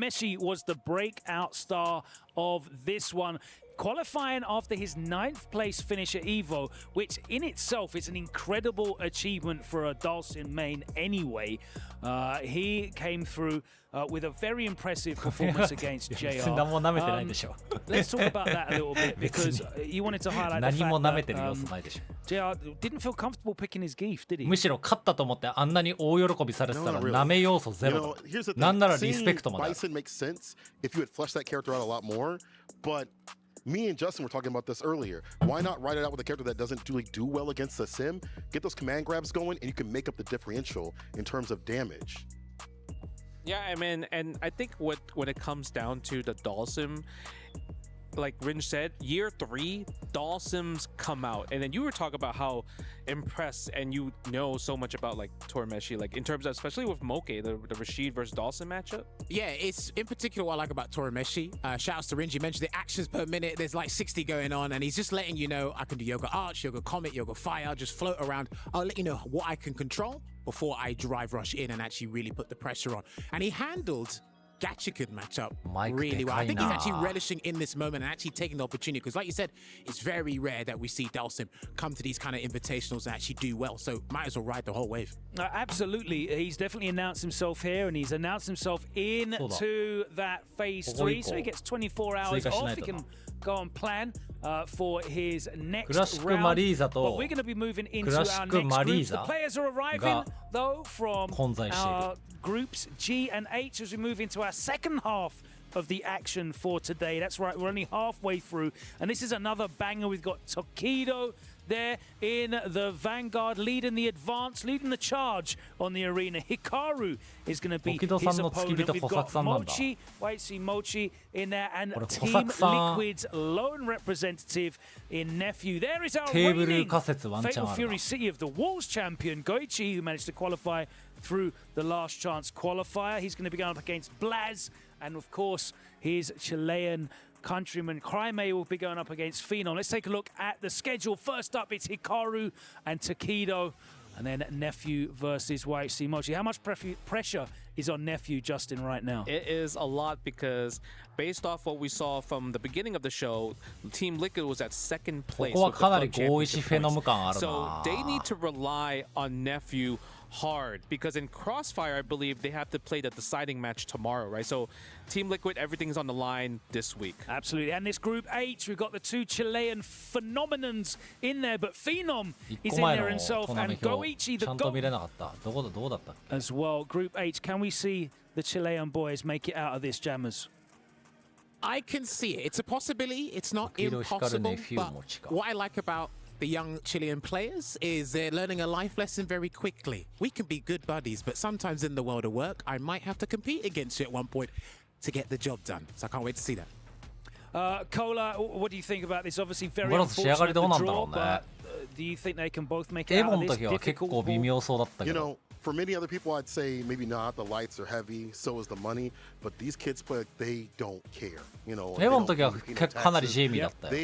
Torameshi was the breakout star of this one, qualifying after his 9th place finish at EVO, which in itself is an incredible achievement for a Dalsim main anyway. He came through with a very impressive performance against JR. Let's talk about that a little bit because you wanted to highlight the fact that JR didn't feel comfortable picking his Geef, did he? むしろ勝ったと思ってあんなに大喜びされてたら舐め要素ゼロだ。なんならリスペクトまで。Bison makes sense if you had fleshed that character out a lot more, but me and Justin were talking about this earlier. Why not write it out with a character that doesn't really do well against the sim? Get those command grabs going, and you can make up the differential in terms of damage. Yeah, I mean, and I think when it comes down to the Dalsim, like Rinj said, year 3, Dalsims come out. And then you were talking about how impressed and you know so much about like Torameshi, like in terms of, especially with Moke, the Rashid versus Dalsim matchup. Yeah, it's in particular what I like about Torameshi. Shouts to Rinj, you mentioned the actions per minute. There's like 60 going on, and he's just letting you know, I can do Yoga Arch, Yoga Comet, Yoga Fire, just float around. I'll let you know what I can control before I drive rush in and actually really put the pressure on. And he handled Gachikud matchup really well. I think he's actually relishing in this moment and actually taking the opportunity because, like you said, it's very rare that we see Dalsim come to these kind of invitationals and actually do well. So might as well ride the whole wave. Absolutely. He's definitely announced himself here, and he's announced himself into that phase 3. So he gets 24 hours off. He can go on plan for his next round. But we're going to be moving into our next groups. The players are arriving, though, from our groups G and H as we move into our second half of the action for today. That's right, we're only halfway through, and this is another banger. We've got Tokido there in the vanguard, leading the advance, leading the charge on the arena. Hikaru is going to be his opponent. We've got Mochi, YC Mochi in there, and Team Liquid's lone representative in Nephew. There is our reigning Fatal Fury City of the Walls champion, Goichi, who managed to qualify through the last chance qualifier. He's going to be going up against Blaz, and of course his Chilean countryman Crimea will be going up against Phenom. Let's take a look at the schedule. First up, it's Hikaru and Tokido, and then Nephew versus YHC Mochi. How much pressure is on Nephew, Justin, right now? It is a lot because based off what we saw from the beginning of the show, Team Liquid was at 2nd place with the club championship points. So they need to rely on Nephew hard because in Crossfire, I believe they have to play the deciding match tomorrow, right? So Team Liquid, everything's on the line this week. Absolutely. And this Group H, we've got the 2 Chilean phenomenons in there, but Phenom is in there himself, and Goichi the GOAT as well. Group H, can we see the Chilean boys make it out of this, Jammers? I can see it. It's a possibility. It's not impossible, but what I like about the young Chilean players is they're learning a life lesson very quickly. We can be good buddies, but sometimes in the world of work, I might have to compete against you at one point to get the job done. So I can't wait to see that. Kola, what do you think about this? Obviously very unfortunate draw, but do you think they can both make it out of this difficult You know, for many other people, I'd say maybe not. The lights are heavy, so is the money. But these kids play like they don't care. You know, they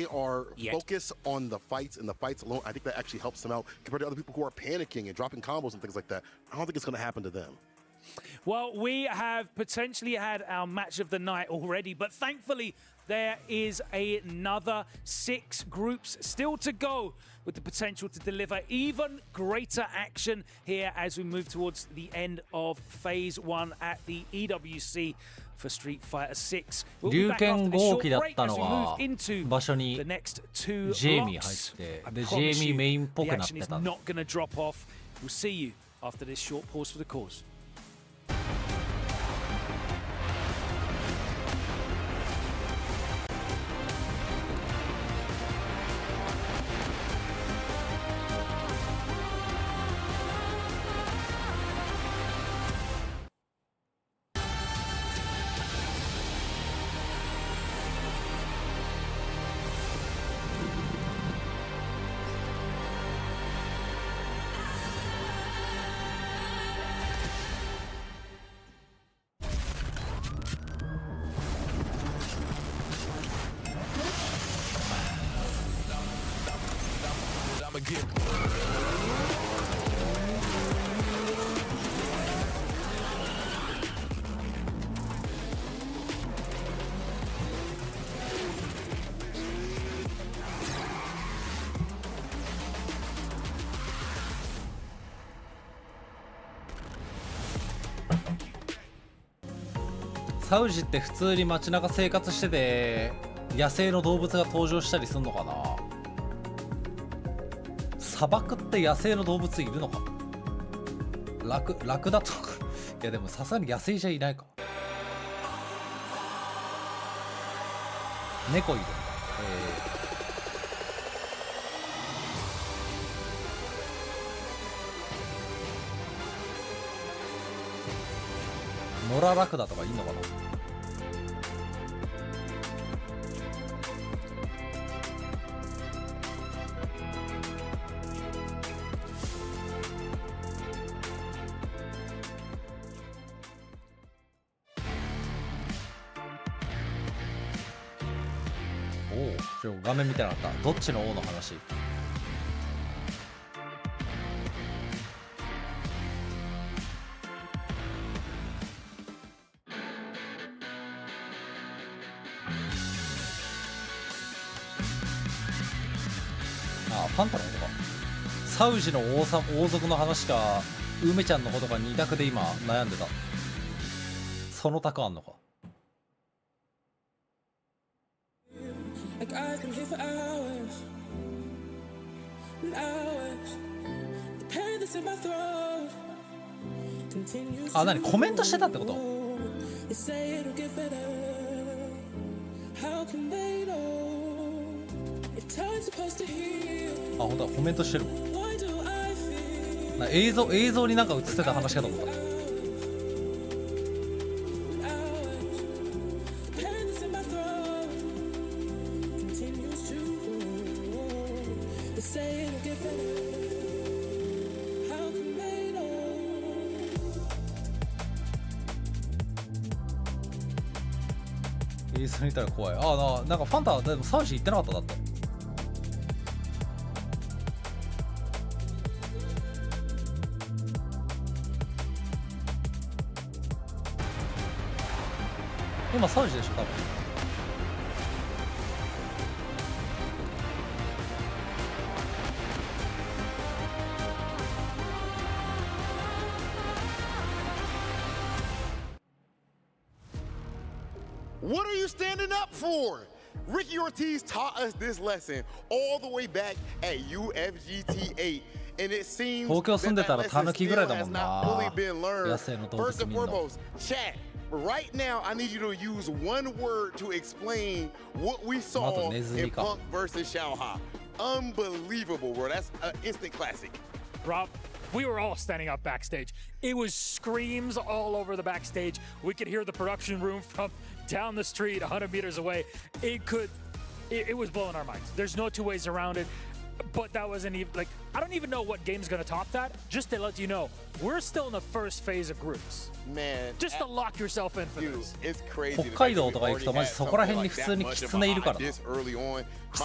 are focused on the fights and the fights alone. I think that actually helps them out compared to other people who are panicking and dropping combos and things like that. I don't think it's going to happen to them. Well, we have potentially had our match of the night already, but thankfully there is another 6 groups still to go, with the potential to deliver even greater action here as we move towards the end of phase 1 at the EWC for Street Fighter 6. We'll be back after this short break as we move into the next 2 blocks. I promise you, the action is not going to drop off. We'll see you after this short pause for the cause. サウジって普通に街中生活してて野生の動物が登場したりするのかな。砂漠って野生の動物いるのか。ラクダとかいやでもさすがに野生じゃいないか。猫いるんだ。野良ラクダとかいんのかな。おお、画面見てなかった。どっちの王の話。ファンタのことか。サウジの王族の話か梅ちゃんのことか2択で今悩んでた。その択あんのか。あ、何コメントしてたってこと。あ、ほんとだ、コメントしてる。映像になんか映ってた話かと思った。映像にいたら怖い。なんかファンタでもサウジ行ってなかっただって。今サウジでしょ多分。What are you standing up for? Ricky Ortiz taught us this lesson all the way back at UFGT 8. And it seems that lesson still has not fully been learned. First and foremost, chat. Right now, I need you to use one word to explain what we saw in Punk versus Shaka. Unbelievable, bro. That's an instant classic. Rob, we were all standing up backstage. It was screams all over the backstage. We could hear the production room from down the street, 100 meters away. It was blowing our minds. There's no two ways around it. But that wasn't even like, I don't even know what game's gonna top that. Just to let you know, we're still in the first phase of groups. Man, just to lock yourself in for this. It's crazy. 北海道とか行くとマジそこら辺に普通にキツネいるからな。キツ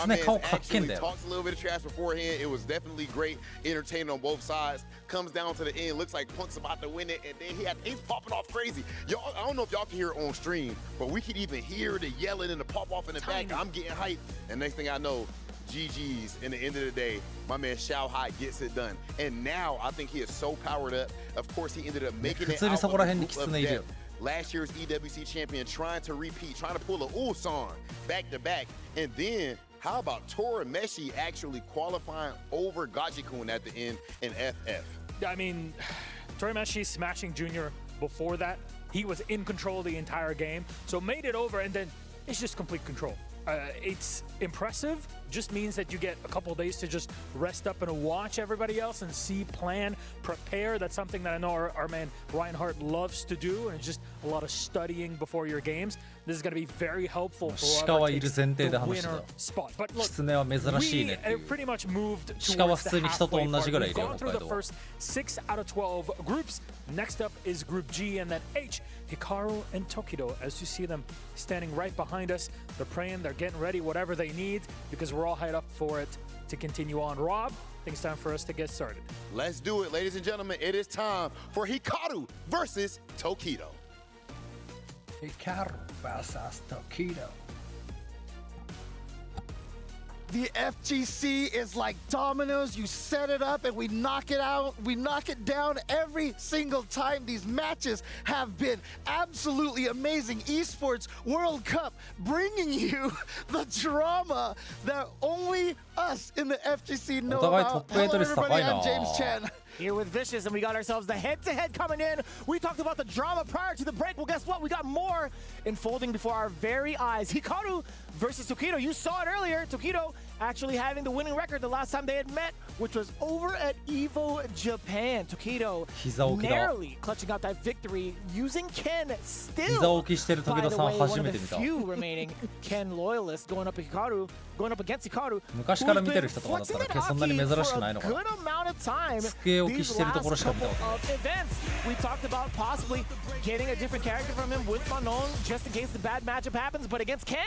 ネ顔かっけんだよ。Talks a little bit of trash beforehand. It was definitely great, entertaining on both sides. Comes down to the end, looks like Punk's about to win it, and then he's popping off crazy. Y'all, I don't know if y'all can hear it on stream, but we can even hear the yelling and the pop off in the back. I'm getting hyped, and next thing I know, GG's. In the end of the day, my man Shaka gets it done. And now I think he is so powered up. Of course, he ended up making it out of death. Last year's EWC champion trying to repeat, trying to pull a Ulsan back to back. And then how about Torimeshi actually qualifying over Gachikun at the end in FF? I mean, Torimeshi smashing Junior before that. He was in control the entire game. So made it over, and then it's just complete control. It's impressive. Just means that you get a couple of days to just rest up and watch everybody else and see, plan, prepare. That's something that I know our man Reinhardt loves to do, and it's just a lot of studying before your games. This is going to be very helpful for the winner spot. But look, we pretty much moved towards the halfway mark. We've gone through the first 6 out of 12 groups. Next up is Group G and then H. Hikaru and Tokido, as you see them standing right behind us. They're praying, they're getting ready, whatever they need, because we're all hyped up for it to continue on. Rob, I think it's time for us to get started. Let's do it, ladies and gentlemen. It is time for Hikaru versus Tokido. Hikaru versus Tokido. The FGC is like dominoes. You set it up and we knock it out. We knock it down every single time. These matches have been absolutely amazing. Esports World Cup bringing you the drama that only us in the FGC know about. Hello everybody, I'm James Chen. Here with Vicious, and we got ourselves the head-to-head coming in. We talked about the drama prior to the break. Well, guess what? We got more unfolding before our very eyes. Hikaru versus Tokido. You saw it earlier. Tokido actually having the winning record the last time they had met, which was over at EVO Japan. Tokido narrowly clutching out that victory using Ken still. By the way, one of the few remaining Ken loyalists going up against Hikaru. 昔から見てる人とかだったらそんなに珍しくないのかな。 机置きしてるところしか見たことない。 We talked about possibly getting a different character from him with Manon just in case the bad matchup happens, but against Ken,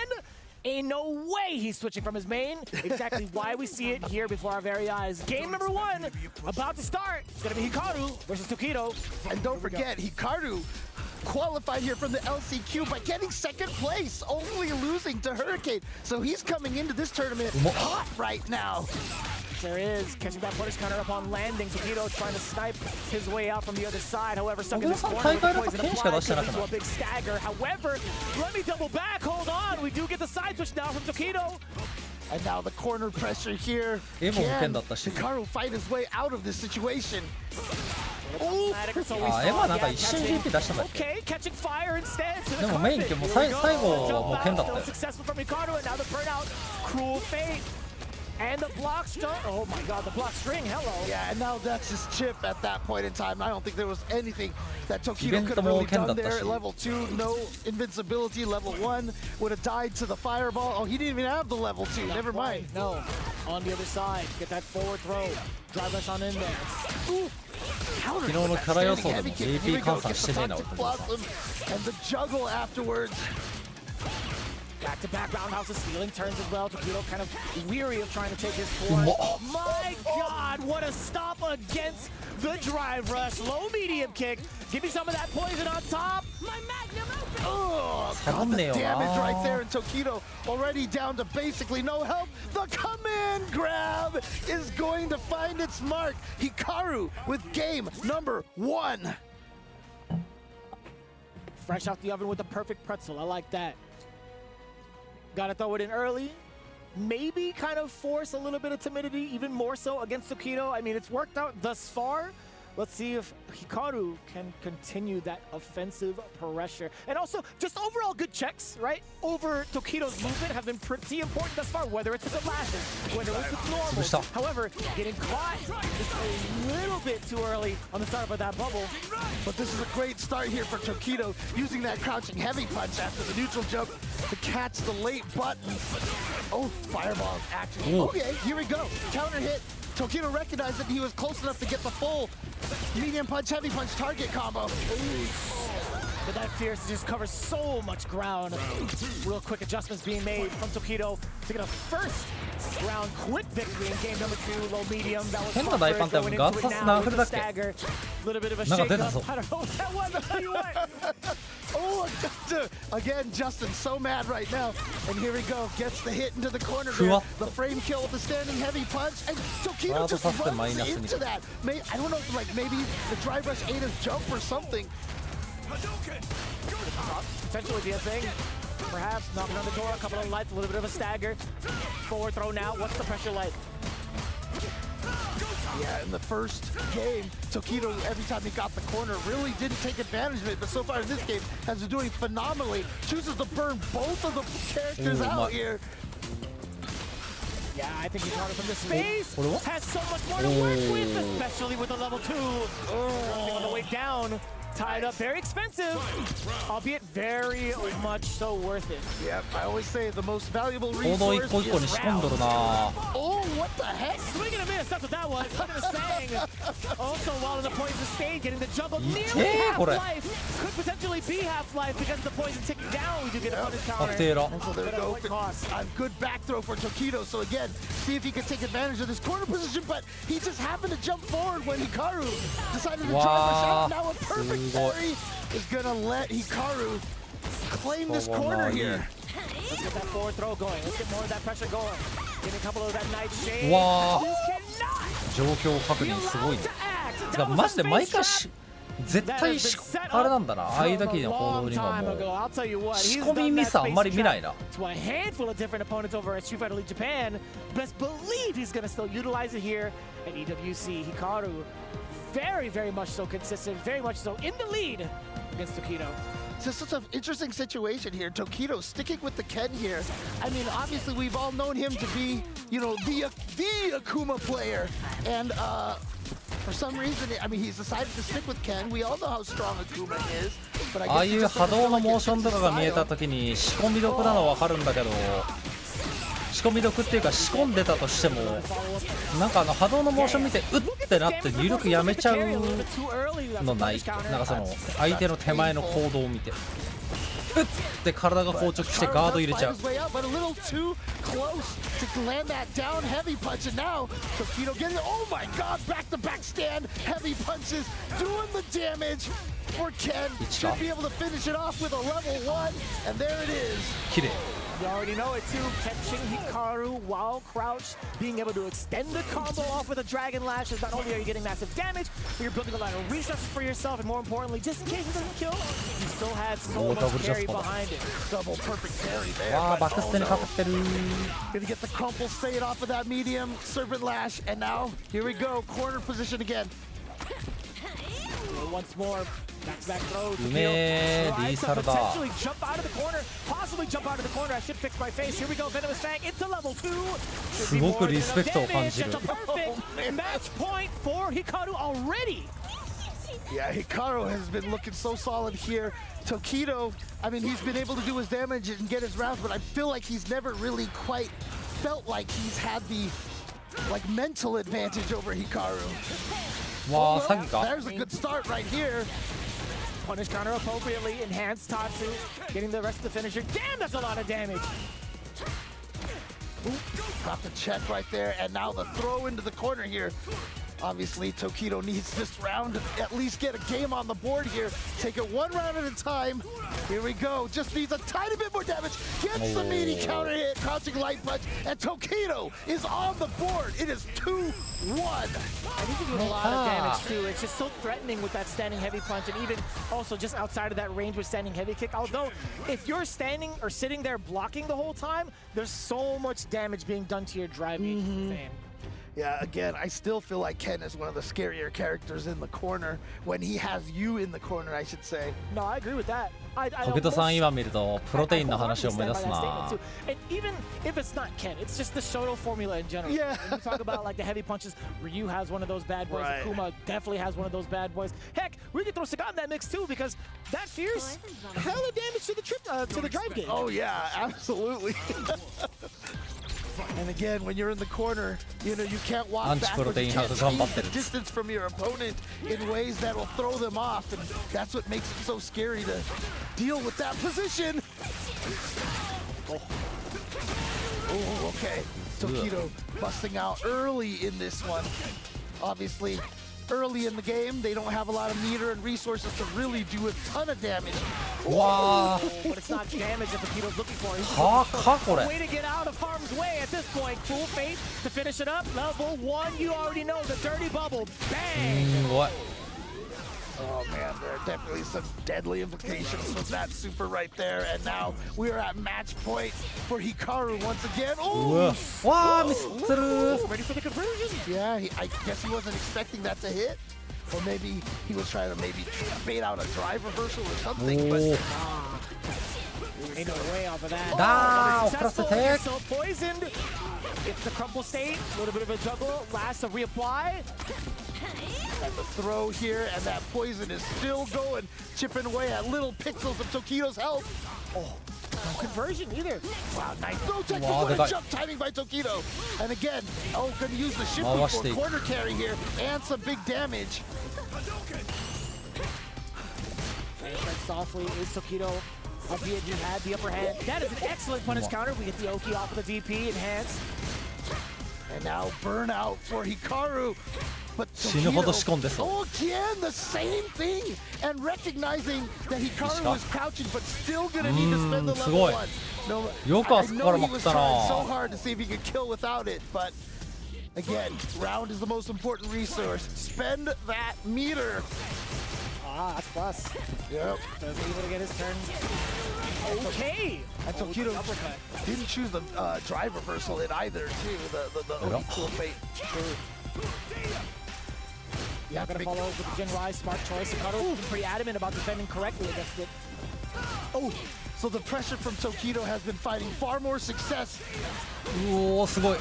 ain't no way he's switching from his main. Exactly why we see it here before our very eyes. Game number 1 about to start. It's gonna be Hikaru versus Tokido. And don't forget, Hikaru qualified here from the LCQ by getting second place, only losing to Hurricane. So he's coming into this tournament hot right now. There is catching that punish counter upon landing. Tokido trying to snipe his way out from the other side. However, stuck in this corner with the poison applied into a big stagger. However, let me double back. Hold on. We do get the side switch now from Tokido. And now the corner pressure here. Can Hikaru fight his way out of this situation? Okay, catching fire instead. でもメインってもう最後はもう剣だったよ。 Successful from Hikaru, and now the burnout. Cruel fate. And the block string. Oh my god, the block string. Hello. Yeah, and now that's his chip at that point in time. I don't think there was anything that Tokido could have really done there. Level 2, no invincibility. Level 1 would have died to the fireball. Oh, he didn't even have the level 2. Never mind. No. On the other side, get that forward throw. Drive rush on in there. Ooh. 昨日のキャラ予想でも JP 換算してねえな俺。 And the juggle afterwards. Back-to-back roundhouses, stealing turns as well. Tokido kind of weary of trying to take his form. My god, what a stop against the drive rush. Low medium kick. Give me some of that poison on top. My magnum open. Oh, got the damage right there, and Tokido already down to basically no help. The command grab is going to find its mark. Hikaru with game number 1. Fresh out the oven with the perfect pretzel. I like that. Gotta throw it in early. Maybe kind of force a little bit of timidity, even more so against Tokido. I mean, it's worked out thus far. Let's see if Hikaru can continue that offensive pressure. And also, just overall good checks, right? Over Tokido's movement have been pretty important thus far, whether it's with the lashes, whether it's with normal. However, getting caught just a little bit too early on the start of that bubble. But this is a great start here for Tokido, using that crouching heavy punch after the neutral jump to catch the late button. Oh, fireball action. Ooh. Okay, here we go. Counter hit. Tokido recognized that he was close enough to get the full medium punch, heavy punch target combo. But that Fierce just covers so much ground. Real quick adjustments being made from Tokido to get a first round quick victory in game number 2, low medium. That was going into it now with a stagger. A little bit of a shake up. I don't know what that was. I'll tell you what. Oh, again, Justin so mad right now. And here we go. Gets the hit into the corner there. The frame kill with the standing heavy punch. And Tokido just runs into that. I don't know if like maybe the drive rush ate his jump or something. Potentially be a thing. Perhaps knocking on the door, a couple of lights, a little bit of a stagger. Forward throw now. What's the pressure like? Yeah, in the first game, Tokido, every time he got the corner, really didn't take advantage of it. But so far in this game, has been doing phenomenally. Chooses to burn both of the characters out here. Yeah, I think he's harder from the space. Has so much more to work with, especially with the level 2. On the way down. Tied up, very expensive, albeit very much so worth it. Yeah, I always say the most valuable resource is round. Oh, what the heck? Swing and a miss, that's what that was. Look at the saying. Also, while in the poison state, getting the juggle nearly half-life. Could potentially be half-life because the poison ticking down. We do get a punish counter. So there we go. A good back throw for Tokido. So again, see if he can take advantage of this corner position, but he just happened to jump forward when Hikaru decided to drive us out. Now a perfect parry is gonna let Hikaru claim this corner here. Let's get that forward throw going. Let's get more of that pressure going. Getting a couple of that night shade. わあ This cannot 状況確認すごいね to act. だからマジで毎回絶対あれなんだな、ああいうだけの行動にももう仕込みミスあんまり見ないな。To a handful of different opponents over at Street Fighter League Japan. Best believe he's gonna still utilize it here at EWC. Hikaru, very, very much so consistent, very much so in the lead against Tokido. It's just such an interesting situation here. Tokido sticking with the Ken here. I mean, obviously we've all known him to be, you know, the Akuma player, and for some reason, I mean, he's decided to stick with Ken. We all know how strong Akuma is, but I guess ああいう波動のモーションとかが見えた時に仕込み力なの分かるんだけど、仕込み力っていうか仕込んでたとしてもなんか波動のモーション見てうってなって入力やめちゃうのない？なんかその相手の手前の行動を見てうって体が硬直してガード入れちゃう。Land that down heavy punch, and now Tokido getting, oh my god, back-to-back stand, heavy punches, doing the damage for Ken. Should be able to finish it off with a level 1, and there it is. 綺麗。 You already know it too, catching Hikaru while crouched, being able to extend the combo off with a Dragon Lash. Not only are you getting massive damage, but you're building a lot of resources for yourself, and more importantly, just in case it doesn't kill, you still had so much carry behind it. Double perfect carry there. わあバックステにかかってる。 Gonna get the crumple stayed off of that medium serpent lash, and now here we go, corner position again. Once more, back throws. うめえリーサルだ。 Potentially jump out of the corner, possibly jump out of the corner. I should fix my face. Here we go, Venomous Fang into level 2. すごくリスペクトを感じる。 That's a perfect match point for Hikaru already. Yeah, Hikaru has been looking so solid here. Tokido, I mean, he's been able to do his damage and get his rounds, but I feel like he's never really quite felt like he's had the mental advantage over Hikaru. わあ詐欺か。 There's a good start right here. Punish counter appropriately, enhanced Tatsu, getting the rest of the finisher. Damn, that's a lot of damage. Ooh, got the check right there, and now the throw into the corner here. Obviously, Tokido needs this round to at least get a game on the board here. Take it one round at a time. Here we go. Just needs a tiny bit more damage. Gets the meaty counter hit, crouching light punch, and Tokido is on the board. It is 2-1. I think he doing a lot of damage too. It's just so threatening with that standing heavy punch, and even also just outside of that range with standing heavy kick. Although, if you're standing or sitting there blocking the whole time, there's so much damage being done to your driving fan. Yeah, again, I still feel like Ken is one of the scarier characters in the corner when he has you in the corner, I should say. No, I agree with that. 小木戸さん今見るとプロテインの話を思い出すな。 And even if it's not Ken, it's just the Shoto formula in general. Yeah. When you talk about like the heavy punches, Ryu has one of those bad boys. Right. Akuma definitely has one of those bad boys. Heck, we could throw Shaka in that mix too, because that fierce hella damage to the drive gauge. Oh yeah, absolutely. And again, when you're in the corner, you know, you can't walk backwards. You can't change the distance from your opponent in ways that will throw them off, and that's what makes it so scary to deal with that position. Oh, okay. Tokido busting out early in this one. Obviously, early in the game, they don't have a lot of meter and resources to really do a ton of damage. Wow. But it's not damage that Tokido's looking for. He's a way to get out of harm's way at this point. Full fate to finish it up. Level 1, you already know, the dirty bubble. Bang! What? Oh man, there are definitely some deadly implications with that super right there. And now we are at match point for Hikaru once again. Oh! Wow, Mr. Ready for the conversion? Yeah, I guess he wasn't expecting that to hit. Or maybe he was trying to bait out a drive reversal or something. But ain't no way off of that. Now, So poisoned. It's the crumple state. A little bit of a juggle. Last to reapply. And the throw here, and that poison is still going, chipping away at little pixels of Tokido's health. Oh, no conversion either. Wow, nice. No technical jump timing by Tokido. And again, gonna use the shift for corner carry here, and some big damage. And softly is Tokido. Albeit he had the upper hand. That is an excellent punish counter. We get the Oki off of the DP, enhanced. And now burnout for Hikaru. But 死ぬほど仕込んでそう。 again, the same thing, and recognizing that Hikaru was crouching, but still gonna need to spend the level 1. No, よくあそこから待 he っ was た trying so な。 hard to see if he could kill without it, but again, round is the most important resource. Spend that meter. Ah, that's plus. Yep. Doesn't able to get his turn. Okay. And Tokido didn't choose the drive reversal in either, too. The cool fate. Yeah, I'm gonna follow with the Gen Rise, smart choice. Hikaru's been pretty adamant about defending correctly against it. Oh, so the pressure from Tokido has been finding far more success. うおーすごい。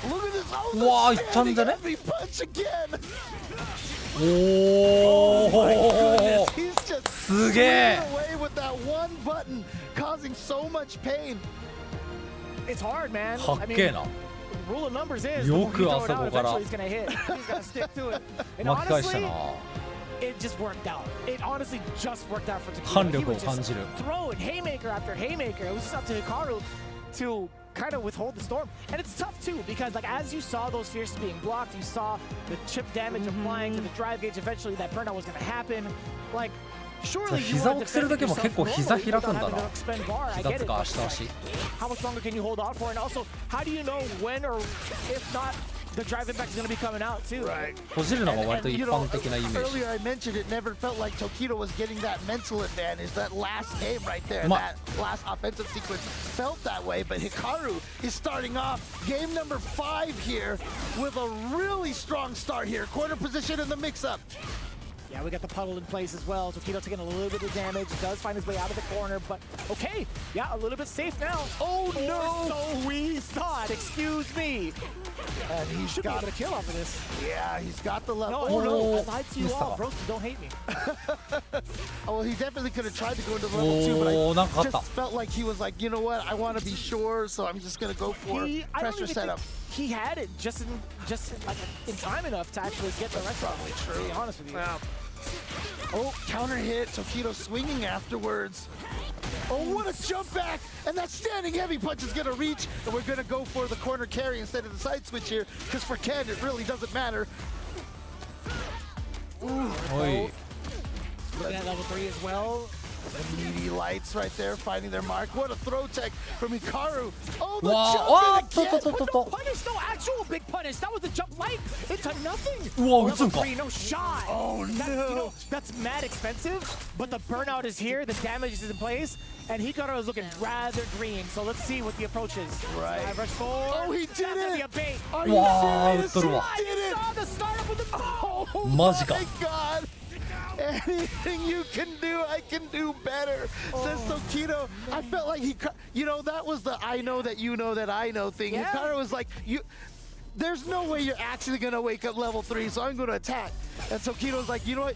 Look at this! Oh, うわーいっ the たんじゃね。 heavy punch again! お Oh my お goodness, he's just すげえ。 swinging away with that one button, causing so much pain. It's hard, man. かっけえな。 The rule of numbers is the よ more you く throw あ it そ out, こから eventually he's gonna hit. He's gonna stick to it. And 巻き返した honestly, な。 it just worked out. It honestly just worked out for Tokido. 反 He 力を was 感 just じる。 throwing haymaker after haymaker. It was just up to Hikaru to kind of withhold the storm. And it's tough too, because like as you saw those fierces being blocked, you saw the chip damage applying to the drive gauge. Eventually that burnout was gonna happen. Like surely you 膝 want を to 着せる defend だけも yourself 結構膝 normally 開く without んだ having な。 to expend bar. I 膝 get つ it. か but 足と足。 how much longer can you hold on for? And also, how do you know when or if not the drive impact is going to be coming out too? Right. 閉じるのが割と一般的なイメージ。 Earlier I mentioned it never felt like Tokido was getting that mental advantage. That last game right there, Ma- that last offensive sequence felt that way. But Hikaru is starting off game number 5 here with a really strong start here. Corner position in the mix-up. Yeah, we got the puddle in place as well. Tokido taking a little bit of damage. Does find his way out of the corner, but okay. Yeah, a little bit safe now. Oh no! So we thought. Excuse me. And he's Should got be able to kill off of this. Yeah, he's got the level. No, Oh no! I lied to you all. Bros, don't hate me. Oh, well, he definitely could have tried to go into level 2, but Oh, I なんかあった。 just felt like he was like, you know what? I want to be sure, so I'm just gonna go for I don't pressure even setup. think he had it just like in time enough to actually get the rest of it. To be honest with you. Oh, counter hit. Tokido swinging afterwards. Oh, what a jump back! And that standing heavy punch is gonna reach, and we're gonna go for the corner carry instead of the side switch here, because for Ken, it really doesn't matter. Ooh, おい。 Looking at level 3 as well. the meaty lights right there, finding their mark. What a throw tech from Hikaru. Oh, the わ jump あ、あ in っとっ again. とっとっと。 Punish, no actual big punish. That was the jump light into nothing. うわ、打つ Level んか。 3, no shot. Oh, That, you no. know, that's mad expensive, but the burnout is here, the damage is in place, and Hikaru is looking rather green. So let's see what the approach is. Right. Dive rush forward. Oh, he did That's gonna it. be a bait. Are う you わあ、打っ serious? とるわ。 He did it. Saw the startup with the Oh マジか。 my god! Anything you can do, I can do better. Says Tokido. I felt like you know, that was the I know that you know that I know thing. Yeah. Hikaru was like, there's no way you're actually gonna wake up level 3, so I'm gonna attack. And Tokido's like, you know what?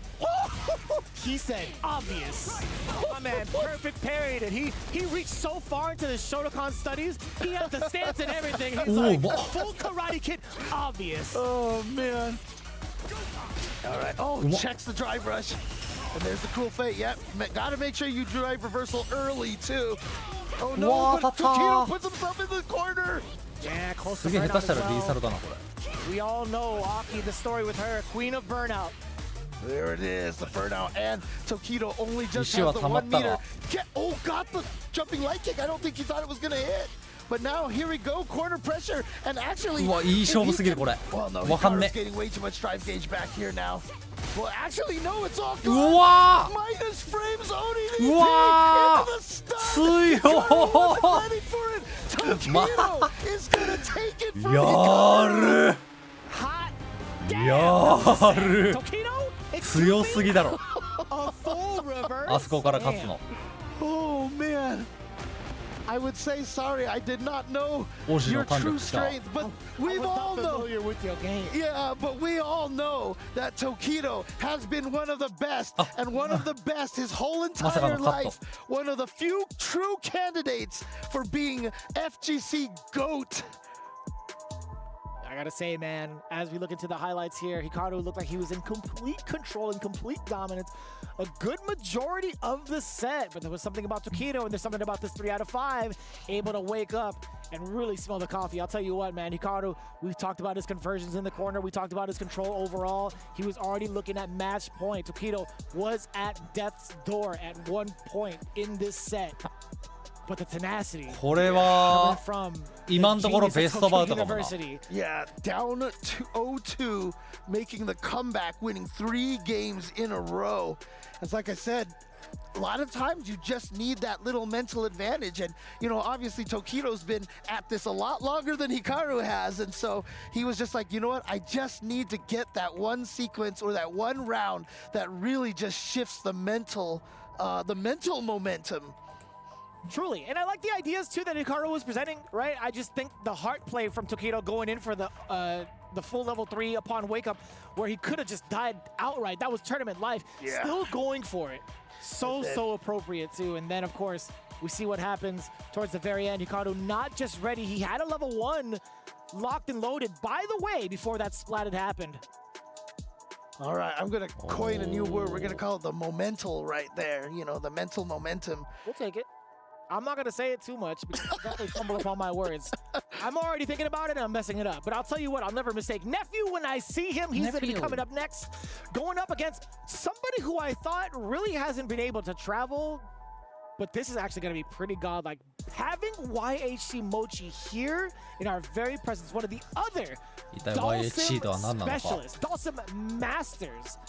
He said, obvious. My man, perfect parried, and he reached so far into the Shotokan studies, he had the stance and everything. He's like, full Karate Kid, obvious. Oh man. All right. Oh, checks the drive rush. And there's the cool fate. Yep. Gotta make sure you drive reversal early too. Oh no, but Tokido puts himself in the corner. Yeah, close す to げえ burnout 下手した as らリーサ well. ルだなこれ。 We all know Aki, the story with her, queen of burnout. There it is, the burnout, and Tokido only just Ishii has the 1 meter. は Oh, got the jumping light kick. I don't think he thought it was gonna hit. But now here we go, corner pressure, and actually. うわ、いい勝負すぎるこれ。 Well, no, わかんね Hikaru's getting way too much drive gauge back here now. Well, actually, no, it's all う good. わ Minus frames ODDT うわ into the stun. 強 Hikaru wasn't ready for it. Tokido is gonna take it ー from や Hikaru. る Hot やる Tokido? 強すぎだろ A full reverse? あそこから勝つの Oh man. I would say sorry, I did not know 王子 your の胆 true 力来た strength, but I we've was all not know. familiar with your game. Yeah, but we all know that Tokido has been one of the best, and one of the best his whole entire life. One of the few true candidates for being FGC GOAT. I gotta say, man, as we look into the highlights here, Hikaru looked like he was in complete control and complete dominance a good majority of the set, but there was something about Tokido, and there's something about this 3 out of 5, able to wake up and really smell the coffee. I'll tell you what, man, Hikaru, we've talked about his conversions in the corner, we talked about his control overall. He was already looking at match point. Tokido was at death's door at one point in this set. But the tenacity これは from 今のところベストバウトかもな。 Yeah, down to 0-2, making the comeback, winning 3 games in a row. It's like I said, a lot of times you just need that little mental advantage. And, you know, obviously Tokido's been at this a lot longer than Hikaru has. And so he was just like, you know what? I just need to get that one sequence or that one round that really just shifts the mental momentum. Truly, and I like the ideas too that Hikaru was presenting, right? I just think the heart play from Tokido going in for the full level 3 upon wake up, where he could have just died outright. That was tournament life. Yeah. Still going for it. So appropriate too. And then of course we see what happens towards the very end. Hikaru not just ready. He had a level 1 locked and loaded. By the way, before that splat had happened. All right, I'm gonna coin a new word. We're gonna call it the momental right there. You know, the mental momentum. We'll take it. I'm not going to say it too much because I definitely fumble upon my words. I'm already thinking about it and I'm messing it up. But I'll tell you what, I'll never mistake Nephew when I see him. He's going to be coming up next, going up against somebody who I thought really hasn't been able to travel. But this is actually going to be pretty godlike. Having YHC Mochi here in our very presence, one of the other Dhalsim specialists, Dhalsim masters.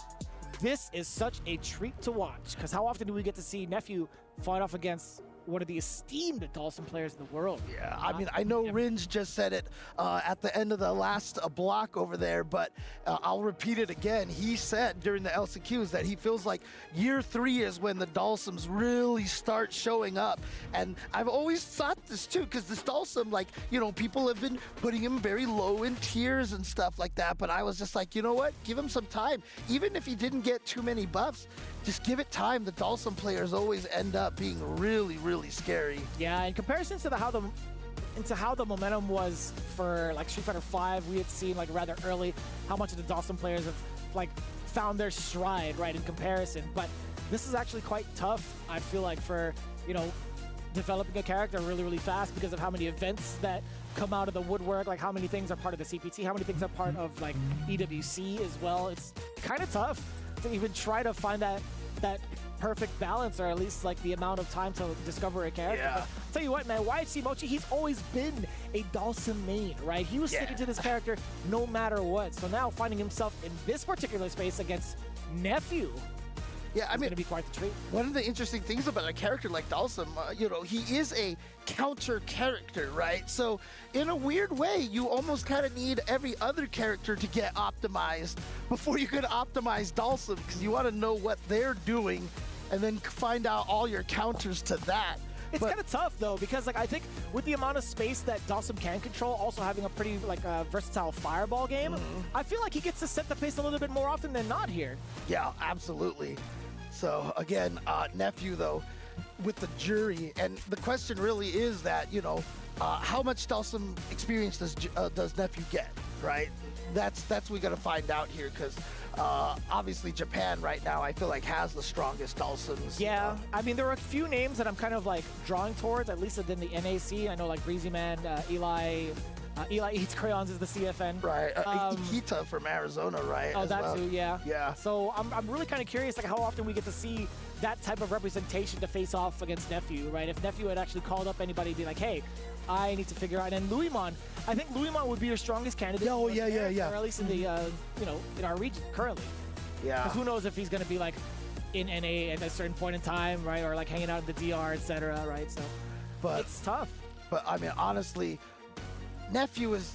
This is such a treat to watch because how often do we get to see Nephew fight off against one of the esteemed Dhalsim players in the world? Yeah, I mean, I know Rinj just said it at the end of the last block over there, but I'll repeat it again. He said during the LCQs that he feels like year 3 is when the Dhalsims really start showing up. And I've always thought this too, because this Dhalsim, like, you know, people have been putting him very low in tiers and stuff like that, but I was just like, you know what? Give him some time. Even if he didn't get too many buffs, just give it time. The Dhalsim players always end up being really, really scary. Yeah, in comparison to how the momentum was for like Street Fighter V, we had seen like rather early how much of the Dhalsim players have like found their stride, right, in comparison. But this is actually quite tough, I feel like, for, you know, developing a character really, really fast because of how many events that come out of the woodwork, like how many things are part of the CPT, how many things are part of like EWC as well. It's kind of tough to even try to find that perfect balance, or at least like the amount of time to discover a character. Yeah. But I'll tell you what, man, YHC Mochi, he's always been a Dhalsim main, right? He was sticking to this character no matter what. So now finding himself in this particular space against Nephew, yeah, I mean, going to be quite the treat. One of the interesting things about a character like Dhalsim, you know, he is a counter character, right? So in a weird way, you almost kind of need every other character to get optimized before you could optimize Dhalsim, because you want to know what they're doing and then find out all your counters to that. It's kind of tough though, because like I think with the amount of space that Dhalsim can control, also having a pretty like versatile fireball game, I feel like he gets to set the pace a little bit more often than not here. Yeah, absolutely. So again, Nephew though, with the jury, and the question really is that, you know, how much Dhalsim experience does Nephew get, right? That's we gotta find out here, because obviously Japan right now I feel like has the strongest Dhalsims. Yeah, I mean there are a few names that I'm kind of like drawing towards, at least within the NAC. I know like Breezy Man, Eli Eats Crayons is the CFN. Right, Ikita from Arizona, right? Oh, that well. too, yeah. Yeah. So I'm really kind of curious like how often we get to see that type of representation to face off against Nephew, right? If Nephew had actually called up anybody to be like, hey, I need to figure out. And Louismon, I think Louismon would be your strongest candidate. Oh, yeah. Or at least in the, you know, in our region currently. Yeah. Because who knows if he's going to be like in NA at a certain point in time, right? Or like hanging out in the DR, etc., right? So but it's tough. But I mean, honestly, Nephew is,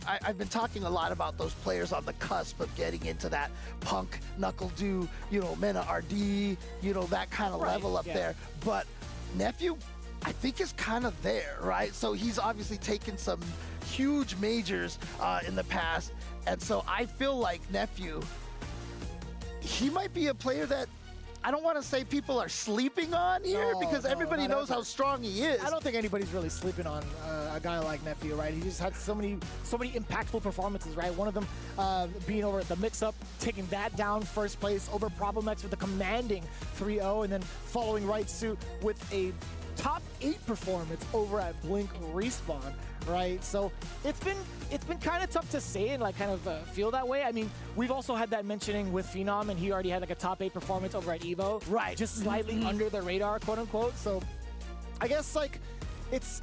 I've been talking a lot about those players on the cusp of getting into that Punk, Knuckle Do, you know, Mena RD, you know, that kind of level up there. But Nephew, I think, is kind of there, right? So he's obviously taken some huge majors in the past. And so I feel like Nephew, he might be a player that I don't want to say people are sleeping on here because everybody knows how strong he is. I don't think anybody's really sleeping on a guy like Nephew, right? He just had so many impactful performances, right? One of them being over at the mix-up, taking that down first place over Problem X with a commanding 3-0, and then following right suit with a top 8 performance over at Blink Respawn, right? So it's been kind of tough to say and like kind of feel that way. I mean, we've also had that mentioning with Phenom, and he already had like a top 8 performance over at Evo, right? Just slightly under the radar, quote unquote. So I guess like it's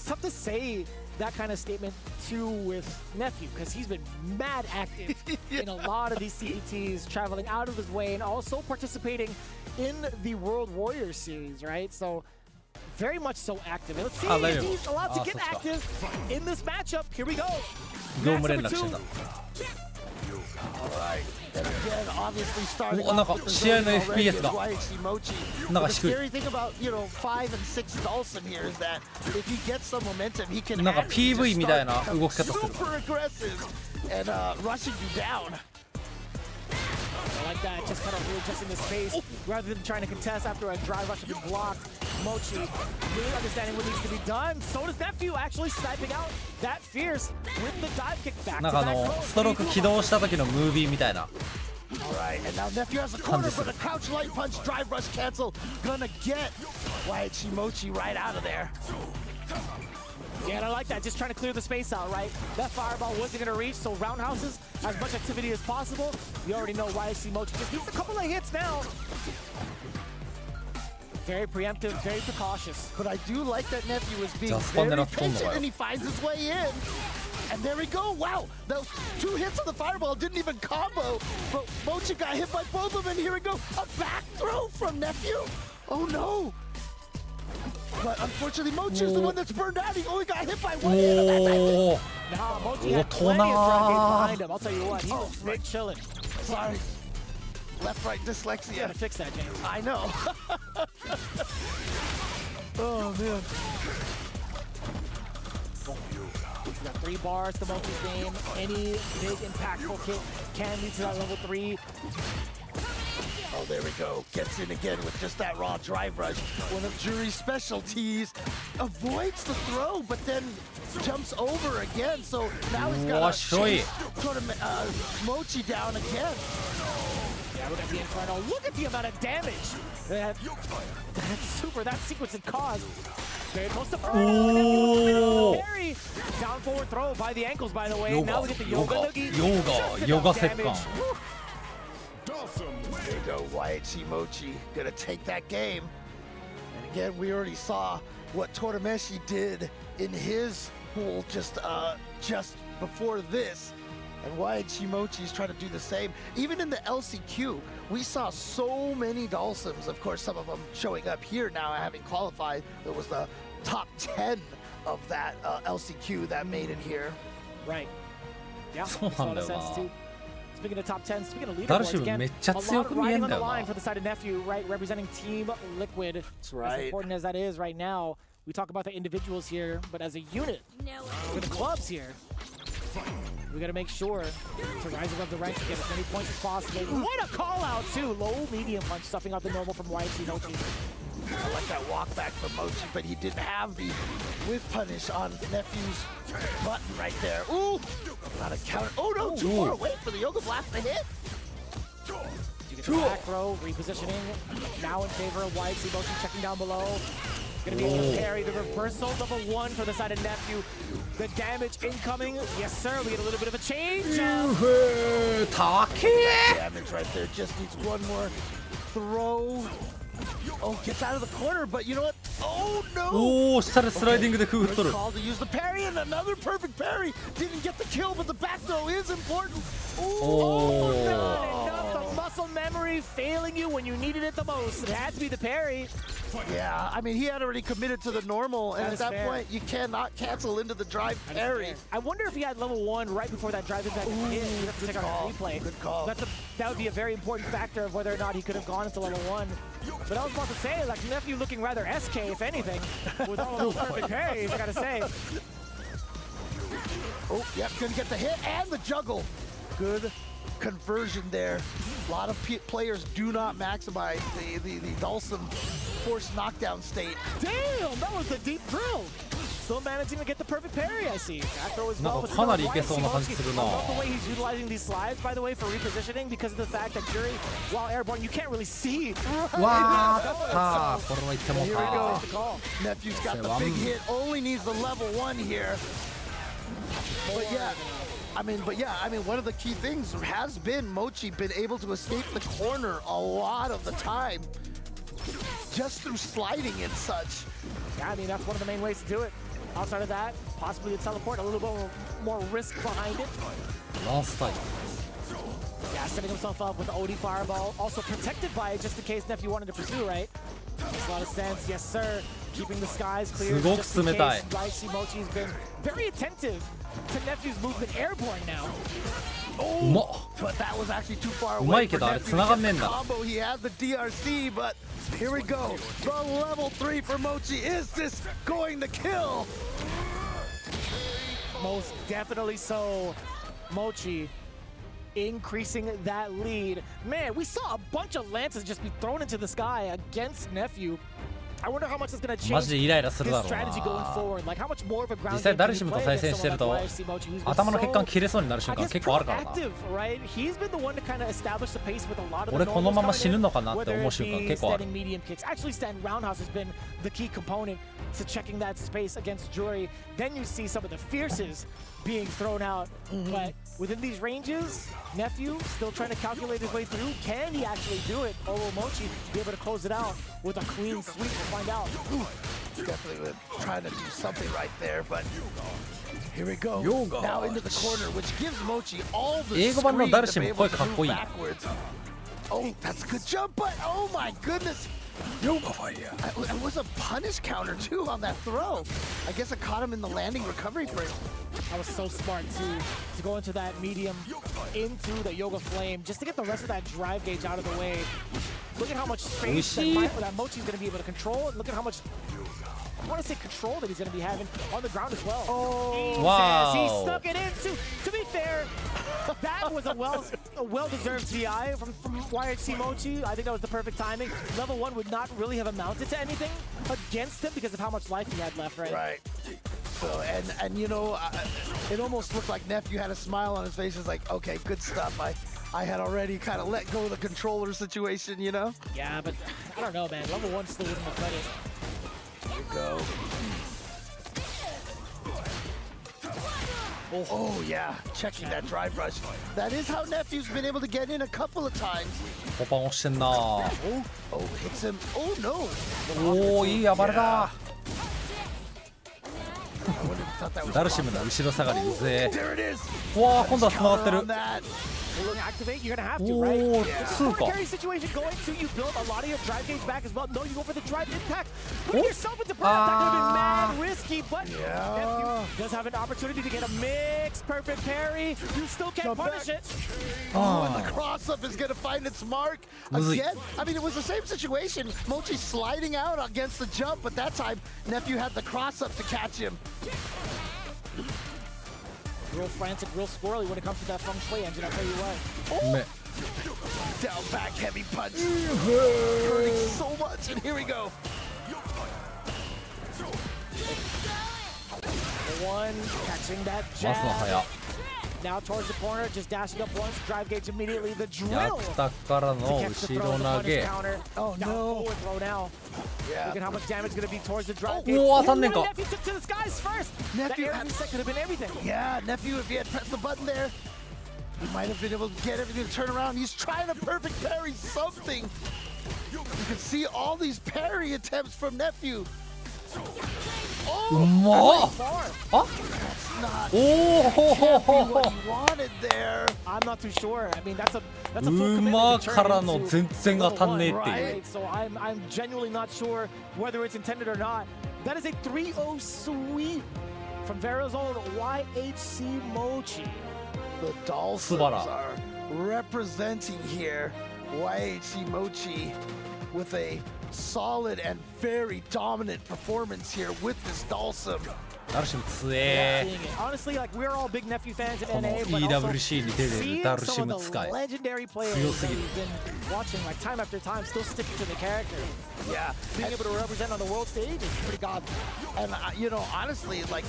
tough to say that kind of statement too with Nephew, because he's been mad active in a lot of these CETs, traveling out of his way and also participating in the World Warriors series, right? So very much so active. And let's see if he's allowed to get active in this matchup. Here we go. Match number 2. Alright. And again, obviously starting like off with the試合のzone already FPS が is YHC Mochi. なんか The 低い scary thing about, 5 and 6 Dawson here is that if he gets some momentum, he can なんか actually just PV みたいな start 動き方する super aggressive and rushing you down. I like that, just kind of readjusting the space rather than trying to contest after a drive rush has been blocked. Mochi really understanding what needs to be done. So does Nephew, actually sniping out that Fierce with the dive kick back なん to か back row. ストローク起動した時のムービーみたいな Alright, and now Nephew has a corner, but a crouch light punch, drive rush cancel. Gonna get YHC Mochi right out of there. Yeah, and I like that, just trying to clear the space out, right? That fireball wasn't going to reach, so roundhouses, as much activity as possible. You already know YHC Mochi just needs a couple of hits now. Very preemptive, very precautious. But I do like that Nephew is being Just one very that patient, up. and he finds his way in. And there we go. Wow, those 2 hits of the fireball didn't even combo. But Mochi got hit by both of them, and here we go. A back throw from Nephew. Oh no. But unfortunately, Mochi is the one that's burned out. He only got hit by 1 hit, and that's it. Nah, Mochi had plenty of drag hit behind him. I'll tell you what, he was big chilling. Sorry. Left-right You dyslexia. gotta fix that, James. I know. Oh, man. We got 3 bars to Mochi's game. Any big impactful hit can lead to that level 3. Oh, there we go. Gets in again with just that raw drive rush. One of Jury's specialties. Avoids the throw, but then jumps over again. So now he's got to chase Mochi down again. Yeah, look at the Inferno. Look at the amount of damage that sequence had caused. Very close to Very down forward throw by the ankles, by the way. Now we get the Yoga. Yoga 折感 There you go, YHC Mochi gonna take that game. And again, we already saw what Torameshi did in his pool just before this. And YHC Mochi is trying to do the same. Even in the LCQ, we saw so many Dhalsims. Of course, some of them showing up here now, having qualified. There was the top 10 of that LCQ that made it here. Right. Yeah, そうなんだよな makes a lot of sense too. Speaking of top 10, speaking of ダルシ leaderboards, ム again, めっちゃ a 強 lot く見え riding ん on だ the よ line な for the side of Nephew, right, representing Team Liquid. That's right. As important as that is right now, we talk about the individuals here, but as a unit, for the clubs here, we got to make sure to rise above the ranks to get as many points as possible. What a call out too! Low medium punch stuffing out the normal from YHC Mochi. I like that walk back from Mochi, but he didn't have the whiff punish on Nephew's button right there. Ooh! Not a counter. Oh no, too far away for the Yoga Blast to hit. You get the back throw, repositioning, now in favor of YHC Mochi, checking down below. Gonna be able to parry the reversal, level 1 for the side of Nephew. The damage incoming, yes sir, we get a little bit of a change. Damage right there, just needs one more throw. Oh, gets out of the corner, but you know what? Oh no! おお、下でスライディングで空振っとる Call to use the parry, and another perfect parry. Didn't get the kill, but the back throw is important. Oh, no! Enough, the muscle memory failing you when you needed it the most. It had to be the parry. Yeah, I mean, he had already committed to the normal, and at that point, you cannot cancel into the drive parry. I wonder if he had level 1 right before that drive impact hit. You'd have to check out the replay. Good call. That would be a very important factor of whether or not he could have gone into level 1. But I was about to say, like, Nephew looking rather SK, if anything, with all of those perfect parries, I gotta say. Oh, yep, gonna get the hit and the juggle. Good conversion there. A lot of players do not maximize the Dhalsim forced knockdown state. Damn, that was the deep drill. Still managing to get the perfect parry, I see. Back throw as well. かなりいけそうな感じするな。 I love the way he's utilizing these slides, by the way, for repositioning because of the fact that Jury, while airborne, you can't really see. わあ、これは言っても Here we た。 go. Nephew's got the big hit. Only needs the level 1 here. But yeah. I mean, one of the key things has been Mochi been able to escape the corner a lot of the time, just through sliding and such. Yeah, I mean, that's one of the main ways to do it. Outside of that, possibly a teleport, a little bit more risk behind it. Last time. Yeah, setting himself up with the OD Fireball, also protected by it just in case Nephew wanted to pursue, right? Makes a lot of sense, yes sir. Keeping the skies clear just in case. YHC Mochi's been very attentive to Nephew's movement airborne now. Oh, but that was actually too far away for Nephew to get the combo. He had the DRC, but here we go. The level 3 for Mochi. Is this going to kill? Most definitely so. Mochi increasing that lead. Man, we saw a bunch of lances just be thrown into the sky against Nephew. I wonder how much it's going to change マジでイライラするだ his ろう strategy going な。 forward. Like how much more of a ground 実際 game ダル can シ you ムと play 対戦 against してる someone と like YHC Mochi, who's been 頭の血管 so, 切れそうになる瞬 I 間 guess, 結構あるからな。 proactive, right? He's been the one to kind of establish the pace with a lot of the 俺このまま normals 死ぬのかなって coming in, 思う whether 瞬間 it be 結構ある。 standing medium kicks. Actually, stand roundhouse has been the key component to checking that space against Jury. Then you see some of the fierces being thrown out. But within these ranges, Nephew still trying to calculate his way through. Can he actually do it? Or will Mochi be able to close it out with a clean sweep? We'll find out. Definitely trying to do something right there, but here we go. Now into the corner, which gives Mochi all the 英語版のダル screen シ to ム be 声 able かっ to こい move い。 backwards. Oh, that's a good jump, but oh my goodness. It was a punish counter too on that throw. I guess it caught him in the landing recovery frame. That was so smart to go into that medium, into the Yoga Flame, just to get the rest of that drive gauge out of the way. Look at how much space that Mochi's going to be able to control, and look at how much, I want to say control that he's going to be having on the ground as well. Oh, wow. He snuck it in too. To be fair, that was a well-deserved TI from YHC Mochi. I think that was the perfect timing. Level 1 would not really have amounted to anything against him because of how much life he had left, right? Right. So, and you know, it almost looked like Nephew had a smile on his face. It's like, okay, good stuff. I had already kind of let go of the controller situation, you know? Yeah, but I don't know, man. Level 1 still wouldn't have cut it. Here we go. Oh yeah, checking that drive rush. That is how Nephew's been able to get in a couple of times. ポパン押してんな。 Oh, hits him. Oh no. おお、いい暴れだ。 I wouldn't have thought that was ダルシムの後ろ下がりうぜ There it is. え。わあ、今度は繋がってる。 On that. Activate, you're gonna have to, right? おお、Yeah. 2か。 Carry situation going to you build a lot of your drive gauge back as well. No, you go for the drive impact. Put yourself into burn. That could have been mad risky, but Nephew does have an opportunity to get a mix perfect parry. You still can't punish it. Oh, and the cross up is gonna find its mark again. I mean, it was the same situation. Mochi sliding out against the jump, but that time Nephew had the cross up to catch him. Real frantic, real squirrely when it comes to that feng shui engine, I'll tell you what. Oh. Down back heavy punch. Hurting so much, and here we go. One, catching that jab. Now towards the corner, just dashing up once, drive gauge immediately, the drill. やったからの後ろ投げ。 Oh no. Forward throw now. Yeah. Look at how much damage is going to be towards the drive gauge. おお、当たんねんか。 Nephew took to the skies first. Nephew that air reset could have been everything. Yeah, Nephew, if he had pressed the button there, he might have been able to get everything to turn around. He's trying to perfect parry something. You can see all these parry attempts from Nephew. うまっ。あ？ Not おお。 what he wanted there. I'm not too sure. I mean, that's a う full ま commitment to か turn らの into 全然当たんねえっていう。 right. So I'm genuinely not sure whether it's intended or not. That is a 3-0 sweep from Vero's own YHC Mochi. The Dhalsims are representing here YHC Mochi with a solid and very dominant performance here with this Dalsum. ダルシム強え。 Honestly, like we're all big nephew fans in この NA, but also EWC に出てる seeing ダル some シ of ム the 使い。 legendary players 強 that すぎる。 we've been watching like time after time, still sticking to the character. Yeah, Being able to represent on the world stage is pretty godly. and you know, honestly, like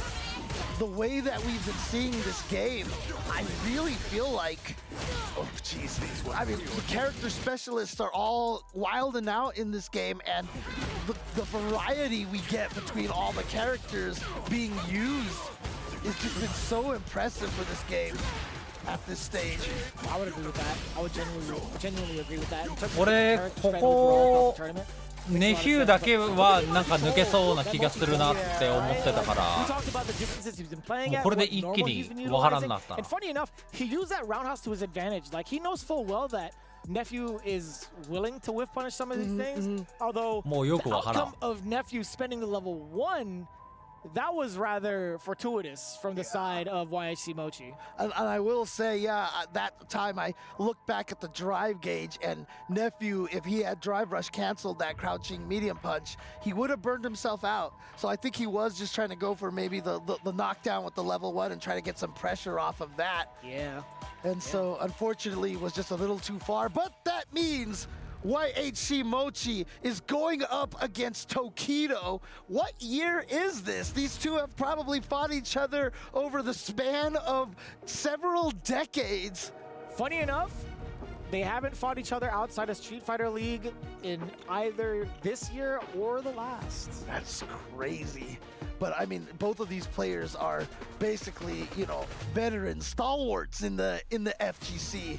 the way that we've been seeing this game, I really feel like, oh jeez, I mean, the character specialists are all wilding out in this game, and the variety we get between all the characters being used has just been so impressive for this game at this stage. I would agree with that. I would genuinely agree with that. In terms of 俺 character こ spread こ overall across the tournament. ネヒューだけはなんか抜けそうな気がするなって思ってたか We ら talked about the distances he's been playing もう at, これで what 一 normal 気 he's に been わからん utilizing. なった。 And funny enough, he used that roundhouse to his advantage. Like he knows full well that Nephew is willing to whiff punish some of these things. Although もうよく the わからん outcome。of Nephew spending the level 1, that was rather fortuitous from the side of YHC Mochi. And I will say, yeah, at that time I looked back at the drive gauge, and Nephew, if he had drive rush canceled that crouching medium punch, he would have burned himself out. So I think he was just trying to go for maybe the knockdown with the level 1 and try to get some pressure off of that. Yeah. And so unfortunately it was just a little too far, but that means YHC Mochi is going up against Tokido. What year is this? These two have probably fought each other over the span of several decades. Funny enough, they haven't fought each other outside of Street Fighter League in either this year or the last. That's crazy. But I mean, both of these players are basically, you know, veteran stalwarts in the FGC.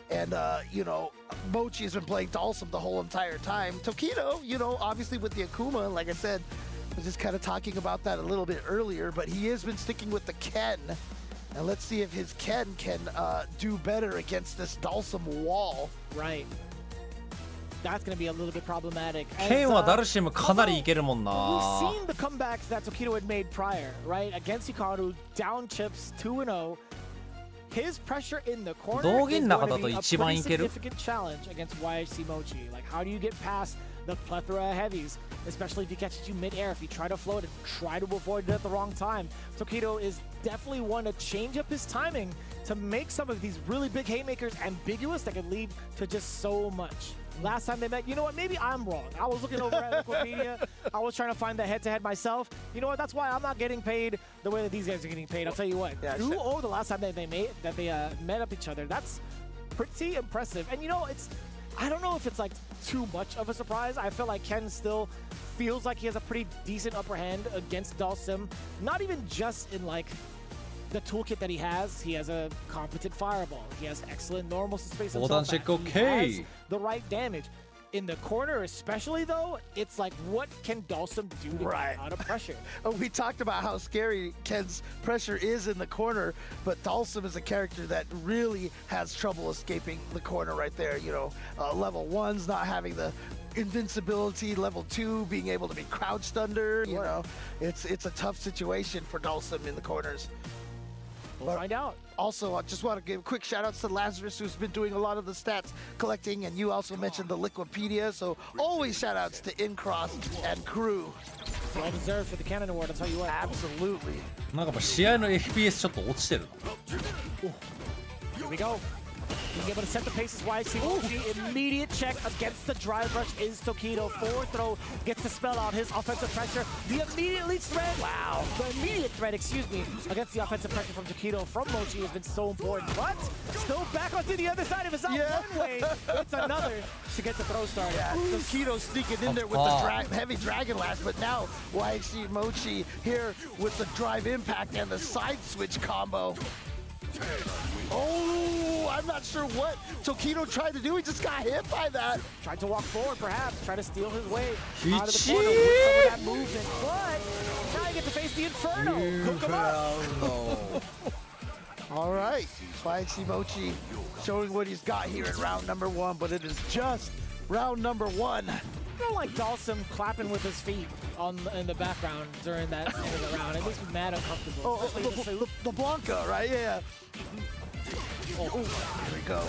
And, you know, Mochi has been playing Dalsum the whole entire time. Tokido, you know, obviously with the Akuma, like I said, I was just kind of talking about that a little bit earlier, but he has been sticking with the Ken. And let's see if his Ken can do better against this Dalsum wall. Right. That's going to be a little bit problematic. ケンはダルシムかなりいけるもんな。 We've seen the comebacks that Tokido had made prior, right? Against Hikaru, down chips 2-0. His pressure in the corner is going to be a pretty significant challenge against YHC Mochi. Like, how do you get past the plethora of heavies, especially if he catches you mid-air? If you try to float and try to avoid it at the wrong time, Tokido is definitely one to change up his timing to make some of these really big haymakers ambiguous that could lead to just so much. Last time they met, you know what, maybe I'm wrong. I was looking over at Wikipedia. I was trying to find the head-to-head myself. You know what, that's why I'm not getting paid the way that these guys are getting paid. I'll tell you what, 2-0 the last time that they met up each other. That's pretty impressive. And you know, I don't know if it's like too much of a surprise. I feel like Ken still feels like he has a pretty decent upper hand against Dalsum. Not even just in like the toolkit that he has. He has a competent fireball. He has excellent normal space. He has the right damage. In the corner especially, though, it's like, what can Dalsum do to get out of pressure? We talked about how scary Ken's pressure is in the corner, but Dalsum is a character that really has trouble escaping the corner right there. You know, level 1's not having the invincibility, level 2 being able to be crouched under. You know, it's a tough situation for Dalsum in the corners. We'll find out. Also, I just want to give quick shout-outs to Lazarus, who's been doing a lot of the stats collecting, and you also mentioned the Liquipedia, so always shout-outs to Incross and crew. Well deserved for the Cannon Award, I'll tell you what. Absolutely. なんかもう試合の FPS ちょっと落ちてる。 Here we go. Being able to set the pace is YHC Mochi. Immediate check against the drive rush is Tokido. Forward throw gets to spell out his offensive pressure. The immediate threat, the immediate threat, excuse me, against the offensive pressure from Tokido from Mochi has been so important. But still back onto the other side of his one way. It's another to get the throw started. Tokido sneaking in there with the heavy Dragon Lash, but now YHC Mochi here with the drive impact and the side switch combo. Oh, I'm not sure what Tokido tried to do. He just got hit by that. Tried to walk forward, perhaps. Try to steal his way out of the corner with some of that movement. But now you get to face the Inferno. Cook him up. All right. YHC Mochi showing what he's got here in round number 1, but it is just round number 1. I don't like Dalsum clapping with his feet in the background during that end of the round. It makes me mad uncomfortable. The Blanca, right? Yeah. Oh, here we go.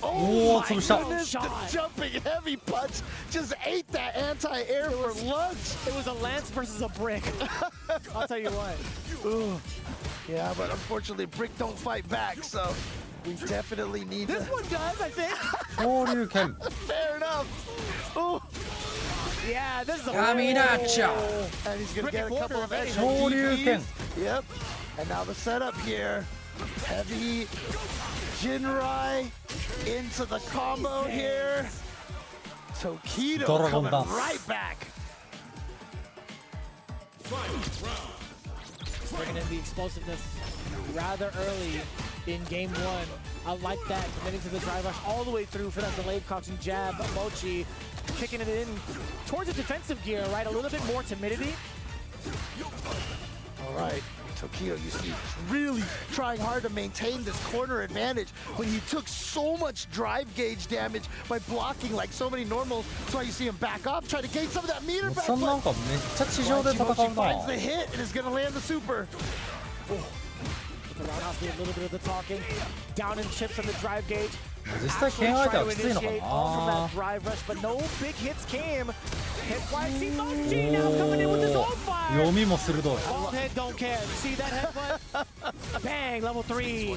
おお、潰した。 Goodness, the jumping heavy punch just ate that anti-air for lunch. It was a lance versus a brick. I'll tell you what. Ooh. Yeah, but unfortunately, Brick don't fight back, so we definitely need This one does, I think. 交流権。 Fair enough. Ooh. Yeah, this is a Kaminacha. And he's gonna get a couple of extra Shoryuken. DPs. Yep. And now the setup here. Heavy Jinrai into the combo here. Tokido Dragon coming Dance. right back. Bringing in the explosiveness rather early in game one. I like that, committing to the drive rush all the way through for that delayed crouching jab. Mochi kicking it in towards a defensive gear, right? A little bit more timidity. All right, Tokido, you see, really trying hard to maintain this corner advantage when he took so much drive gauge damage by blocking like so many normals. That's why you see him back off, try to gain some of that meter おっ back. さんなんかめっちゃ地上で戦う Mochi な。 finds the hit and is gonna land the super. The roundhouse do a little bit of the talking. Down in chips on the drive gauge. 実際剣相手はきついのか Initiate off of な that。drive rush, but no big hits came. Hit YC Mochi now coming in with his own fire. 読みも鋭い。 Bald head don't care. You see that headbutt? Bang, level 3.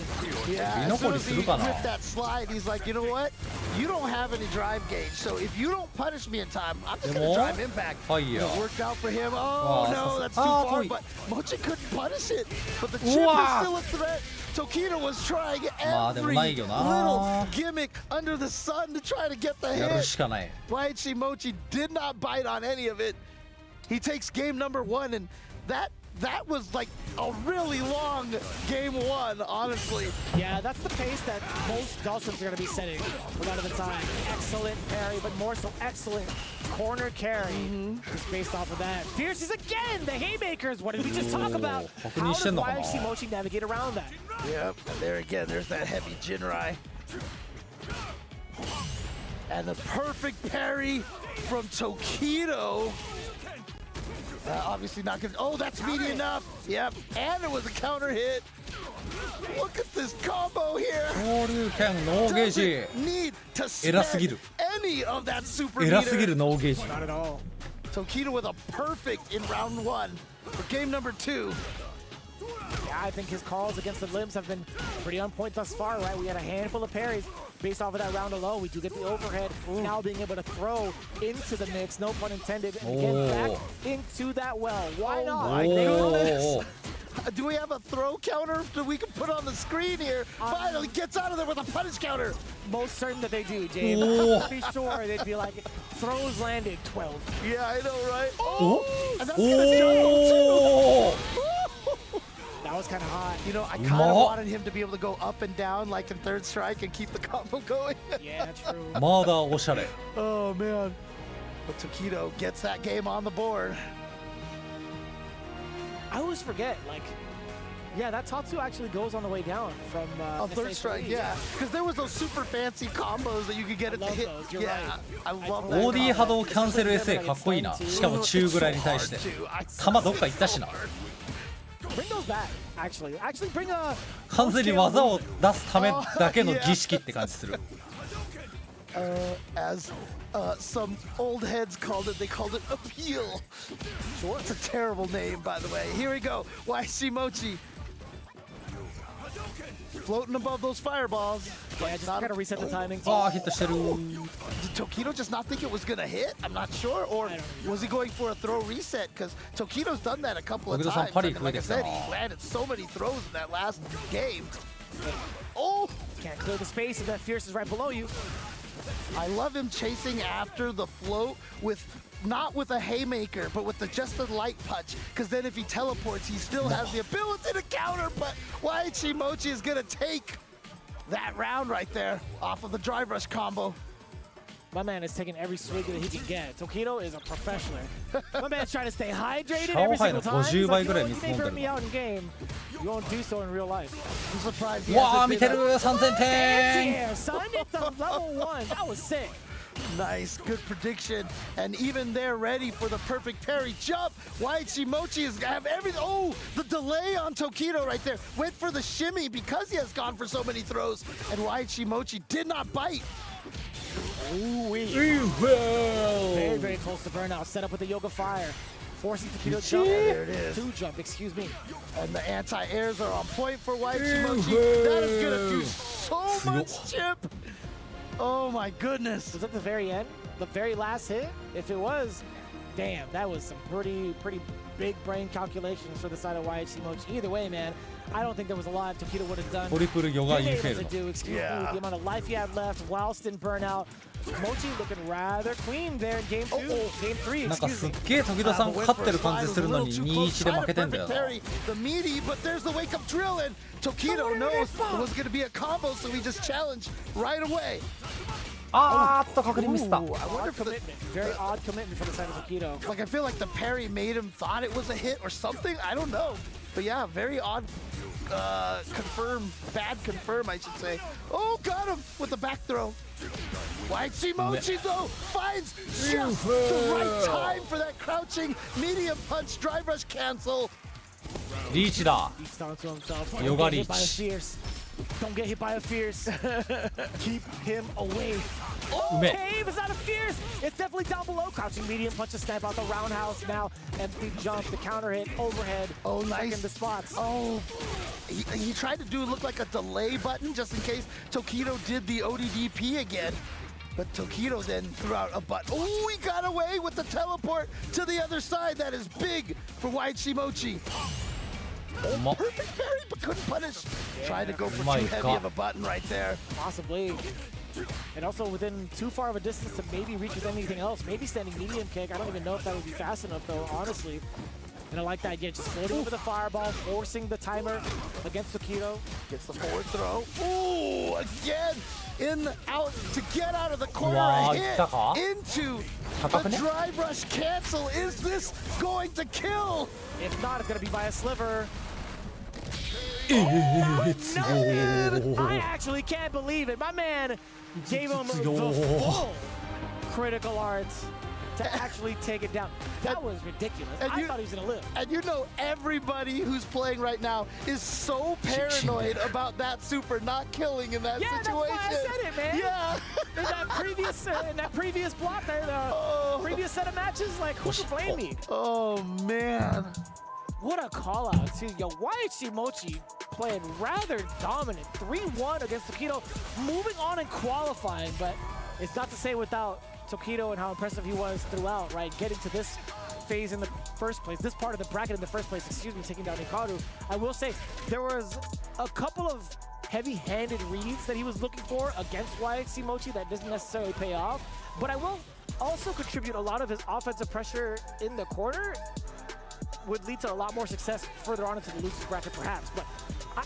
Yeah, Inokori as soon as heするかな? hit that slide, he's like, you know what? You don't have any drive gauge, so if you don't punish me in time, I'm just gonna でも drive impact. Fire. It worked out for him. Wow, Oh no, that's too ah, far, wait. but Mochi couldn't punish it. But the chip is Wow. still a threat. Tokido was trying まあでもない every よ little な。 gimmick under the sun to try to get the やる hit. しかない。 YHC Mochi did not bite on any of it. He takes game number 1, and that was like a really long game 1, honestly. Yeah, that's the pace that most Dulcims are going to be setting a lot of the time. Excellent parry, but more so excellent corner carry. Just based off of that. Fierces again, the haymakers. What did we just talk about? Oh, How does 確認してんのかな? YHC Mochi navigate around that? Yep, and there again, there's that heavy Jinrai. And the perfect parry from Tokido. Obviously not gonna, oh, that's meaty enough. Yep, and it was a counter hit. Look at this combo here. 交流権ノーゲージ。 Doesn't need to 偉すぎ spend る。 any of that super 偉すぎ meter. るノーゲージ。 Not at all. Tokido with a perfect in round 1 for game number 2. Yeah, I think his calls against the limbs have been pretty on point thus far, right? We had a handful of parries based off of that round alone. We do get the overhead, now being able to throw into the mix, no pun intended, and get back into that well. Why not? my They Oh. know this. おー Do we have a throw counter that we can put on the screen here? Finally gets out of there with a punish counter. Most certain that they do, James. Oh. I'm pretty sure they'd be like, throws landed 12. Yeah, I know, right? お And that's gonna jumpおー too. That was kind of hot. You know, I kind of Ma- wanted him to be able to go up and down like in third strike and keep the combo going. Yeah, true. まだおしゃれ。 Oh, man. But Tokido gets that game on the board. I always forget, like, yeah, that Tatsu actually goes on the way down from On third SA3, strike, yeah. Because there was those super fancy combos that you could get at the love hit. those, you're Yeah, right. I love that. オーディ combo. 波動キャンセル SA かっこいいな。しかも中ぐらいに対して。 弾どっか行ったしな。 Bring those back, actually. Actually, bring a... 完全に技を出すためだけの儀式って感じする。 As some old heads called it, they called it appeal. Sure, it's a terrible name, by the way. Here we go. YC Mochi. Floating above those fireballs. Yeah, just Not- gotta reset the timing. ああヒットしてる。 Did Tokido just not think it was gonna hit? I'm not sure. Or was he going for a throw reset? Because Tokido's done that a couple of Tokido-san times.パリ And like I 増えてきたな。 said, he landed so many throws in that last game. Oh, Can't clear the space if that Fierce is right below you. I love him chasing after the float with not with a haymaker, but with just a light punch. Because then if he teleports, he still has the ability to counter. But YHC Mochi is gonna take that round right there off of the drive rush combo. My man is taking every swig that he can get. Tokido is a professional. My man's trying to stay hydrated Shanghai every singleのtime. He's 50 倍 like, ぐらい you 水 may 飲んで burn る me out in game. You won't do so in real life. I'm surprised he わあ hasn't 見て been る3000点。 Yeah, son, it's a level 1. That was sick. Nice, good prediction. And even they're ready for the perfect parry jump. Mochi is gonna have everything. Oh, the delay on Tokido right there. Went for the shimmy because he has gone for so many throws. And Mochi did not bite. Very, very close to burnout. Set up with the Yoga Fire. Forcing Tokido jump. There it is. 2 jump, excuse me. And the anti-airs are on point for Mochi. That is gonna do so much chip. Oh my goodness. Was that the very end? The very last hit? If it was, damn, that was some pretty big brain calculations for the side of Mochi. Either way, man, I don't think there was a lot Tokido would have done. トリプルヨガインフェル to ノ do, excuse me, with the amount of life he had left whilst in burnout. Mochi looking rather clean there in game 2. Game 3, なんか excuse すっ me. げえ時田さん勝ってる感じするのに2-1で負けてんだよな The meaty, but there's the wake up drill, and Tokido knows it was gonna be a combo, so he just challenged right away. あーっと確認ミスった I wonder Odd if the, commitment. Very odd commitment from the side of Tokido. like, I feel like the parry made him thought it was a hit or something. I don't know, but yeah, very odd. Bad confirm, I should say. Oh, got him with the back throw. Mochi though finds just the right time for that crouching medium punch drive rush cancel. リーチだ He's down to himself. Yoga Don't get hit by a reach. fierce. Don't get hit by a fierce. Keep him away. Oh, Me. Cave is out of fierce. It's definitely down below. Crouching medium punch to snap out the roundhouse now. Empty jump, the counter hit, overhead. Oh, nice. Checking the spots. Oh, he tried to look like a delay button just in case Tokido did the ODDP again. But Tokido then threw out a button. Oh, he got away with the teleport to the other side. That is big for Mochi. Oh, perfect parry, but couldn't punish. Tried to go for too heavy of a button right there. Possibly. And also within too far of a distance to maybe reach with anything else. Maybe standing medium kick. I don't even know if that would be fast enough though, honestly. And I like the idea, just floating over the fireball, forcing the timer against Tokido. Gets the forward throw. Ooh, again, out to get out of the corner, a hit into the drive rush cancel. Is this going to kill? If not, it's going to be by a sliver. I actually can't believe it. My man gave him the full critical arts to actually take it down. That was ridiculous. I thought he was going to live. And you know everybody who's playing right now is so paranoid about that super not killing in that situation. Yeah, that's why I said it, man. Yeah. in that previous block, previous set of matches, like, who can blame me? Oh, man. What a call out. See, yo, Mochi playing rather dominant. 3-1 against Tokido, moving on in qualifying, but it's not to say without Tokido and how impressive he was throughout, right? Getting to this phase in the first place, this part of the bracket in the first place, excuse me, taking down Hikaru. I will say, there was a couple of heavy-handed reads that he was looking for against Mochi that doesn't necessarily pay off, but I will also contribute a lot of his offensive pressure in the corner would lead to a lot more success further on into the losers bracket perhaps, but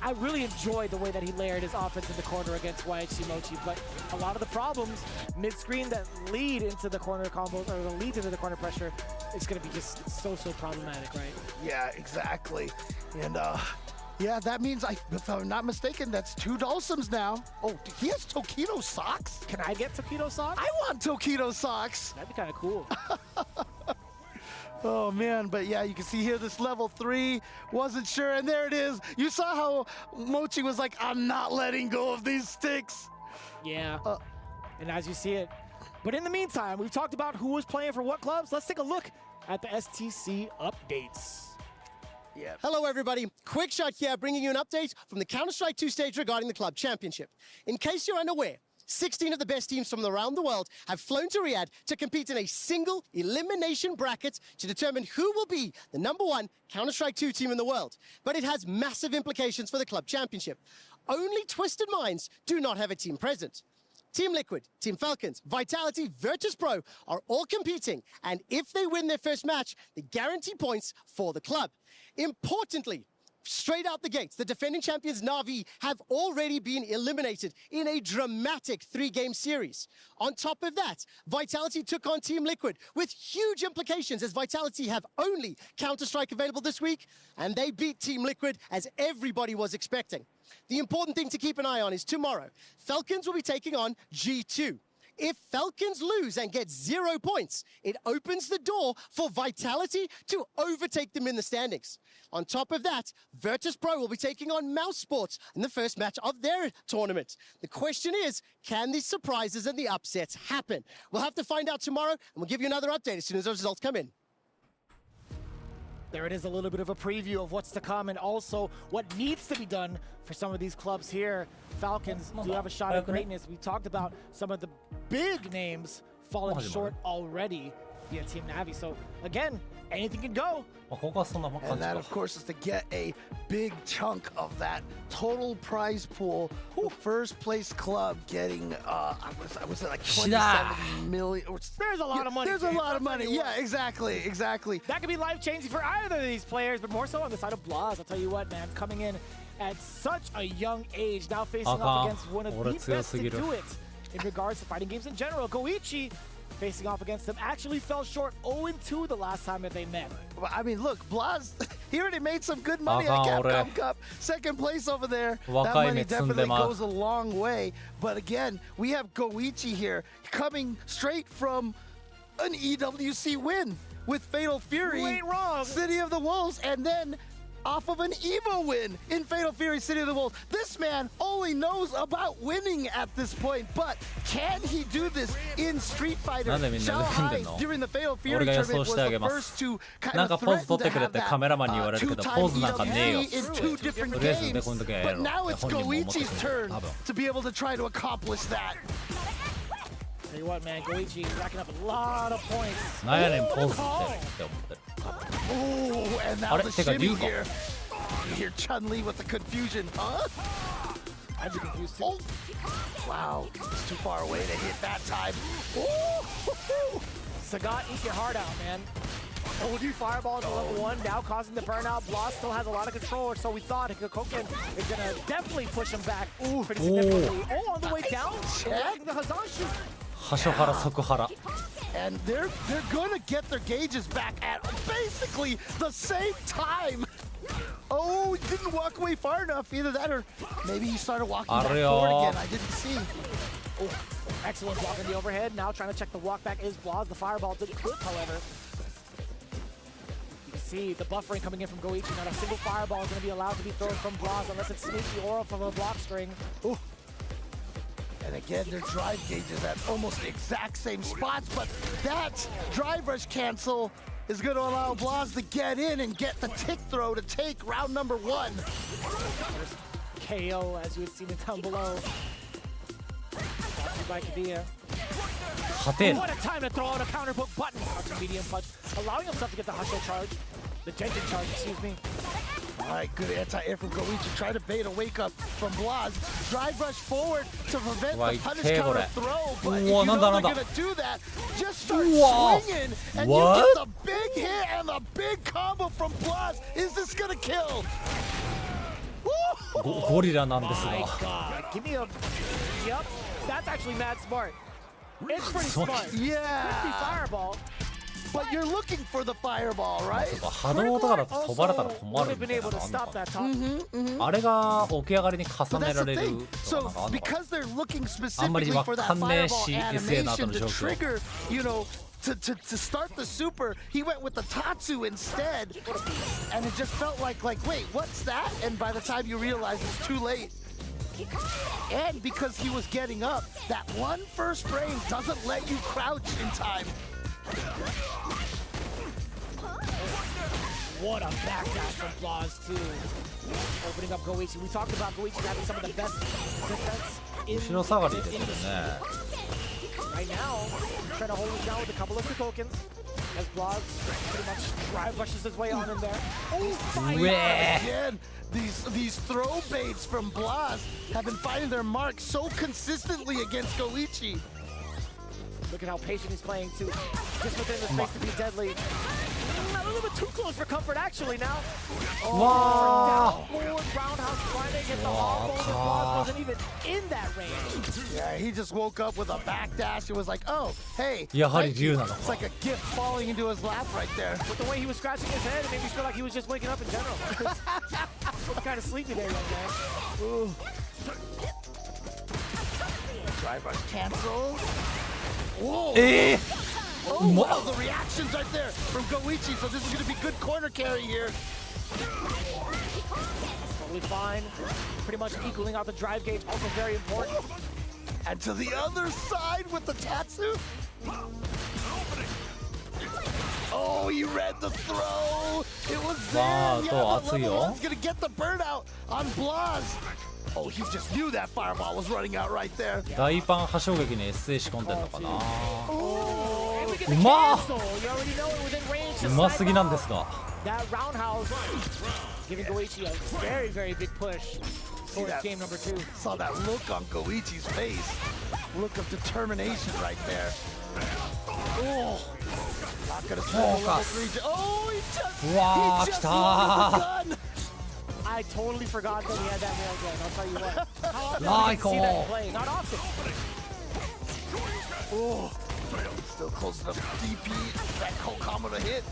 I really enjoyed the way that he layered his offense in the corner against Mochi, but a lot of the problems mid-screen that lead into the corner combos, or that leads into the corner pressure, it's going to be just so problematic, right? Yeah, exactly. And yeah, that means, if I'm not mistaken, that's 2 Dulcims now. Oh, he has Tokido socks? Can I get Tokido socks? I want Tokido socks. That'd be kind of cool. Oh man, but yeah, you can see here this level 3, wasn't sure, and there it is. You saw how Mochi was like, I'm not letting go of these sticks. Yeah, and as you see it. But in the meantime, we've talked about who was playing for what clubs. Let's take a look at the STC updates. Yeah. Hello everybody, Quick Shot here, bringing you an update from the Counter-Strike 2 stage regarding the Club Championship. In case you're unaware, 16 of the best teams from around the world have flown to Riyadh to compete in a single elimination bracket to determine who will be the #1 Counter-Strike 2 team in the world. But it has massive implications for the Club Championship. Only Twisted Minds do not have a team present. Team Liquid, Team Falcons, Vitality, Virtus.pro are all competing, and if they win their first match, they guarantee points for the club. Importantly, straight out the gates, the defending champions Na'Vi have already been eliminated in a dramatic 3-game series. On top of that, Vitality took on Team Liquid with huge implications, as Vitality have only Counter-Strike available this week, and they beat Team Liquid as everybody was expecting. The important thing to keep an eye on is tomorrow, Falcons will be taking on G2. If Falcons lose and get 0 points, it opens the door for Vitality to overtake them in the standings. On top of that, Virtus Pro will be taking on Mouse Sports in the first match of their tournament. The question is, can these surprises and the upsets happen? We'll have to find out tomorrow, and we'll give you another update as soon as those results come in. There it is, a little bit of a preview of what's to come and also what needs to be done for some of these clubs here. Falcons do have a shot at greatness. We talked about some of the big names falling short already via Team Navi. So again, anything can go. And that, of course, is to get a big chunk of that total prize pool. The first place club getting, I was like 27 million. There's a lot of money. There's a lot of money. Yeah, exactly. That could be life-changing for either of these players, but more so on the side of Blaz. I'll tell you what, man, coming in at such a young age, now facing off against one of the best to do it in regards to fighting games in general. Goichi facing off against them actually fell short 0-2 the last time that they met. Well, I mean, look, Blaz, he already made some good money at Capcom Cup. Second place over there. That money definitely goes a long way. But again, we have Goichi here coming straight from an EWC win with Fatal Fury. You ain't wrong. City of the Wolves, and then off of an EVO win in Fatal Fury City of the Wolves. This man only knows about winning at this point, but can he do this in Street Fighter? Shanghai during the Fatal Fury tournament was the first to kind of threaten to have that two-time EWC in 2 different games. But now it's Goichi's turn to be able to try to accomplish that. Tell you what, man, Goichi racking up a lot of points. Oh, and now the shimmy here. You hear Chun-Li with the confusion, huh? I'd be confused too. Oh. Wow, it's too far away to hit that time. Oh. Sagat, eat your heart out, man. OD Fireball to level 1, now causing the burnout. Blaz still has a lot of control, or so we thought. Hikokoken is going to definitely push him back pretty significantly. Oh, on the way down, attacking the Hazan shoot. And they're going to get their gauges back at basically the same time. Oh, he didn't walk away far enough. Either that or maybe he started walking back forward again. I didn't see. Oh, excellent block in the overhead. Now trying to check the walk back is Blaz. The Fireball didn't clip, however. You can see the buffering coming in from Goichi. Not a single Fireball is going to be allowed to be thrown from Blaz unless it's sneaky or from a block string. Ooh. And again, their drive gauges at almost the exact same spots, but that drive rush cancel is going to allow Blaz to get in and get the tick throw to take round number 1. There's KO, as you had seen it down below. By Kadia. What a time to throw out a counter poke button. Medium punch, allowing himself to get the Hustle charge. The Genjin charge, excuse me. All right, good anti-air from Goichi. Try to bait a wake-up from Blaz. Drive rush forward to prevent the punish counter throw, but if you know they're going to do that, just start swinging, and you get the big hit and the big combo from Blaz. Is this going to kill? My God, give me a... Yep, that's actually mad smart. It's pretty smart. Yeah. Pretty fireball. But you're looking for the fireball, right? Would have been able to stop that top. So because they're looking specifically for that fireball animation to trigger, you know, to start the super, he went with the Tatsu instead, and it just felt like wait, what's that? And by the time you realize it's too late. And because he was getting up, that one first frame doesn't let you crouch in time. What a backdash from Blaz too. Opening up Goichi. We talked about Goichi having some of the best defense in the industry. Right now, trying to hold it down with a couple of Kokokens. As Blaz pretty much drive rushes his way on in there. Oh, fire! Again, these throw baits from Blaz have been finding their mark so consistently against Goichi. Look at how patient he's playing too. Just within the space to be deadly. A little bit too close for comfort actually now. Oh, forward roundhouse grinding and the hard Blaz wasn't even in that range. Yeah, he just woke up with a backdash. It was like, oh, hey. It's like a gift falling into his lap right there. With the way he was scratching his head, it made me feel like he was just waking up in general. I'm kind of sleepy there, young man. Ooh. Drive rush cancel. Whoa. Oh, Mo- wow, the reactions right there from Goichi. So this is going to be good corner carry here. Totally fine. Pretty much equaling out the drive gauge, also very important. And to the other side with the Tatsu. Oh, he read the throw. It was there. Wow, yeah, to but atsu level yo. one's going to get the burnout on Blaz. Oh, he just knew that fireball was running out right there. 大パン破衝撃に SA 仕込んでんのかな。 And we get the うまっ cancel. You already know it within range. うますぎなんですが。 That roundhouse giving Goichi a very, very big push towards that? game number 2. Saw that look on Goichi's face. Look of determination right there. Oh, not gonna spend the level 3. Oh, he Wow, just kita. loaded the gun. I totally forgot that he had that rail gun. I'll tell you what. How often Like, do you see that oh. in play? Not often. Oh, still close enough to DP. That Kokama to hit.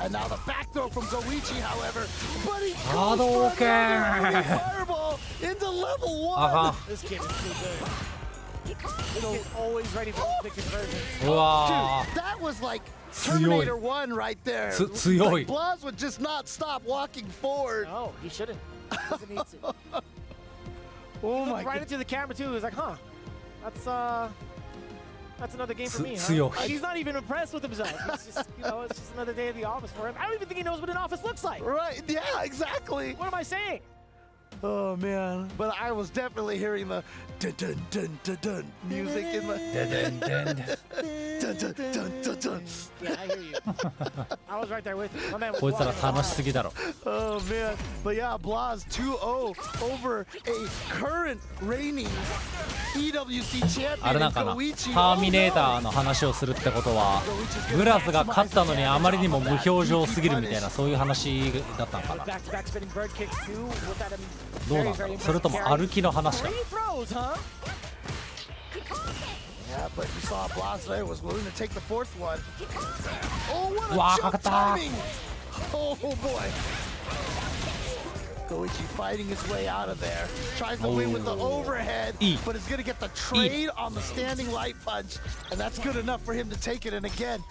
And now the back throw from Goichi, however. But he goes for another fireball into level 1. This kid is too good. This kid's always ready for big conversions. うわ Dude, that was like 強い Terminator 1 right there. 強い Like Blaz would just not stop walking forward. No, he shouldn't. He doesn't need to. Oh He my looked right god. into the camera too. He was like, huh, that's another game for me, huh? 強い Like, he's not even impressed with himself. It's just, it's just another day at the office for him. I don't even think he knows what an office looks like. Right, yeah, exactly. What am I saying? Oh man, but I was definitely hearing the dun dun dun dun dun music in the ででんでん dun dun dun dun dun. Yeah, I hear you. I was right there with you. My man was こいつら walking 楽しすぎだろ。 Oh man, but yeah, Blaz 2-0 over a current reigning EWC あれなん champion かな、 Goichi. ターミネーターの話をするってことは、ブラスが勝ったのにあまりにも無表情すぎるみたいな、そういう話だったのかな。 back-to-back spinning bird kicks too. With that どうなんだろう、それとも歩きの話か。 Three throws, huh? Yeah, but you saw Blaz there was willing to take the fourth one. Oh, what a Wow, jump kakata. timing! Oh boy. Goichi fighting his way out of there. Tries to win with the overhead, E. but is going to get the trade on the standing light punch, and that's good enough for him to take it. And again,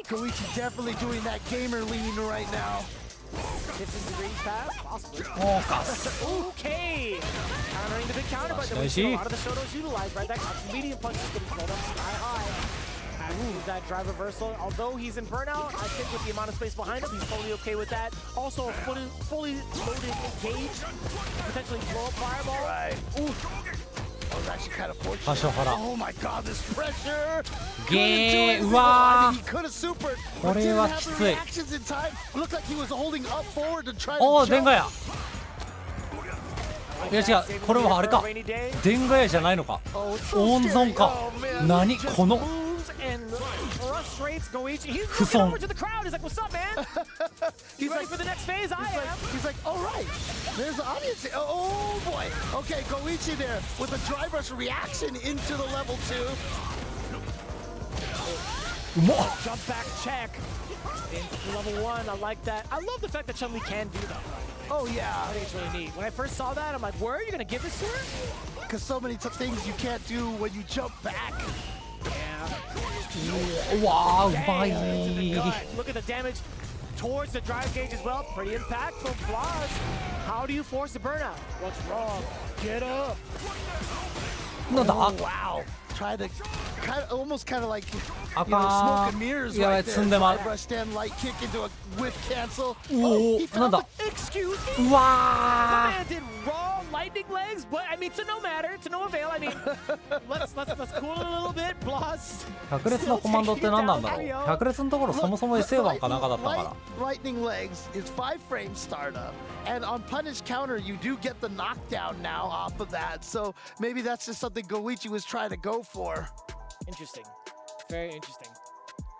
Goichi definitely doing that gamer lean right now. 15 degrees pass, possibly. フォーカス Okay. Countering the big counter, but there was a lot of the Shotos utilized, right? That medium punch is getting thrown up sky high. And that drive reversal. Although he's in burnout, I think with the amount of space behind him, he's totally okay with that. Also, a fully loaded engage, potentially blow up fireball. Right. Ooh. That was actually kind of fortunate. 場所原 Oh my god, this pressure! ゲー Couldn't do う it. わ I mean, he could have supered, こ but れ didn't は have き the つい reactions in time. Looked like he was holding up forward to try お to おデン jump. ガヤいや違うこれはあれかデンガヤじゃないのか Oh, it's so 温 scary. 存か Oh, man. 何この Moves and frustrates Goichi. He's Fuson. looking over to the crowd. He's like, what's up, man? He's Ready like, for the next phase? I am. he's like, all right, there's the audience here. Oh boy. Okay, Goichi there with a drive rush reaction into the level 2. うまっ Jump back check into level 1. I like that. I love the fact that Chun-Li can do that. Oh yeah, I think it's really neat. When I first saw that, I'm like, where are you going to give this to her? because so many things you can't do when you jump back. Yeah. うわーうま Dang, into the い gut. Look at the damage towards the drive gauge as well. Pretty impactful. Blaz. How do you force the burnout? What's wrong? Get up. なんだ Oh, wow. Try to almost kind of like Ah, smoke and mirrors yeah, right it's there. in them out. Drive rush stand light kick into a whip cancel. Oh, heなん found だ Excuse me? うわ Man did raw lightning legs, but I mean, to no matter, to no avail. I mean, let's cool it a little bit. Blast. 百列のコマンドって何なんだろう百列のところそもそも SA1 かなんかだったから Lightning legs is 5 frame startup, and on punish counter you do get the knockdown now off of that. So maybe that's just something Goichi was trying to go for. Interesting. Very interesting.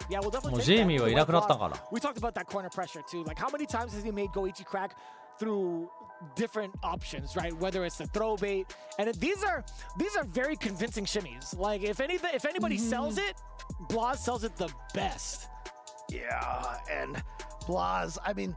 Yeah, we'll definitely もう take ジェイ that. ミーはいなくなったから We talked about that corner pressure too. Like, how many times has he made Goichi crack through different options, right? Whether it's the throw bait, and these are very convincing shimmies. Like, if anybody sells it, Blaz sells it the best. Yeah, and Blaz, I mean,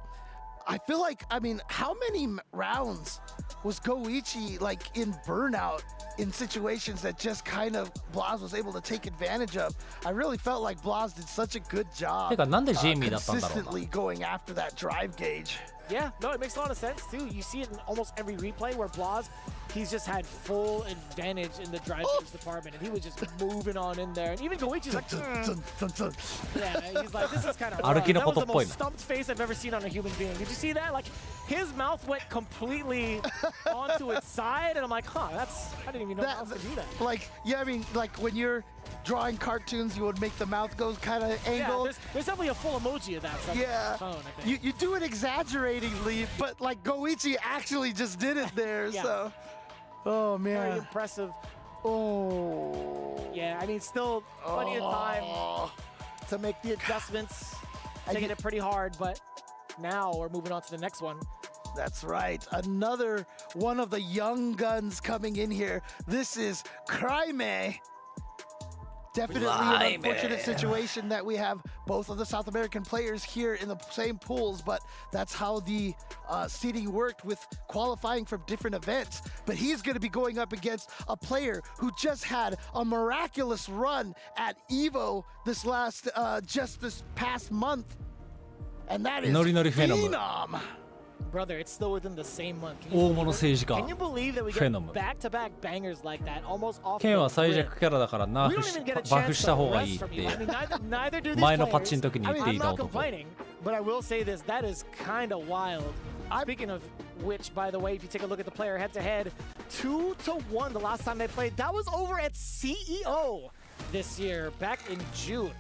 I feel like, how many rounds was Goichi like in burnout in situations that just kind of Blaz was able to take advantage of. I really felt like Blaz did such a good job てかなんでジェイミーだったんだろうな。 consistently going after that drive gauge. Yeah, no, it makes a lot of sense too. You see it in almost every replay where Blaz, he's just had full advantage in the drive gauge department, and he was just moving on in there. And even Goichi's like, yeah, he's like, this is kind of rough. That was the most stumped face I've ever seen on a human being. Did you see that? Like, his mouth went completely onto its side, and I'm like, huh, I didn't even know mouths could do that. Like, yeah, I mean, like when you're drawing cartoons, you would make the mouth go kind of angled. Yeah, there's definitely a full emoji of that. Yeah, phone, I think. You do it exaggeratingly, but like Goichi actually just did it there. Yeah. So, oh man, very impressive. Oh, yeah. I mean, still plenty of time to make the adjustments. Taking it pretty hard, but now we're moving on to the next one. That's right. Another one of the young guns coming in here. This is Cryme. Definitely an unfortunate situation that we have both of the South American players here in the same pools, but that's how the seeding worked with qualifying from different events. But he's going to be going up against a player who just had a miraculous run at EVO this past month, and that is Phenom. Brother, it's still within the same month. Can you believe that we get back-to-back bangers like that, almost off the rip? ケンは最弱キャラだからナーフバフした方がいいって前のパッチの時に言っていた男。 But I will say this, that is kind of wild. Speaking of which, by the way, if you take a look at the player head-to-head, 2-1 the last time they played. That was over at CEO this year, back in June.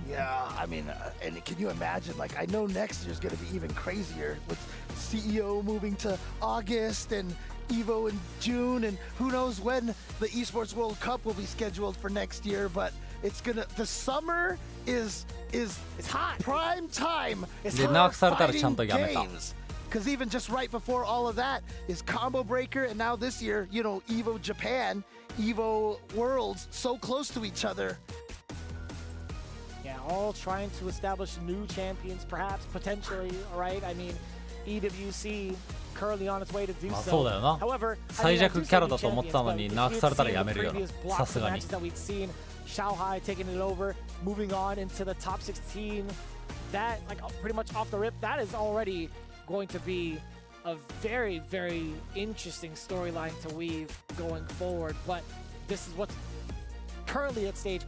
Yeah, I mean, and can you imagine, like, I know next year's going to be even crazier with CEO moving to August and EVO in June, and who knows when the Esports World Cup will be scheduled for next year, but it's going to, the summer is it's hot. Prime time for fighting games. Because even just right before all of that is Combo Breaker, and now this year, you know, EVO Japan, EVO Worlds, so close to each other. Yeah, all trying to establish new champions, perhaps, potentially, right? I mean, EWC currently on its way to do so. However, 最弱キャラだと思ってたのにナーフされたらやめるよな。さすがに。 Shanghai taking it over, moving on into the top 16. That, like, pretty much off the rip, that is already going to be a very, very interesting storyline to weave going forward. But this is what's currently at stage.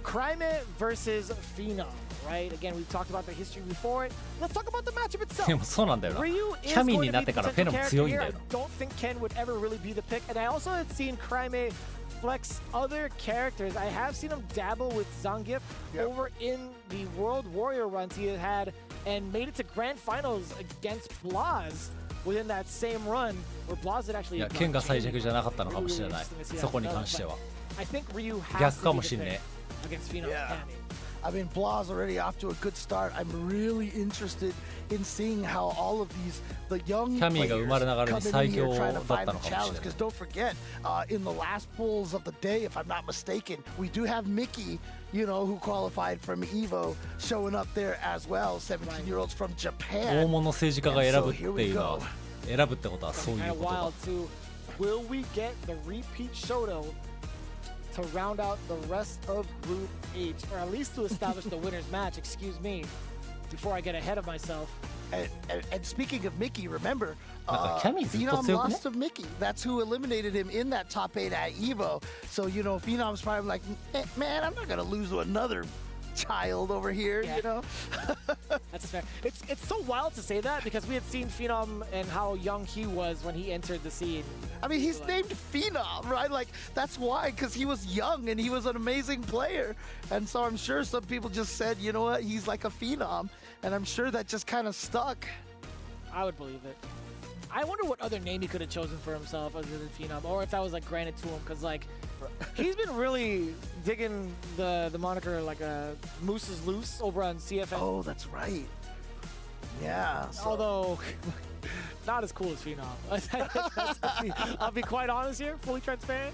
Cryme versus Phenom, right? Again, we've talked about the history before it. Let's talk about the matchup itself. でもそうなんだよな。 Ryu キャミーになってからフェノム強いんだよ。 I don't think Ken would ever really be the pick. And I also had seen Cryme flex other characters. I have seen him dabble with Zangief over in the World Warrior runs he had and made it to grand finals against Blaz within that same run where Blaz had actually いや、ケンが最弱じゃなかったのかもしれない。そこに関しては。 I think Ryu has 逆かもしれねえ。 against Phenom. I mean, Blaz already off to a good start. I'm really interested in seeing how all of the young players come in here trying to find the challenge. Because don't forget, in the last pools of the day, if I'm not mistaken, we do have Mickey, you know, who qualified from EVO, showing up there as well. 17-year-olds from Japan. 大物政治家が選ぶっていうのは、選ぶってことはそういうことだ。 Will we get the repeat Shoto to round out the rest of Group H, or at least to establish the winner's match, excuse me, before I get ahead of myself. And speaking of Mickey, remember, Phenom lost to Mickey. That's who eliminated him in that top 8 at EVO. So, you know, Phenom's probably like, man, I'm not going to lose to another child over here, you know? That's fair. It's so wild to say that because we had seen Phenom and how young he was when he entered the scene. I mean, he's named Phenom, right? Like, that's why, because he was young and he was an amazing player. And so I'm sure some people just said, you know what, he's like a Phenom. And I'm sure that just kind of stuck. I would believe it. I wonder what other name he could have chosen for himself other than Phenom, or if that was like granted to him, because like he's been really digging the moniker like Moose is Loose over on CFN. Oh, that's right. Yeah. So. Although not as cool as Phenom. I'll be quite honest here, fully transparent.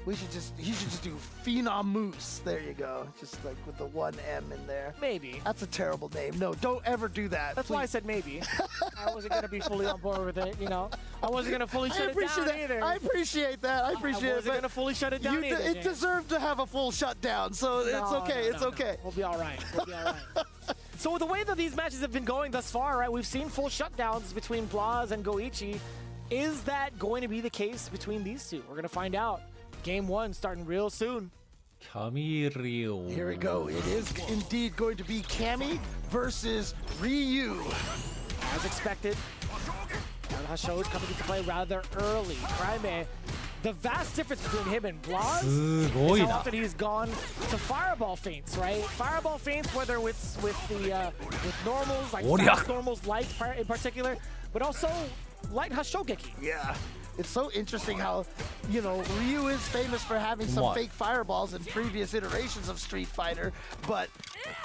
he should just do Phenom Moose. There you go. Just like with the one M in there. Maybe. That's a terrible name. No, don't ever do that. That's why I said maybe. I wasn't going to be fully on board with it, you know. I wasn't going to fully shut it down either. I appreciate that. I wasn't going to fully shut it down either. It deserved to have a full shutdown, so it's okay. It's okay. We'll be all right. We'll be all right. So the way that these matches have been going thus far, right, we've seen full shutdowns between Blaz and Goichi. Is that going to be the case between these two? We're going to find out. Game 1 starting real soon. Kami-Ryu. Here we go. It is indeed going to be Kami versus Ryu. As expected, Hasho is coming into play rather early. Cryme, the vast difference between him and Blaz is how often he's gone to fireball feints, right? Fireball feints, whether it's with normals, like fast normals, light in particular, but also light Hashogeki. Yeah. It's so interesting how, you know, Ryu is famous for having some fake fireballs in previous iterations of Street Fighter, but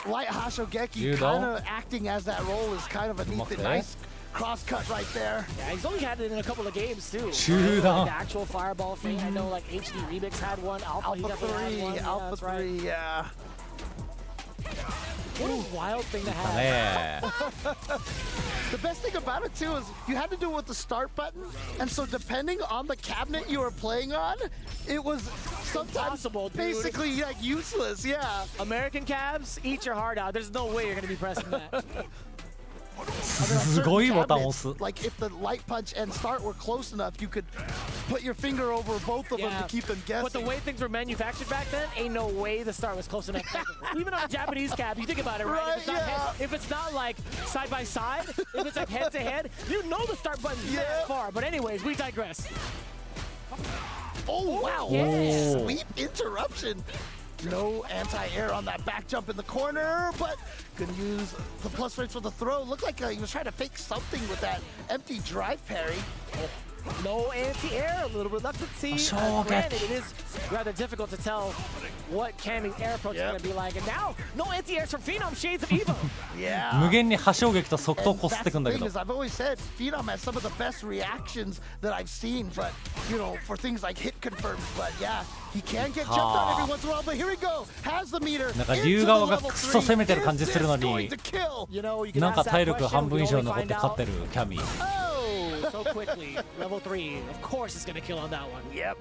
light Hashogeki kind of acting as that role is kind of a neat, nice cross-cut right there. Yeah, he's only had it in a couple of games, too. Like the actual fireball feint. I know, like, HD Remix had one. Alpha 3, Alpha 3, yeah. What a wild thing to have. The best thing about it, too, is you had to do it with the start button, and so depending on the cabinet you were playing on, it was sometimes basically like useless, yeah. American cabs, eat your heart out. There's no way you're going to be pressing that. Like if the light punch and start were close enough, you could put your finger over both of them to keep them guessing. But the way things were manufactured back then, ain't no way the start was close enough. Even on a Japanese cab, you think about it, right? If it's not like side by side, if it's like head to head, you know the start button's that far. But anyways, we digress. Oh wow! Sweep interruption. No anti-air on that back jump in the corner, but gonna use the plus rates with the throw. Looked like he was trying to fake something with that empty drive parry. No anti-air, a little reluctancy. Granted, it is rather difficult to tell what Kami's air approach is going to be like. And now, no anti-airs from Phenom, shades of Evo. I've always said Phenom has some of the best reactions that I've seen, but, you know, for things like hit confirms. But yeah, he can get jumped on every once in a while. But here we go. Has the meter. Into the level 3. Is this going to kill? You know, you can ask that question. We only find out. So quickly, level 3, of course it's gonna kill on that one. Yep.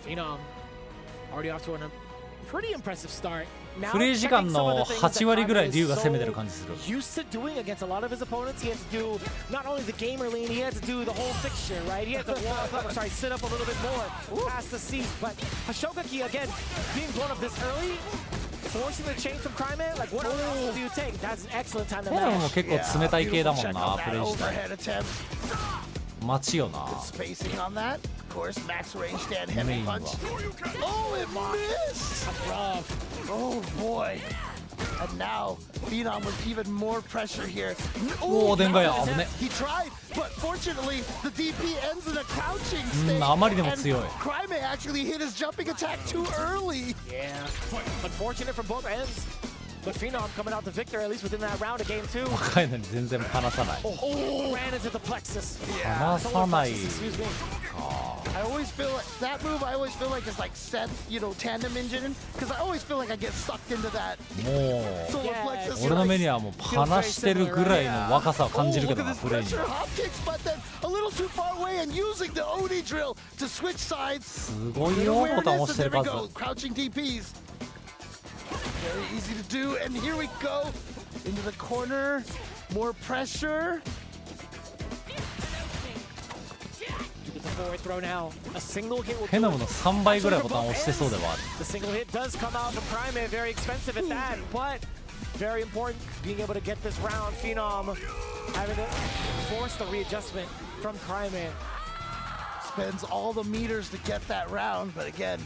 Phenom, already off to a pretty impressive start. Now, プレイ時間の8割ぐらい龍が攻めてる感じする。 Used to doing against a lot of his opponents, he had to do not only the gamer lean, he had to do the whole fixture, right? He had to sit up a little bit more past the seat. But Hashogeki again being blown up this early. Forcing the change from Cryme, like what else do you take? That's an excellent time to match. も結構冷たい系だもんな、プレイ自体。待ちよな。Spacing on that. Of course, max range stand heavy punch. Oh, it missed! Oh boy. And now, Phenom with even more pressure here. Oh, he tried, but fortunately, the DP ends in a crouching state. And Cryme actually hit his jumping attack too early. Yeah, unfortunate from both ends. But Phenom coming out the victor, at least within that round of game 2. Ran into the plexus. Excuse me. I always feel like that move. I always feel like it's like Seth's, you know, tandem engine, because I always feel like I get sucked into that. Solar plexus. 俺の目にはもう離してるぐらいの若さを感じるけどな、プレイに。 But then a little too far away and using the OD drill to switch sides. すごいよ、ボタン押してる数。 Crouching DPs. Very easy to do, and here we go into the corner. More pressure. The forward throw now. A single hit will ヘノムの3倍ぐらいボタンを押してそうではある。 The single hit does come out from Cryme, very expensive at that, but very important being able to get this round. Phenom having to force the readjustment from Cryme. Spends all the meters to get that round, but again,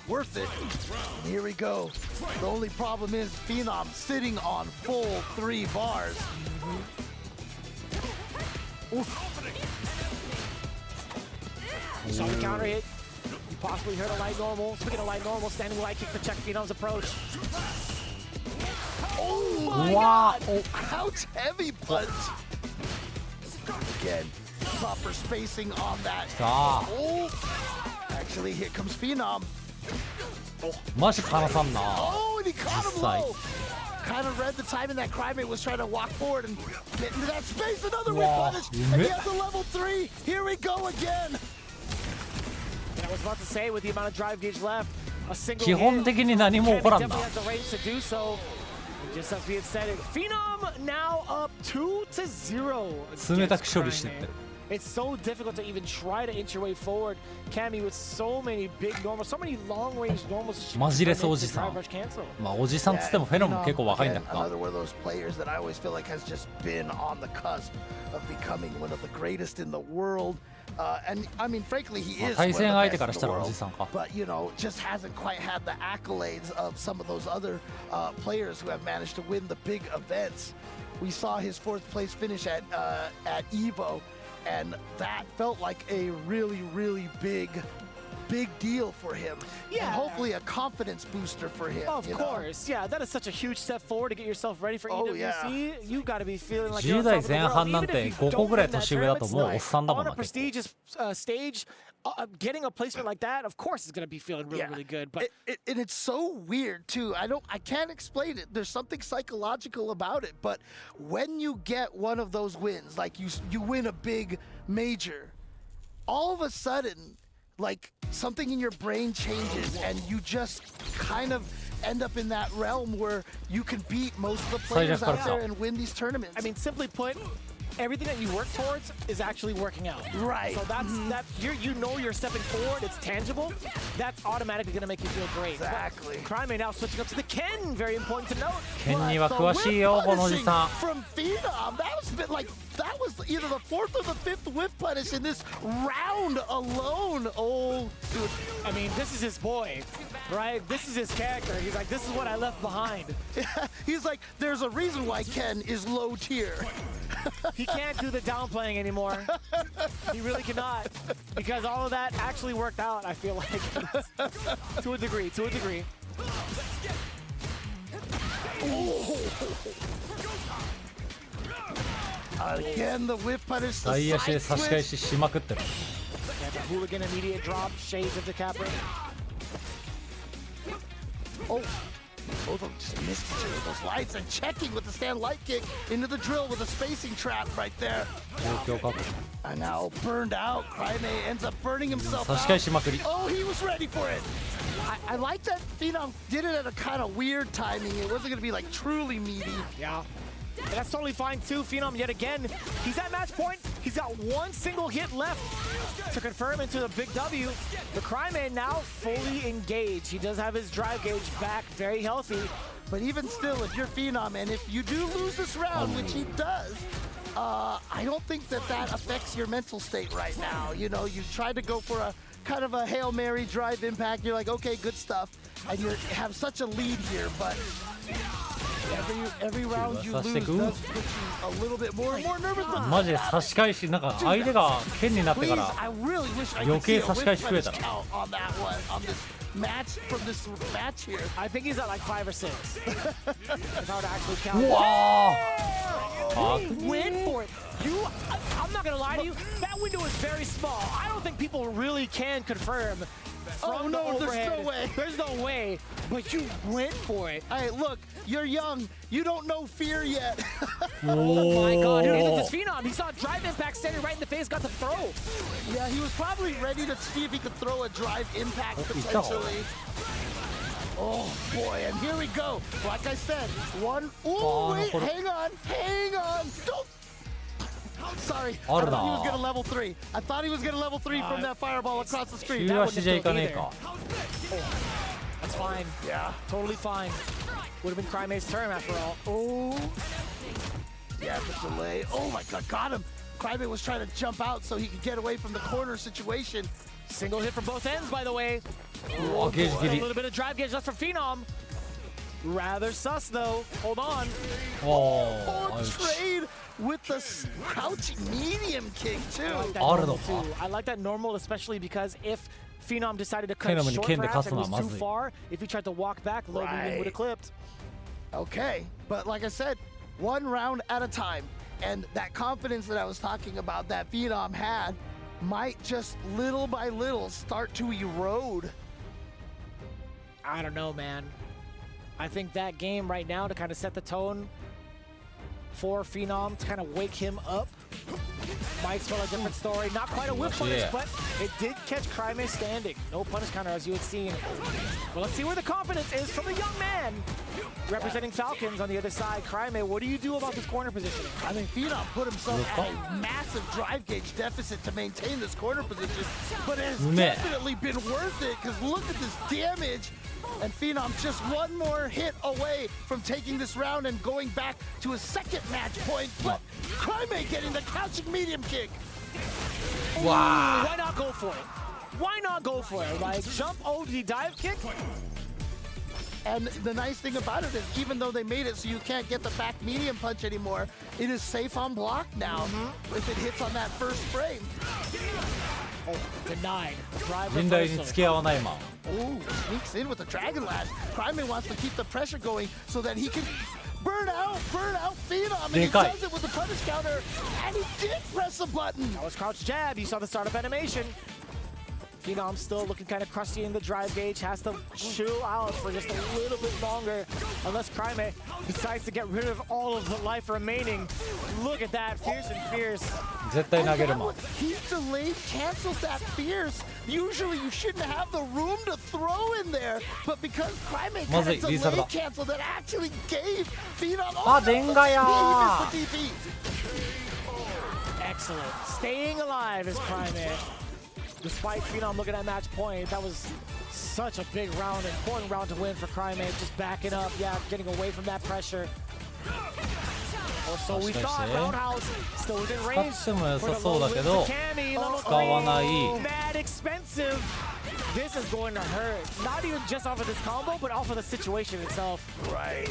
worth it. And here we go. The only problem is Phenom sitting on full 3 bars. Saw the counter hit. You possibly heard a light normal. Speaking of light normal, standing light kick to check Phenom's approach. Oh my god! Ouch, heavy punch. Again, proper spacing on that. Oh. actually. Here comes Phenom. マジ離さんな。 Oh, and he caught him 実際 low. Kind of read the timing that Crymate was trying to walk forward and get into that space. Another whip Wow. punish. And he has a level 3. Here we go again. And I was about to say, with the amount of drive gauge left, a single 基本的に何も起こらんな。 definitely has the range to do so. Just as we had said, Phenom now up 2-0. 冷たく処理してってる。 It's so difficult to even try to inch your way forward. Cammy with so many big normals, so many long range normals. マジレスおじさん。 Drive rush cancel. まあおじさんっつってもフェノム結構若いんだけど。 Another one of those players that I always feel like has just been on the cusp of becoming one of the greatest in the world. And I mean, frankly, he is one of the 対戦相手 best か in らし the たらお world. じさんか。 But you know, just hasn't quite had the accolades of some of those other players who have managed to win the big events. We saw his 4th place finish at Evo, and that felt like a really, really big deal for him. Yeah. And hopefully a confidence booster for him. Of you know? course, yeah, that is such a huge step forward to get yourself ready for Oh, EWC. yeah. You got to be feeling like 10 you're on 代 top of the 前 world. 半なん Even て if you 5 個 don't ぐらい win that 年上だと tournament, もうおっさんだもん on な a 結構。 prestigious stage, getting a placement like that, of course, is going to be feeling really, really good. But And it's so weird too. I can't explain it. There's something psychological about it. But when you get one of those wins, like you win a big major, all of a sudden, like something in your brain changes, and you just kind of end up in that realm where you can beat most of the players out there and win these tournaments. I mean, simply put, everything that you work towards is actually working out. Right. So that's you know you're stepping forward. It's tangible. That's automatically going to make you feel great. Exactly. Crymate now switching up to the Ken. Very important to note. ケンには詳しいよこのおじさん。 From Phenom, that was either the 4th or the 5th whip punish in this round alone. Oh, dude. I mean, this is his boy, right? This is his character. He's like, this is what I left behind. He's like, there's a reason why Ken is low tier. He can't do the downplaying anymore. He really cannot, because all of that actually worked out, I feel like. To a degree. Again, the whip punish. 大 The 足で side 差し返 switch. ししまくってる。 Yeah, the hooligan immediate drop, shades of the capper. Oh, both of them just missed each other with those lights and checking with the stand light kick into the drill with a spacing trap right there. 状況確保。 And now burned out. Crymate ends up burning himself 差し返 out. しまくり。 Oh, he was ready for it. I like that Phenom did it at a kind of weird timing. It wasn't going to be like truly meaty. Yeah. And that's totally fine too. Phenom yet again. He's at match point. He's got one single hit left to confirm into the big W. The Crymate now fully engaged. He does have his drive gauge back, very healthy. But even still, if you're Phenom, and if you do lose this round, which he does, I don't think that affects your mental state right now. You know, you tried to go for a kind of a Hail Mary drive impact. You're like, okay, good stuff. And you have such a lead here, but every round you lose does put you a little bit more and more nervous. マジで差し返しなんか相手が剣になってか Please, ら I really wish I 余 could see 計 a 差し返 whip し増えた punish な。 count on that one, on this match, from this match here. I think he's at like 5 or 6. If I were to actually count. うわ Win for it. I'm not gonna lie to you. That window is very small. I don't think people really can confirm. Oh, no, there's no way. There's no way. But you went for it. Hey, look, you're young. You don't know fear yet. Oh my God! Dude, look atー this Phenom. He saw drive impact standing right in the face. Got the throw. Yeah, he was probably ready to see if he could throw a drive impact he potentially. Oh boy, and here we go. Like I said, one. Oh, wait, hang on. Don't. Sorry, I thought he was gonna level 3. I thought he was gonna level 3 from that fireball across the screen. 中足じゃいかねえか。 That's fine. Yeah. Totally fine. Would have been Crymate's turn after all. Oh. Yeah, the delay. Oh my God, got him. Crymate was trying to jump out so he could get away from the corner situation. Single hit from both ends, by the way. うわゲージ切 A り。 little bit of drive gauge left for Phenom. Rather sus though. Hold on. お Oh, ー trade with the crouching medium kick too. I like that Arnold. normal too. I like that normal, especially because if Phenom decided to cut Phenom it short,に剣で perhaps, 勝つ and の it は was ま too ずい。 far, if he tried to walk back, Logan Right. would have clipped. Okay, but like I said, one round at a time. And that confidence that I was talking about that Phenom had, might just little by little start to erode. I don't know, man. I think that game right now to kind of set the tone for Phenom, to kind of wake him up, might spell a different story. Not quite a whip punish, but it did catch Cryme standing. No punish counter, as you had seen. Well, let's see where the confidence is from the young man. Representing Falcons on the other side. Cryme, what do you do about this corner positioning? I mean, Phenom put himself at a massive drive gauge deficit to maintain this corner position, but it has definitely been worth it, because look at this damage. And Phenom just one more hit away from taking this round and going back to his second match point. But Cryme getting the couching medium kick. Wow. Why not go for it? Why not go for it? Like, jump OD dive kick? And the nice thing about it is, even though they made it so you can't get the back medium punch anymore, it is safe on block now if it hits on that first frame. Oh, denied. Drive Ooh, sneaks in with the Dragon Lash. Cryme wants to keep the pressure going so that he can burn out Phenom. And he does it with the punish counter, and he did press a button. That was crouch jab. You saw the startup animation. Phenom still looking kind of crusty in the drive gauge, has to chill out for just a little bit longer, unless Cryme decides to get rid of all of the life remaining. Look at that, fierce and fierce. He delayed cancels that fierce. Usually you shouldn't have the room to throw in there, but because Cryme kind of delayed cancel, that actually gave Phenom the DP. Excellent. Staying alive is Cryme. Despite Phenom looking at match point, that was such a big round, important round to win for Cryme. Just backing up, getting away from that pressure. Or so we thought. Roundhouse still within range. Mad expensive. This is going to hurt. Not even just off of this combo, but off of the situation itself. Right.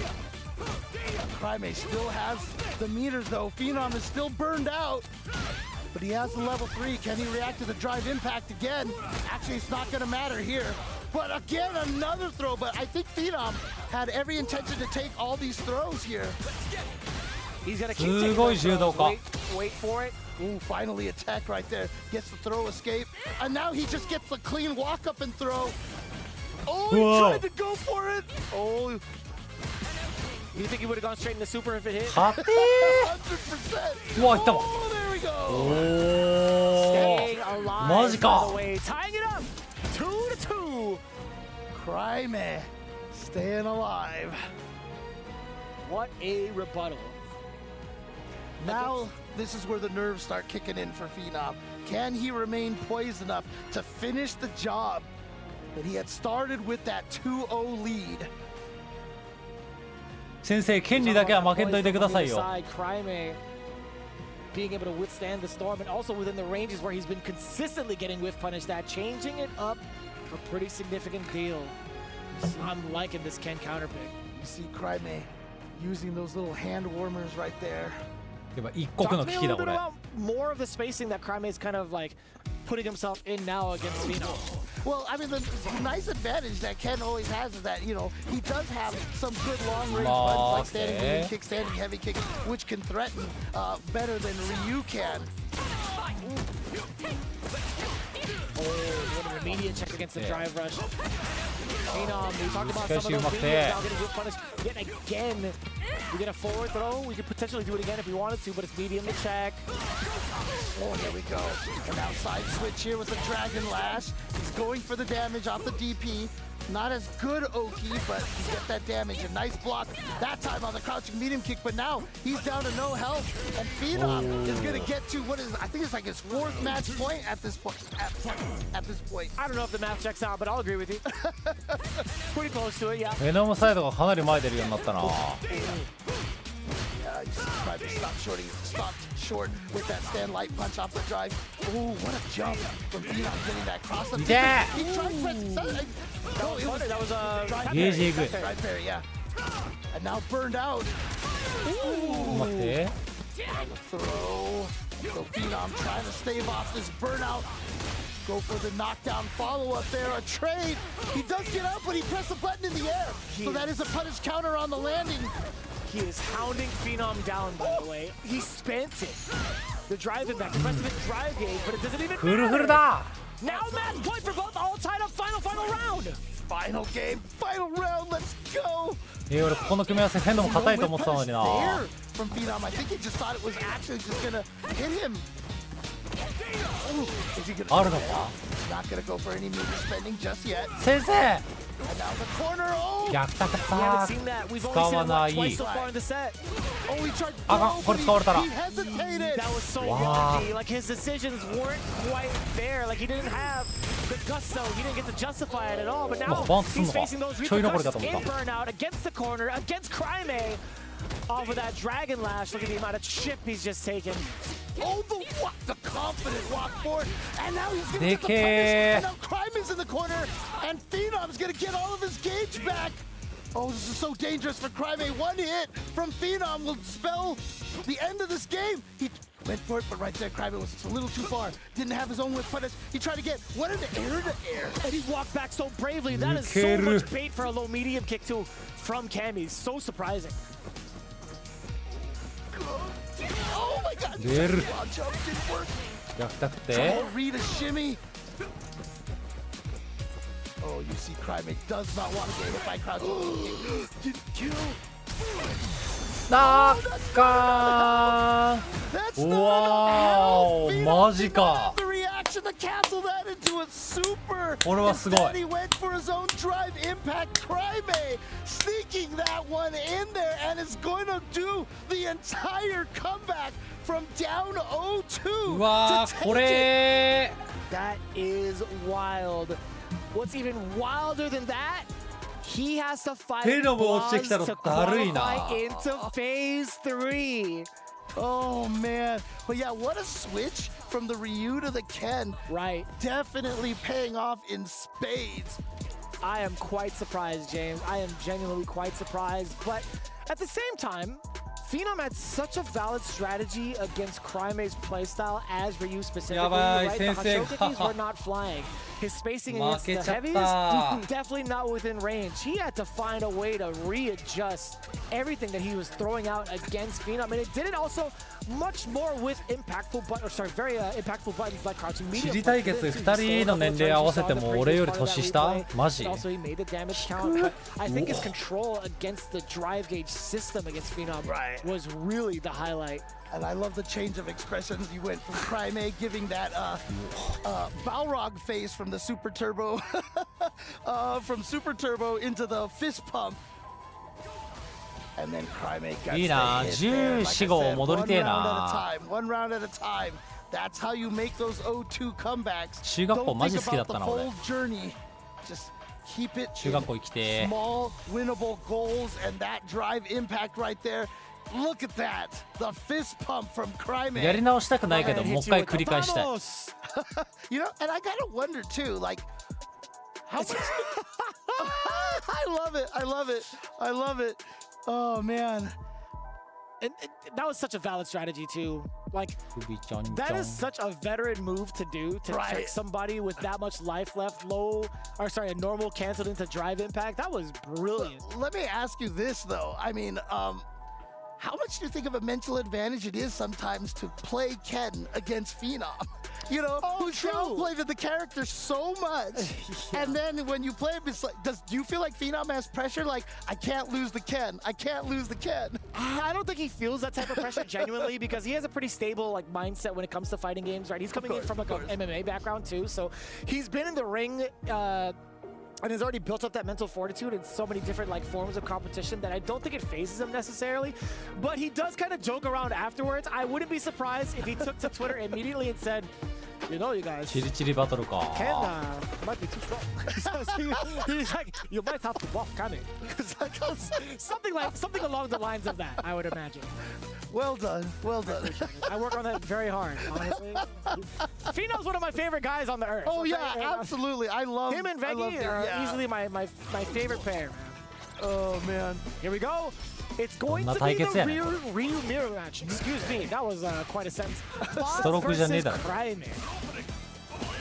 Cryme still has the meters though. Phenom is still burned out. But he has the level 3. Can he react to the drive impact again? Actually, it's not going to matter here. But again, another throw. But I think Phenom had every intention to take all these throws here. He's going to keep taking those throws. Wait for it. Ooh, finally attack right there. Gets the throw escape. And now he just gets the clean walk up and throw. Oh, he tried to go for it. Oh. You think he would have gone straight into super if it hit? 100%. Oh, there we go. Staying alive all the way. Tying it up. 2-2. Cryme staying alive. What a rebuttal. Now, this is where the nerves start kicking in for Phenom. Can he remain poised enough to finish the job that he had started with that 2-0 lead? 先生、権利だけは負けんといてくださいよ。 Cryme being able to withstand the storm, and also within the ranges where he's been consistently getting whiff punished at, changing it up a pretty significant deal. I'm liking this Ken counter pick. You see Cryme using those little hand warmers right there. Talk to me a little bit about more of the spacing that Cryme is kind of like putting himself in now against Phenom. Well, I mean, the nice advantage that Ken always has is that, you know, he does have some good long-range runs like standing medium kick, standing heavy kick, which can threaten better than Ryu can. Oh, what an immediate check against the drive rush. Phenom, we talked about some of those videos now getting whip punished yet again. We get a forward throw. We could potentially do it again if we wanted to, but it's medium to check. Oh, here we go. An outside switch here with the Dragon Lash. He's going for the damage off the DP. Not as good Oki, but he gets that damage. A nice block that time on the crouching medium kick, but now he's down to no health. And Phenom is going to get to what is, I think it's like his 4th match point at this point. At this point. I don't know if the math checks out, but I'll agree with you. Pretty close to it, yeah. フェノムサイドがかなり前出るようになったな。You see Cryme stopped short with that stand light punch off the drive. Ooh, what a jump from Phenom getting that cross up. Yeah! He tried pressing. That was a drive parry, yeah. And now burned out. Ooh. 待って。 Throw. So Phenom trying to stave off this burnout. Go for the knockdown follow-up there. A trade. He does get up, but he pressed the button in the air. So that is a punish counter on the landing. He is hounding Phenom down, by the way. He spent it. the drive impact, the rest of it drive gauge, but it doesn't even フルフル matter. だ Now match point for both, all tied up, final round. Final game, final round, let's go. 俺ここの組み合わせフェノム硬いと思ってたのにな There from Phenom. I think he just thought it was actually just gonna hit him. Oh, is he gonna あるのか not gonna go for any major spending just yet. 先生 And now the corner. Oh, 逆タク We タ haven't seen that. We've 使 only わ seen it な like い twice so far in the set. oh, he tried. あかんこれ使われたら He hesitated. That was so Wow. lucky. Like his decisions weren't quite there. Like he didn't have the gusto. He didn't get to justify it at all. But now bounce he's すんのか facing those ちょい残りだ repercussions と思っ in た burnout against the corner, against Crimea. Off of that Dragon Lash. Look at the amount of chip he's just taken. Oh, the confident walk forward, and now he's gonna get the DK. punish, and now Crime is in the corner, and Phenom's gonna get all of his gauge back. Oh, this is so dangerous for Crime. One hit from Phenom will spell the end of this game. He went for it, but right there, Crime was a little too far. Didn't have his own whip punish. He tried to get one in the air to air. And he walked back so bravely. That is so Yukeru. much bait for a low medium kick too from Cammy. So surprising. Oh my God! There. Launch up didn't work. 逆タク Oh, て Rita shimmy. Oh, you see, Crime does not want to get hit by crouch. Didn't kill. あーか That's ー not わー Phenom マジ did not か have the reaction to cancel that into a super. これはすごい Instead, he went for his own drive impact. Crime sneaking that one in there and is going to do the entire comeback from down 0-2. うわ to ー take こ it. れ That is wild. What's even wilder than that? He has to fight Phenom落ちてきたの to だるいな qualify into phase 3. Oh man, but yeah, what a switch from the Ryu to the Ken. Right. Definitely paying off in spades. I am quite surprised, James. I am genuinely quite surprised. But at the same time, Phenom had such a valid strategy against Crime's playstyle as Ryu specifically. Yabai, Right? The sensei. Hashokikis were not flying. His spacing against the heavies, 負けちゃった definitely not within range. He had to find a way to readjust everything that he was throwing out against Phenom. And it did it also much more with impactful buttons, sorry, very impactful buttons like crouching medium. 知り対決2人の年齢合わせても俺より年下マジ Also, he made the damage count. But I think his control against the drive gauge system against Phenom was really the highlight. And I love the change of expressions. You went from Crime giving that Balrog face from the Super Turbo, from Super Turbo into the fist pump. And then Crime got いいな stay hit there. Like I 14号 said, 戻り one てえ round at a な time, one round at a time. That's how you make those 0-2 comebacks. 中学校 Don't マジ think 好きだっ about た the な俺 full journey. Just keep it 中学校行きて small, winnable goals, and that drive impact right there. Look at that. The fist pump from Crime. やり直したくないけどもう一回繰り返したい You know, and I gotta wonder too, like, how much? I love it. I love it. I love it. Oh man. And that was such a valid strategy too. Like, that is such a veteran move to do, to Right. trick somebody with that much life left, a normal canceled into drive impact. That was brilliant. Let me ask you this though. I mean, how much do you think of a mental advantage it is sometimes to play Ken against Phenom? You know, who downplayed the character so much, and then when you play him, it's like, do you feel like Phenom has pressure? Like, I can't lose the Ken. I can't lose the Ken. I don't think he feels that type of pressure genuinely, because he has a pretty stable like mindset when it comes to fighting games, right? He's coming in from like an MMA background too, so he's been in the ring and has already built up that mental fortitude in so many different like forms of competition that I don't think it phases him necessarily. But he does kind of joke around afterwards. I wouldn't be surprised if he took to Twitter immediately and said, you know, you guys, チリチリバトルか Ken might be too strong. He's like, you might have to buff Kame. something along the lines of that, I would imagine. Well done. Well done. I work on that very hard, honestly. Phenom's one of my favorite guys on the earth. Oh Okay? yeah, absolutely. I love Him and I love Veggie them, are yeah. easily my favorite pair, man. Oh man. Here we go. It's going to be the Ryu mirror match. Excuse me, that was quite a sentence. Boss versus Cryme.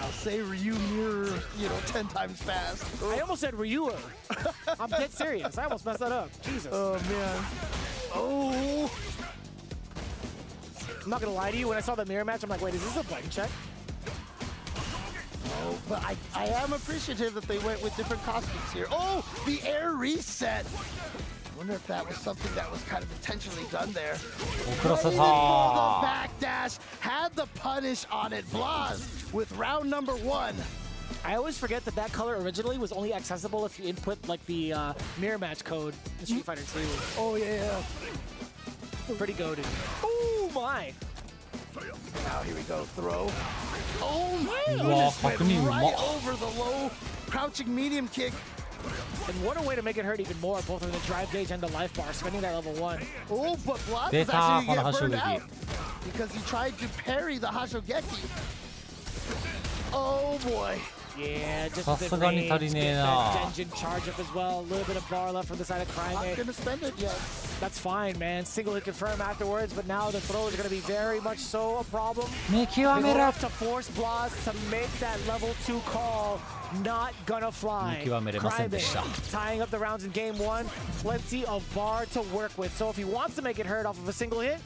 I'll say Ryu mirror, 10 times fast. I almost said Ryu. I'm dead serious. I almost messed that up. Jesus. Oh man. Oh. I'm not gonna lie to you, when I saw the mirror match, I'm like, wait, is this a button check? Oh, but I am appreciative that they went with different costumes here. Oh, the air reset. I wonder if that was something that was kind of intentionally done there. Waited for the backdash, had the punish on it. Blas with round number 1. I always forget that that color originally was only accessible if you input like the mirror match code in Street Fighter 2. Oh yeah. Pretty goated. Oh my. Now here we go, throw. Oh my goodness, went right over the low crouching medium kick. And what a way to make it hurt even more, both on the drive gauge and the life bar, spending that level 1. Oh, but Blas is actually going to get burned out because he tried to parry the Hashogeki. Oh boy. Yeah, just a bit range, get that Genjin charge up as well. A little bit of bar left from the side of Crime. Not going to spend it yet. That's fine, man. Single hit confirm afterwards, but now the throw is going to be very much so a problem. They have to force Blas to make that level 2 call. Not gonna fly. Tying up the rounds in game 1. Plenty of bar to work with. So if he wants to make it hurt off of a single hit,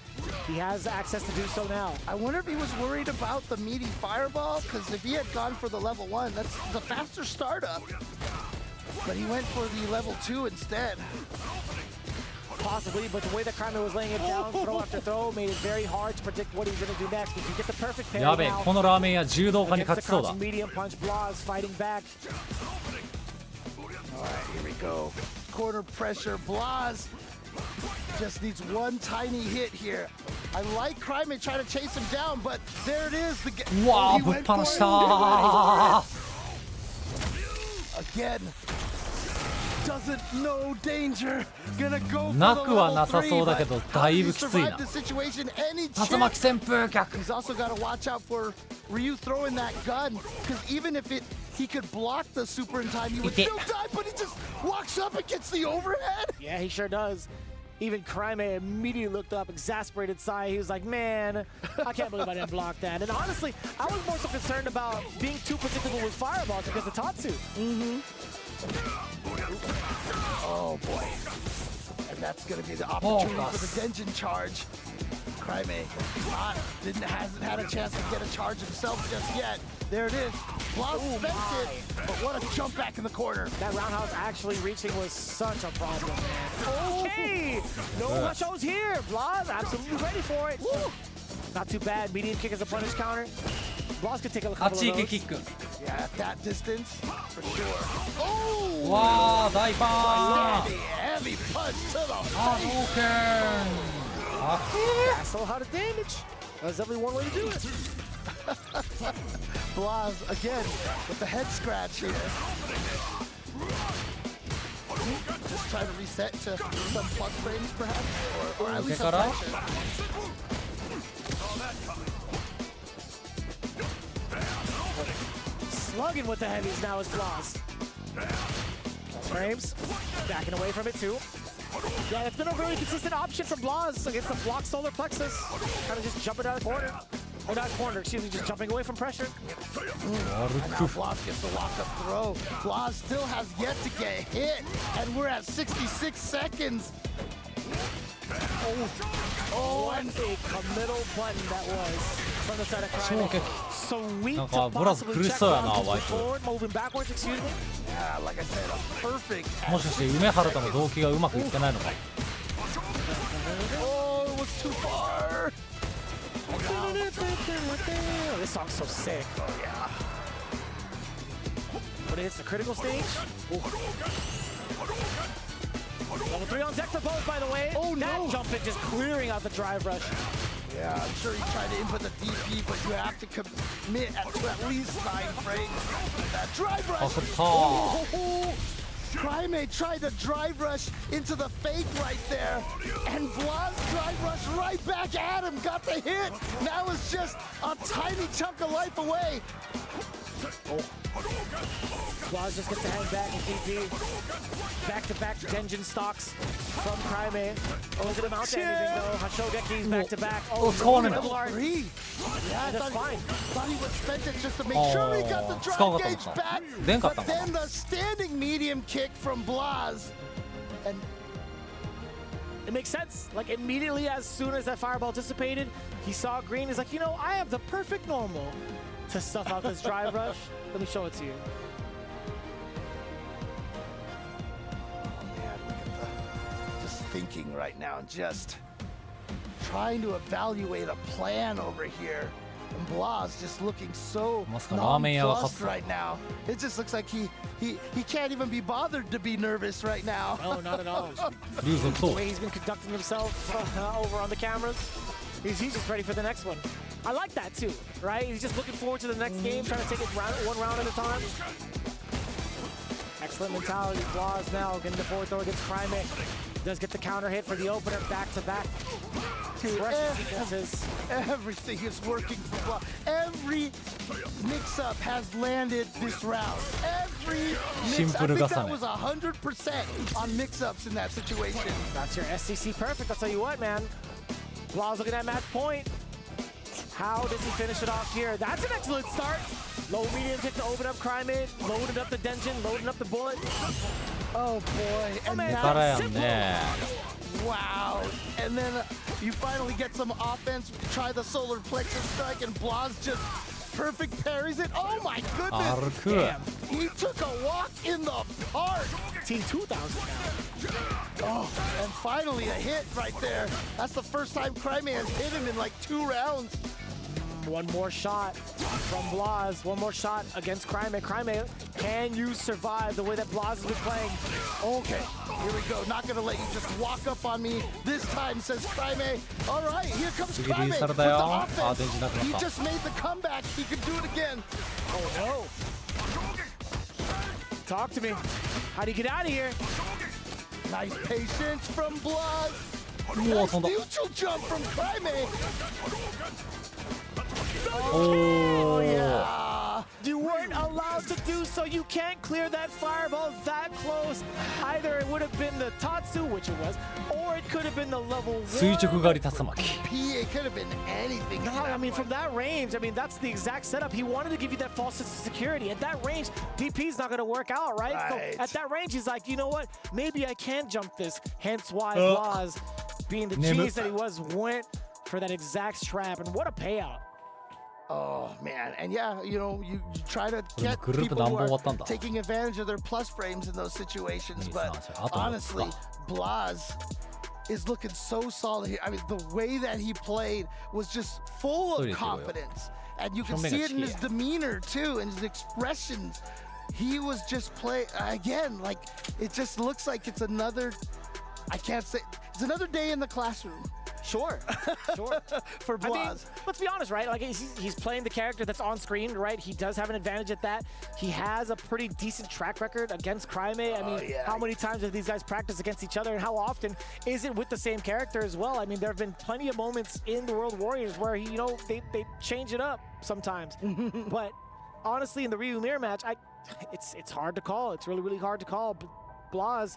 he has access to do so now. I wonder if he was worried about the meaty fireball, because if he had gone for the level 1, that's the faster startup. But he went for the level 2 instead. Possibly, but the way that Crime was laying it down, throw after throw, made it very hard to predict what he's going to do next. If you get the perfect parry now, against the crouching medium punch, Blas fighting back. All right, here we go. Corner pressure, Blas just needs one tiny hit here. I like Crime trying to chase him down, but there it is. Wow, he went for it. Again. Doesn't know danger. Gonna go for the level 3, but how do you survive the situation? Any chance? He's also got to watch out for Ryu throwing that gun, because even if he could block the super in time, he would still die, but he just walks up and gets the overhead. Yeah, he sure does. Even Crime immediately looked up, exasperated sigh. He was like, man, I can't believe I didn't block that. And honestly, I was more so concerned about being too predictable with fireballs because of Tatsu. Oh boy. And that's going to be the opportunity for the Denjin charge. Crime hasn't had a chance to get a charge himself just yet. There it is. Blas spent it, but what a jump back in the corner. That roundhouse actually reaching was such a problem, man. Okay! No Hashos here. Blas absolutely ready for it. Woo. Not too bad. Medium kick as a punish counter. Blas could take a couple of those. Yeah, at that distance, for sure. Oh! Wow, heavy punch to the face. That's a lot of damage. That's definitely one way to do it. Blas, again, with the head scratch here. Just trying to reset to some plus frames, perhaps, or at least some pressure. Slugging with the heavies now is Blas. Frames, backing away from it too. Yeah, it's been a really consistent option from Blas against the block solar plexus. Kind of just jumping out of the corner. Or not corner, excuse me, just jumping away from pressure. And now Blas gets the lock-up throw. Blas still has yet to get hit, and we're at 66 seconds. Oh, and a committal button that was from the side of Crime. So weak to possibly check forward, moving backwards, excuse me. Yeah, like I said, a perfect. Oh, it was too far. This song's so sick. Oh yeah. When it hits the critical stage. Level 3 on deck for both, by the way. Oh, that jump in just clearing out the drive rush. Yeah, I'm sure he tried to input the DP, but you have to commit to at least 9 frames. That drive rush. Crime tried to drive rush into the fake right there, and Blas drive rush right back at him, got the hit. Now it's just a tiny chunk of life away. Blas just gets to hang back and DP. Back-to-back Genjin stocks from Crime. Oh, did amount to anything though. Hashogeki's back-to-back. Oh, double R. Yeah, that's fine. Thought he would spend it just to make sure he got the drive gauge back. But then the standing medium kick from Blas. And It makes sense. Like immediately as soon as that fireball dissipated, he saw green. He's like, you know, I have the perfect normal to stuff out this drive rush. Let me show it to you. Oh man, look at the just thinking right now, just trying to evaluate a plan over here. And Blas just looking so nonplussed right now. It just looks like he can't even be bothered to be nervous right now. No, not at all. The way he's been conducting himself over on the cameras, he's just ready for the next one. I like that too, right? He's just looking forward to the next game, trying to take it one round at a time. Excellent mentality. Blas now getting the forward throw against Crimate. Does get the counter hit for the opener, back to back. Everything is working for Blas. Every mix-up has landed this round. Every mix-up. I think that was 100% on mix-ups in that situation. That's your SCC perfect. I'll tell you what, man. Blas looking at match point. How does he finish it off here? That's an excellent start. Low medium pick to open up Crimate, loaded up the Denjin, loading up the bullet. Oh boy, and wow. And then you finally get some offense, try the solar plexus strike, and Blas just perfect parries it. Oh my goodness. Damn. He took a walk in the park. Team 2000 now. Oh, and finally a hit right there. That's the first time Crimate has hit him in like 2 rounds. One more shot from Blas. One more shot against Crimate. Crimate, can you survive the way that Blas has been playing? Okay, here we go. Not gonna let you just walk up on me this time, says Crimate. All right, here comes Crimate with the offense. He just made the comeback. He could do it again. Oh no. Talk to me. How do you get out of here? Nice patience from Blas. Nice neutral jump from Crimate. Oh, yeah. You weren't allowed to do so. You can't clear that fireball that close. Either it would have been the Tatsu, which it was, or it could have been the level 1. It could have been anything. No, I mean, from that range, I mean, that's the exact setup. He wanted to give you that false sense of security. At that range, DP's not going to work out, right? So at that range, he's like, you know what? Maybe I can jump this. Hence why Blas, being the genius that he was, went for that exact trap. And what a payout. Oh man, and yeah, you know, you try to get people who are taking advantage of their plus frames in those situations, but honestly, Blas is looking so solid here. I mean, the way that he played was just full of confidence, and you can see it in his demeanor too, and his expressions. He was just playing again, like it just looks like it's another. I can't say it's another day in the classroom. Sure. For Blas. I mean, let's be honest, right? Like he's playing the character that's on screen, right? He does have an advantage at that. He has a pretty decent track record against Crimate. I mean, how many times have these guys practiced against each other, and how often is it with the same character as well? I mean, there have been plenty of moments in the World Warriors where you know they change it up sometimes. But honestly, in the Ryu Mirror match, it's hard to call. It's really hard to call. Blas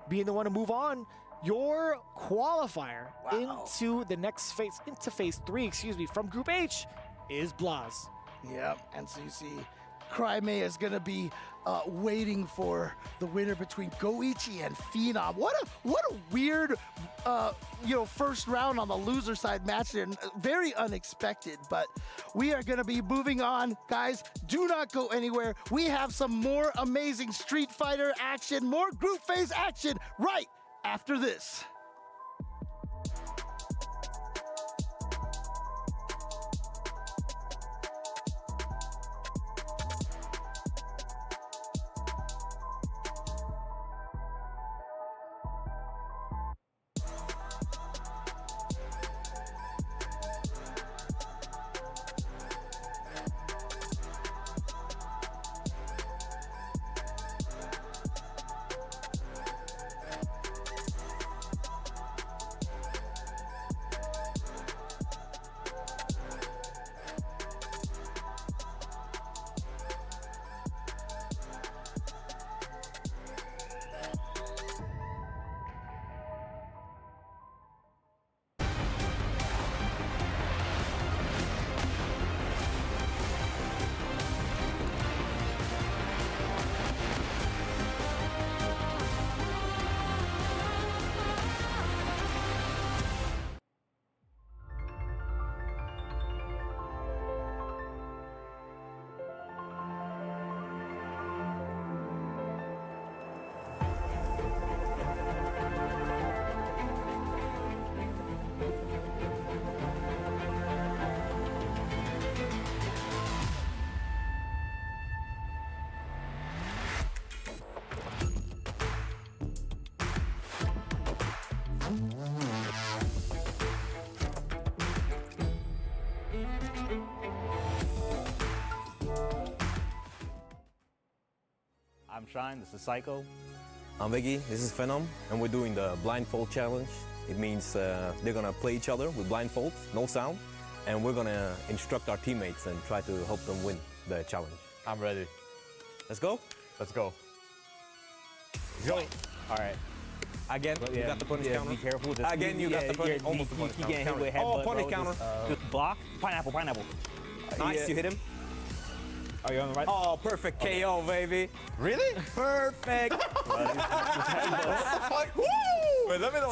being the one to move on. Your qualifier into the next phase, into phase 3, excuse me, from Group H is Blas. Yep, and so you see Crimate is going to be waiting for the winner between Goichi and Phenom. What a weird, you know, first round on the loser side match there. Very unexpected, but we are going to be moving on. Guys, do not go anywhere. We have some more amazing Street Fighter action, more group phase action right after this. I'm Shine. This is Psycho. I'm Viggy. This is Venom, and we're doing the blindfold challenge. It means they're gonna play each other with blindfolds, no sound, and we're gonna instruct our teammates and try to help them win the challenge. I'm ready. Let's go. Let's go. Go. All right. Again, you got the punish counter. Be careful. Just, Again, you got the punish. Almost the punish He getting hit counter. with headbutt. Oh, punish counter. Just block. Pineapple. Nice, you hit him. Are you on the right? Oh, perfect KO, baby. Really? Perfect. What the fuck? Woo! Wait, let me know.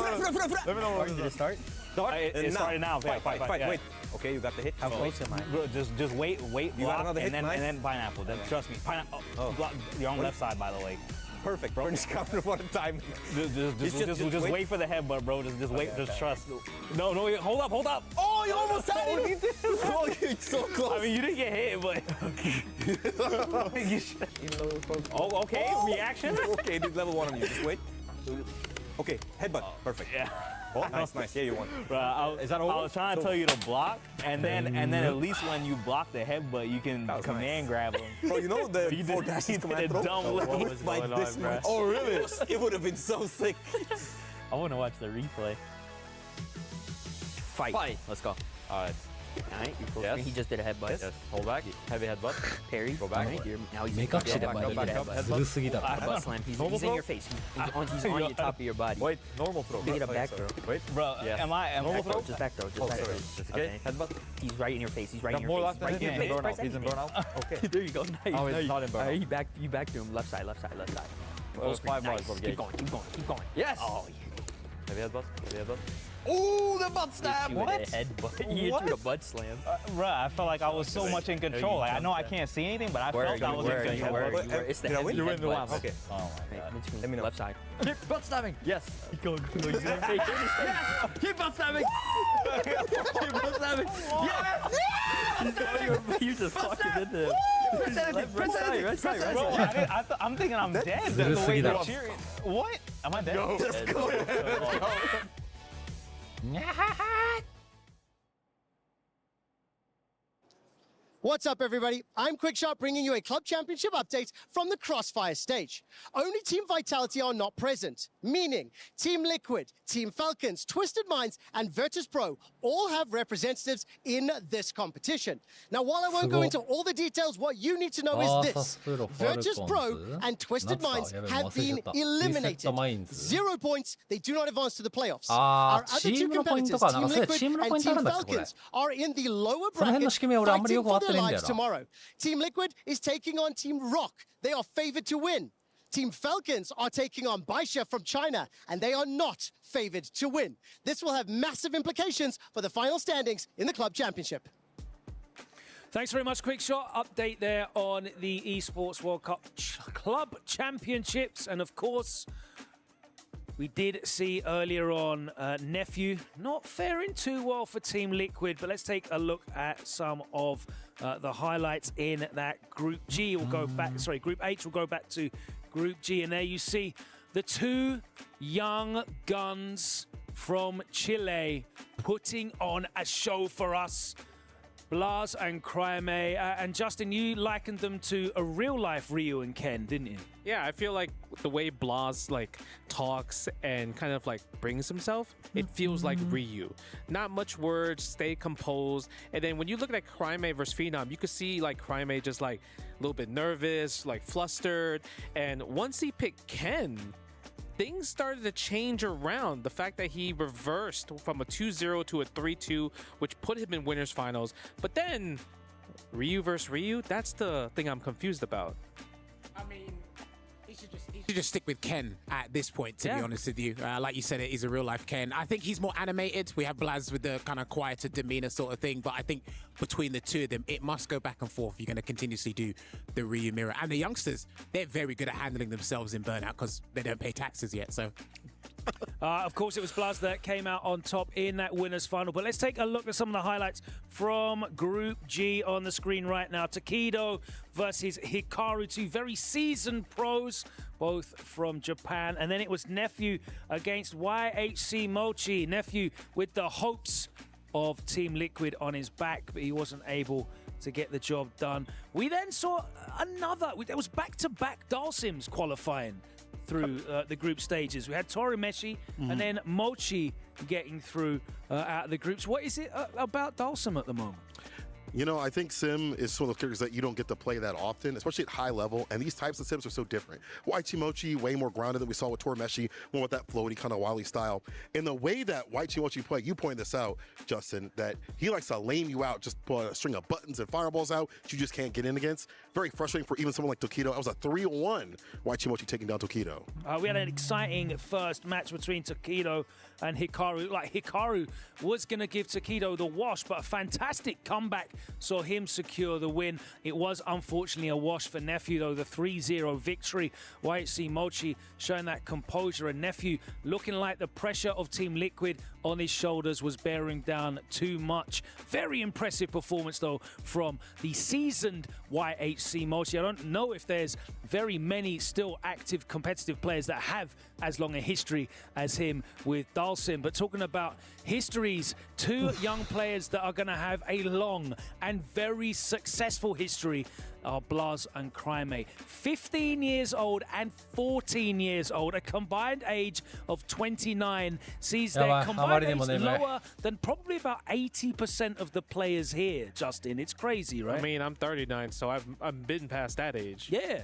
Let me know. Did it start? It started now. Fight. Yeah. Wait. Okay, you got the hit. How close am I? Bro, just wait. You got another hit, and nice. then pineapple. Then trust me. Pineapple. Block, you're on left side, by the way. Perfect, bro. Punish counter one time. Just wait for the headbutt, bro. Just wait. Just trust. No, hold up. Oh, you almost had it. Oh, you're so close. I mean, you didn't get hit, but. Oh, okay. Oh. Reaction. Okay, dude, level 1 on you. Just wait. Okay, headbutt. Perfect. Yeah. Oh, nice. Yeah, you won. Bro, I was trying to tell you to block, and then at least when you block the headbutt, you can command grab him. Bro, you know the You four did- dashes you did command a throw? dumb look. It was like this much. Oh, really? It would have been so sick. I want to watch the replay. Fight. Let's go. All right. Alright, you full Yes. screen. He just did a headbutt. Yes. Hold back. Heavy headbutt. Parry. Go back. Alright, now he's 目隠しでheadbutt. バ He レ did a る headbutt. ずるすぎだろ Butt slam. He's in your face. He's on your top of your body. Wait, normal throw. Pick it up, back throw. Wait, bro. Yes. Am I Back throw, just back throw. Just back throw. Okay. Headbutt. He's right in your face. He's right in Got your more face. left Right in than your him. face. He's in burnout. Okay. There you go. Nice. Oh, he's not in burnout. Alright, you back to him. Left side. Full screen. 5 Nice. bars. Keep going. Yes. Oh, Heavy headbutt. Ooh, the butt slam. What? Headbutt. He hit you with a butt slam. Bruh, I felt like I was so much in control. Like, I know I can't see anything, but I felt I was in control. It's the Did I win? heavy You win the headbutt. one. Okay. Oh my god. Between Let me know. left side. Butt stabbing. Yes. Keep going. He's in your face. Yes. Keep butt stabbing. Keep butt stabbing. Yes. You just fucked him into him. Right side. Bro, I'm thinking I'm dead.ずるすぎだろ Cheering. What? Am I dead? Let's go. What's up, everybody? I'm Quickshot, bringing you a Club Championship update from the Crossfire stage. Only Team Vitality are not present, meaning Team Liquid, Team Falcons, Twisted Minds, and Virtus Pro all have representatives in this competition. Now, while I won't go into all the details, what you need to know is this. Virtus Pro and Twisted Minds have been eliminated. 0 points, they do not advance to the playoffs. Our other two competitors, Team Liquid and Team Falcons, are in the lower bracket, fighting for their lives tomorrow. Team Liquid is taking on Team Rock. They are favored to win. Team Falcons are taking on Baisha from China, and they are not favored to win. This will have massive implications for the final standings in the Club Championship. Thanks very much, Quickshot. Update there on the Esports World Cup Club Championships. And of course, we did see earlier on Nephew not faring too well for Team Liquid, but let's take a look at some of the highlights in that Group G. We'll go back, Group H. We'll go back to Group G, and there you see the two young guns from Chile putting on a show for us. Blas and Cryme, and Justin, you likened them to a real-life Ryu and Ken, didn't you? Yeah, I feel like the way Blas talks and kind of brings himself, it feels like Ryu. Not much words, stay composed. And then when you look at Cryme versus Phenom, you could see Cryme just a little bit nervous, flustered. And once he picked Ken, things started to change around. The fact that he reversed from a 2-0 to a 3-2, which put him in winners finals. But then Ryu versus Ryu, that's the thing I'm confused about. I mean, he should just stick with Ken at this point, to be honest with you. Like you said, it is a real-life Ken. I think he's more animated. We have Blaz with the kind of quieter demeanor sort of thing, but I think between the two of them, it must go back and forth. You're going to continuously do the Ryu mirror. And the youngsters, they're very good at handling themselves in Burnout because they don't pay taxes yet, so... Of course, it was Blaz that came out on top in that winners final. But let's take a look at some of the highlights from Group G on the screen right now. Takedo versus Hikaru, two very seasoned pros, both from Japan. And then it was Nephew against YHC Mochi. Nephew with the hopes of Team Liquid on his back, but he wasn't able to get the job done. We then saw there was back-to-back Dalsims qualifying through the group stages. We had Torimeshi and then Mochi getting through out of the groups. What is it about Dalsim at the moment? You know, I think Sim is one of those characters that you don't get to play that often, especially at high level, and these types of Sims are so different. Mochi, way more grounded than we saw with Torimeshi, one with that floaty kind of wily style. And the way that Mochi play, you pointed this out, Justin, that he likes to lame you out, just put a string of buttons and fireballs out that you just can't get in against. Very frustrating for even someone like Tokido. It was a 3-1, Mochi taking down Tokido. We had an exciting first match between Tokido and Hikaru. Like, Hikaru was going to give Tokido the wash, but a fantastic comeback saw him secure the win. It was unfortunately a wash for Nephew, though, the 3-0 victory. YHC Mochi showing that composure, and Nephew looking like the pressure of Team Liquid on his shoulders was bearing down too much. Very impressive performance, though, from the seasoned YHC Mochi. I don't know if there's very many still active competitive players that have as long a history as him with Dalsim. But talking about histories, two young players that are going to have a long and very successful history are Blaz and Crimate. 15 years old and 14 years old, a combined age of 29, sees their combined age lower than probably about 80% of the players here, Justin. It's crazy, right? I mean, I'm 39, so I've been past that age. Yeah.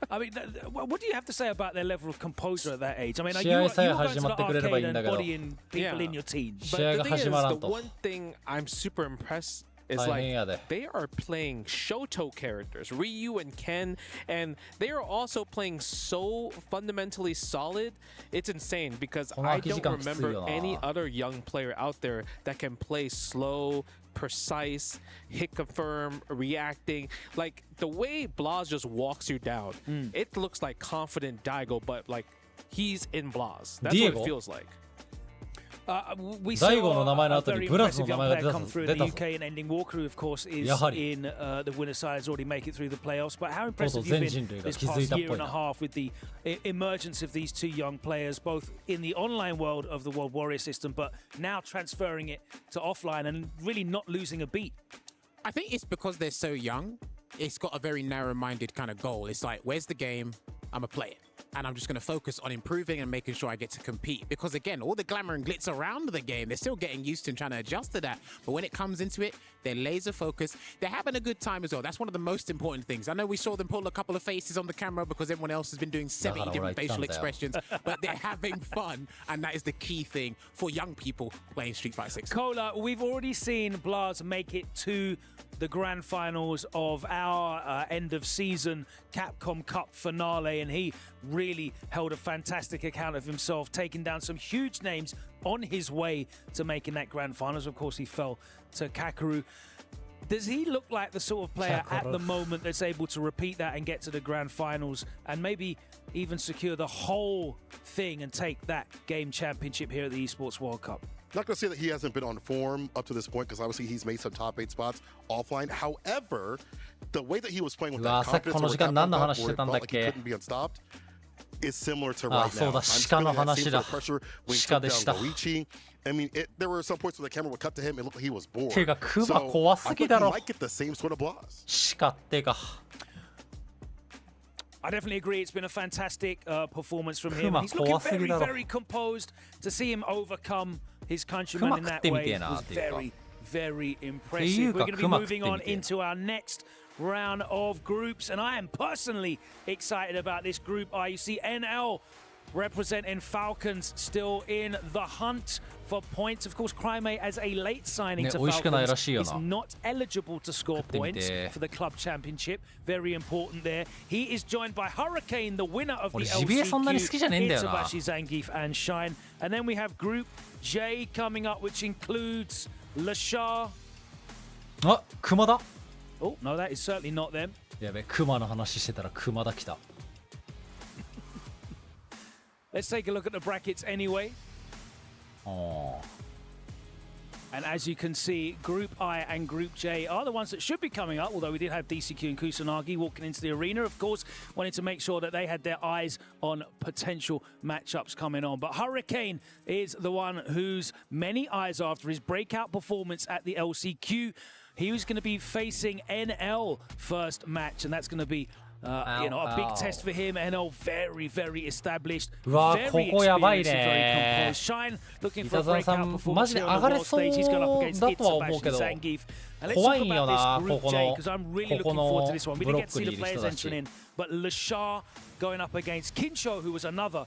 I mean, what do you have to say about their level of composure at that age? I mean, are you going to the arcade and bodying people in your teens? But the thing is, the one thing I'm super impressed is like they are playing Shoto characters, Ryu and Ken, and they are also playing so fundamentally solid. It's insane because I don't remember any other young player out there that can play slow, precise, hit confirm, reacting. Like the way Blaz just walks you down, it looks like confident Daigo, but like he's in Blaz. That's what it feels like. We saw a very impressive young player come through in the UK, and Ending Walker, of course, is in the winner's side, has already made it through the playoffs. But how impressive have you been this past year and a half with the emergence of these two young players, both in the online world of the World Warrior system, but now transferring it to offline and really not losing a beat? I think it's because they're so young. It's got a very narrow-minded kind of goal. It's like, where's the game? I'm a player. And I'm just going to focus on improving and making sure I get to compete. Because again, all the glamour and glitz around the game, they're still getting used to and trying to adjust to that. But when it comes into it, they're laser focused. They're having a good time as well. That's one of the most important things. I know we saw them pull a couple of faces on the camera because everyone else has been doing 70 different facial expressions, but they're having fun. And that is the key thing for young people playing Street Fighter 6. Cola, we've already seen Blaz make it to the grand finals of our end of season Capcom Cup finale, and he really held a fantastic account of himself, taking down some huge names on his way to making that grand finals. Of course, he fell to Kakeru. Does he look like the sort of player at the moment that's able to repeat that and get to the grand finals and maybe even secure the whole thing and take that game championship here at the Esports World Cup? Not going to say that he hasn't been on form up to this point, because obviously he's made some top 8 spots offline. However, the way that he was playing with that confidence where it felt like he couldn't be unstopped is similar to right now. I'm feeling that same sort of pressure when he took down Goichi. I mean, there were some points where the camera would cut to him and look like he was bored. So I think he might get the same sort of blast. I definitely agree. It's been a fantastic performance from him. He's looking very, very composed. To see him overcome his countryman in that way was very, very impressive. We're going to be moving on into our next round of groups, and I am personally excited about this group. You see NL representing Falcons still in the hunt for points. Of course, Crimate, as a late signing to Falcons, is not eligible to score points for the club championship. Very important there. He is joined by Hurricane, the winner of the LCQ, Itsubashi, Zangief, and Shine. And then we have Group J coming up, which includes Lashar. Oh, no, that is certainly not them. Let's take a look at the brackets anyway. And as you can see, Group I and Group J are the ones that should be coming up, although we did have DCQ and Kusanagi walking into the arena, of course, wanting to make sure that they had their eyes on potential matchups coming on. But Hurricane is the one whose many eyes are after his breakout performance at the LCQ. He was going to be facing NL first match, and that's going to be a big test for him. NL very, very established, very experienced, and very composed. Shine looking for a breakout performance here on the world stage. He's going up against Itsubashi Zangief. And let's talk about this Group J, because I'm really looking forward to this one. We didn't get to see the players entering in, but Lashar going up against Kinsho, who was another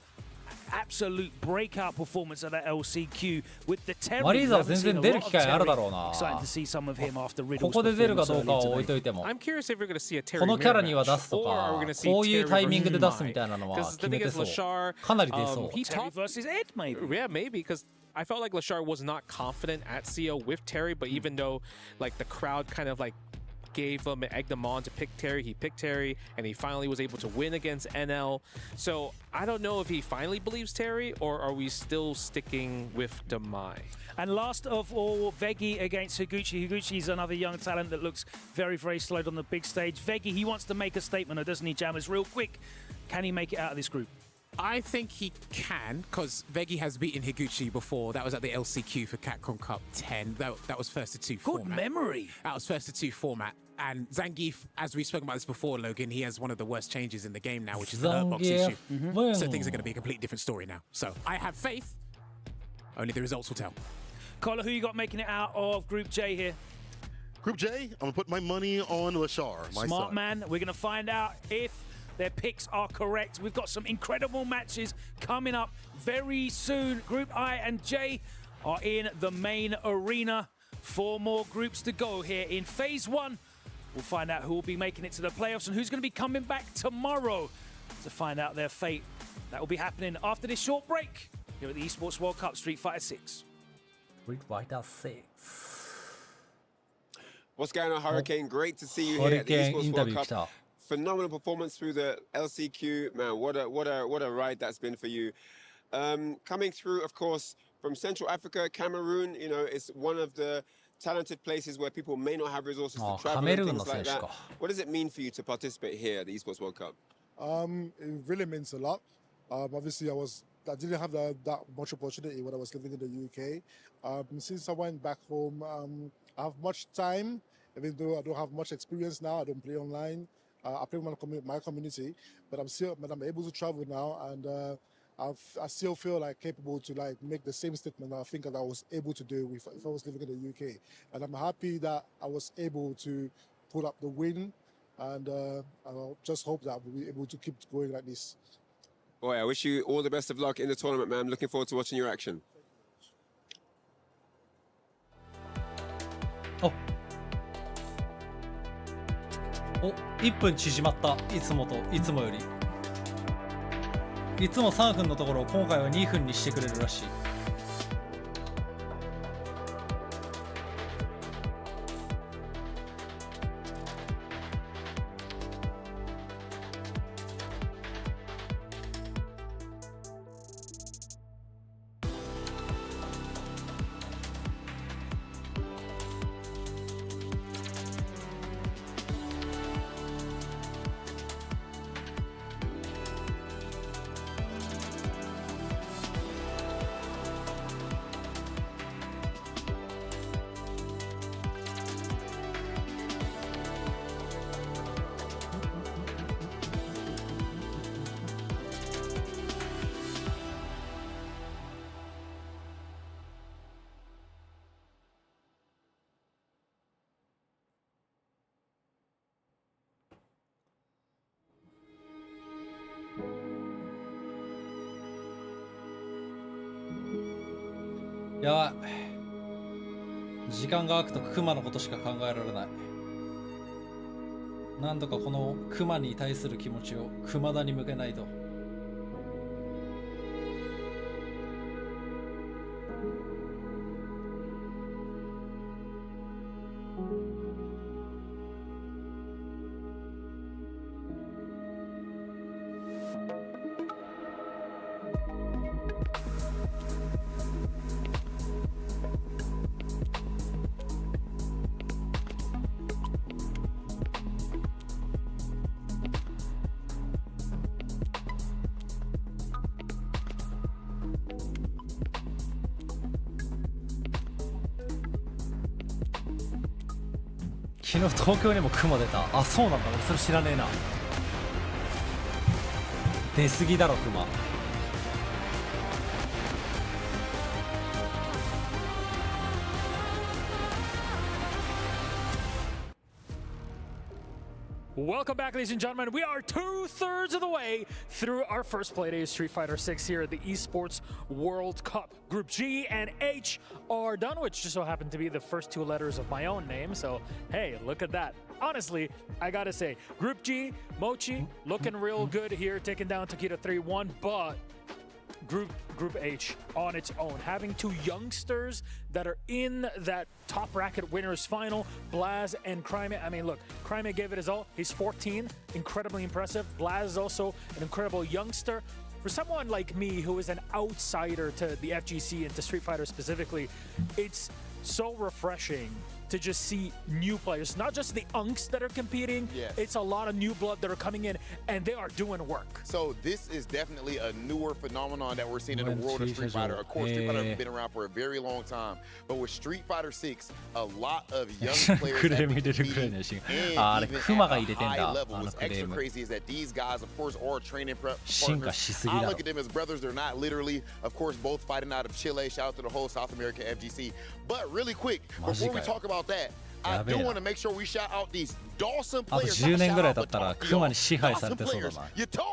absolute breakout performance at that LCQ with the Terry. マリーザは全然出る機会あるだろうな。 Excited to see some of him after Riddle's ここで出るかどうかは置いといても、 I'm curious if we're going to see a Terry このキャラには mirror 出すと match, か or are we going to see こういう Terry タイミングで出す versus みたいなのは Because 決 the め thing て is, そう Lashar, かなり出そう he Terry talked, versus Ed, maybe. yeah, maybe, because I felt like Lashar was not confident at CO with Terry, but even though like the crowd kind of like gave him and egged him on to pick Terry, he picked Terry, and he finally was able to win against NL. So I don't know if he finally believes Terry, or are we still sticking with Demai? And last of all, Veggie against Higuchi. Higuchi is another young talent that looks very, very solid on the big stage. Veggie, he wants to make a statement, doesn't he, Jammers? Real quick, can he make it out of this group? I think he can, because Veggie has beaten Higuchi before. That was at the LCQ for Capcom Cup 10. That was first to two Good format. memory. That was first to two format. And Zangief, as we've spoken about this before, Logan, he has one of the worst changes in the game now, which is the hurt box issue. So things are going to be a completely different story now. So I have faith. Only the results will tell. Collar, who you got making it out of Group J here? Group J, I'm going to put my money on Lashar. Smart man. We're going to find out if their picks are correct. We've got some incredible matches coming up very soon. Group I and J are in the main arena. 4 more groups to go here in Phase 1. We'll find out who will be making it to the playoffs and who's going to be coming back tomorrow to find out their fate. That will be happening after this short break here at the Esports World Cup Street Fighter 6. Street Fighter 6 What's going on, Hurricane? Great to see you here at the Esports World Cup. Phenomenal performance through the LCQ. Man, what a ride that's been for you. Coming through, of course, from Central Africa, Cameroon, you know, it's one of the talented places where people may not have resources to travel and things like that. What does it mean for you to participate here at the Esports World Cup? It really means a lot. Obviously, I didn't have that much opportunity when I was living in the UK. Since I went back home, I have much time, even though I don't have much experience now. I don't play online. I play with my community, but I'm able to travel now, and I still feel like capable to like make the same statement that I think that I was able to do if I was living in the UK. And I'm happy that I was able to put up the win, and I'll just hope that we'll be able to keep going like this. Boy, I wish you all the best of luck in the tournament, man. Looking forward to watching your action. Oh. 1分縮まった。いつもより。いつも3分のところを今回は2分にしてくれるらしい。やばい。時間が空くとクマのことしか考えられない。なんとかこのクマに対する気持ちを熊田に向けないと。昨日東京にも雲出た。あ、そうなんだ。俺それ知らねえな。出過ぎだろ雲。Welcome back, ladies and gentlemen. We are 2/3 of the way through our first play day of Street Fighter 6 here at the Esports World Cup. Group G and H are done, which just so happened to be the first two letters of my own name. So, hey, look at that. Honestly, I gotta say, Group G, Mochi, looking real good here, taking down Takeda 3-1, but Group H on its own, having two youngsters that are in that top bracket winners final, Blaz and Crime. I mean, look, Crime gave it his all. He's 14, incredibly impressive. Blaz is also an incredible youngster. For someone like me who is an outsider to the FGC and to Street Fighter specifically, it's so refreshing to just see new players, not just the unks that are competing. Yes. It's a lot of new blood that are coming in, and they are doing work. So this is definitely a newer phenomenon that we're seeing in the world of Street Fighter. Of course, Street Fighter has been around for a very long time, but with Street Fighter 6, a lot of young players have been competing, and even at a high level. What's extra crazy is that these guys, of course, are training partners. I look at them as brothers. They're not literally, of course, both fighting out of Chile. Shout out to the whole South American FGC. But really quick, before we talk about that, I do want to make sure we shout out these Dawson players. You told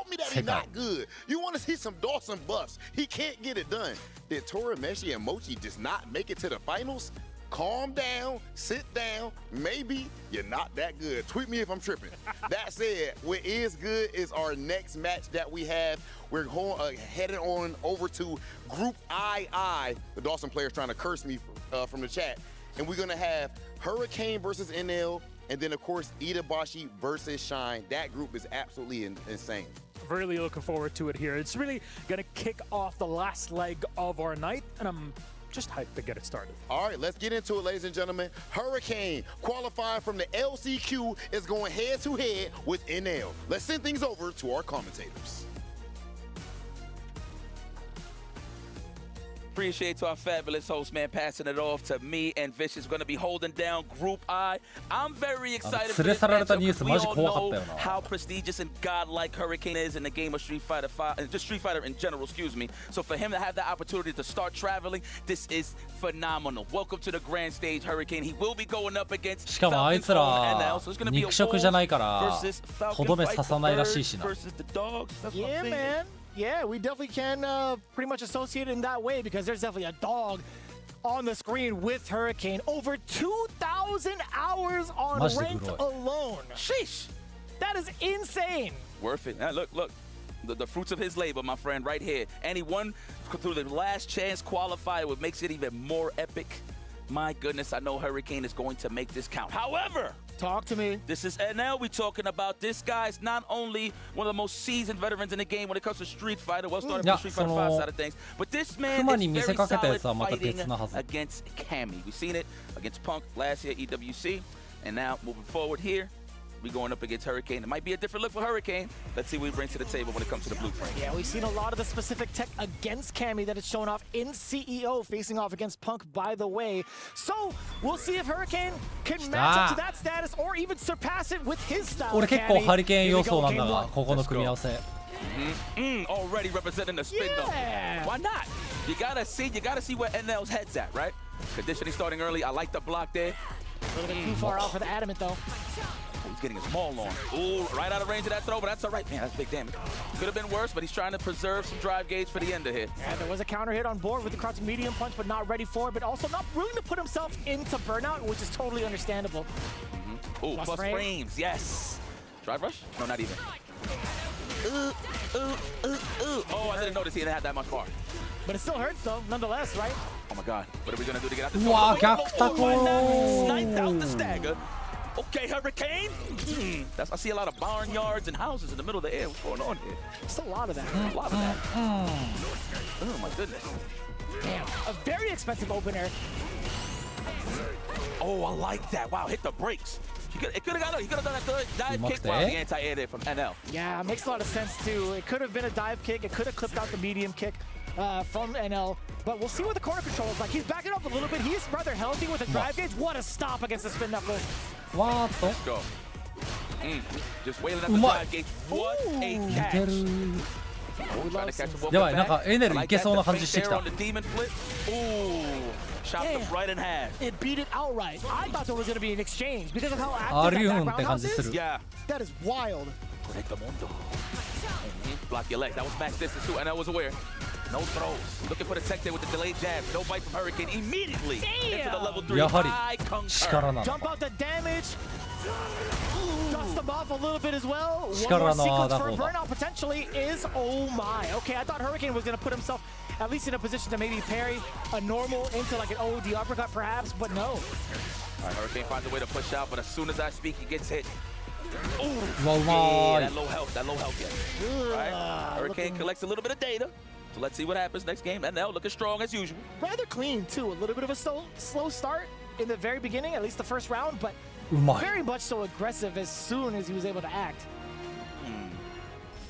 me that he's not good. You want to see some Dawson buffs. He can't get it done. Did Torimeshi and Mochi just not make it to the finals? Calm down, sit down. Maybe you're not that good. Tweet me if I'm tripping. That said, what is good is our next match that we have. We're heading on over to Group II. The Dawson players trying to curse me from the chat. And we're going to have Hurricane versus NL, and then, of course, EWC versus Shine. That group is absolutely insane. Really looking forward to it here. It's really going to kick off the last leg of our night, and I'm just hyped to get it started. All right, let's get into it, ladies and gentlemen. Hurricane, qualifying from the LCQ, is going head-to-head with NL. Let's send things over to our commentators. Appreciate to our fabulous host, man, passing it off to me and Vicious. We're going to be holding down Group I. I'm very excited for this matchup. We all know how prestigious and godlike Hurricane is in the game of Street Fighter 5, and just Street Fighter in general, excuse me. So for him to have the opportunity to start traveling, this is phenomenal. Welcome to the grand stage, Hurricane. He will be going up against Falcon and NL, so it's going to be a Wolves versus Falcon fight versus the Dogs. That's what I'm saying. Man. Yeah, we definitely can pretty much associate it in that way because there's definitely a dog on the screen with Hurricane. Over 2,000 hours on ranked alone. Sheesh. That is insane. Worth it. Now, look. The fruits of his labor, my friend, right here. And he won through the last chance qualifier, what makes it even more epic. My goodness, I know Hurricane is going to make this count. However, talk to me. This is NL we talking about. This guy's not only one of the most seasoned veterans in the game when it comes to Street Fighter, well started from Street Fighter 5 side of things, but this man is very solid fighting against Cammy. We've seen it against Punk last year, EWC, and now moving forward here, we going up against Hurricane. It might be a different look for Hurricane. Let's see what he brings to the table when it comes to the blueprint. Yeah, we've seen a lot of the specific tech against Cammy that is shown off in CEO, facing off against Punk, by the way. So we'll see if Hurricane can match up to that status or even surpass it with his style. 俺結構ハリケーン予想なんだが、ここの組み合わせ。Already representing the spin though. Why not? You gotta see where NL's head's at, right? Conditioning starting early. I like the block there. A little bit too far out for the adamant though. He's getting his maul on. Ooh, right out of range of that throw, but that's all right. Man, that's big damage. Could have been worse, but he's trying to preserve some drive gauge for the end of here. Yeah, there was a counter hit on board with the crouch medium punch, but not ready for it, but also not willing to put himself into burnout, which is totally understandable. Ooh, plus frames, yes. Drive rush? No, not even. Oh, I didn't notice he didn't have that much bar. But it still hurts though, nonetheless, right? Oh my god, what are we gonna do to get out this? Wow, sniped out the stagger. Okay, Hurricane. I see a lot of barnyards and houses in the middle of the air. What's going on here? Just a lot of that. A lot of that. Oh my goodness. Damn, a very expensive opener. Oh, I like that. Wow, hit the brakes. He could have done a third dive kick while the anti-air there from NL. Yeah, it makes a lot of sense too. It could have been a dive kick. It could have clipped out the medium kick. from NL. But we'll see what the corner control is like. He's backing up a little bit. He's rather healthy with a drive gauge. What a stop against the spin knuckle. Let's go. Just wailing at the drive gauge. What a catch. Trying to catch him. やばい、なんかエネルいけそうな感じしてきた。 Chopped him right in half. It beat it outright. I thought there was going to be an exchange because of how active that background is. Yeah. That is wild. Block your leg. That was max distance too, and I was aware. No throws. Looking for the tech there with the delayed jab. No bite from Hurricane immediately. Into the level 3 high concur. Jump out the damage. Dust them off a little bit as well. One 力 more の sequence だ for 方だ。 burnout potentially is, oh my. Okay, I thought Hurricane was going to put himself at least in a position to maybe parry a normal into like an OD uppercut perhaps, but no. Hurricane finds a way to push out, but as soon as I speak, he gets hit. Well, yeah, that low health, yeah. Right? Hurricane collects a little bit of data. So let's see what happens next game. NL looking strong as usual. Rather clean too. A little bit of a slow start in the very beginning, at least the first round, but very much so aggressive as soon as he was able to act.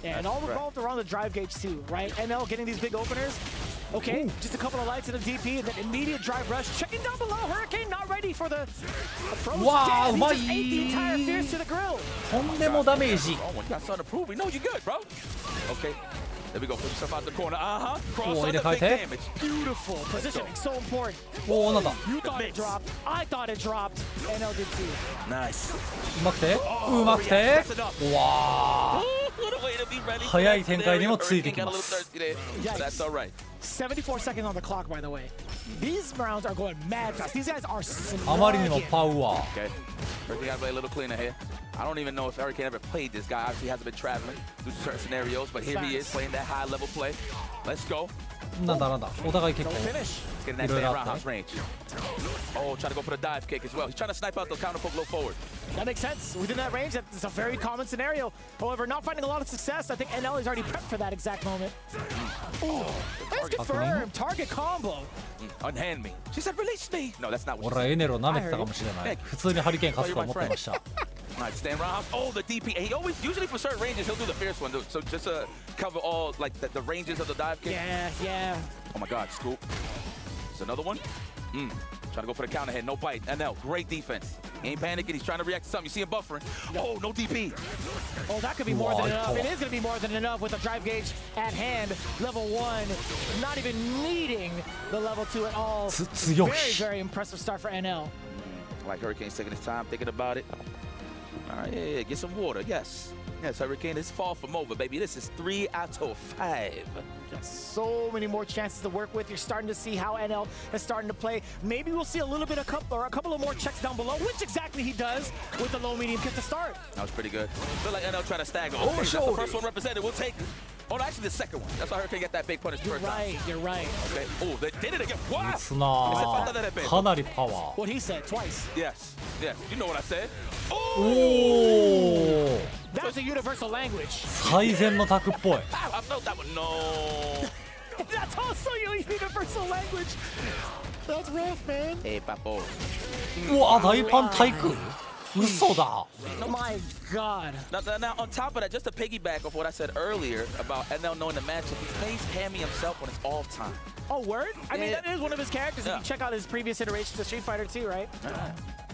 Yeah, and all revolved around the drive gauge too, right? NL getting these big openers. Okay, just a couple of lights in the DP and then immediate drive rush. Checking down below, Hurricane not ready for the approach. Wow, Damn, he just ate the entire fierce to the grill. とんでもダメージ。 Oh, you got something to prove. We know you're good, bro. Okay. There we go. Put yourself out the corner. Cross on the big damage. Beautiful positioning, so important. おお、なんだ。 You thought it dropped. I thought it dropped. NL did too. Nice. うまくて、うまくて。わあ。 早い展開にもついてきます。 That's all right. 74 seconds on the clock, by the way. These rounds are going mad fast. These guys are あまりにもパワー。 Okay. Hurricane gotta play a little cleaner here. I don't even know if Hurricane ever played this guy. Obviously, he hasn't been traveling through certain scenarios, but here he is playing that high level play. Let's go. なんだなんだ。お互い結構 Getting that same roundhouse range. Oh, trying to go for the dive kick as well. He's trying to snipe out the counter poke low forward. That makes sense. Within that range, that's a very common scenario. However, not finding a lot of success. I think NL is already prepped for that exact moment. Oh, that's confirmed. Target combo. Unhand me. She said, release me. No, that's not what she 俺はエネルを舐めてたかもしれない。普通にハリケーン勝つと思ってました。 Alright, stand round. Oh, the DP. And he always, usually for certain ranges, he'll do the fierce one. So just to cover all, like, the ranges of the dive kick. Yeah. Oh my God, scoop. There's another one. Trying to go for the counter head. No bite. NL, great defense. He ain't panicking. He's trying to react to something. You see him buffering. Oh, no DP. Oh, that could be more than enough. It is going to be more than enough with the drive gauge at hand. Level 1, not even needing the level 2 at all. Very, very impressive start for NL. Like Hurricane's taking his time, thinking about it. All right, yeah, get some water. Yes, Hurricane is far from over, baby. This is 3 out of 5. So many more chances to work with. You're starting to see how NL is starting to play. Maybe we'll see a little bit of a couple of more checks down below, which exactly he does with the low medium kick to start. That was pretty good. Feel like NL trying to stagger. Okay, that's the first one represented. We'll take. Oh, actually, the second one. That's why Hurricane got that big punish first time. You're right. Okay. Oh, they did it again. Wow. 打つなぁ。かなりパワー。 What he said twice. Yes. You know what I said. おお。 That's a universal language. 最善のタクっぽい。 I felt that one. No. That's also your universal language. That's rough, man. Hey, papo. うわ、大パン対空。嘘だ。 Oh my God. Now, on top of that, just to piggyback off what I said earlier about NL knowing the matchup, he plays Cammy himself when it's off time. Oh, word? I mean, that is one of his characters. You can check out his previous iterations of Street Fighter 2, right?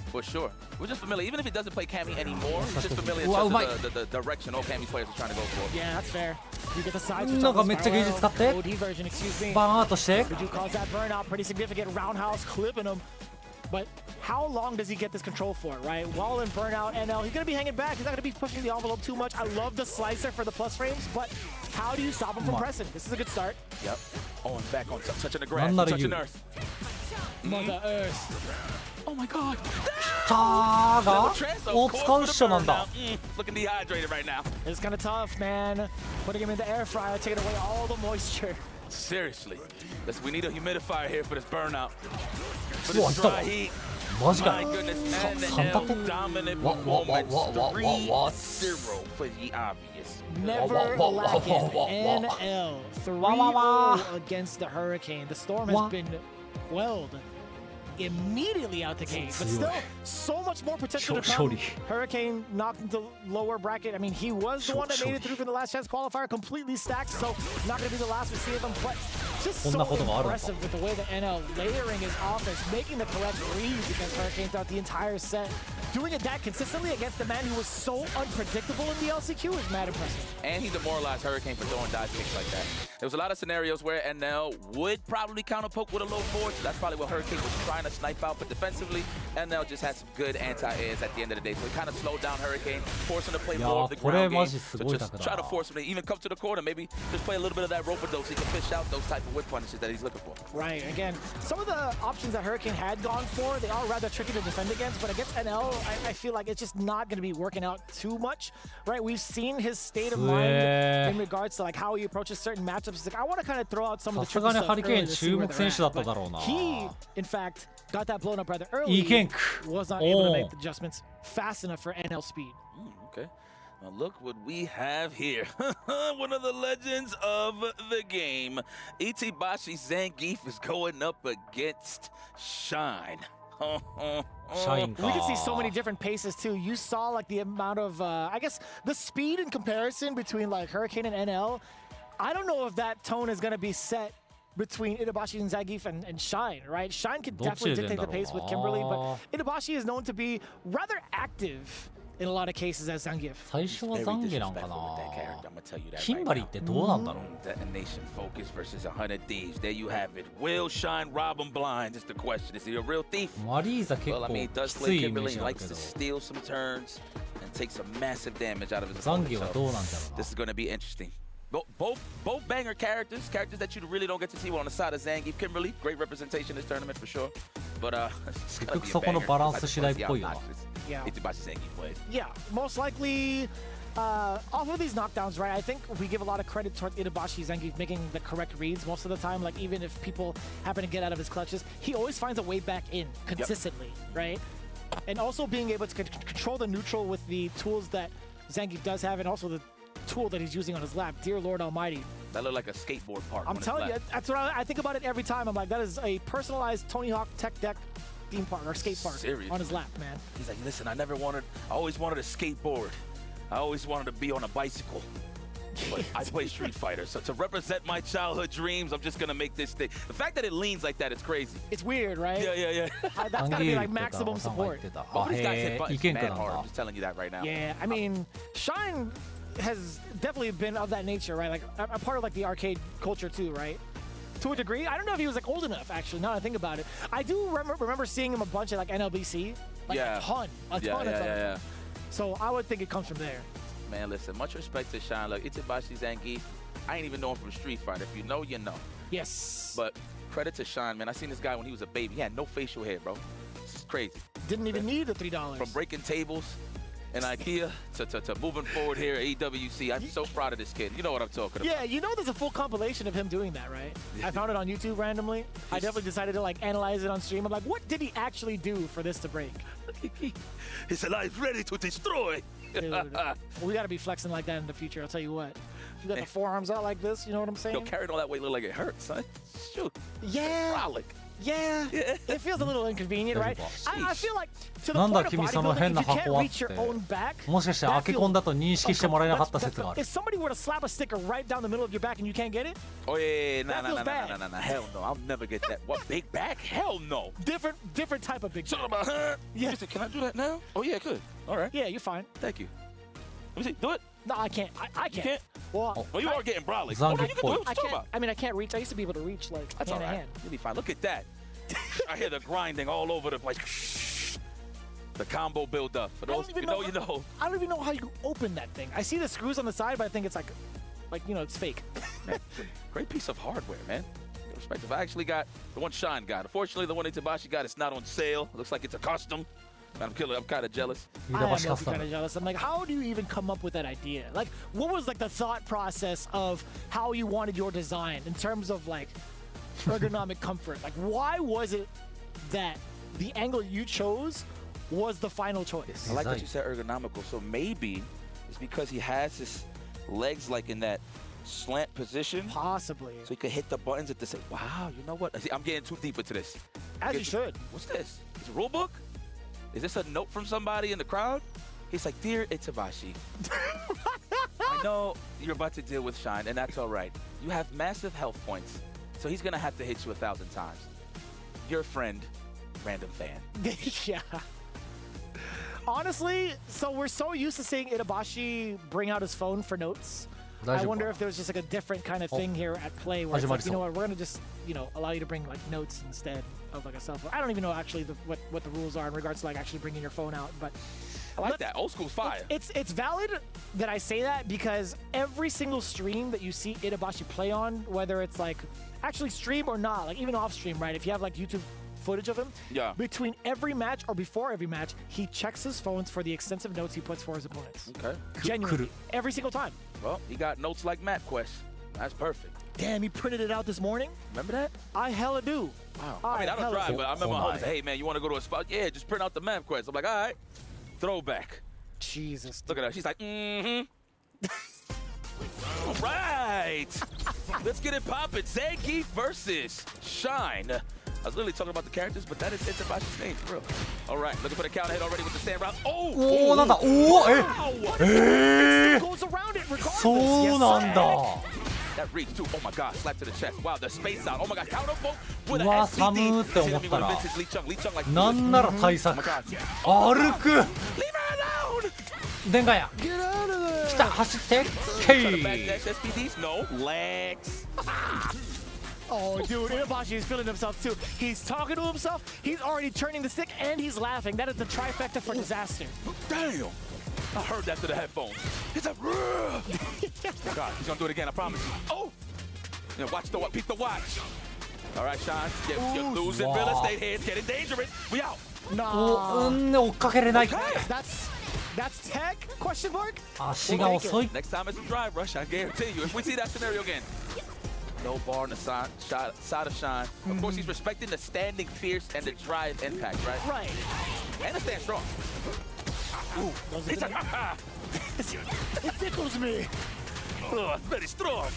For sure. We're just familiar. Even if he doesn't play Cammy anymore, we're just familiar with the direction all Cammy players are trying to go for. Yeah, that's fair. You get the side switch なんかめっちゃ芸術使って。 OD version, excuse me. バーンとして。 Did you cause that burnout? Pretty significant roundhouse clipping him. But how long does he get this control for, right? While in burnout, NL, he's going to be hanging back. He's not going to be pushing the envelope too much. I love the slicer for the plus frames, but how do you stop him from pressing? This is a good start. Yep. Oh, and back on touching the grass, touching earth. Mother Earth. Oh my God. ターがを使う人なんだ。 Looking dehydrated right now. It's kind of tough, man. Putting him in the air fryer, taking away all the moisture. Seriously. Listen, we need a humidifier here for this burnout. For this dry heat. マジか。 My goodness. And the 3タ L dominant performance. 3-0 for the obvious. Never lacking. NL 3-0 against the Hurricane. The storm has been quelled immediately out the gate, but still so much more potential to come. Hurricane knocked into lower bracket. I mean, he was the one that made it through from the last chance qualifier, completely stacked, so not going to be the last we see of him, but Just so impressive with the way that NL layering his offense, making the correct reads against Hurricane throughout the entire set. Doing it that consistently against the man who was so unpredictable in the LCQ is mad impressive. And he demoralized Hurricane for throwing dodge kicks like that. There was a lot of scenarios where NL would probably counterpoke with a low forward. So that's probably what Hurricane was trying to snipe out. But defensively, NL just had some good anti-airs at the end of the day. So he kind of slowed down Hurricane, forcing him to play more of the ground game. So just try to force him to even come to the corner. Maybe just play a little bit of that rope-a-dope so he can fish out those type of whip punishes that he's looking for. Right. Again, some of the options that Hurricane had gone for, they are rather tricky to defend against. But against NL, I feel like it's just not going to be working out too much. Right. We've seen his state of mind in regards to like how he approaches certain matchups. He's like, I want to kind of throw out some of the tricky stuff early to see where they're at. But he, in fact, got that blown up rather early. Was not able to make the adjustments fast enough for NL speed. Okay. Now look what we have here. One of the legends of the game. Itabashi Zangief is going up against Shine. We can see so many different paces too. You saw like the amount of, I guess, the speed in comparison between like Hurricane and NL. I don't know if that tone is going to be set between Itabashi and Zangief and Shine, right? Shine could definitely dictate the pace with Kimberly, but Itabashi is known to be rather active in a lot of cases as Zangief. 最初はザンゲなんかな。キンバリってどうなんだろう。Detonation focus versus 100 thieves. There you have it. Will Shine rob him blind? Is the question. Is he a real thief? マリーザ結構 Well, I mean, he does play Kimberly. He likes to steal some turns and take some massive damage out of his opponent. ザンゲはどうなんだろうな。 This is going to be interesting. Both banger characters that you really don't get to see. Well, on the side of Zangief, Kimberly, great representation in this tournament for sure. But it's gonna be a banger. Yeah. Itabashi Zangief plays. Yeah, most likely off of these knockdowns, right? I think we give a lot of credit towards Itabashi Zangief making the correct reads most of the time. Like even if people happen to get out of his clutches, he always finds a way back in consistently, right? And also being able to control the neutral with the tools that Zangief does have, and also the tool that he's using on his lap. Dear Lord Almighty. That looked like a skateboard part. I'm telling you, that's what I think about it every time. I'm like, that is a personalized Tony Hawk tech deck theme park or skate park on his lap, man. He's like, listen, I always wanted a skateboard. I always wanted to be on a bicycle. But I play Street Fighter, so to represent my childhood dreams, I'm just gonna make this thing. The fact that it leans like that, it's crazy. It's weird, right? Yeah. That's gotta be like maximum support. Both these guys hit buttons mad hard. I'm just telling you that right now. Yeah, I mean, Shine has definitely been of that nature, right? Like a part of like the arcade culture too, right? To a degree. I don't know if he was like old enough, actually, now that I think about it. I do remember seeing him a bunch at like NLBC, like a ton. Yeah. So I would think it comes from there. Man, listen, much respect to Shine. Look, Itabashi Zangief, I ain't even know him from Street Fighter. If you know, you know. Yes. But credit to Shine, man. I seen this guy when he was a baby. He had no facial hair, bro. This is crazy. Didn't even need the $3. From breaking tables in IKEA to moving forward here at EWC. I'm so proud of this kid. You know what I'm talking about. Yeah, you know there's a full compilation of him doing that, right? I found it on YouTube randomly. I definitely decided to like analyze it on stream. I'm like, what did he actually do for this to break? His life ready to destroy. Dude, we got to be flexing like that in the future, I'll tell you what. You got the forearms out like this, you know what I'm saying? Yo, carrying all that weight look like it hurts, son. Shoot. Yeah. Frolic. Yeah, it feels a little inconvenient, right? I feel like to the point of bodybuilding, if you can't reach your own back, if somebody were to slap a sticker right down the middle of your back and you can't get it, oh yeah, no, hell no, I'll never get that. What, big back? Hell no. Different type of big back. About, yeah. Listen, can I do that now? Oh yeah, good. All right. Yeah, you're fine. Thank you. Let me see. Do it. No, I can't. I can't. You can't? Well, you are getting brolic. Oh, no, you can do it. What you talking about? I mean, I can't reach. I used to be able to reach like That's hand all right. to hand. You'll be fine. Look at that. I hear the grinding all over the place. The combo build up. For those you know, you know. I don't even know how you open that thing. I see the screws on the side, but I think it's like you know, it's fake. Man, great piece of hardware, man. Respective. I actually got the one Shine got. Unfortunately, the one Itabashi got, it's not on sale. It looks like it's a custom. I'm kind of jealous. I am kind of jealous. I'm like, how do you even come up with that idea? Like, what was like the thought process of how you wanted your design in terms of like ergonomic comfort? Like, why was it that the angle you chose was the final choice? I like that you said ergonomical. So maybe it's because he has his legs like in that slant position. Possibly. So he could hit the buttons at the same. Wow, you know what? I'm getting too deep into this. As you should. What's this? Is it a rule book? Is this a note from somebody in the crowd? He's like, Dear Itabashi, I know you're about to deal with Shine, and that's all right. You have massive health points. So he's gonna have to hit you 1,000 times. Your friend, random fan. Yeah. Honestly, so we're so used to seeing Itabashi bring out his phone for notes. I wonder if there's just like a different kind of thing here at play where it's like, you know what, we're gonna just, you know, allow you to bring like notes instead of like a cell phone. I don't even know actually what the rules are in regards to like actually bringing your phone out, but I like that. Old school's fire. It's valid that I say that because every single stream that you see Itabashi play on, whether it's like actually stream or not, like even off stream, right? If you have like YouTube footage of him, yeah, between every match or before every match, he checks his phones for the extensive notes he puts for his opponents. Okay. Genuinely. Every single time. Well, he got notes like MapQuest. That's perfect. Damn, he printed it out this morning? Remember that? I hella do. Wow. I mean, I don't drive, but I remember my homie said, hey, man, you want to go to a spot? Yeah, just print out the MapQuest. I'm like, all right. Throwback. Jesus. Look at her. She's like, mm-hmm. All right. Let's get it poppin'. Zangief versus Shine. I was literally talking about the characters, but that is Itabashi's name, for real. All right, looking for the counter hit already with the stand round. Oh! Oh, なんだ。おー、goes around it regardless. そうなんだ。 That reach too. Oh my God, slap to the chest. Wow, the space out. Oh my God, counter poke with う an わ、 SPD. 寒ーって思ったら Lee Chung like なんなら対策。歩く。 Leave her alone. 電ガヤ。来た、走って。SPDs, no legs. Oh, dude, Itabashi is feeling himself too. He's talking to himself, he's already turning the stick, and he's laughing. That is the trifecta for disaster. Damn! I heard that through the headphones. He's like, oh God, he's gonna do it again, I promise you. Oh! Yeah, peep the watch. All right, Sean, you're losing real estate here. It's getting dangerous. We out. No. 追っかけれない。 That's tech? Question mark? 足が遅い。 Next time it's a drive rush, I guarantee you. If we see that scenario again. No bar on the side of Shine. Of course, he's respecting the standing fierce and the drive impact, right? Right. And the stand strong. Ooh. He's like, it tickles me. Oh, it's very strong.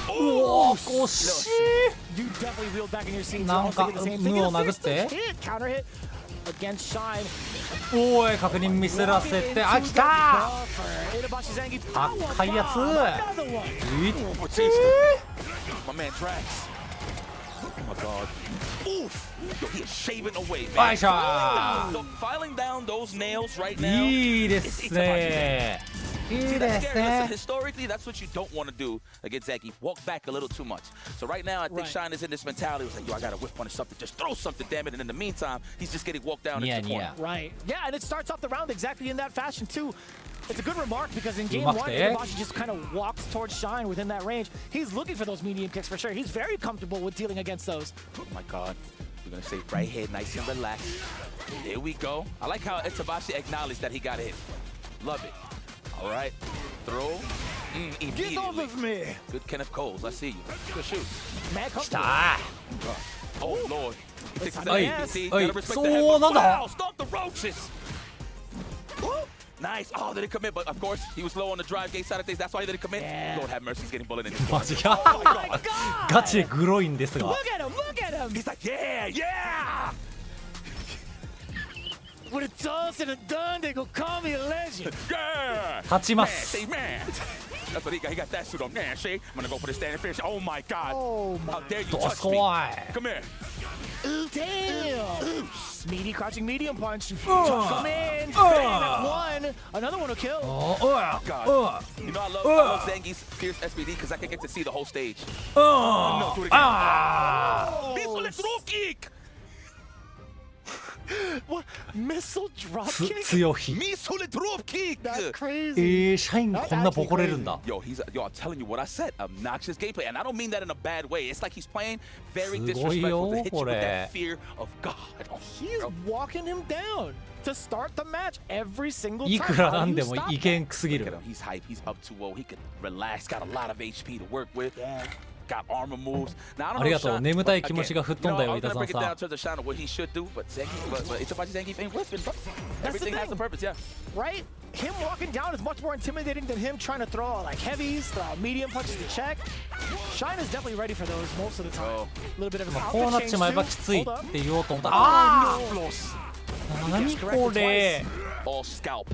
Oh, 惜しい。 You definitely reeled back in your seat. なんか無を殴って。 Counter hit against Shine. おい、確認見せらせて。あ、来た。高いやつ。My man Drax. Oh my God. Oof. Yo, he is shaving away, man. よいしょ。 Filing down those nails right now. いいですね。いいですね。 Historically, that's what you don't want to do against Zangief. Walk back a little too much. So right now, I think Shine is in this mentality. It's like, yo, I got to whip punish something. Just throw something, damn it. And in the meantime, he's just getting walked down into the corner. Right. Yeah, and it starts off the round exactly in that fashion, too. It's a good remark because in game one, Itabashi just kind of walks towards Shine within that range. He's looking for those medium kicks for sure. He's very comfortable with dealing against those. Oh my God. We're going to stay right here, nice and relaxed. Here we go. I like how Itabashi acknowledged that he got hit. Love it. All right. Throw. Get off of me. Good Kenneth Coles. I see you. Good shoot. Man, come Oh, Lord. Wow, stop the roaches. Nice. Oh, they didn't commit, but of course, he was low on the drive gate side of things. That's why he didn't commit. Lord have mercy, he's getting bullied in hisマジか。ガチでグロいんですが。 Look at him, look at him. He's like, yeah, yeah. When it's all said and done, they gonna call me a legend. Yeah. 立ちます。 Man. That's what he got. He got that suit on. Man, see? I'm gonna go for the standing finish. Oh my God. Oh my. How dare you ど touch す me? こい。 Come here. Ooh, damn. Meaty crouching medium punch. Come in. Bang, one. Another one will kill. God. You know I love Zangief's fierce SPD because I can get to see the whole stage. No, do it again. Missile kick. What? Missile drop kick? 強い。 Missile drop kick. That's crazy. 社員こんなボコれるんだ。 Yo, I'm telling you what I said. Obnoxious gameplay, and I don't mean that in a bad way. It's like he's playing very disrespectful to hit you with that fear of God. He's walking him down to start the match every single time. いくらなんでもいけんくすぎる。 He's hype. He's up 2-0. He can relax. Got a lot of HP to work with. Got armor moves. Now, I don't know ありがとう。眠たい気持ちが吹っ飛んだよ、 I'm 板 gonna 澤 break さ it down ん。 to the Shine of what he should do, but Itabashi Zangief ain't whiffing, bro. Everything has a purpose, yeah. Right? Him walking down is much more intimidating than him trying to throw like heavies, throw medium punches to check. Shine is definitely ready for those most of the time. A little bit of a こうなっちまえばきついって言おうと思った。ああ。何これ。 All scalp.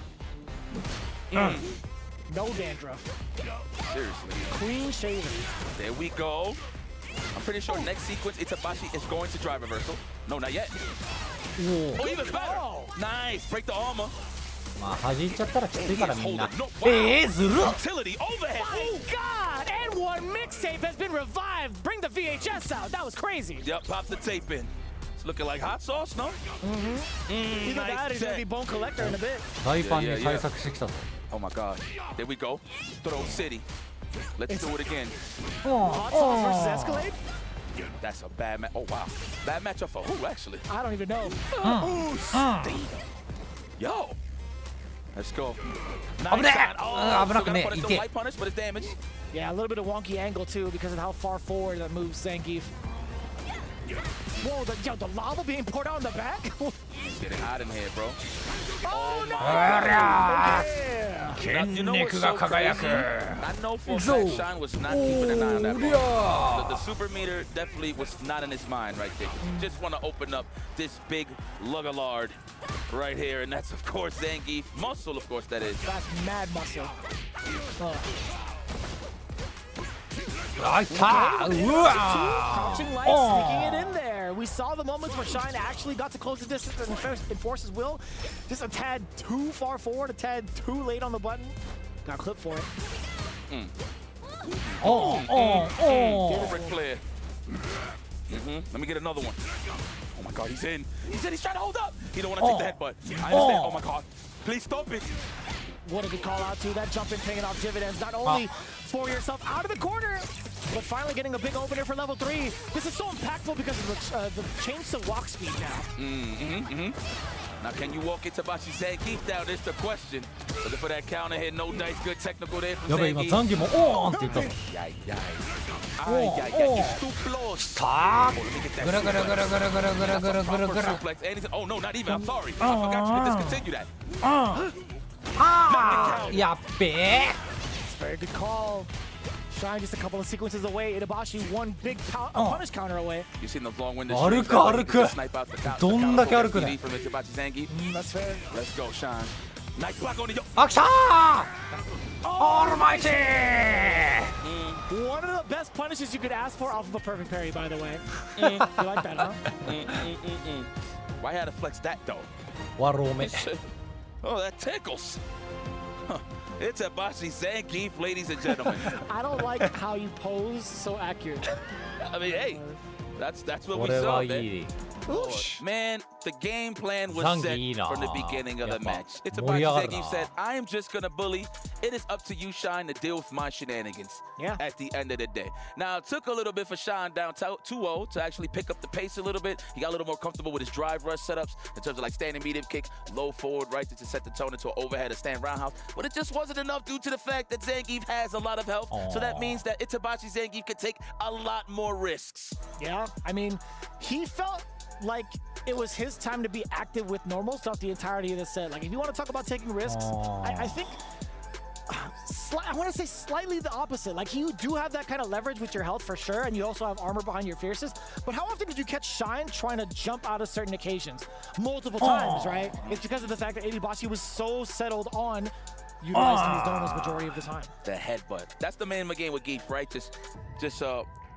No dandruff. Seriously. Clean shaven. There we go. I'm pretty sure next sequence, Itabashi is going to drive reversal. No, not yet. Oh, even better. Nice. Break the armor. まあ弾いちゃったらきついからみんな。ずるっ。 Oh God! And one mixtape has been revived. Bring the VHS out. That was crazy. Yep, pop the tape in. It's looking like hot sauce, no? Either that or he's gonna be Bone Collector in a bit. 大パンに対策してきたぞ。 Oh my God. There we go. Throw City. Let's do it again. Hot sauce versus Escalade? That's a bad match. Oh wow. Bad matchup for who, actually? I don't even know. Yo. Let's go. Nice shot. Oh, so gotta punish the light punish, but it's damage. Yeah, a little bit of wonky angle too because of how far forward that moves Zangief. Whoa, the lava being poured out in the back? It's getting hot in here, bro. Oh no! Yeah. You know what's so crazy? I know for a fact Shine was not keeping an eye on that ball. The super meter definitely was not in his mind right there. Just want to open up this big luggalard right here, and that's of course Zangief. Muscle, of course, that is. That's mad muscle. Crouching light, sneaking it in there. We saw the moments where Shine actually got to close the distance and enforce his will. Just a tad too far forward, a tad too late on the button. Got clipped for it. Forward clear. Let me get another one. Oh my God, he's in. He said he's trying to hold up. He don't want to take the headbutt. I understand. Oh my God. Please stop it. What a good call out too. That jump in paying off dividends. Not only for yourself out of the corner, but finally getting a big opener for level 3. This is so impactful because of the change to walk speed now. Now, can you walk Itabashi Zangief down? That's the question. Looking for that counter hit. No dice. Good technical there from Zangief. Zangiefもオーンって言ったぞ。ぐらぐらぐらぐらぐらぐらぐらぐらぐら。 Oh no, not even. I'm sorry. I forgot you could discontinue that. Yeah, big. Very good call. Shine just a couple of sequences away. Itabashi one big punish counter away. You seen those long-winded streaks? That's fair. Let's go, Shine. Nice block on the Almighty! One of the best punishes you could ask for off of a perfect parry, by the way. You like that, huh? Why had to flex that though? Oh, that tickles. It's Itabashi Zangief, ladies and gentlemen. I don't like how you pose so accurate. I mean, hey, that's what we saw, man. Man, the game plan was set from the beginning of the match. Itabashi Zangief said, I am just going to bully. It is up to you, Shine, to deal with my shenanigans at the end of the day. Now, it took a little bit for Shine down 2-0 to actually pick up the pace a little bit. He got a little more comfortable with his drive rush setups in terms of like standing medium kick, low forward, right, to set the tone into an overhead or stand roundhouse. But it just wasn't enough due to the fact that Zangief has a lot of health. So that means that Itabashi Zangief could take a lot more risks. Yeah, I mean, he felt like it was his time to be active with normals throughout the entirety of the set. Like, if you want to talk about taking risks, I think I want to say slightly the opposite. Like, you do have that kind of leverage with your health for sure, and you also have armor behind your fiercest. But how often did you catch Shine trying to jump out of certain occasions? Multiple times, right? It's because of the fact that Itabashi was so settled on utilizing these normals majority of the time. The headbutt. That's the main game with Geef, right? Just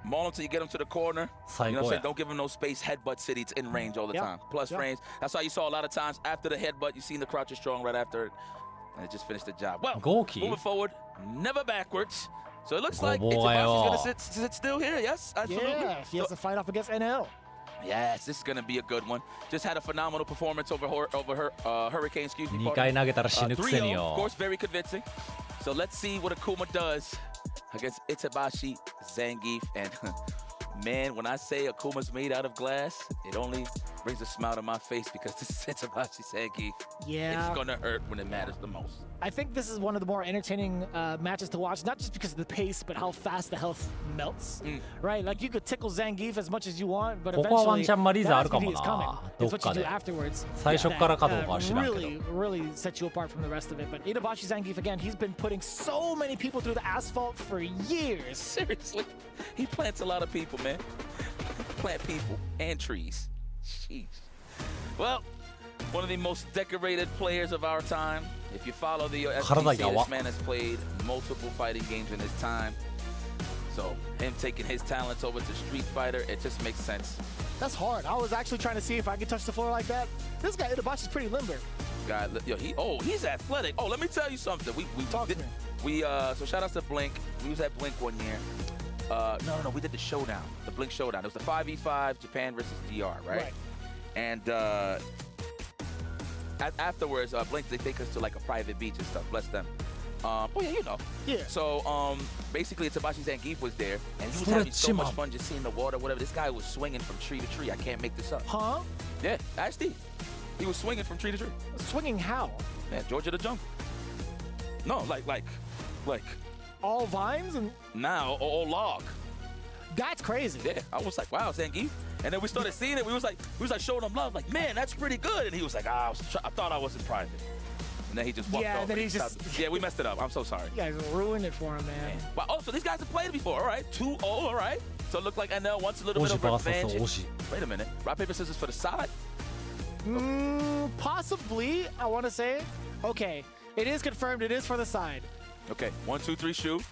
maul him till you get him to the corner. You know what I'm saying? Don't give him no space. Headbutt City. It's in range all the time. Plus frames. That's why you saw a lot of times after the headbutt, you seen the crouch is strong right after it. And it just finished the job. Well, moving forward, never backwards. So it looks like Itabashi's going to sit still here. Yes, absolutely. Yeah, he has to fight off against NL. Yes, this is going to be a good one. Just had a phenomenal performance over Hurricane, excuse me. 2回投げたら死ぬくせによ。 Of course, very convincing. So let's see what Akuma does against Itabashi Zangief. And man, when I say Akuma's made out of glass, it only brings a smile to my face because this is Itabashi Zangief. Yeah. It's going to hurt when it matters the most. I think this is one of the more entertaining matches to watch, not just because of the pace, but how fast the health melts, right? Like, you could tickle Zangief as much as you want, but eventually that SPD is coming. It's what you do afterwards. Really set you apart from the rest of it. But Itabashi Zangief, again, he's been putting so many people through the asphalt for years. Seriously. He plants a lot of people, man. Plant people and trees. Jeez. Well, one of the most decorated players of our time. If you follow the SPC, this man has played multiple fighting games in his time. So him taking his talents over to Street Fighter, it just makes sense. That's hard. I was actually trying to see if I could touch the floor like that. This guy Itabachi's pretty limber. Guy, yo, he's athletic. Oh, let me tell you something. So shout out to Blink. We was at Blink one year. No, we did the showdown, the Blink showdown. It was the 5v5 Japan versus DR, right? And afterwards, Blink they take us to like a private beach and stuff. Bless them. Oh yeah, you know. Yeah. So basically, Itabashi Zangief was there, and he was having so much fun just seeing the water, whatever. This guy was swinging from tree to tree. I can't make this up. Huh? Yeah, ask Steve. He was swinging from tree to tree. Swinging how? Yeah, Georgia the Jungle. No, like. All vines and. Now all log. That's crazy. Yeah, I was like, wow, Zangief. And then we started seeing it. We was like showing him love, like, man, that's pretty good. And he was like, I thought I was in private. And then he just walked off. Yeah, then he just. Yeah, we messed it up. I'm so sorry. You guys ruined it for him, man. Wow. Oh, so these guys have played it before. All right, 2-0. All right. So it looked like NL wants a little bit of revenge. Wait a minute. Rock paper scissors for the side. Possibly. I want to say. Okay, it is confirmed. It is for the side. Okay, 1, 2, 3, shoot.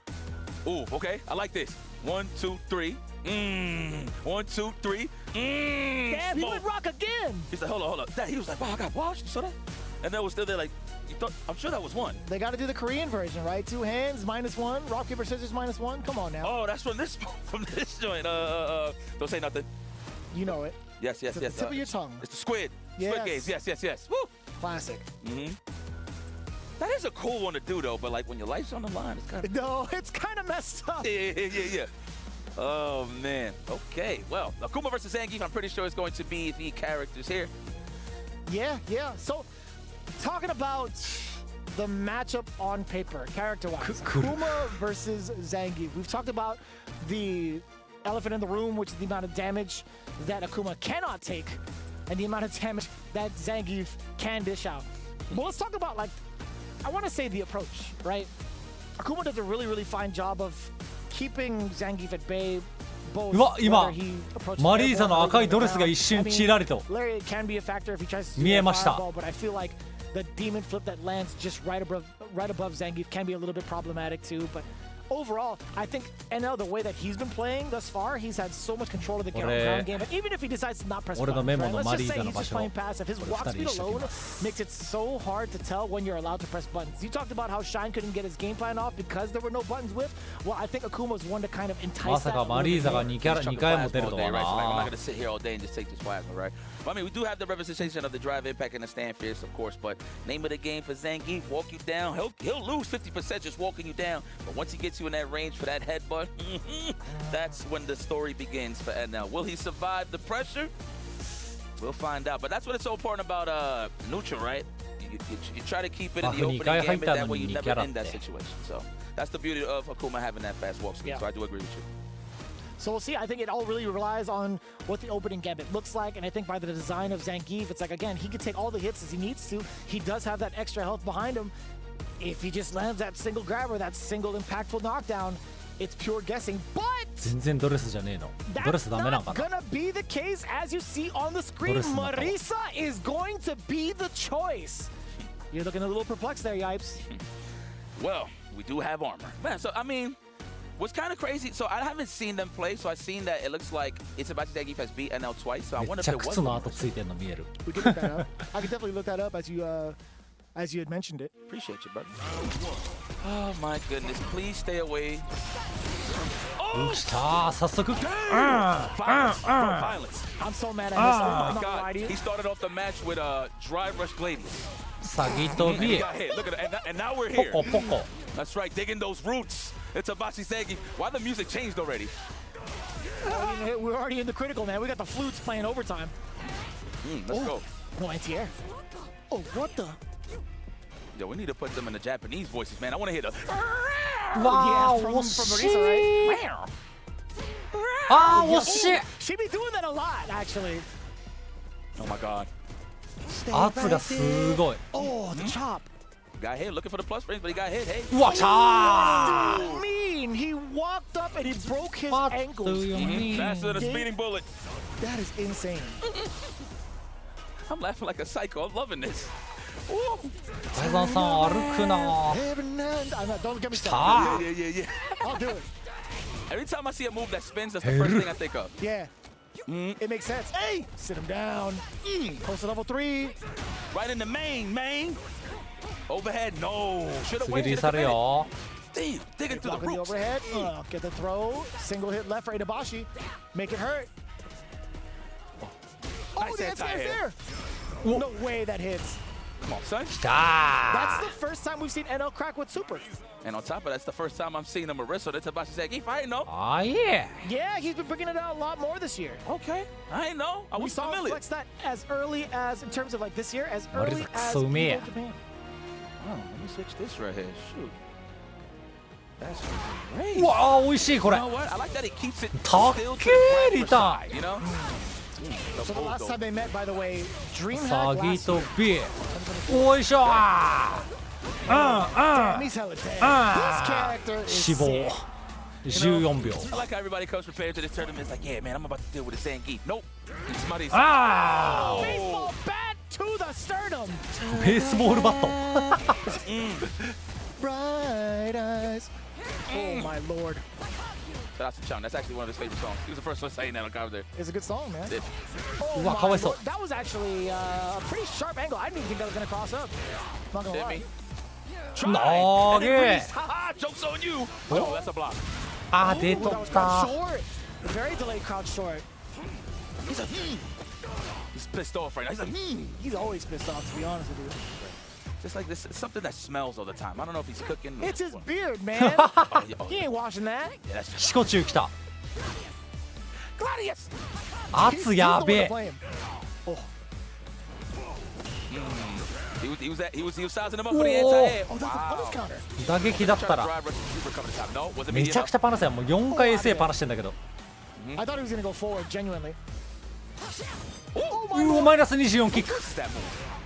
Ooh, okay, I like this. 1, 2, 3. 1, 2, 3. Damn, he went rock again. He's like, hold on. He was like, wow, I got washed. You saw that? And then was still there like, you thought? I'm sure that was one. They got to do the Korean version, right? 2 hands, -1. Rock, paper, scissors, -1. Come on now. Oh, that's from this joint. Don't say nothing. You know it. Yes. It's the tip of your tongue. It's the Squid. Squid Games. Yes. Woo. Classic. That is a cool one to do though, but like when your life's on the line, it's kind of. No, it's kind of messed up. Yeah. Oh man. Okay. Well, Akuma versus Zangief, I'm pretty sure is going to be the characters here. Yeah. So, talking about the matchup on paper, character-wise, Akuma versus Zangief. We've talked about the elephant in the room, which is the amount of damage that Akuma cannot take, and the amount of damage that Zangief can dish out. But let's talk about, like, I want to say the approach, right? Akuma does a really, really fine job of keeping Zangief at bay. 今マリーザの赤いドレスが一瞬ちらりと見えました。 But I feel like the demon flip that lands just right above Zangief can be a little bit problematic too. But overall, I think NL, the way that he's been playing thus far, he's had so much control of the ground game. But even if he decides to not press buttons, right? Let's just say he's just playing passive. His walk speed alone makes it so hard to tell when you're allowed to press buttons. You talked about how Shine couldn't get his game plan off because there were no buttons with. Well, I think Akuma's one to kind of entice that. まさかマリーザが2回も出るとはな。 I'm not going to sit here all day and just take this swagger, right? But, I mean, we do have the representation of the drive impact and the stand fierce, of course. But name of the game for Zangief, walk you down. He'll lose 50% just walking you down. But once he gets you in that range for that headbutt, that's when the story begins for NL. Will he survive the pressure? We'll find out. But that's what it's so important about neutral, right? You try to keep it in the opening gambit, that way you never end that situation. So that's the beauty of Akuma having that fast walk speed. So I do agree with you. So we'll see. I think it all really relies on what the opening gambit looks like. And I think by the design of Zangief, it's like, again, he can take all the hits as he needs to. He does have that extra health behind him. If he just lands that single grabber, that single impactful knockdown, it's pure guessing. But that's not gonna be the case, as you see on the screen. Marisa is going to be the choice. You're looking a little perplexed there, Yipes. Well, we do have armor. Man, so, I mean, what's kind of crazy, so I haven't seen them play, so I've seen that it looks like Itabachi Zangief has beat NL twice, so I wonder if it was. We can look that up. I can definitely look that up as you had mentioned it. Appreciate you, brother. Oh my goodness, please stay away. Violence. I'm so mad I missed oh my God. He started off the match with Dry Rush Gladius. Look at that, and now we're here. That's right, digging those roots. It's Itabachi Zangief. Why the music changed already? We're already in the critical, man. We got the flutes playing overtime. Let's go. No anti-air. Oh, what the? Yo, we need to put them in the Japanese voices, man. I want to hear the. Wow, from Marisa, right? Oh, shit. She be doing that a lot, actually. Oh my God. Oh, the chop. Got hit, looking for the plus frames, but he got hit. Hey. What do you mean? He walked up and he broke his ankles. Faster than a speeding bullet. That is insane. I'm laughing like a psycho. I'm loving this. Don't get me started. Yeah. I'll do it. Every time I see a move that spins, that's the first thing I think of. Yeah. It makes sense. Hey! Sit him down. Close to level 3. Right in the main. Overhead, no. Should have 次リ waited. サルよ。 Damn, digging through the Blocking the roots. overhead. Get the throw. Single hit left for Itabashi. Make it hurt. Oh, the anti-air. No way that hits. Come on, son. きた That's the first time we've seen NL crack with super. And on top of that, that's the first time I'm seeing a Marissa that's about to say, "Keep fighting, no." あいえ Yeah, he's been bringing it out a lot more this year. Okay, I ain't know. I We was saw him familiar. flex that as early as, in terms of like this year, as early Marissa as so me. Evo Japan. Oh, let me switch this right here. Shoot. That's great. うわー美味しいこれ You know what? I like that he keeps it たっ still to け the り Bradford た side, you know? So the last time they met, by the way, サ DreamHack ギ last と year. ビおいしょー Damn, he's hella dead. This character is 死亡 sick. 14秒 I like how everybody comes prepared to this tournament. It's like, yeah, man, I'm about to deal with the Zangief. Nope. He's Smutty's. Ah! Baseball bat to the sternum. ベースボールバット Bright eyes. Oh my lord. Shout out to Chum. That's actually one of his favorite songs. He was the first one saying that on commentary. It's a good song, man. Did. Oh Wow, my how I saw- lord. That was actually a pretty sharp angle. I didn't even think that was going to cross up. Not going to Did lie. me. なげ Haha, joke's on you. Oh, that's a block. あ出 Ooh, と that っ was た crouch short. Very delayed crouch short. He's like, He's pissed off right now. He's like, He's always pissed off, to be honest with you. Just like this, it's something that smells all the time. I don't know if he's cooking. It's his What? beard, man. Oh, yeah, oh, He ain't washing that. yeah, that's シコチュウ来た Gladius. 圧やべえ Oh, He was sizing him up for the anti-air. oh, that's a punish counter. 打撃だったら Drive rush, super cover the top. No, wasn't めちゃくちゃパナスやもう4回 SA パナしてんだけど I thought he was going to go forward, genuinely. うおマイナス24キック What's that move?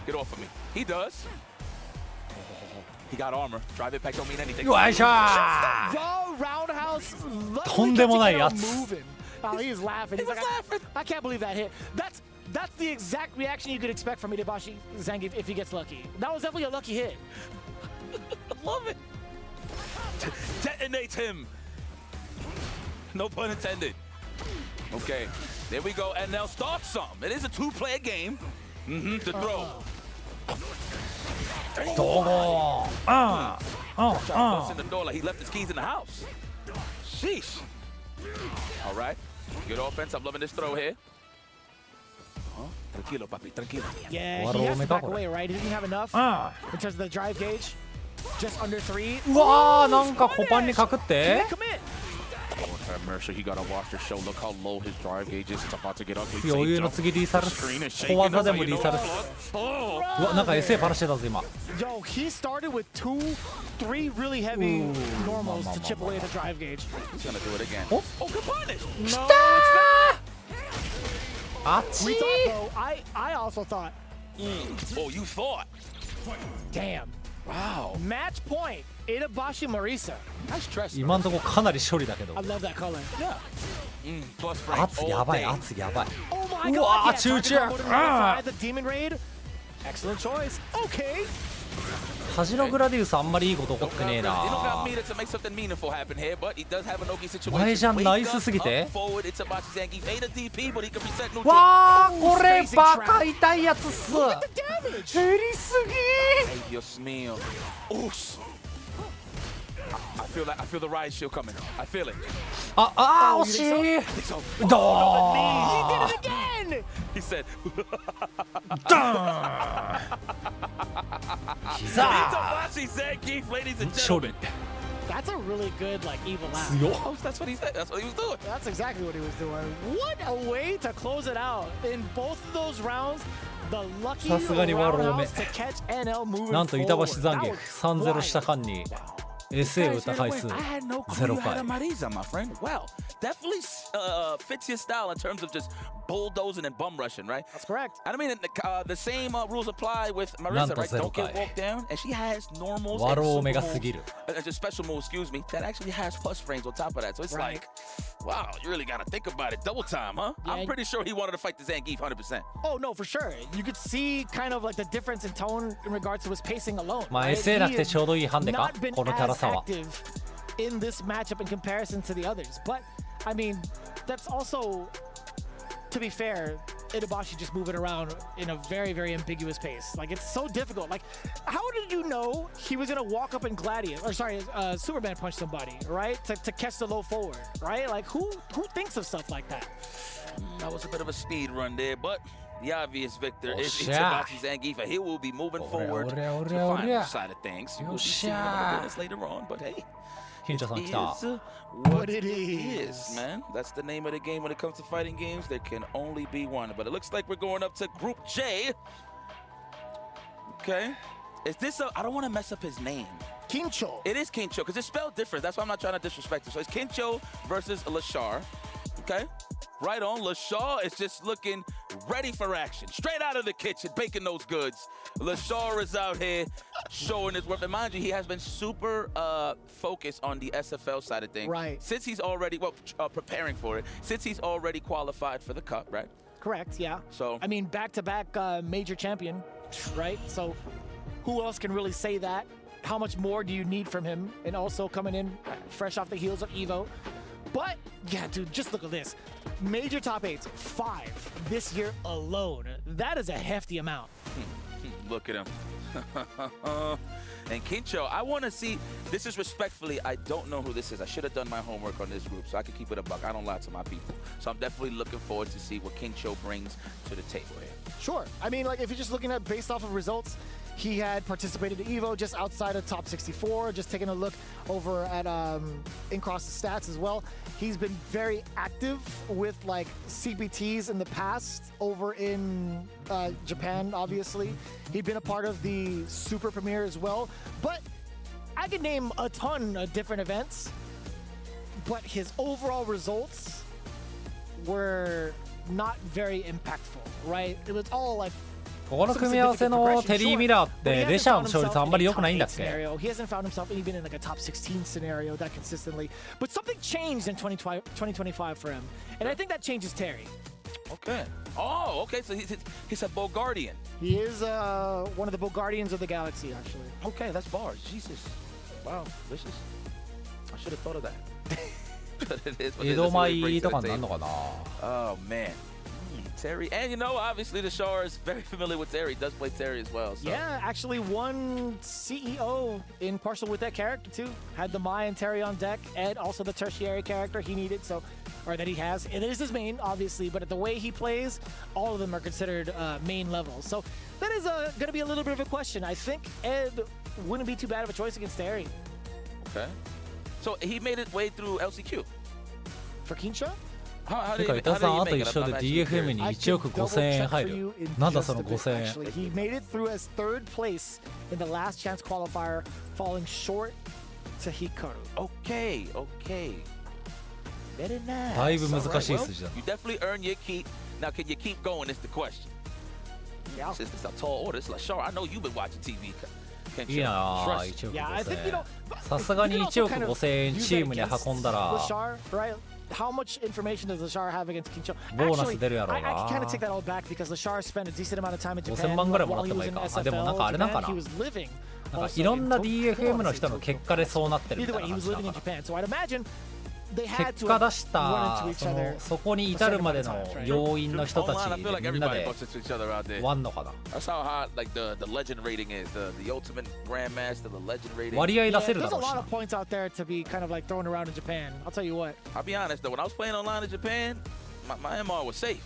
Get off of me. He does. He got armor. Drive it back don't mean anything. よいしょー Raw roundhouse. とんでもないやつ Moving. Oh, he's laughing. He's like, I can't believe that hit. That's the exact reaction you could expect from Itabashi Zangief if he gets lucky. That was definitely a lucky hit. I love it. Detonates him. No pun intended. Okay, there we go. And now start some. It is a two-player game. The throw. どうもああ Trying to bust in the door like he left his keys in the house. Sheesh. All right. Good offense. I'm loving this throw here. Tranquilo, papi. Tranquilo. Yeah, he has to back away, right? He didn't have enough in terms of the drive gauge. Just under 3. うわーなんかコパンにかくって Commit. Oh, Mercer, he gotta watch the show. Look how low his drive gauge is. It's about to get ugly. 余裕の次リーサルス小技でもリーサルスうわなんか SA パナしてたぞ今 Yo, he started with 3 really heavy normals to chip away the drive gauge. He's gonna do it again. Oh, good punish. No, it's あっ not. ち We thought, though, I also thought, Oh, you thought. damn. Wow. Match point, Itabashi Marisa. Nice dress. 今んとこかなり処理だけど I love that color. Yeah. Plus frame. 圧やばい圧やばい Oh my う god. わー yeah, チューチ target ュ combo to ーあ nullify the Demon Raid. Excellent choice. Okay. カジノグラディウスあんまりいいこと起こってねえ They don't got な meter to make something meaningful happen here, but he does have an Oki situation. 前じゃんナイスすぎて Up forward, it's about Zangief. Ain't a DP, but he can reset neutral. わあこれバカ痛いやつっす減りすぎ Ay, Dios mío. Oosh. I feel the riot shield coming. I feel it. あ惜しいどー He did it again. He said, ダーン膝 Itabashi Zangief, ladies and 処理 gentlemen. That's a really good, like, evil laugh. 強っ Oh, that's what he said. That's what he was doing. That's exactly what he was doing. What a way to close it out. In both of those rounds, the lucky さすがにワロー目 roundhouse to catch NL moving なんと板橋 forward. 残 That 撃 was 3-0 した間に SA を打った回数 I had no clue 0 you had 回 a Marisa, my friend. Well, definitely fits your style in terms of just bulldozing and bum rushing, right? That's correct. I mean, the same rules apply withなん Marisa, と right? 0 Don't get 回 walked down, and she has normals ワ and ロー super 目がすぎ moves, る just special moves, excuse me, that actually has plus frames on top of that. So it's Right. like, wow, you really got to think about it. Double time, huh? Yeah, I'm pretty sure he wanted to fight the Zangief 100%. Oh, no, for sure. You could see kind of like the difference in tone in regards to his pacing alone. まあ right? SA なく He て has ちょうどいいハンデか not been このキャラ as 差は active in this matchup in comparison to the others. But, I mean, that's also, to be fair, Itabashi just moving around in a very, very ambiguous pace. Like, it's so difficult. Like, how did you know he was going to walk up and Gladius, or sorry, Superman punch somebody, right? To catch the low forward, right? Like, who thinks of stuff like that? That was a bit of a speed run there, but the obvious victor is Itabashi Zangief. He will be moving forward to the final side of things. You will be seeing him on the bonus later on, but hey, it is what it is, man. That's the name of the game when it comes to fighting games. There can only be one, but it looks like we're going up to Group J. Okay. Is this I don't want to mess up his name. Kincho. It is Kincho, because it's spelled different. That's why I'm not trying to disrespect it. So it's Kincho versus Lashar. Okay. Right on. Lashar is just looking ready for action. Straight out of the kitchen, baking those goods. Lashar is out here showing his worth. And mind you, he has been super focused on the SFL side of things. Right. Since he's already, preparing for it. Since he's already qualified for the Cup, right? Correct, yeah. So, I mean, back-to-back major champion, right? So who else can really say that? How much more do you need from him? And also coming in fresh off the heels of Evo. But, yeah, dude, just look at this. Major top 8s, 5 this year alone. That is a hefty amount. Look at him. And Kincho, I want to see, this is respectfully, I don't know who this is. I should have done my homework on this group so I could keep it a buck. I don't lie to my people. So I'm definitely looking forward to see what Kincho brings to the table here. Sure. I mean, like, if you're just looking at based off of results, he had participated in EVO just outside of top 64, just taking a look over at in-cross stats as well. He's been very active with like CBTs in the past over in Japan, obviously. He'd been a part of the Super Premiere as well. But I could name a ton of different events, but his overall results were not very impactful, right? It was all like,ここの組み合わせのテリー・ミラーってレシャーの勝率あんまり良くないんだっけ He hasn't found himself even in like a top 16 scenario that consistently. But something changed in 2025 for him. And I think that changes Terry. Okay. Oh, okay. So he's a Bogardian. He is one of the Bogardians of the galaxy, actually. Okay, that's bars. Jesus. Wow, vicious. I should have thought of that. But it is what it is. 江戸前とかになるのかな Oh, man. Terry, and you know, obviously the Shar is very familiar with Terry. He does play Terry as well. So. Yeah, actually won CEO in partial with that character too. Had the Mai and Terry on deck, and also the tertiary character he needed, so or that he has. It is his main, obviously, but the way he plays, all of them are considered main levels. So that is going to be a little bit of a question. I think Ed wouldn't be too bad of a choice against Terry. Okay. So he made his way through LCQ. For Kincho? てか、伊田さん、あと一緒で DFM に1億5000円入る。なんだその5000円。He made it through as third place in the last chance qualifier, falling short to Hikaru. Okay, okay. Very nice. だいぶ難しい数字だ。You definitely earn your keep. Now, can you keep going is the question. Yeah. Since it's a tall order, it's like, sure, I know you've been watching TV. いいなぁ、1億5000円。さすがに1億5000円チームに運んだら。How much information does Lashar have against Kincho? Actually, I kind of take that all back because Lashar spent a decent amount of time in Japan 5000万ぐらいもらっ while て he も was いい in か。でもなんかあれなんか SFL. な。 He was living なんかいろんな DFM の人の結果でそうなってるみ Either たい way, な he 感 was じだ living in から。 Japan, so I'd imagine they had 結 to 果出 run した into each other. そこに至るまでの要因の人たち I feel like みんな everybody で bumps into each other out there. 割んのかな。 That's how high like the legend rating is. The ultimate grandmaster, the legend rating. 割合出せる There's だ a ろうし lot な。 of points out there to be kind of like thrown around in Japan. I'll tell you what. I'll be honest though, when I was playing online in Japan, my MR was safe.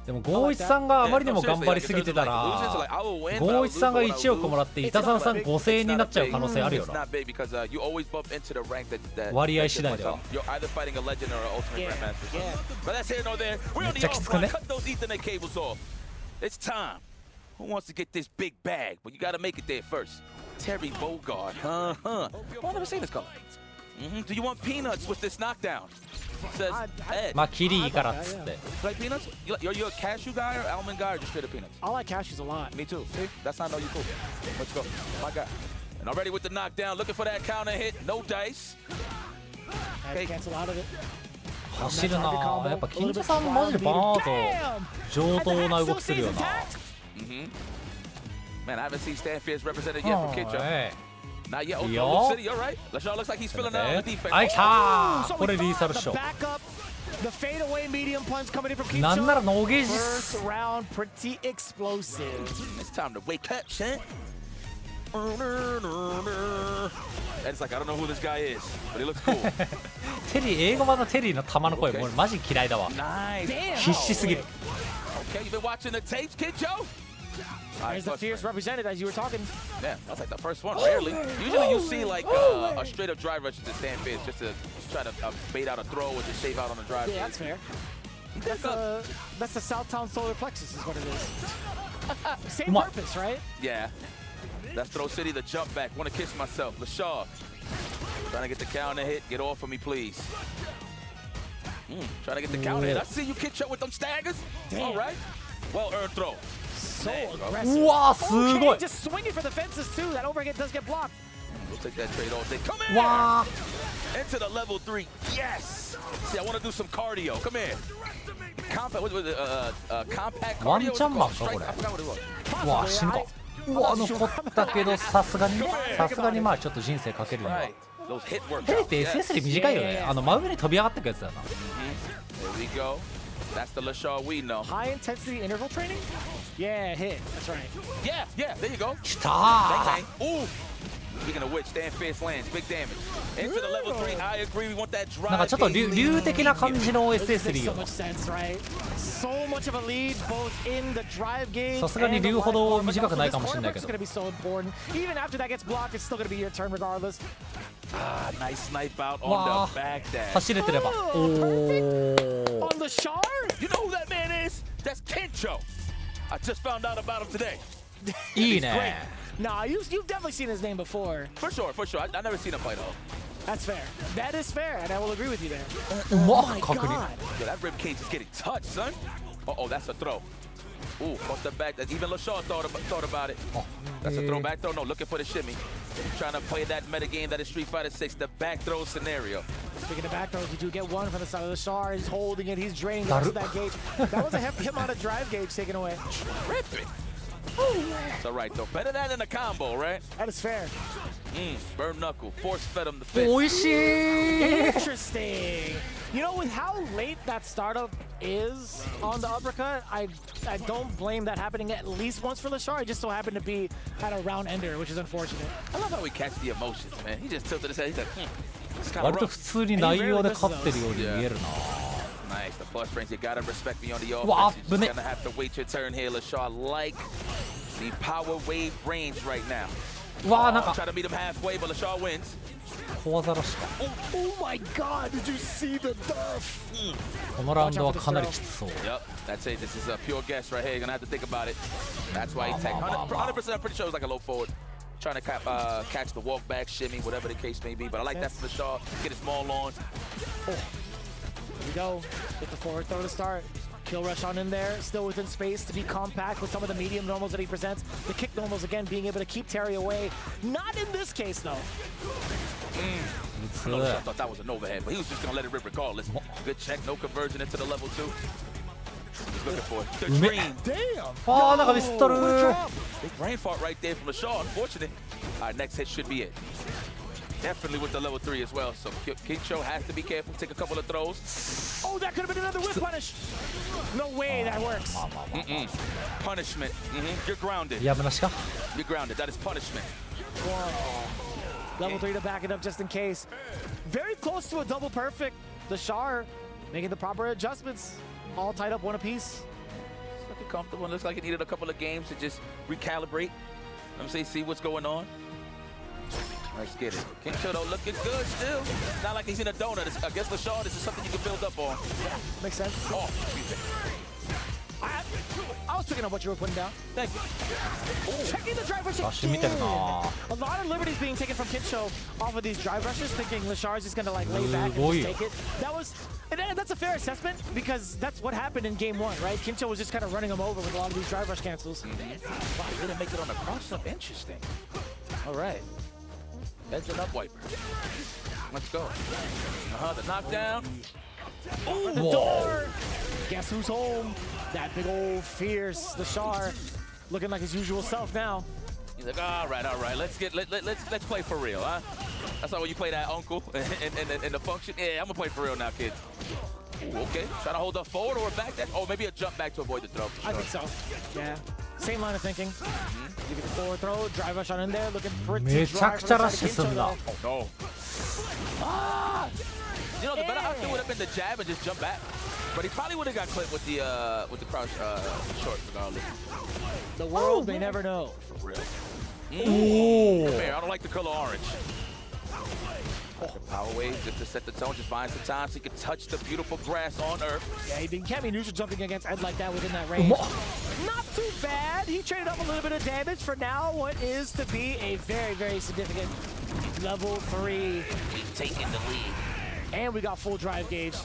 でもゴーイチさんがあまりにも頑張りすぎてたら、ゴーイチさんが1億もらって板澤さん5000円になっちゃう可能性あるよな。割合次第では。めっちゃきつくね。It's time. Who wants to get this big bag? But you got to make it there first. Terry Bogard. I've never seen this color. Do you want peanuts with this knockdown? Says Ed. まあキリいいからっつって。You like peanuts? You're a cashew guy or almond guy or just straight up peanuts? I like cashews a lot. Me too. See? That's not no you cool. Let's go. My guy. And already with the knockdown, looking for that counter hit. No dice. Okay. Cancel out of it. 走るなぁ。やっぱ金田さんマジでバーンと上等な動きするよな。Man, I haven't seen Stanfierce represented yet from Kincho. Not yet. Oh, City, all right. LaShaw looks like he's filling out on the defense. あいたー、これリーサルショー。 The fadeaway medium punch coming in from Kincho. なんならノーゲージっ First す。 round, pretty explosive. It's time to wake up, son. It's like I don't know who this guy is, but he looks cool. テリー、英語版のテリーの玉の声、俺マジ嫌いだわ。 Nice. 必死すぎる。 Okay, you've been watching the tapes, Kincho? There's the fierce represented as you were talking. Yeah, that's like the first one, rarely. Usually you see like a straight up drive rush to stand face just to try to bait out a throw or just shave out on the drive. Yeah, that's fair. That's the Southtown solar plexus is what it is. Same purpose, right? Yeah. That's Throw City, the jump back. Want to kiss myself. LaShaw. Trying to get the counter hit. Get off of me, please. Trying to get the counter hit. I see you kick up with them staggers. Damn. All right. Well earned throw. So aggressive. うわー、すごい。 Okay, just swinging for the fences too. That overhead does get blocked. We'll take that trade all day. Come in. わ Into the level 3. Yes. See, I want to do some cardio. Come in. Compact. What was it? Compact ー、ワン cardio. チャンマンかこれ。 I forgot what it was. うわー、死ぬか。うわ、残ったけどさすがにね、さすがにまあちょっと人生かけるには。 Those hit workouts. テリーって SS で短いよね。真上に飛び上がってくやつだよな。 There we go. That's the LaShaw we know. High intensity interval training? Yeah, hit. That's right. Yeah, yeah, there you go. きたー。 Ooh. Speaking of which, stand fierce lands, big damage. Into the level 3, I agree, we want that drive. なんかちょっと竜的な感じの SS リー So much sense, right? So much of a lead both in the drive gauge. さすがに竜ほど短くないかもしれないけど。 It's going to be so important. Even after that gets blocked, it's still going to be your turn regardless. Ah, nice snipe out on the back dash. 走れてれば。おー。 On the Shar? You know who that man is? That's Kincho. I just found out about him today. いいね。 Nah, you've definitely seen his name before. For sure, for sure. I never seen him play though. That's fair. That is fair, and I will agree with you there. うま Oh っ、 my 確認。 God. Yo, that rib cage is getting touched, son. Uh-oh, that's a throw. Ooh, off the back. Even LaShaw thought about it. That's a throwback throw. No, looking for the shimmy. Trying to play that meta game that is Street Fighter 6, the back throw scenario. Speaking of back throws, you do get one from the side of the Shar. He's holding it. He's draining the rest of that gauge. That was a hefty amount of drive gauge taken away. Tripping. It's all right, though. Better that than a combo, right? That is fair. Burn knuckle. Force fed him the fist. おいしい。 Interesting. You know, with how late that startup is on the uppercut, I don't blame that happening at least once for LaShaw. It just so happened to be at a round ender, which is unfortunate. I love how he catches the emotions, man. He just tilted his head. He's like, it's kind of 割と rough. 普通に内容で勝ってるように見えるな。 Nice. The plus range. You gotta respect me on the Wow, offense. You're just gonna have to wait your turn here, LaShaw. Like the power wave range right now. うわー、なんか Try to meet him halfway, but LaShaw wins. 小技らしか。 Oh my God! Did you see the duff? このラウンドはかなりきつそう。 Yep, that's it. This is a pure guess right here. You're gonna have to think about it. That's why he takes 100%. I'm pretty sure it was like a low forward. Trying to catch the walk back, shimmy, whatever the case may be. But I like that for LaShaw. Get his maul on. Here we go. Get the forward throw to start. Kill rush on in there, still within space to be compact with some of the medium normals that he presents. The kick normals again being able to keep Terry away. Not in this case though. I know LaShaw thought that was an overhead, but he was just gonna let it rip regardless. Good check, no conversion into the level 2. He's looking for it. The dream. Damn. あー、なんかミスっとる。 Big brain fart right there from LaShaw. Unfortunate. All right, next hit should be it. Definitely with the level 3 as well. So Kincho has to be careful. Take a couple of throws. Oh, that could have been another whip punish. No way that works. Punishment. You're grounded. やむなしか。 You're grounded. That is punishment. Level 3 to back it up just in case. Very close to a double perfect. The Shar making the proper adjustments. All tied up one apiece. Looking comfortable. Looks like he needed a couple of games to just recalibrate. Let me see what's going on. Let's get it. Kincho though looking good still. Not like he's in a donut. I guess LaShaw, this is something you can build up on. Yeah, makes sense. Oh, excuse me. I was picking up what you were putting down. Thank you. Checking the drive rush Rush見てるな。 A lot of liberties being taken from Kincho off of these drive rushes, thinking LaShaw is just going to like lay back and just take it. That was, and that's a fair assessment because that's what happened in game 1, right? Kincho was just kind of running him over with a lot of these drive rush cancels. Wow, he didn't make it on the cross up. Interesting. All right. Edge and up wiper. Let's go. The knockdown. Ooh, the door. Guess who's home? That big old fierce LaShaw looking like his usual self now. He's like, all right, let's play for real, huh? That's how when you play that uncle in the function. Yeah, I'm gonna play for real now, kids. Ooh, okay, trying to hold up forward or back that. Oh, maybe a jump back to avoid the throw. I think so. Yeah. Same line of thinking. Give it the forward throw, drive rush on in there, looking pretty dry for the side of Kincho, though. Oh no. Ah! You know, the better option would have been the jab and just jump back. But he probably would have got clipped with the crouch short regardless. The world may never know. For real. Come here, I don't like the color orange. Power wave just to set the tone, just find some time so he can touch the beautiful grass on Earth. Yeah, he can't be neutral jumping against Ed like that within that range. Not too bad. He traded up a little bit of damage for now what is to be a very, very significant level 3. He's taking the lead. And we got full drive gauge.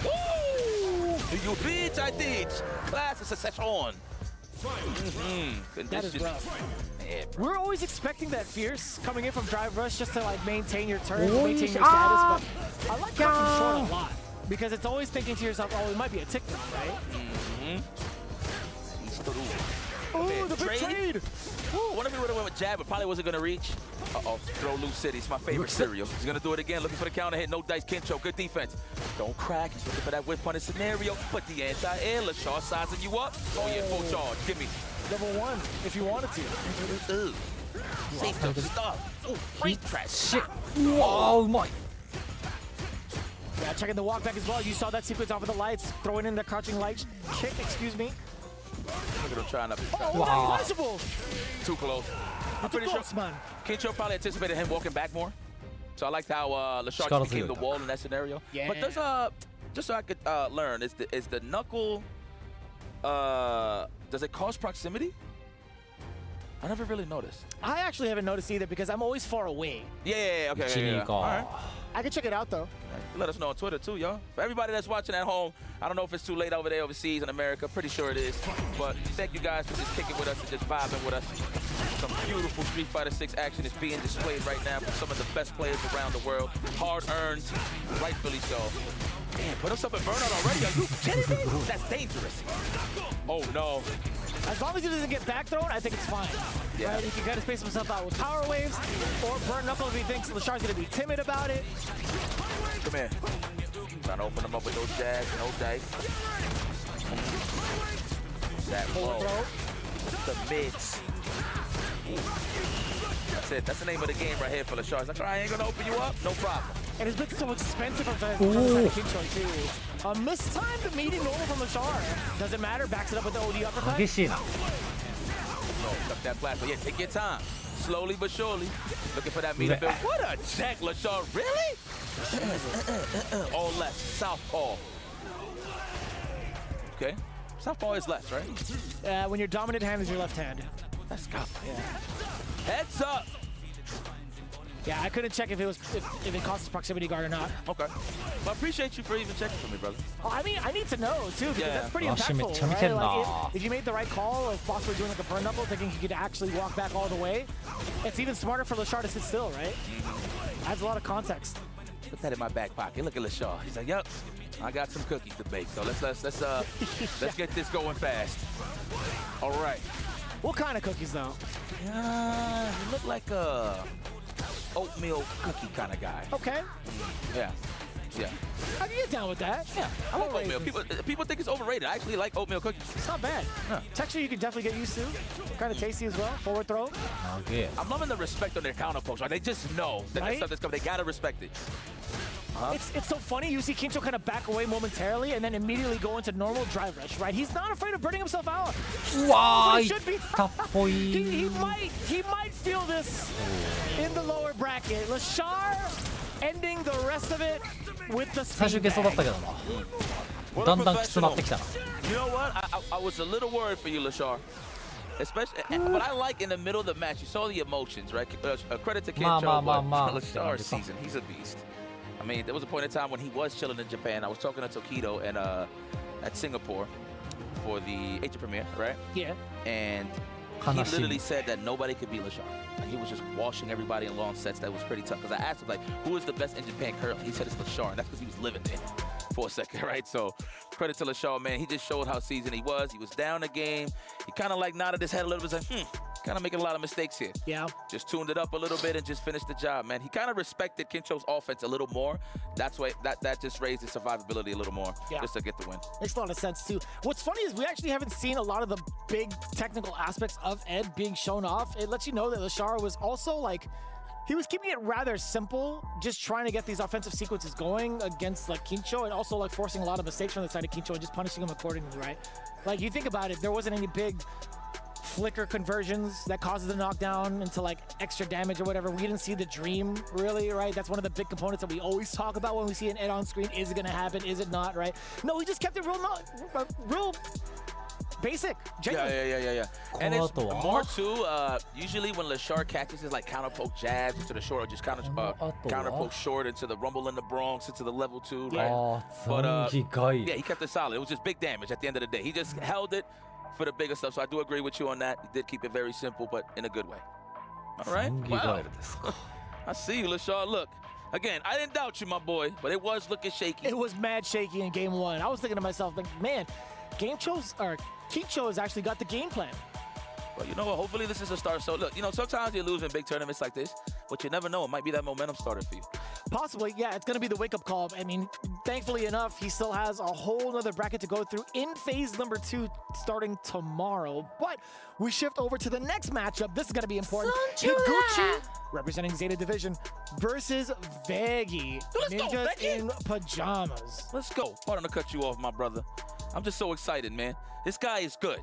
Woo! You bitch, I did. Class is a session. That is rough. We're always expecting that fierce coming in from drive rush just to like maintain your turn, maintain your status, but I like crouching short a lot because it's always thinking to yourself, oh, it might be a tick down, right? Oh, the big trade! One of you would have went with jab, but probably wasn't going to reach. Uh-oh, throw loose city. It's my favorite cereal. He's going to do it again, looking for the counter hit. No dice, Kincho. Good defense. Don't crack. He's looking for that whip punish scenario. But the anti-air, LaShaw sizing you up. Oh, yeah, full charge. Give me. Level 1, if you wanted to. Safe to stuff. Oh, freak trap. Shit. Whoa, my. Yeah, checking the walk back as well. You saw that sequence off of the lights. Throwing in the crouching light kick, excuse me. Look at him trying to. Wow. Too close. I'm pretty sure Kincho probably anticipated him walking back more. So I liked how LaShaw became the wall in that scenario. Yeah. But does just so I could learn, is the knuckle does it cause proximity? I never really noticed. I actually haven't noticed either because I'm always far away. Yeah, okay. All right. I can check it out though. Let us know on Twitter too, y'all. For everybody that's watching at home, I don't know if it's too late over there overseas in America. Pretty sure it is. But thank you guys for just kicking with us and just vibing with us. Some beautiful Street Fighter 6 action is being displayed right now from some of the best players around the world. Hard earned, rightfully so. Man, put us up at burnout already. Are you kidding me? That's dangerous. Oh no. As long as he doesn't get back thrown, I think it's fine. Yeah. Right? He can kind of space himself out with power waves or burn knuckle if he thinks LaShar's going to be timid about it. Come here. Trying to open him up with those jabs, no dice. That low. The mids. That's it. That's the name of the game right here for LaShar. He's like, I ain't going to open you up. No problem. And it's been so expensive from the side of Kincho too. Mistimed meeting normal from LaShar. Doesn't matter. Backs it up with the OD uppercut. Tuck that platform. Yeah, take your time. Slowly but surely. Looking for that meter build. What a check, LaShar. Really? All left. Southpaw. Okay. Southpaw is left, right? When your dominant hand is your left hand. Let's go. Yeah. Heads up. Yeah, I couldn't check if it causes proximity guard or not. Okay. Well, I appreciate you for even checking for me, brother. Oh, I mean, I need to know, too, because that's pretty impactful, right? Like, if you made the right call of possibly doing like a burn knuckle, thinking he could actually walk back all the way, it's even smarter for LaShar to sit still, right? Adds a lot of context. Put that in my back pocket. Look at LaShar. He's like, yep, I got some cookies to bake, so let's get this going fast. All right. What kind of cookies, though? You look like a oatmeal cookie kind of guy. Okay. Yeah. Yeah. I can get down with that. Yeah, I like oatmeal. People think it's overrated. I actually like oatmeal cookies. It's not bad. Huh. Texture you can definitely get used to. Kind of tasty as well. Forward throw. Okay. I'm loving the respect on their counter punch. Like, they just know that that stuff that's coming. They gotta respect it. It's so funny. You see Kincho kind of back away momentarily and then immediately go into normal drive rush, right? He's not afraid of burning himself out. Wow. He should be. he might feel this in the lower bracket. LaShar ending the rest of it with the speed. 最初ゲストだったけどな。だんだんきつくなってきたな。You know what? I was a little worried for you, LaShar. Especially, but I like in the middle of the match. You saw the emotions, right? Credit to Kincho, LaShar's season. He's a beast. I mean, there was a point in time when he was chilling in Japan. I was talking to Tokido and at Singapore for the Asia premiere, right? Yeah. And he literally said that nobody could beat LaShar. Like, he was just washing everybody in long sets. That was pretty tough. Because I asked him, like, who is the best in Japan currently? He said it's LaShar, and that's because he was living there for a second, right? So credit to LaShar, man. He just showed how seasoned he was. He was down the game. He kind of like nodded his head a little bit, like, kind of making a lot of mistakes here. Yeah. Just tuned it up a little bit and just finished the job, man. He kind of respected Kincho's offense a little more. That's why that just raised his survivability a little more, just to get the win. Makes a lot of sense too. What's funny is we actually haven't seen a lot of the big technical aspects of Ed being shown off. It lets you know that Lashara was also like, he was keeping it rather simple, just trying to get these offensive sequences going against like Kincho, and also like forcing a lot of mistakes from the side of Kincho and just punishing him accordingly, right? Like you think about it, there wasn't any big flicker conversions that causes the knockdown into like extra damage or whatever. We didn't see the dream really, right? That's one of the big components that we always talk about when we see an Ed on screen. Is it gonna happen? Is it not, right? No, he just kept it real basic, genuine. Yeah. And it's more too, usually when Lashar catches his like counter poke jabs into the short, or just counter poke short into the Rumble in the Bronx, into the level 2, right? But yeah, he kept it solid. It was just big damage at the end of the day. He just held it for the bigger stuff. So I do agree with you on that. He did keep it very simple, but in a good way. All right. Wow. I see you, Lashar. Look. Again, I didn't doubt you, my boy, but it was looking shaky. It was mad shaky in game 1. I was thinking to myself, like, man, Kincho has actually got the game plan. Well, you know what? Hopefully this is a start. So, look, you know, sometimes you lose in big tournaments like this, but you never know. It might be that momentum starter for you. Possibly, yeah. It's going to be the wake-up call. I mean, thankfully enough, he still has a whole other bracket to go through in phase number 2 starting tomorrow. But we shift over to the next matchup. This is going to be important. Higuchi, representing Zeta Division, versus Veggie. Ninjas in pajamas. Let's go. Pardon to cut you off, my brother. I'm just so excited, man. This guy is good.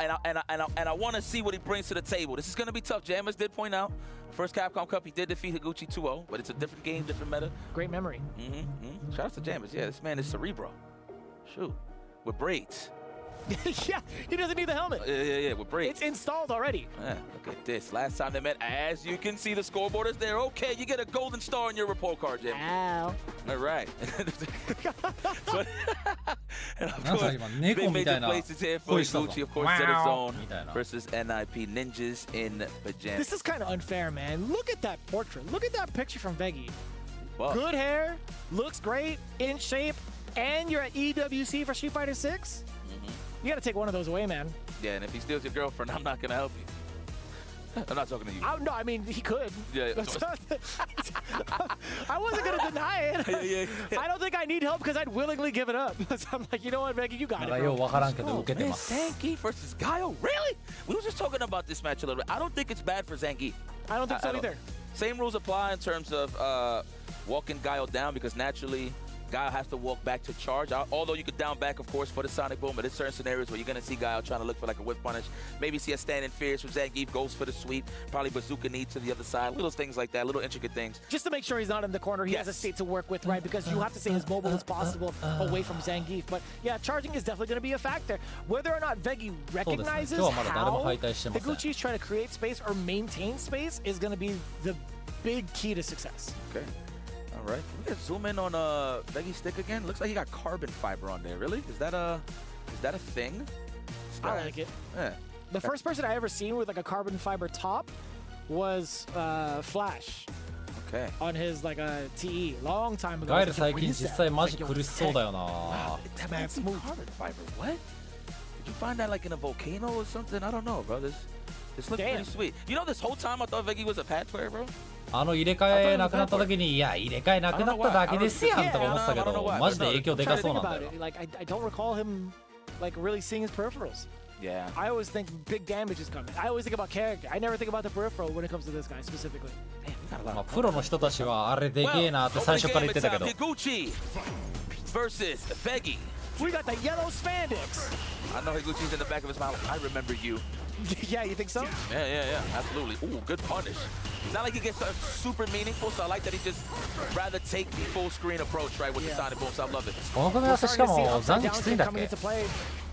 And I want to see what he brings to the table. This is going to be tough. Jammers did point out, first Capcom Cup, he did defeat Higuchi 2-0, but it's a different game, different meta. Great memory. Shout out to Jammers. Yeah, this man is cerebro. Shoot. With braids. Yeah, he doesn't need the helmet. Yeah, with braids. It's installed already. Yeah, look at this. Last time they met, as you can see, the scoreboard is there. Okay, you get a golden star on your report card, Jim. Ow. All right. But, and of course, big major places here for Higuchi, of course, Zeta Zone versus NIP Ninjas in pajamas. This is kind of unfair, man. Look at that portrait. Look at that picture from Veggie. Wow. Good hair, looks great, in shape, and you're at EWC for Street Fighter 6? You gotta take one of those away, man. Yeah, and if he steals your girlfriend, I'm not gonna help you. I'm not talking to you. No, I mean, he could. Yeah. I wasn't gonna deny it. Yeah. I don't think I need help because I'd willingly give it up. So I'm like, you know what, Veggie, you got it, bro. Man, Zangief versus Guile? Really? We were just talking about this match a little bit. I don't think it's bad for Zangief. I don't think so either. Same rules apply in terms of walking Guile down, because naturally Guile has to walk back to charge. Although you could down back, of course, for the Sonic Boom, but there's certain scenarios where you're going to see Guile trying to look for like a whip punish. Maybe see a standing fierce from Zangief, goes for the sweep. Probably bazooka knee to the other side. Little things like that, little intricate things. Just to make sure he's not in the corner, he has a state to work with, right? Because you have to stay as mobile as possible away from Zangief. But yeah, charging is definitely going to be a factor. Whether or not Veggie recognizes how Higuchi's trying to create space or maintain space is going to be the big key to success. Okay. All right. Can we zoom in on Veggie's stick again? Looks like he got carbon fiber on there. Really? Is that a thing? I like it. Yeah. The first person I ever seen with like a carbon fiber top was Flash. Okay. On his like a TE long time ago. ガイル最近実際マジ苦しそうだよな。Wow, that's smooth carbon fiber. What? Did you find that like in a volcano or something? I don't know, bro. This looks pretty sweet. You know, this whole time I thought Veggie was a patch player, bro. 入れ替えなくなった時に、いや入れ替えなくなっただけですやんとか思ってたけど、マジで影響でかそうなんだよ。Like I don't recall him like really seeing his peripherals. Yeah. I always think big damage is coming. I always think about character. I never think about the peripheral when it comes to this guy specifically. プロの人たちはあれでけえなって最初から言ってたけど。Higuchi versus Veggie. We got the yellow spandex. I know Higuchi's in the back of his mind. I remember you. Yeah, you think so? Yeah, absolutely. Ooh, good punish. It's not like he gets super meaningful, so I like that he just rather take the full screen approach, right, with the Sonic Boom, so I love it. この組み合わせしかも残機きついんだっけ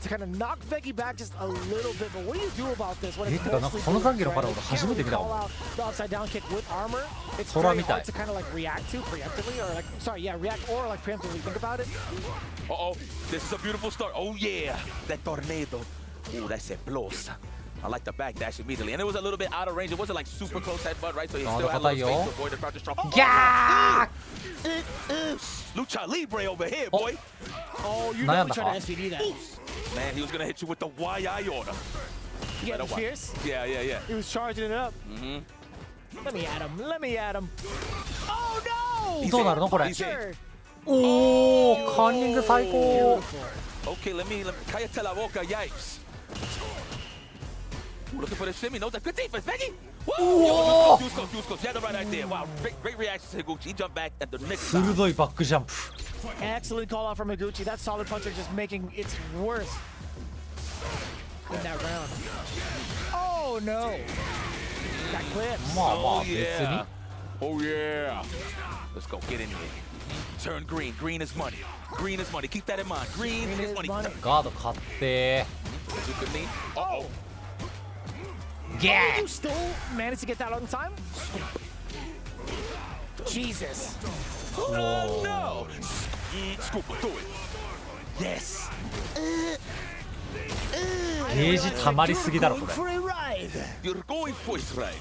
To kind of knock Veggie back just a little bit, but what do you do about this? When it's なんかこの残機のパラオル初めて見たもん。 The upside down kick with armor. It's very hard to kind of like react to preemptively, or like react or like preemptively. Think about it. Uh-oh, this is a beautiful start. Oh yeah, that tornado. Ooh, that's explosa. I like the back dash immediately, and it was a little bit out of range. It wasn't like super close headbutt, right? So he still had a little space to avoid the crouch strong. Yeah! Lucha Libre over here, boy. Oh, you know he tried to SPD that. Man, he was gonna hit you with the YI order. Yeah, the fierce. Yeah. He was charging it up. Let me at him. Oh no! どうなるのこれ。おお、カンニング最高。Okay, let me cállate la boca, yikes. Looking for the shimmy. No, good defense, Becky. Whoa! You had the right idea. Wow, great reaction to Higuchi. He jumped back at the next time. 鋭いバックジャンプ。Excellent call out from Higuchi. That solid puncher just making it worse in that round. Oh no! Got clips. まあまあ別に。Oh yeah. Let's go. Get in there. Turn green. Green is money. Green is money. Keep that in mind. Green is money. ガード買って。Uh-oh. Yeah! You still managed to get that on time? Jesus. Oh no! Scoop it, do it. Yes. ゲージ溜まりすぎだろこれ。 You're going for it, right?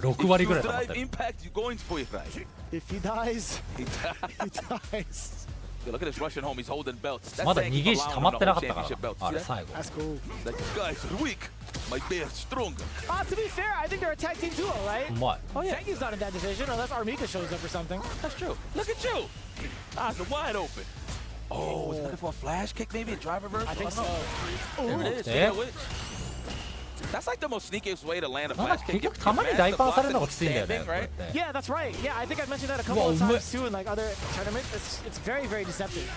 6割ぐらい溜まってる。 Impact, you're going for it, right? If he dies, he dies. Yeah, look at this Russian home. He's holding belts. まだ2ゲージ溜まってなかったからな。あれ最後。 That's cool. That guy's weak. My bear's stronger. To be fair, I think they're a tag team duo, right? What? Oh yeah. Tengi's not in that division unless Armika shows up or something. That's true. Look at you. Eyes are wide open. Oh, is he looking for a flash kick, maybe a drive reverse? I think so. There it is. Yeah. That's like the most sneakiest way to land a flash kick. 結局たまに大パンされるのがきついんだよね。 Yeah, that's right. Yeah, I think I mentioned that a couple of times too in like other tournaments. It's very, very deceptive.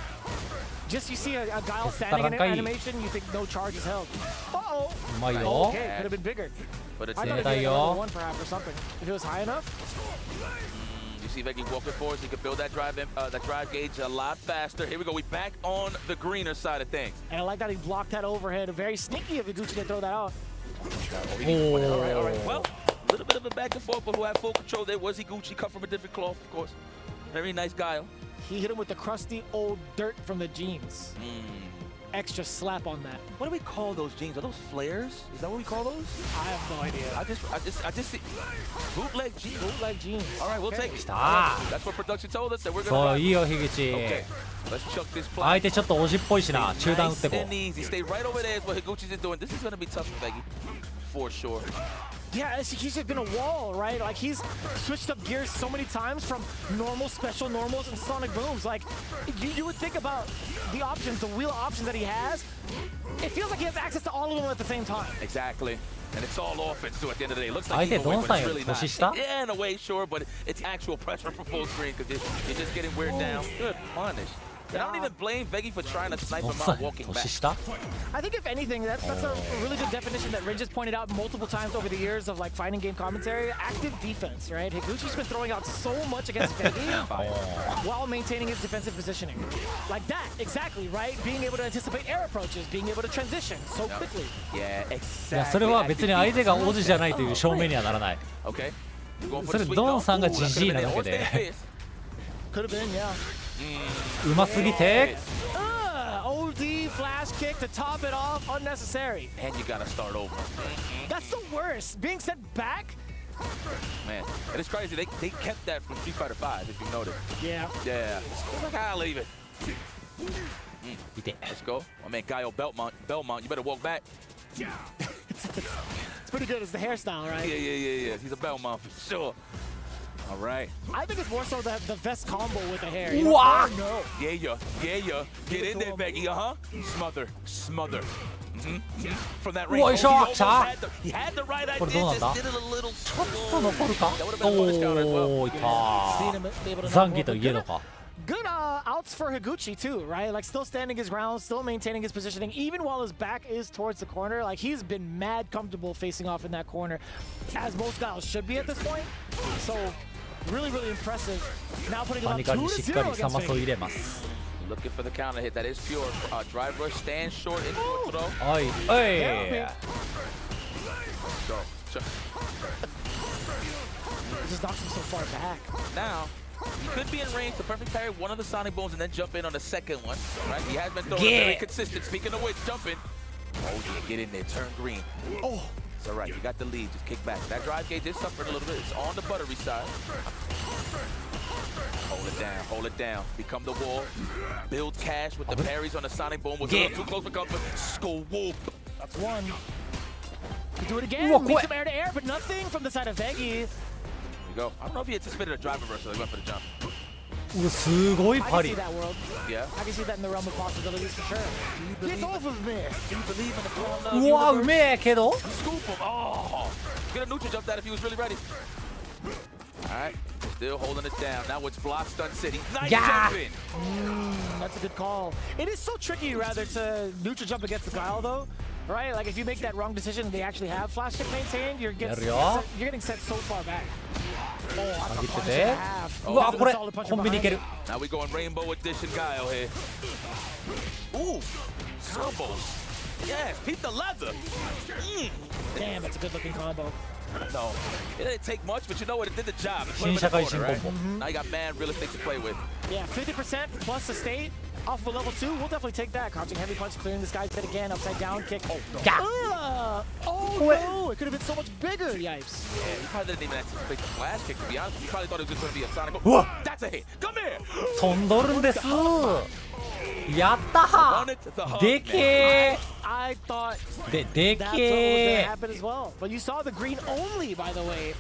Just you see a guy standing in an animation, you think no charge is held. Uh-oh. Okay, could have been bigger. But it's I thought it'd be another one perhaps or something. If it was high enough. You see Veggie walking forward, so he can build that drive gauge a lot faster. Here we go. We back on the greener side of things. And I like that he blocked that overhead. Very sneaky of Higuchi to throw that out. All right. Well, a little bit of a back and forth, but who had full control there was Higuchi, cut from a different cloth, of course. Very nice guy. He hit him with the crusty old dirt from the jeans. Extra slap on that. What do we call those jeans? Are those flares? Is that what we call those? I have no idea. I just see bootleg jeans. Bootleg jeans. All right, we'll take it. That's what production told us that we're gonna. そういいよ樋口。 Okay, let's chuck this play. 相手ちょっとおじっぽいしな。中断打ってこう。 Nice and easy. Stay right over there is what Higuchi's doing. This is gonna be tough for Veggie, for sure. Yeah, he's just been a wall, right? Like he's switched up gears so many times from normal, special normals, and sonic booms. Like you would think about the options, the wheel options that he has. It feels like he has access to all of them at the same time. Exactly. And it's all offense too at the end of the day. It looks like he's相手どのさんより really 年下？ Yeah, in a way, sure, but it's actual pressure from full screen because you're just getting weird down. Good punish. And I don't even blame Veggie for trying to snipe him out walking back. I think if anything, that's a really good definition that Rin just pointed out multiple times over the years of like fighting game commentary. Active defense, right? Higuchi's been throwing out so much against Veggie while maintaining his defensive positioning. Like that, exactly, right? Being able to anticipate air approaches, being able to transition so quickly. Yeah, い exactly. やそれは別に相手が王子じゃないという証明にはならない。 Okay. それドンさんがジジイなだけで。 Could have been, yeah. うますぎて。 OD flash kick to top it off, unnecessary. And you gotta start over. That's the worst. Being sent back. Man, and it's crazy. They kept that from Street Fighter 5, if you noticed. Yeah. Yeah. It's like, I'll leave it. Let's go. My man, Gaio Belmont, you better walk back. It's pretty good. It's the hairstyle, right? Yeah. He's a Belmont for sure. All right. I think it's more so the vest combo with the hair. Wow. No. Yeah. Get in there, Becky. Smother. From that range. He had the right idea. Just did it a little slow. That would have been a punish counter as well. おー、いた。残儀といえどか。 Good outs for Higuchi too, right? Like still standing his ground, still maintaining his positioning, even while his back is towards the corner. Like he's been mad comfortable facing off in that corner, as most guys should be at this point. So really, really impressive. Now putting it up 2-0 against Veggie. Looking for the counter hit. That is pure. Drive rush, stand short into a throw. Oi. Go. It just knocks him so far back. Now, he could be in range to perfect parry one of the Sonic Booms and then jump in on the second one. Right? He has been throwing very consistent. Speaking of which, jumping. Oh yeah, get in there. Turn green. Oh, it's all right. You got the lead. Just kick back. That drive gauge is suffering a little bit. It's on the buttery side. Hold it down. Become the wall. Build cash with the parries on the Sonic Boom. Was a little too close for comfort. Skull Wolf. That's one. Do it again. Meet some air to air, but nothing from the side of Veggie. Here we go. I don't know if he anticipated a drive reversal. He went for the jump. すごい I パ can リ see that world. Yeah. I can see that in the realm of possibilities for sure. Get off of me. Do you believe in the throne of うわ universe? うめえけど Scoop him. Oh. He's gonna neutral jump that if he was really ready. Alright. Still holding it down. Now it's block stun city. Nice jumping. That's a good call. It is so tricky rather to neutral jump against the Guile though. Right? Like if you make that wrong decision and they actually have flash stick maintained, you're getting set so far back. Oh, that's a punch and a half. うわこれコンビニいける Now we going Rainbow Edition Guile here. Ooh. Combos. Yes, peep the leather. Damn, that's a good looking combo. No, it didn't take much, but you know what? It did the job. It put 新 him in 社 the 会 corner, 新 right? コンボ Now you got man realistic to play with. Yeah, 50% plus the state off of a level 2. We'll definitely take that. Crouching heavy punch, clearing this guy's head again. Upside down kick. Oh, no. Oh, no. It could have been so much bigger. Yipes. Yeah, he probably didn't even anticipate the flash kick, to be honest. He probably thought it was just going to be a Sonic. That's a hit. Come here. 飛んどるんですやったー Run it to the hug, でけ I thought ーで that's what was け going to ー happen as well. But you saw the green only, by the way.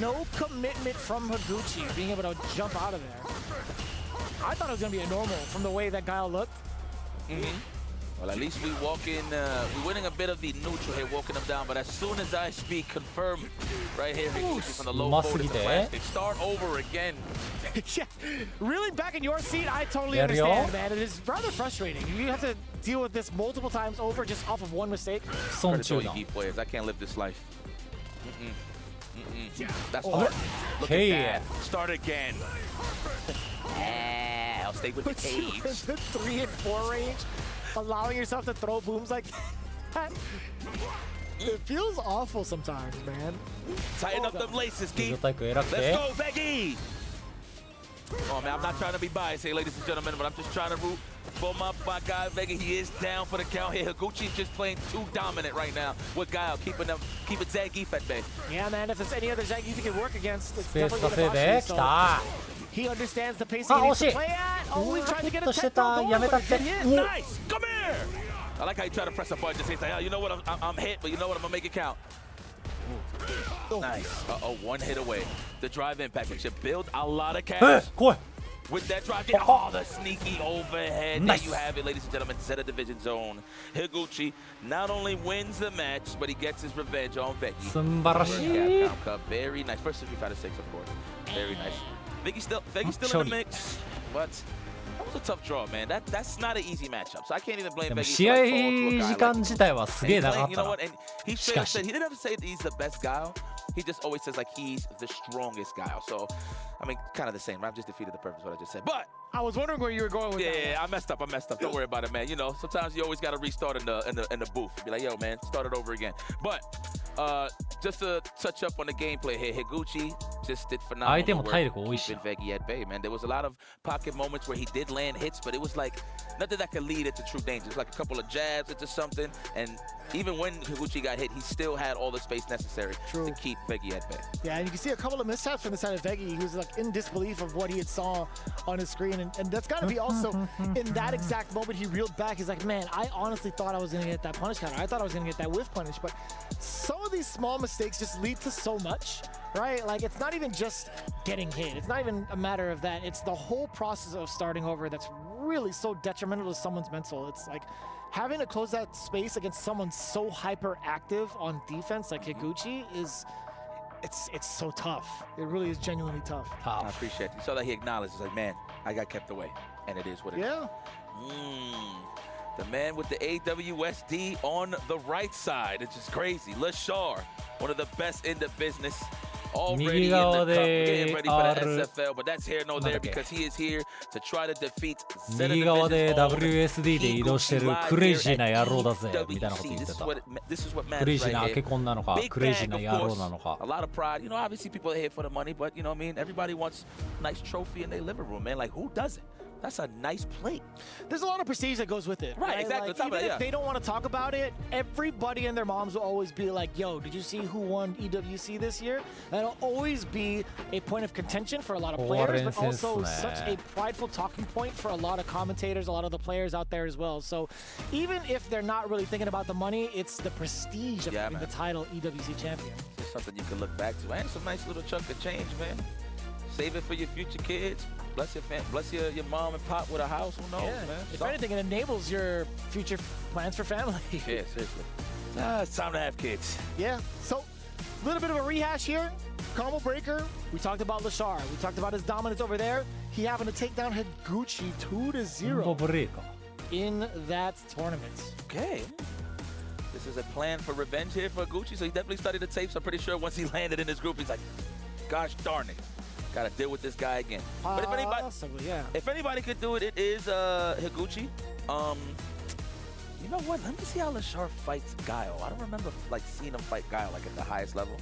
No commitment from Higuchi being able to jump out of there. I thought it was going to be a normal from the way that Guile looked. Well, at least we walk in, we're winning a bit of the neutral here, walking them down. But as soon as I speak, confirm right here, from the low forward to the plastic. Start over again. Yeah, really back in your seat, I totally understand, man. It is rather frustrating. You have to deal with this multiple times over just off of one mistake. Credit to all you geek players. I can't live this life. That's hard. Look at that. Start again. I'll stay with the cage. The 3 and 4 range, allowing yourself to throw booms like that. It feels awful sometimes, man. Tighten up them laces, Geek. 状態偉く Let's て go, Veggie! Oh, man, I'm not trying to be biased here, ladies and gentlemen, but I'm just trying to root for my guy, Veggie. He is down for the count here. Higuchi's just playing too dominant right now with Guile, keeping Zangief at bay. Yeah, man, if there's any other Zangief you can work against, it's スペース definitely 稼いで Higuchi. きた He understands the pacing he needs to play at. Oh, he's trying to get a tech throw going, but it didn't hit. Nice! Come here! I like how you try to press a button and say, oh, you know what, I'm hit, but you know what, I'm going to make it count. Nice. Uh-oh, one hit away. The drive impact should build a lot of cash. 来い With that drive, oh, the sneaky overhead. Nice. There you have it, ladies and gentlemen. Zeta Division Zone. Higuchi not only wins the match, but he gets his revenge on Veggie. すんばらしい Very nice. First Street Fighter 6, of course. Very nice. Veggie's still in the mix, but that was a tough draw, man. That's not an easy matchup. So I can't even blame でも Veggie. 試合時間自体はすげえ長かっ You た know な what? And he straight up said he didn't have to say that he's the best guy. He just always says like he's the strongest guy. So, I mean, kind of the same. I've just defeated the purpose of what I just said. But I was wondering where you were going with that. yeah, I messed up. Don't worry about it, man. You know, sometimes you always got to restart in the booth. Be like, yo, man, start it over again. But just to touch up on the gameplay here, Higuchi just did phenomenal 相手も体 work 力多いし keeping Veggie at bay, man. There was a lot of pocket moments where he did land hits, but it was like nothing that could lead into true danger. It was like a couple of jabs into something, and even when Higuchi got hit, he still had all the space necessary to keep Veggie at bay. Yeah, and you can see a couple of mishaps from the side of Veggie. He was like in disbelief of what he had saw on his screen, and that's got to be also in that exact moment he reeled back. He's like, man, I honestly thought I was going to get that punish counter. I thought I was going to get that whiff punish, but some of these small mistakes just lead to so much, right? Like, it's not even just getting hit. It's not even a matter of that. It's the whole process of starting over that's really so detrimental to someone's mental. It's like having to close that space against someone so hyperactive on defense like Higuchi is... It's so tough. It really is genuinely tough. I appreciate it. You saw that he acknowledged. He's like, man, I got kept away. And it is what it is. The man with the AWSD on the right side. It's just crazy. Lashar, one of the best in the business. Already in the cup, getting ready for the SFL, but that's here no there because he is here to try to defeat Zeta 右側で Division's WSD で移動してるクレイジーな野郎だぜみたいなこと言ってた This is what クレイ matters ジーな right アケ here. コンなのか Big クレイジー bag, な of 野郎 course. なのか A lot of pride. You know, obviously people are here for the money, but you know what I mean? Everybody wants a nice trophy in their living room, man. Like, who doesn't? That's a nice plate. There's a lot of prestige that goes with it. Right, exactly. Like, even if they don't want to talk about it, everybody and their moms will always be like, yo, did you see who won EWC this year? That'll always be a point of contention for a lot of players, but also such a prideful talking point for a lot of commentators, a lot of the players out there as well. So even if they're not really thinking about the money, it's the prestige of having the title EWC champion. It's something you can look back to. And some nice little chunk of change, man. Save it for your future kids. Bless your bless your mom and pop with a house. Who knows, man? If anything, it enables your future plans for family. Yeah, seriously. It's time to have kids. Yeah. So, a little bit of a rehash here. Combo breaker. We talked about Lashar. We talked about his dominance over there. He having to take down Higuchi 2-0 in that tournament. Okay. This is a plan for revenge here for Higuchi. So he definitely studied the tapes. I'm pretty sure once he landed in his group, he's like, gosh darn it. Got to deal with this guy again. But if anybody could do it, it is Higuchi. You know what? Let me see how Lashar fights Guile. I don't remember like seeing him fight Guile like at the highest level.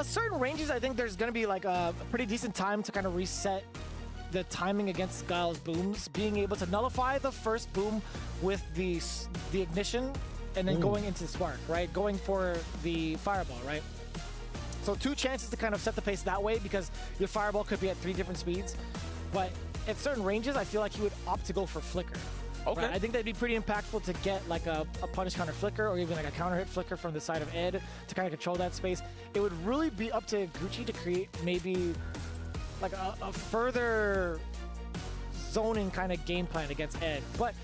Certain ranges, I think there's going to be like a pretty decent time to kind of reset the timing against Guile's booms. Being able to nullify the first boom with the ignition and then going into the spark, right? Going for the fireball, right? So 2 chances to kind of set the pace that way because your fireball could be at 3 different speeds. But at certain ranges, I feel like he would opt to go for flicker. Okay. Right? I think that'd be pretty impactful to get like a punish counter flicker or even like a counter hit flicker from the side of Ed to kind of control that space. It would really be up to Gucci to create maybe like a further zoning kind of game plan against Ed. But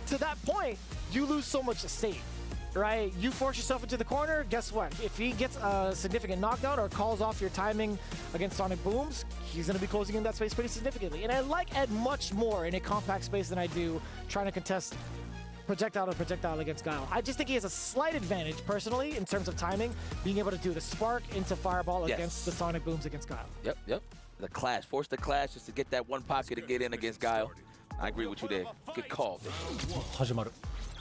to that point, you lose so much state. Right? You force yourself into the corner, guess what? If he gets a significant knockdown or calls off your timing against Sonic Booms, he's going to be closing in that space pretty significantly. And I like Ed much more in a compact space than I do trying to contest projectile to projectile against Guile. I just think he has a slight advantage, personally, in terms of timing, being able to do the spark into fireball against the Sonic Booms against Guile. Yep. The clash. Force the clash just to get that one pocket to get in against Guile. I agree with you there. Good call.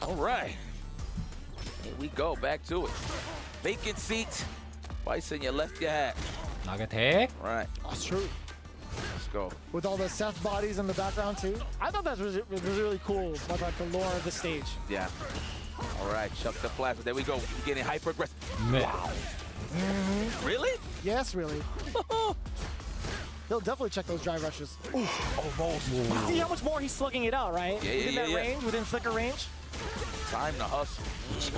All right. Here we go, back to it. Vacant seat. Bison, you left your hat. Right. That's true. Let's go. With all the Seth bodies in the background, too. I thought that was really cool about like, the lore of the stage. Yeah. All right, chuck the flash. There we go. Getting hyper aggressive. Wow. Really? Yes, really. He'll definitely check those drive rushes. Ooh. Almost. See how much more he's slugging it out, right? Within that range, within flicker range. Time to hustle.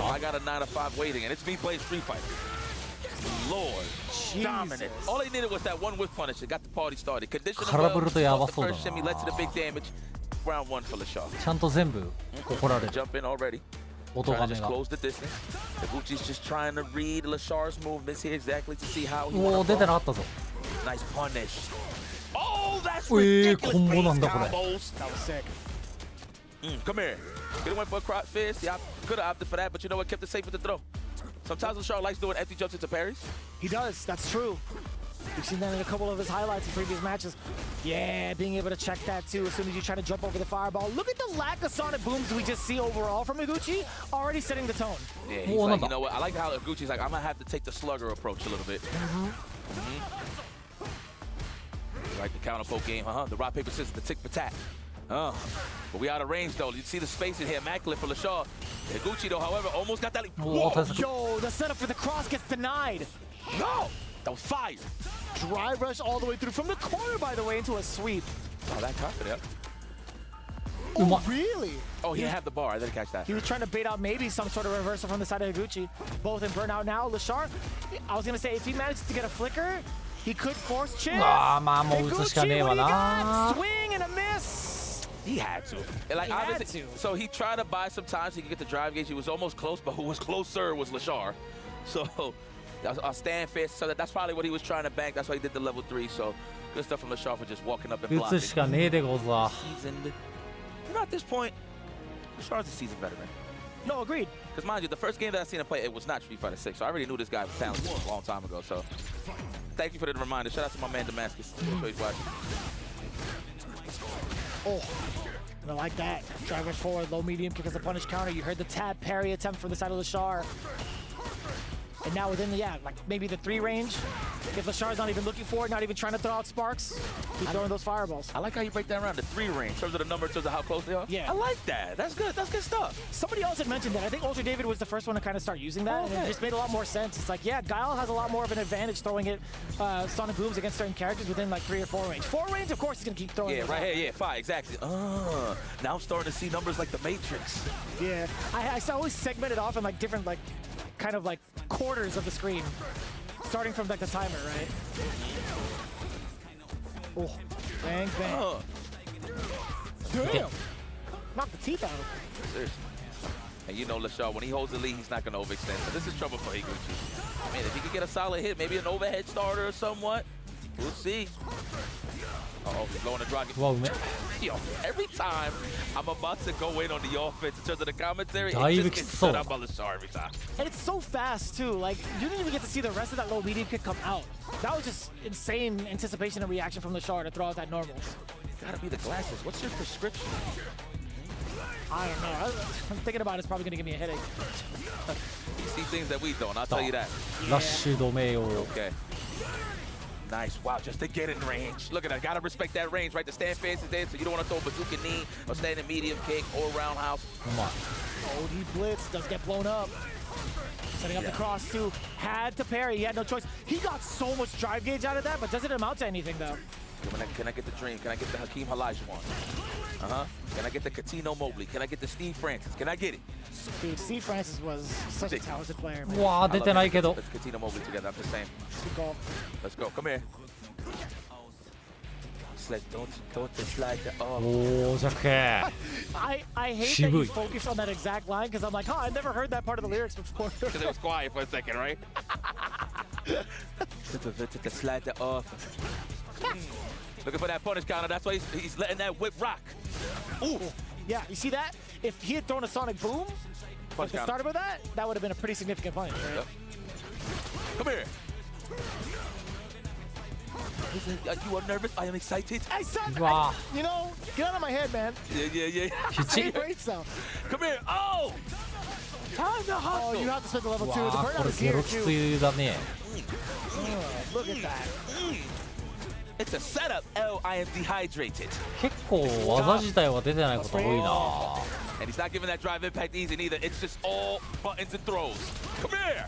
I got a 9-to-5 waiting, and it's me playing Street Fighter. Lord, dominant. All they needed was that one whip punish. It got the party started. Condition of the first shimmy led to the big damage. Round 1 for Lashar. Jump in already. Trying to just close the distance. Higuchi's just trying to read Lashar's movements here exactly to see how he wants. Nice punish. Oh, that's ridiculous. Combos. That was sick. Come here. Could have went for a crop fist. Yeah, could have opted for that, but you know what? Kept it safe with the throw. Sometimes Lashar likes doing empty jumps into parries. He does. That's true. We've seen that in a couple of his highlights in previous matches. Yeah, being able to check that too as soon as you try to jump over the fireball. Look at the lack of Sonic Booms we just see overall from Higuchi, already setting the tone. Yeah, he's like, you know what? I like how Higuchi's like, I'm going to have to take the slugger approach a little bit. Like the counter poke game, the rock, paper, scissors, the tick for tat. But we out of range though. You see the space in here, immaculate for Lashar. Higuchi though, however, almost got that. Yo, the setup for the cross gets denied. No! That was fire. Drive rush all the way through from the corner, by the way, into a sweep. Oh, that confident. Oh, really? Oh, he didn't have the bar. I didn't catch that. He was trying to bait out maybe some sort of reversal from the side of Higuchi. Both in burnout now. Lashar, I was going to say, if he manages to get a flicker, he could force chip. Higuchi, what do you got? Swing and a miss. He had to. Like, he had to. So he tried to buy some time so he could get the drive gauge. He was almost close, but who was closer was Lashar. So I'll stand fast. So that's probably what he was trying to bank. That's why he did the level 3. So good stuff from Lashar for just walking up and blocking. Seasoned. You know, at this point, Lashar's a seasoned veteran. No, agreed. Because mind you, the first game that I seen him play, it was not Street Fighter 6. So I already knew this guy was talented a long time ago. So thank you for the reminder. Shout out to my man Damascus. Sure he's watching. Oh, I like that. Drive forward, low medium kick as a punish counter. You heard the tab parry attempt from the side of Lashar. And now within the, like maybe the 3 range, If Lashar's not even looking for it, not even trying to throw out sparks, keep throwing those fireballs. I like how you break that around the 3 range in terms of the number, in terms of how close they are. Yeah. I like that. That's good. That's good stuff. Somebody else had mentioned that. I think Ultra David was the first one to kind of start using that, and it just made a lot more sense. It's like, yeah, Guile has a lot more of an advantage throwing it Sonic Booms against certain characters within like 3 or 4 range. 4 range, of course, he's going to keep throwing it. Yeah, right here. Yeah, 5, exactly. Now I'm starting to see numbers like the Matrix. Yeah. I always segment it off in like different, like, kind of like quarters of the screen. Starting from like the timer, right? Oh, bang, bang. Damn! Knock the teeth out of him. Seriously. And you know Lashar, when he holds the lead, he's not going to overextend. So this is trouble for Higuchi. Man, if he could get a solid hit, maybe an overhead starter or somewhat, we'll see. Uh-oh, he's blowing the dragon. Whoa, man. Yo, every time I'm about to go in on the offense in terms of the commentary, it Daivu just gets set up by Lashar every time. And it's so fast, too. Like, you didn't even get to see the rest of that low medium kick come out. That was just insane anticipation and reaction from Lashar to throw out that normal. Gotta be the glasses. What's your prescription? I don't know. I'm thinking about it's probably gonna give me a headache. You see things that we don't, I'll tell you that. Okay. Nice. Wow, just to get in range. Look at that. Gotta respect that range, right? The stand fence is there, so you don't want to throw a bazooka knee or standing medium kick or roundhouse. Come on. Oh, he blitz does get blown up. Setting up the cross too. Had to parry. He had no choice. He got so much drive gauge out of that, but doesn't amount to anything though. Can I get the Dream? Can I get the Hakeem Olajuwon? Can I get the Katino Mobley? Can I get the Steve Francis? Can I get it? Dude, Steve Francis was such a talented player, man. Wow, let's Katino Mobley together. I'm just saying. Good call. Let's go. Come here. Don't slide the Oh, Shaka. I hate that you focus on that exact line because I'm like, oh, I never heard that part of the lyrics before. Because it was quiet for a second, right? To slide the off. Looking for that punish counter. That's why he's letting that whip rock. Ooh. Yeah, you see that? If he had thrown a Sonic Boom at the start of that, that would have been a pretty significant punish, right? Yep. Come here. You are nervous? I am excited. Hey, son, wow. You know, get out of my head, man. Yeah. I great stuff. Come here. Oh! Time to hustle. Oh, you have to spend the level 2. The burnout is here, too. Look at that. It's a setup. I am dehydrated. 結構技自体は出てないこと多いな。 And he's not giving that drive impact easy neither. It's just all buttons and throws. Come here.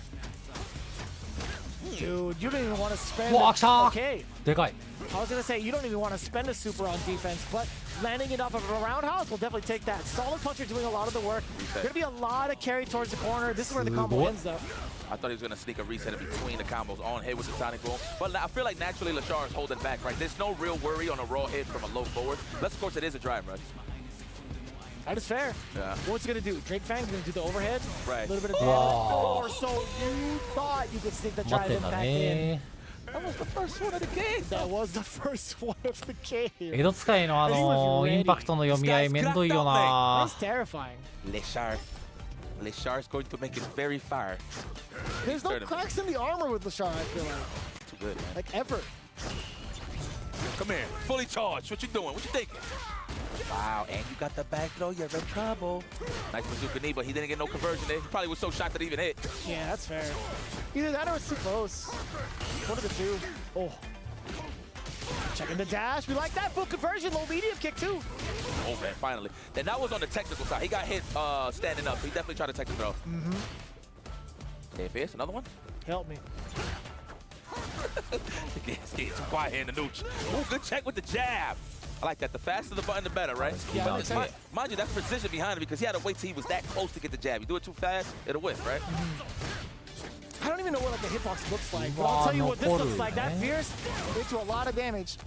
Dude, you don't even want to spend. Okay. でかい。 I was gonna say you don't even want to spend a super on defense, but landing it off of a roundhouse will definitely take that. Solid puncher doing a lot of the work. There's gonna be a lot of carry towards the corner. This is where the combo ends, though. I thought he was gonna sneak a reset in between the combos on hit with the Sonic Boom, but I feel like naturally Lashar is holding back, right? There's no real worry on a raw hit from a low forward. Unless, of course, it is a drive rush. That is fair. Yeah. What's he gonna do? Drake Fang's gonna do the overhead. Right. A little bit of damage. Or so you thought you could sneak the drive impact in. That was the first one of the game. That was the first one of the game. 江戸使いのインパクトの読み合いめんどいよな。 That's terrifying. Lashar is going to make it very far. There's no cracks in the armor with Lashar, I feel like. Too good, man. Like ever. Come here, fully charged. What you doing? What you thinking? Wow, and you got the back throw. You're in trouble. Nice bazooka knee, but he didn't get no conversion there. He probably was so shocked that he even hit. Yeah, that's fair. Either that or it's too close. One of the two. Oh. Checking the dash. We like that full conversion. Low medium kick, too. Oh, man, finally. And that was on the technical side. He got hit standing up. He definitely tried to take the throw. Okay, Fierce, another one? Help me. It's getting too quiet here in the nooch. Ooh, good check with the jab. I like that. The faster the button, the better, right? Yeah, mind you, that's precision behind it because he had to wait till he was that close to get the jab. You do it too fast, it'll whiff, right? I don't even know what like the hitbox looks like, but I'll tell you what this looks like. That Fierce into a lot of damage.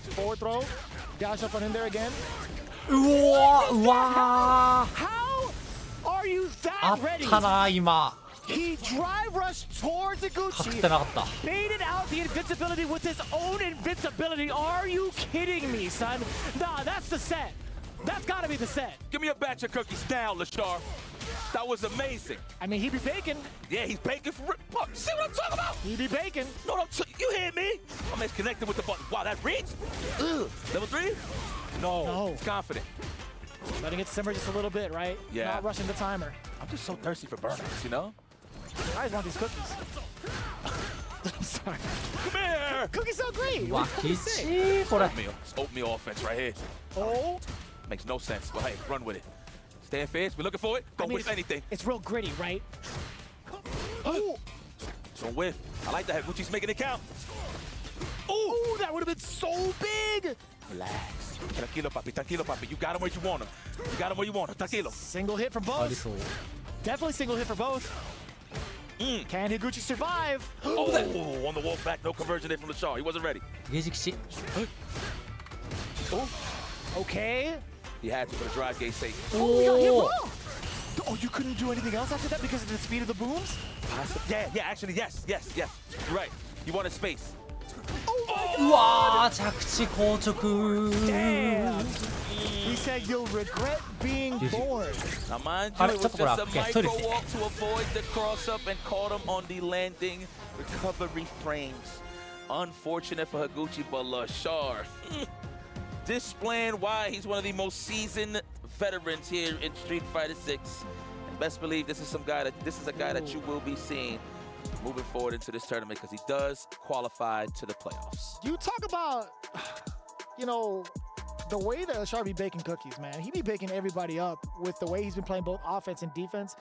Forward throw. Dash up on him there again. Wow. How are you that ready? He drive rushed towards Higuchi, baited out the invincibility with his own invincibility. Are you kidding me, son? Nah, that's the set. That's gotta be the set. Give me a batch of cookies now, Lashar. That was amazing. I mean, he be baking. Yeah, he's baking for real. Look, see what I'm talking about? He be baking. No, you hear me? My man's connected with the button. Wow, that reads? Level 3? No. He's confident. Letting it simmer just a little bit, right? Yeah. Not rushing the timer. I'm just so thirsty for burnouts, you know? I just want these cookies. I'm sorry. Come here. Cookie's so great. わきちこれ It's oatmeal offense right here. Oh. Makes no sense, but hey, run with it. Stand fierce. We're looking for it. Don't whiff anything. It's real gritty, right? Oh. Don't whiff. I like that. Gucci's making it count. Ooh, that would have been so big. Relax. Tranquilo, papi. You got him where you want him. You got him where you want him. Tranquilo. Single hit from both. Definitely single hit for both. Can Higuchi survive? Oh, on the walk back. No conversion there from the Shaw. He wasn't ready. ゲージ吉 Okay. He had to for the drive gate sake. Oh, you got hit wrong. Oh, you couldn't do anything else after that because of the speed of the booms? Yeah, actually, yes. You're right. He wanted space. うわー着地硬直 Damn. He said you'll regret being born. Now, mind you, it was just a micro walk to avoid the cross-up and caught him on the landing recovery frames. Unfortunate for Higuchi, but Lashar displaying why he's one of the most seasoned veterans here in Street Fighter 6. And best believe this is a guy that you will be seeing moving forward into this tournament because he does qualify to the playoffs. You talk about, you know, the way that Lashar be baking cookies, man. He be baking everybody up with the way he's been playing both offense and defense.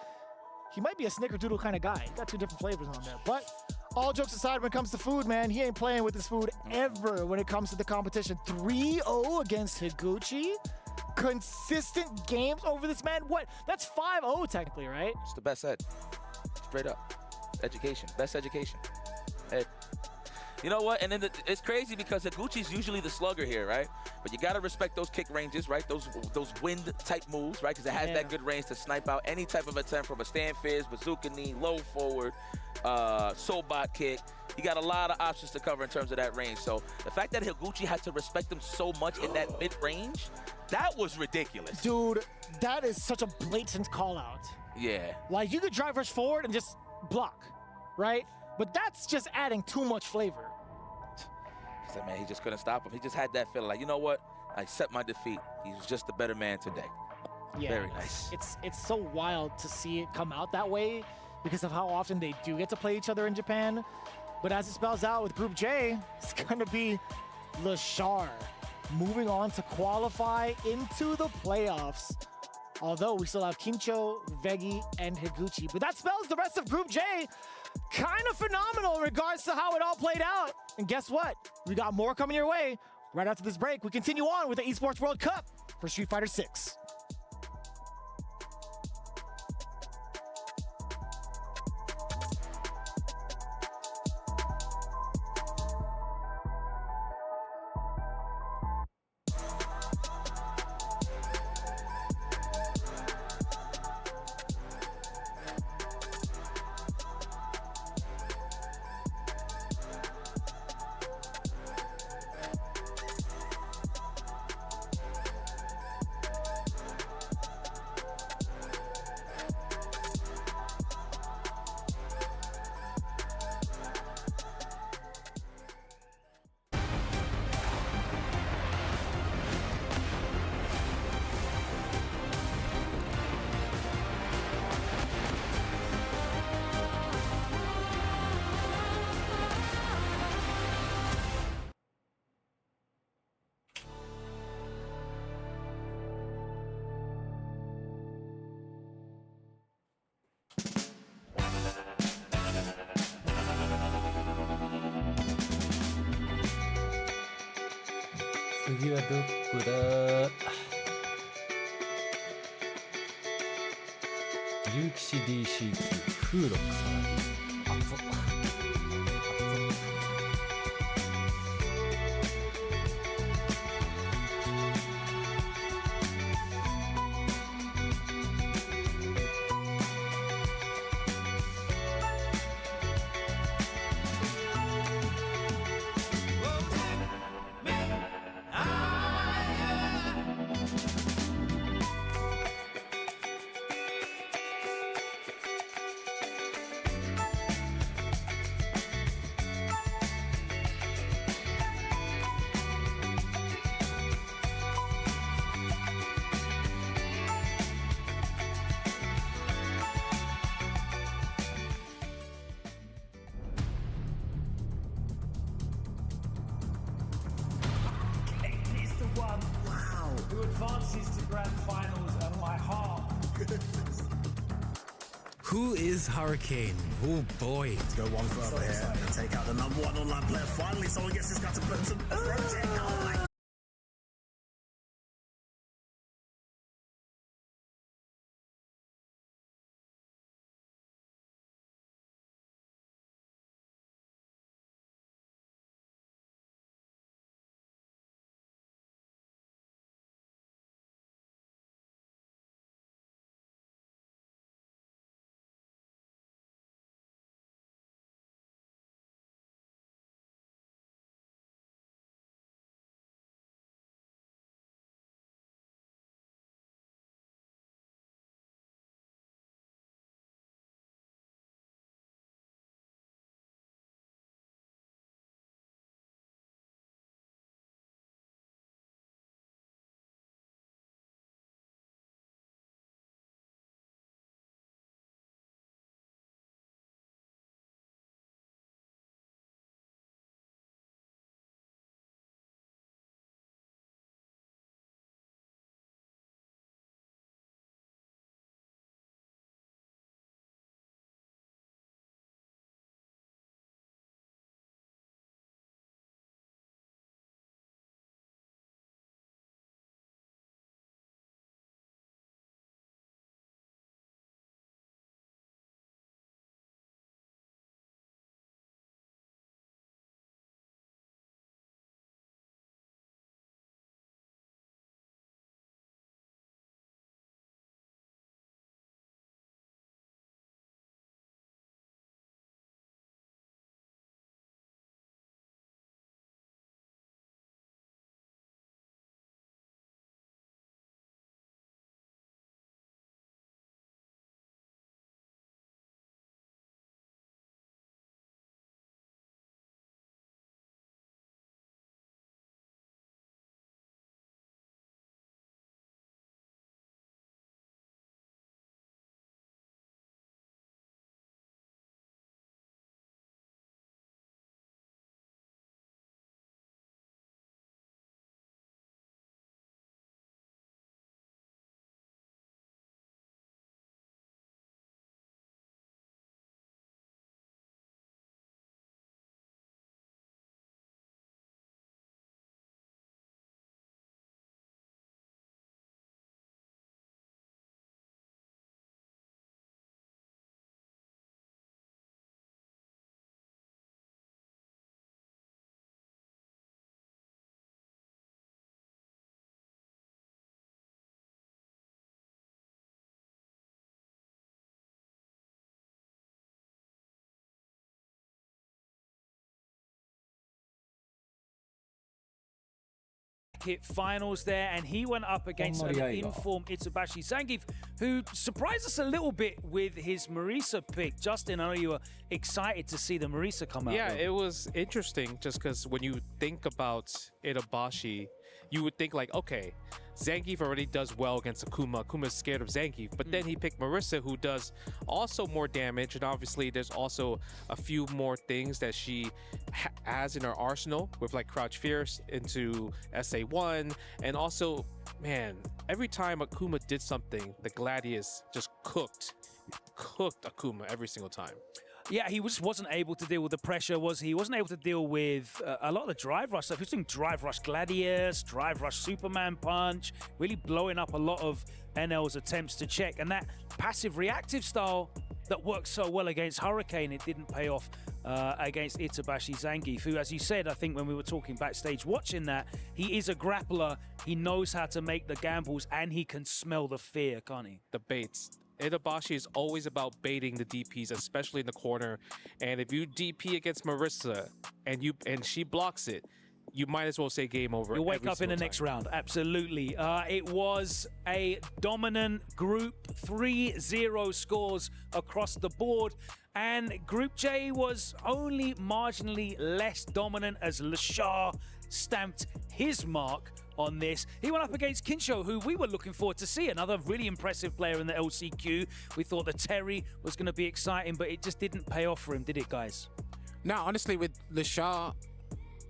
He might be a snickerdoodle kind of guy. He got two different flavors on there. But all jokes aside, when it comes to food, man, he ain't playing with his food ever when it comes to the competition. 3-0 against Higuchi. Consistent games over this man. What? That's 5-0 technically, right? It's the best ed. Straight up. Education. Best education. Ed. You know what? And then it's crazy because Higuchi's usually the slugger here, right? But you got to respect those kick ranges, right? Those wind-type moves, right? Because it has that good range to snipe out any type of attempt from a stand fizz, bazooka knee, low forward, soulbot kick. You got a lot of options to cover in terms of that range. So the fact that Higuchi had to respect him so much in that mid-range, that was ridiculous. Dude, that is such a blatant call-out. Yeah. Like, you could drive rush forward and just block, right? But that's just adding too much flavor. He said, man, he just couldn't stop him. He just had that feeling like, you know what? I accept my defeat. He was just a better man today. Yeah, very nice. It's so wild to see it come out that way because of how often they do get to play each other in Japan. But as it spells out with Group J, it's going to be Lashar moving on to qualify into the playoffs. Although we still have Kincho, Vegi, and Higuchi. But that spells the rest of Group J kind of phenomenal in regards to how it all played out. And guess what? We got more coming your way. Right after this break, we continue on with the Esports World Cup for Street Fighter 6.次はどこだ竜騎士 DC フーロックさん熱っ who advances to grand finals of my heart. Who is Hurricane? Oh boy. Let's go one further here and take out the number one online player. Finally, someone gets this guy to put some project. Oh my God. Finals there, and he went up against an informed Itsubashi Zangief, who surprised us a little bit with his Marisa pick. Justin, I know you were excited to see the Marisa come out. Yeah, it was interesting just because when you think about Itabashi, you would think like, okay, Zangief already does well against Akuma. Akuma's scared of Zangief, but then he picked Marisa, who does also more damage, and obviously there's also a few more things that she has in her arsenal with like Crouch Fierce into SA1, and also, man, every time Akuma did something, the Gladius just cooked Akuma every single time. Yeah, he just wasn't able to deal with the pressure, was he? He wasn't able to deal with a lot of the drive rush stuff. He was doing drive rush Gladius, drive rush Superman Punch, really blowing up a lot of NL's attempts to check. And that passive reactive style that worked so well against Hurricane, it didn't pay off against Itabashi Zangief, who, as you said, I think when we were talking backstage watching that, he is a grappler. He knows how to make the gambles, and he can smell the fear, can't he? The baits. Itabashi is always about baiting the DPs, especially in the corner. And if you DP against Marisa and she blocks it, you might as well say game over. You'll wake up in the next round. Absolutely. It was a dominant group, 3-0 scores across the board. And Group J was only marginally less dominant as Lashar stamped his mark on this. He went up against Kinsho, who we were looking forward to see, another really impressive player in the LCQ. We thought the Terry was going to be exciting, but it just didn't pay off for him, did it, guys? No, honestly, with Lashar,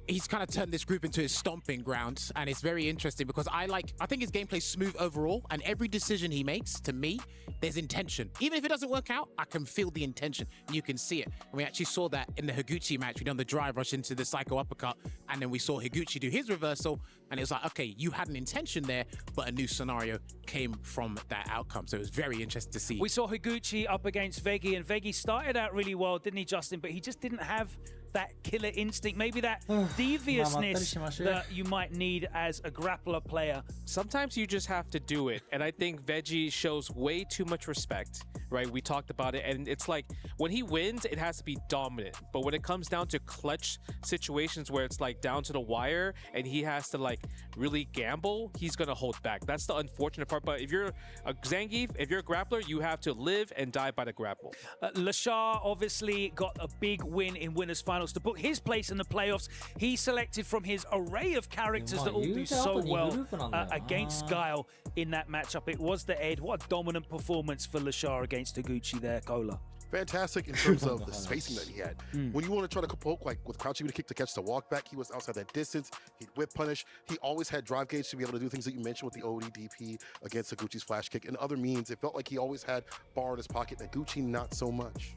he's kind of turned this group into his stomping ground, and it's very interesting because I think his gameplay's smooth overall, and every decision he makes, to me, there's intention. Even if it doesn't work out, I can feel the intention, and you can see it. And we actually saw that in the Higuchi match. We done the drive rush into the Psycho uppercut, and then we saw Higuchi do his reversal, and it was like, okay, you had an intention there, but a new scenario came from that outcome. So it was very interesting to see. We saw Higuchi up against Veggie, and Veggie started out really well, didn't he, Justin? But he just didn't have that killer instinct, maybe that deviousness that you might need as a grappler player. Sometimes you just have to do it, and I think Veggie shows way too much respect, right? We talked about it, and it's like when he wins, it has to be dominant. But when it comes down to clutch situations where it's like down to the wire and he has to like really gamble, he's gonna hold back. That's the unfortunate part. But if you're a Zangief, if you're a grappler, you have to live and die by the grapple. Lashar obviously got a big win in winners finals to book his place in the playoffs. He selected from his array of characters that all do so well against Guile in that matchup. It was the Ed. What a dominant performance for Lashar against Higuchi there, Cola. Fantastic in terms of the spacing that he had. When you want to try to poke, like with crouching kick to catch the walk back, he was outside that distance. He'd whip punish. He always had drive gauge to be able to do things that you mentioned with the ODDP against Higuchi's flash kick and other means. It felt like he always had bar in his pocket, and Higuchi not so much.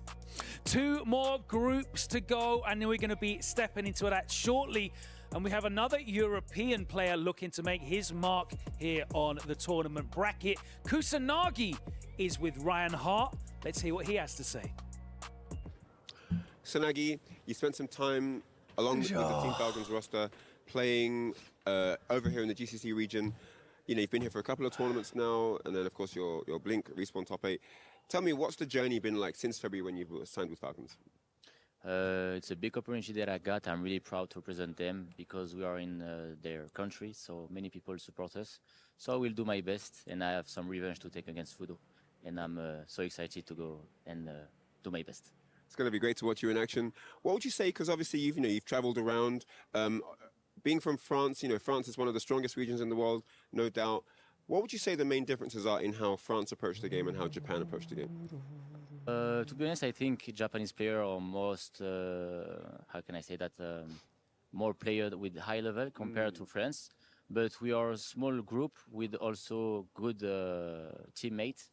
2 more groups to go, and then we're going to be stepping into that shortly. And we have another European player looking to make his mark here on the tournament bracket. Kusanagi is with Ryan Hart. Let's hear what he has to say. Kusanagi, you spent some time along with the Team Falcons roster playing over here in the GCC region. You know, you've been here for a couple of tournaments now, and then of course your Blink Respawn top 8. Tell me, what's the journey been like since February when you signed with Falcons? It's a big opportunity that I got. I'm really proud to represent them because we are in their country, so many people support us. So I will do my best, and I have some revenge to take against Fudo. And I'm so excited to go and do my best. It's going to be great to watch you in action. What would you say, because obviously you've traveled around, being from France, France is one of the strongest regions in the world, no doubt. What would you say the main differences are in how France approached the game and how Japan approached the game? To be honest, I think Japanese players are most, how can I say that, more players with high level compared to France. But we are a small group with also good teammates.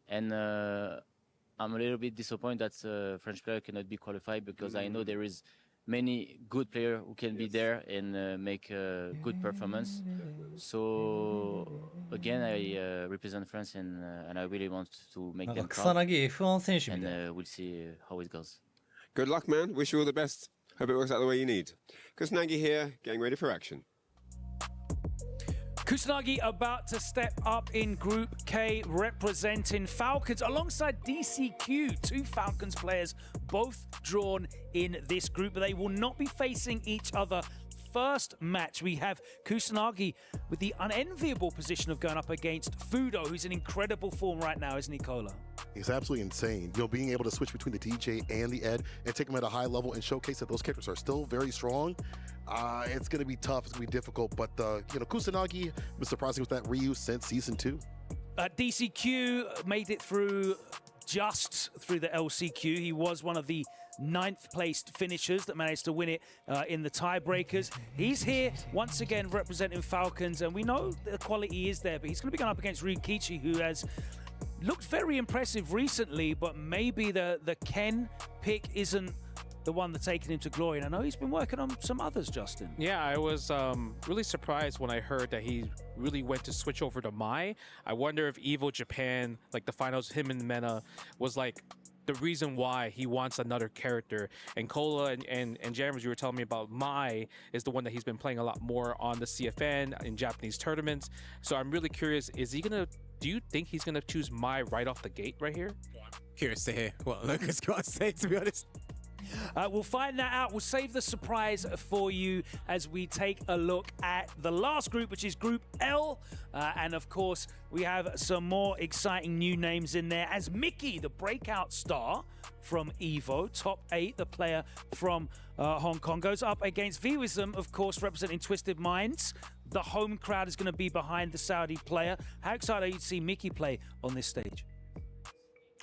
And I'm a little bit disappointed that French player cannot be qualified because I know there is many good players who can be there and make a good performance. So again, I represent France and I really want to make them proud. And we'll see how it goes. Good luck, man. Wish you all the best. Hope it works out the way you need. Kusanagi here, getting ready for action. Kusanagi about to step up in Group K, representing Falcons alongside DCQ. 2 Falcons players, both drawn in this group, but they will not be facing each other. First match, we have Kusanagi with the unenviable position of going up against Fudo, who's in incredible form right now, isn't he, Cola? He's absolutely insane. Being able to switch between the DJ and the Ed and take them at a high level and showcase that those characters are still very strong. It's going to be tough. It's going to be difficult. But, Kusanagi was surprising with that reuse since Season 2. DCQ made it just through the LCQ. He was one of the 9th placed finishers that managed to win it in the tiebreakers. He's here once again representing Falcons, and we know the quality is there, but he's going to be going up against Ryukichi, who has looked very impressive recently, but maybe the Ken pick isn't the one that's taken him to glory. And I know he's been working on some others, Justin. Yeah, I was really surprised when I heard that he really went to switch over to Mai. I wonder if Evo Japan, like the finals, him and Mena, was like the reason why he wants another character. And Cola and Jammers, you were telling me about Mai is the one that he's been playing a lot more on the CFN in Japanese tournaments. So I'm really curious, do you think he's gonna choose Mai right off the gate right here? Curious to hear what Lucas got to say, to be honest. We'll find that out. We'll save the surprise for you as we take a look at the last group, which is Group L. And of course, we have some more exciting new names in there as Mickey, the breakout star from EVO, top 8, the player from Hong Kong, goes up against V-Wisdom, of course, representing Twisted Minds. The home crowd is going to be behind the Saudi player. How excited are you to see Mickey play on this stage?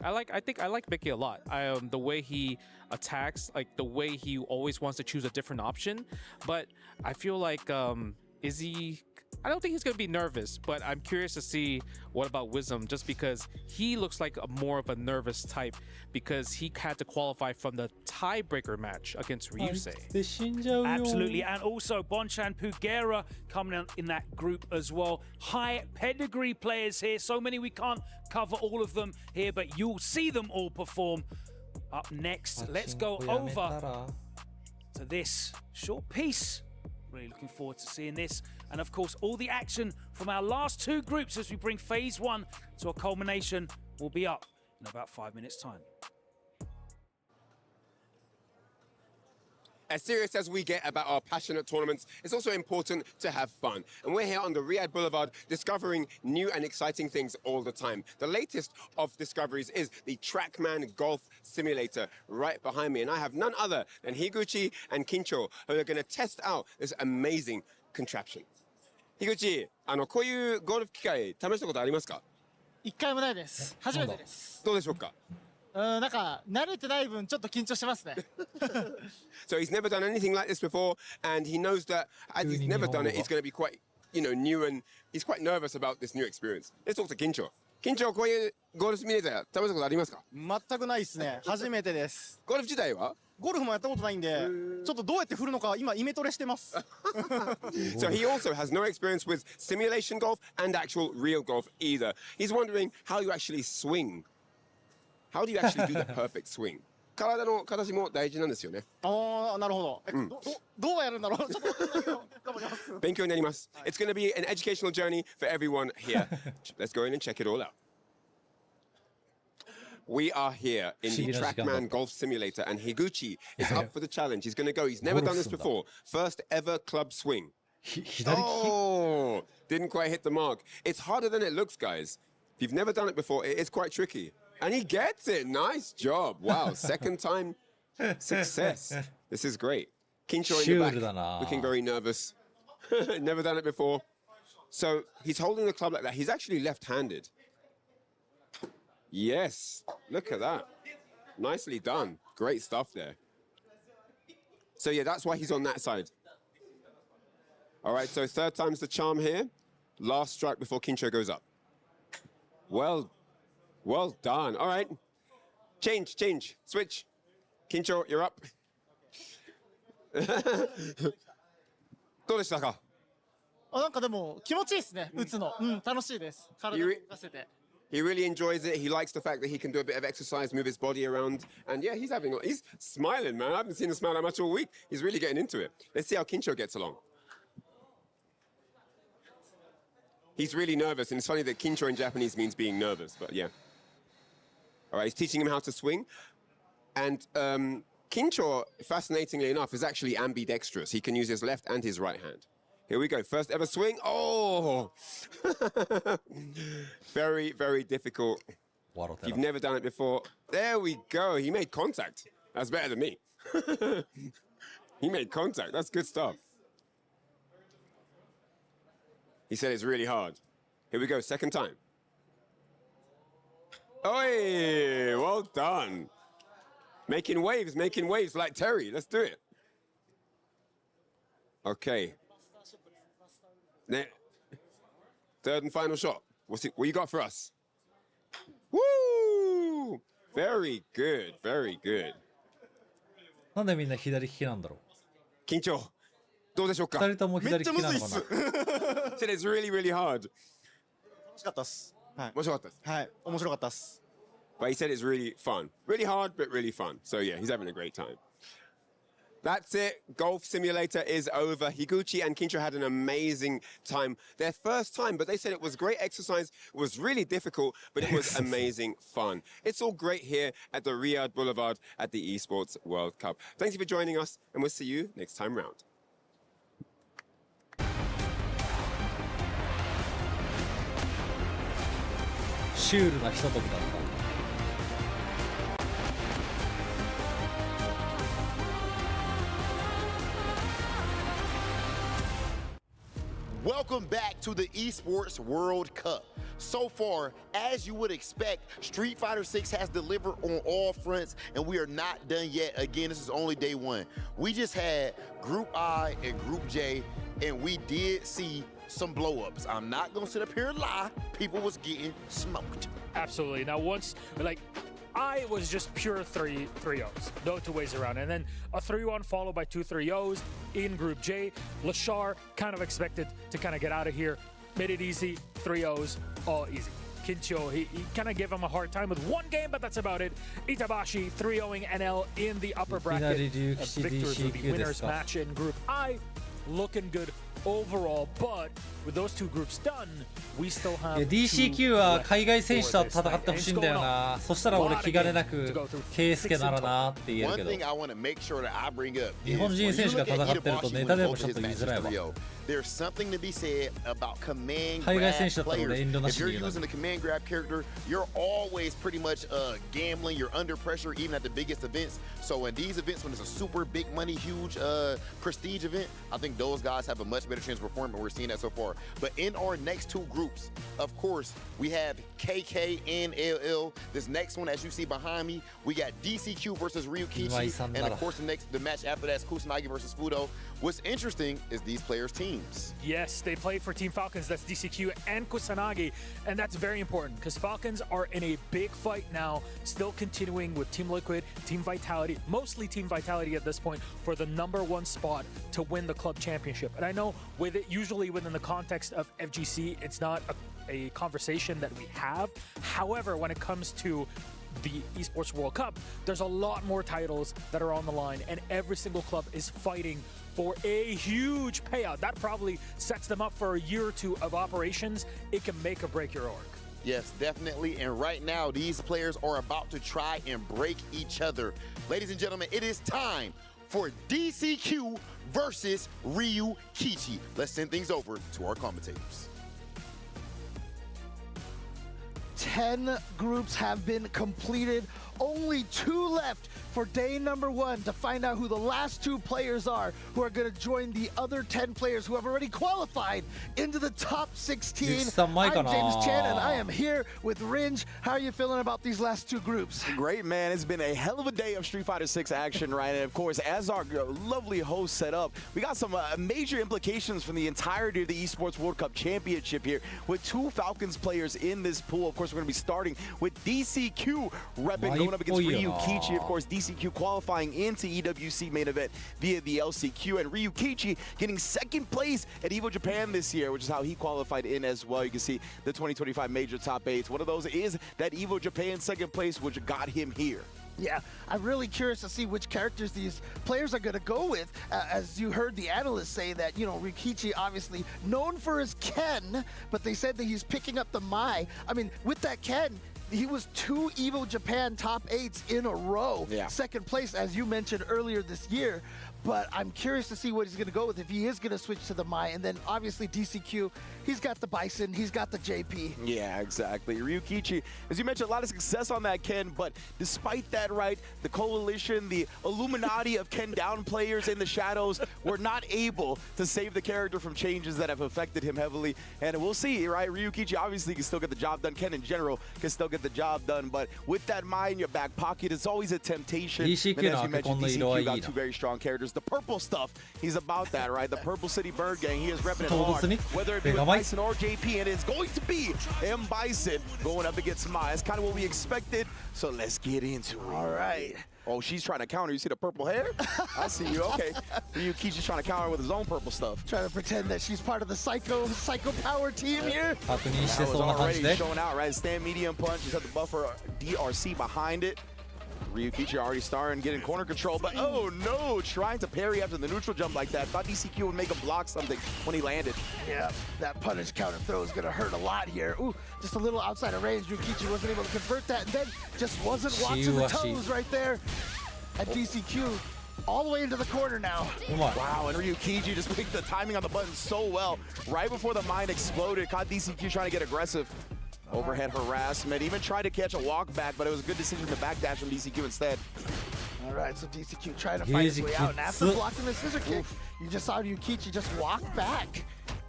I think I like Mickey a lot. The way he attacks, like the way he always wants to choose a different option. But I feel like is he? I don't think he's gonna be nervous, but I'm curious to see what about Wisdom, just because he looks like more of a nervous type because he had to qualify from the tiebreaker match against Ryusei. Absolutely, and also Bonchan Pugera coming in that group as well. High pedigree players here, so many we can't cover all of them here, but you'll see them all perform. Up next, let's go over to this short piece. Really looking forward to seeing this. And of course, all the action from our last two groups as we bring phase one to a culmination will be up in about 5 minutes' time. As serious as we get about our passionate tournaments, it's also important to have fun. And we're here on the Riyadh Boulevard discovering new and exciting things all the time. The latest of discoveries is the Trackman Golf Simulator right behind me. And I have none other than Higuchi and Kincho who are going to test out this amazing contraption. Higuchi, こういうゴルフ機械試したことありますか？一回もないです。初めてです。どうでしょうか？なんか慣れてない分ちょっと緊張してますね。So he's never done anything like this before, and he knows that as he's never done it, it's going to be quite, new, and he's quite nervous about this new experience. Let's talk to Kincho. Kincho, こういうゴルフシミュレーター試したことありますか？全くないですね。初めてです。ゴルフ自体は？ゴルフもやったことないんで、ちょっとどうやって振るのか今イメトレしてます。So he also has no experience with simulation golf and actual real golf either. He's wondering how you actually swing. How do you actually do the perfect swing? 体の形も大事なんですよね。ああ、なるほど。どうやるんだろう。ちょっと頑張ります。勉強になります。It's going to be an educational journey for everyone here. Let's go in and check it all out. We are here in the Trackman Golf Simulator, and Higuchi is up for the challenge. He's going to go. He's never done this before. First ever club swing. Oh, didn't quite hit the mark. It's harder than it looks, guys. If you've never done it before, it is quite tricky. And he gets it. Nice job. Wow, second time success. This is great. Kincho in the back, looking very nervous. Never done it before. So he's holding the club like that. He's actually left-handed. Yes, look at that. Nicely done. Great stuff there. So yeah, that's why he's on that side. All right, so third time's the charm here. Last strike before Kincho goes up. Well done. All right. Change. Switch. Kincho, you're up. どうでしたか？なんかでも気持ちいいですね。打つの。楽しいです。体を動かせて。He really enjoys it. He likes the fact that he can do a bit of exercise, move his body around. And yeah, he's smiling, man. I haven't seen him smile that much all week. He's really getting into it. Let's see how Kincho gets along. He's really nervous, and it's funny that Kincho in Japanese means being nervous, but yeah. All right, he's teaching him how to swing. And Kincho, fascinatingly enough, is actually ambidextrous. He can use his left and his right hand. Here we go, first ever swing. Oh! Very, very difficult. If you've never done it before. There we go, he made contact. That's better than me. He made contact, that's good stuff. He said it's really hard. Here we go, second time. Oi, well done. Making waves like Terry. Let's do it. Okay. Third and final shot. What you got for us? Woo! Very good, very good. なんでみんな左利きなんだろう。緊張。どうでしょうか。二人とも左利きなのかな。めっちゃむずいっす。It's really, really hard. 楽しかったっす。はい。面白かったです。はい。面白かったっす。But he said it's really fun. Really hard, but really fun. So yeah, he's having a great time. That's it. Golf Simulator is over. Higuchi and Kincho had an amazing time. Their first time, but they said it was great exercise. It was really difficult, but it was amazing fun. It's all great here at the Riyadh Boulevard at the Esports World Cup. Thank you for joining us, and we'll see you next time round. シュールなひとときだった。Welcome Welcome back to the Esports World Cup. So far, as you would expect, Street Fighter 6 has delivered on all fronts, and we are not done yet. Again, this is only day one. We just had Group I and Group J, and we did see some blow-ups. I'm not gonna sit up here and lie. People was getting smoked. Absolutely. Now, once, like, I was just pure 3-0s, no two ways around. And then a 3-1 followed by 2 3-0s in Group J. Lashar kind of expected to kind of get out of here. Made it easy, 3-0s, all easy. Kincho, he kind of gave him a hard time with one game, but that's about it. Itabashi 3-0ing NL in the upper bracket of victors of the winners match in Group I. Looking good overall, but with those two groups done, we still have DCQ は海外選手と戦ってほしいんだよな。そしたら俺気兼ねなく圭介ならなって言えるけど。日本人選手が戦ってるとネタでもちょっと言いづらいわ。There's something to be said about command 海外選 grab 手だったら俺遠慮な players. し If に you're 言うな。 using the command grab character, you're always pretty much gambling. You're under pressure even at the biggest events. So in these events, when it's a super big money, huge prestige event, I think those guys have a much better chance of performing. We're seeing that so far. But in our next two groups, of course, we have KK and LL. This next one, as you see behind me, we got DCQ versus Ryukichi. And of course, the match after that is Kusanagi versus Fudo. What's interesting is these players' teams. Yes, they play for Team Falcons. That's DCQ and Kusanagi. And that's very important because Falcons are in a big fight now, still continuing with Team Liquid, Team Vitality, mostly Team Vitality at this point for the #1 spot to win the club championship. And I know with it, usually within the context of FGC, it's not a conversation that we have. However, when it comes to the Esports World Cup, there's a lot more titles that are on the line, and every single club is fighting for a huge payout. That probably sets them up for a year or two of operations. It can make or break your org. Yes, definitely. And right now, these players are about to try and break each other. Ladies and gentlemen, it is time for DCQ versus Ryukichi. Let's send things over to our commentators. 10 groups have been completed. Only 2 left for day #1 to find out who the last 2 players are who are going to join the other 10 players who have already qualified into the top 16. I'm James Chan, and I am here with Ringe. How are you feeling about these last 2 groups? Great, man. It's been a hell of a day of Street Fighter 6 action, right? And of course, as our lovely host set up, we got some major implications from the entirety of the Esports World Cup Championship here with 2 Falcons players in this pool. Of course, we're going to be starting with DCQ repping going up against Ryukichi. Of course, DCQ qualifying into EWC main event via the LCQ, and Ryukichi getting 2nd place at EVO Japan this year, which is how he qualified in as well. You can see the 2025 major top 8s. One of those is that EVO Japan 2nd place, which got him here. Yeah, I'm really curious to see which characters these players are going to go with. As you heard the analysts say that, you know, Ryukichi obviously known for his Ken, but they said that he's picking up the Mai. I mean, with that Ken, he was 2 EVO Japan top 8s in a row. Yeah. 2nd place, as you mentioned earlier this year. But I'm curious to see what he's going to go with, if he is going to switch to the Mai. And then obviously DCQ, he's got the Bison, he's got the JP. Yeah, exactly. Ryukichi, as you mentioned, a lot of success on that Ken, but despite that, right, the coalition, the Illuminati of Ken down players in the shadows were not able to save the character from changes that have affected him heavily. And we'll see, right? Ryukichi obviously can still get the job done. Ken in general can still get the job done, but with that Mai in your back pocket, it's always a temptation. And as you mentioned, DCQ got 2 very strong characters. The purple stuff, he's about that, right? The Purple City Bird Gang, he is repping it hard, whether it be with Bison or JP, and it's going to be M. Bison going up against Mai. That's kind of what we expected, so let's get into it. All right. Oh, she's trying to counter. You see the purple hair? I see you. Okay. Ryukichi's trying to counter with his own purple stuff. Trying to pretend that she's part of the Psycho Power team here. That was already showing out, right? Stand medium punch. He's had the buffer DRC behind it. Ryukichi already starting getting corner control, but oh no, trying to parry after the neutral jump like that. Thought DCQ would make him block something when he landed. Yeah, that punish counter throw is going to hurt a lot here. Ooh, just a little outside of range. Ryukichi wasn't able to convert that, and then just wasn't watching the toes right there. And DCQ all the way into the corner now. Wow, and Ryukichi just picked the timing on the button so well. Right before the mine exploded, caught DCQ trying to get aggressive. Overhead harassment, even tried to catch a walk back, but it was a good decision to backdash from DCQ instead. All right, so DCQ trying to fight his way out, and after blocking the scissor kick, you just saw Ryukichi just walk back.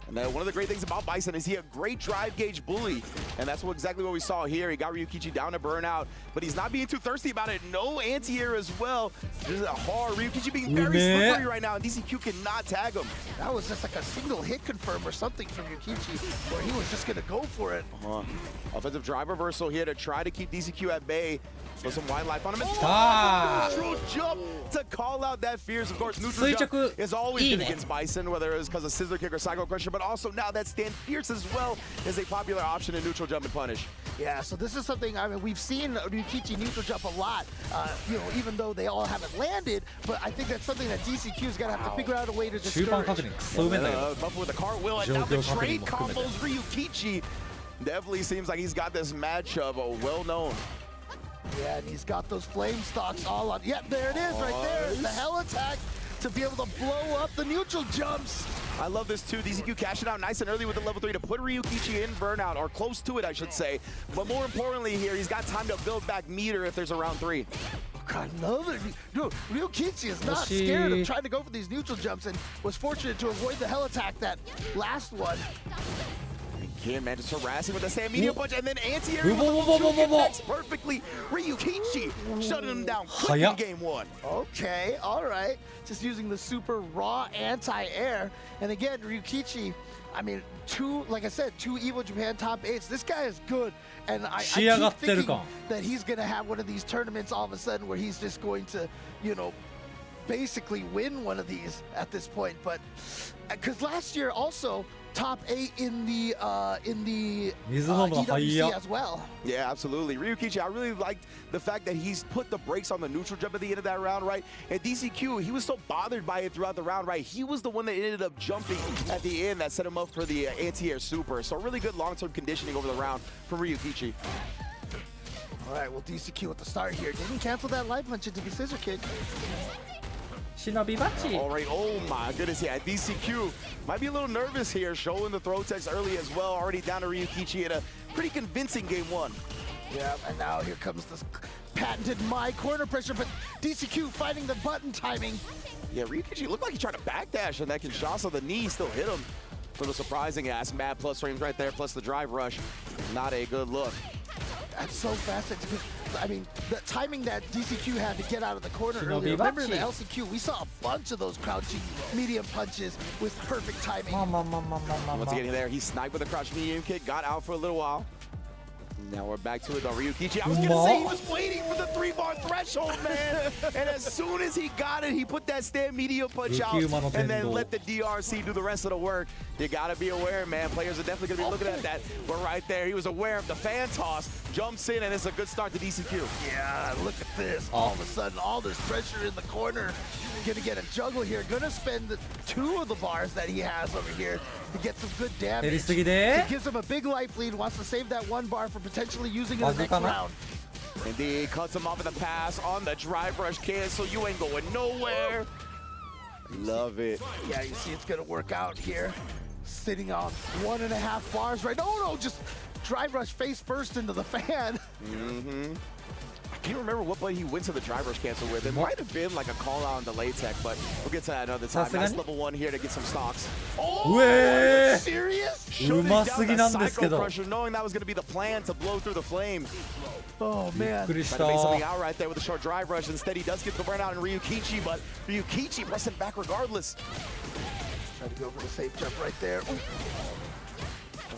And one of the great things about Bison is he a great drive gauge bully. And that's exactly what we saw here. He got Ryukichi down to burnout, but he's not being too thirsty about it. No anti-air as well. This is a hard Ryukichi being very slippery right now, and DCQ cannot tag him. That was just like a single hit confirm or something from Ryukichi, where he was just going to go for it. Offensive drive reversal here to try to keep DCQ at bay. Put some wide life on him. Neutral jump to call out that fierce. Of course, neutral jump is always good against Bison, whether it's because of scissor kick or cycle crusher, but also now that stand fierce as well is a popular option in neutral jump and punish. Yeah, so this is something, I mean, we've seen Ryukichi neutral jump a lot, you know, even though they all haven't landed, but I think that's something that DCQ's got to have to figure out a way to discourage. Buffalo with a cartwheel, and now the trade combos Ryukichi. Definitely seems like he's got this matchup well known. Yeah, and he's got those flame stocks all on. Yeah, there it is right there. The hell attack to be able to blow up the neutral jumps. I love this too. DCQ cashing out nice and early with the level 3 to put Ryukichi in burnout, or close to it, I should say. But more importantly here, he's got time to build back meter if there's a round 3. God, another. Dude, Ryukichi is not scared of trying to go for these neutral jumps and was fortunate to avoid the hell attack that last one. Again, man, just harassing with the stand medium punch, and then anti-air with the connects perfectly. Ryukichi shutting him down quick in game 1. Okay, all right. Just using the super raw anti-air. And again, Ryukichi, I mean, like I said, 2 Evo Japan top 8s. This guy is good. And I keep thinking that he's going to have one of these tournaments all of a sudden where he's just going to, you know, basically win one of these at this point. But because last year also, top 8 in the EWC as well. Yeah, absolutely. Ryukichi, I really liked the fact that he's put the brakes on the neutral jump at the end of that round, right? And DCQ, he was so bothered by it throughout the round, right? He was the one that ended up jumping at the end that set him up for the anti-air super. So really good long-term conditioning over the round from Ryukichi. All right, well, DCQ at the start here. Didn't cancel that light punch into the scissor kick. All right, oh my goodness, yeah, DCQ might be a little nervous here, showing the throw text early as well, already down to Ryukichi in a pretty convincing game 1. Yeah, and now here comes this patented my corner pressure, but DCQ fighting the button timing. Yeah, Ryukichi looked like he tried to backdash, and that Kinshasa, the knee still hit him for the surprising ass mad plus frames right there, plus the drive rush. Not a good look. That's so fast. I mean, the timing that DCQ had to get out of the corner earlier. Remember in the LCQ, we saw a bunch of those crouching medium punches with perfect timing. Once again there, he sniped with a crouch medium kick, got out for a little while. Now we're back to it on Ryukichi. I was going to say he was waiting for the 3-bar threshold, man. And as soon as he got it, he put that stand medium punch out and then let the DRC do the rest of the work. You got to be aware, man. Players are definitely going to be looking at that. But right there, he was aware of the fan toss, jumps in, and it's a good start to DCQ. Yeah, look at this. All of a sudden, all this pressure in the corner. Going to get a juggle here. Going to spend 2 of the bars that he has over here to get some good damage. It gives him a big life lead. Wants to save that 1 bar for potentially using it in the next round. Indeed, cuts him off in the pass on the drive rush cancel. You ain't going nowhere. Love it. Yeah, you see it's going to work out here. Sitting on 1.5 bars right. No, just drive rush face first into the fan. I can't remember what play he went to the drive rush cancel with. It might have been like a call out on delay tech, but we'll get to that another time. Nice level 1 here to get some stocks. Oh, are you serious? Shutting down the cycle crusher, knowing that was going to be the plan to blow through the flame. Oh, man. Trying to make something out right there with a short drive rush. Instead, he does get the burnout in Ryukichi, but Ryukichi pressing back regardless. Try to go for the safe jump right there. Ooh.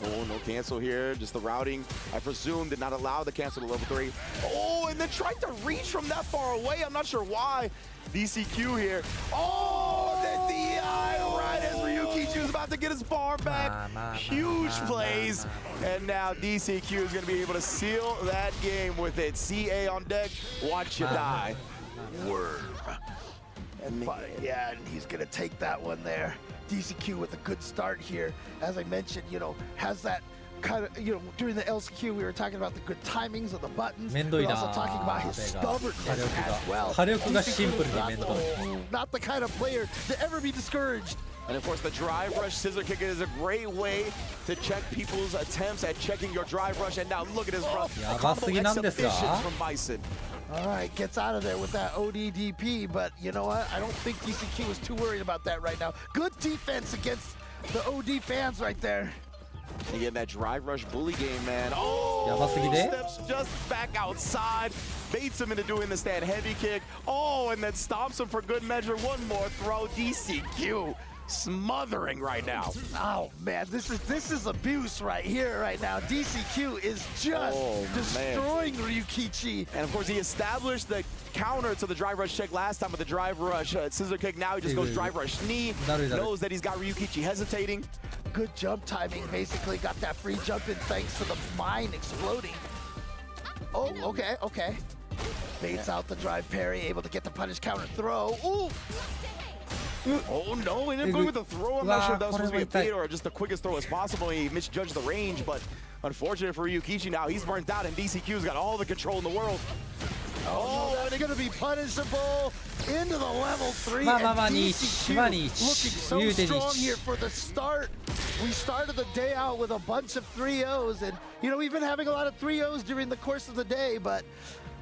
Oh, no cancel here. Just the routing, I presume, did not allow the cancel to level 3. Oh, and then tried to reach from that far away. I'm not sure why. DCQ here. Oh, the DI right as Ryukichi was about to get his bar back. Huge plays. And now DCQ is going to be able to seal that game with it. CA on deck. Watch you die. Word. And yeah, and he's going to take that one there. DCQ with a good start here. As I mentioned, you know, has that kind of, you know, during the LCQ, we were talking about the good timings of the buttons. We're also talking about his stubbornness as well. Not the kind of player to ever be discouraged. And of course, the drive rush scissor kick is a great way to check people's attempts at checking your drive rush. And now look at his run. Exhibitions from Bison. All right, gets out of there with that ODDP, but you know what? I don't think DCQ is too worried about that right now. Good defense against the OD fans right there. Again, that drive rush bully game, man. Oh, steps just back outside, baits him into doing the stand heavy kick. Oh, and then stops him for good measure. One more throw. DCQ smothering right now. Oh man, this is abuse right here, right now. DCQ is just destroying Ryukichi. And of course, he established the counter to the drive rush check last time with the drive rush scissor kick. Now he just goes drive rush knee. Knows that he's got Ryukichi hesitating. Good jump timing, basically got that free jump in thanks to the mine exploding. Oh, okay. Baits out the drive parry, able to get the punish counter throw. Ooh! Oh no, he didn't go with the throw. I'm not sure if that was supposed to be a bait or just the quickest throw as possible. He misjudged the range, but unfortunate for Ryukichi now. He's burnt out and DCQ's got all the control in the world. Oh, and it's going to be punishable into the level 3. And DCQ looking so strong here for the start. We started the day out with a bunch of 3-0s, and you know, we've been having a lot of 3-0s during the course of the day, but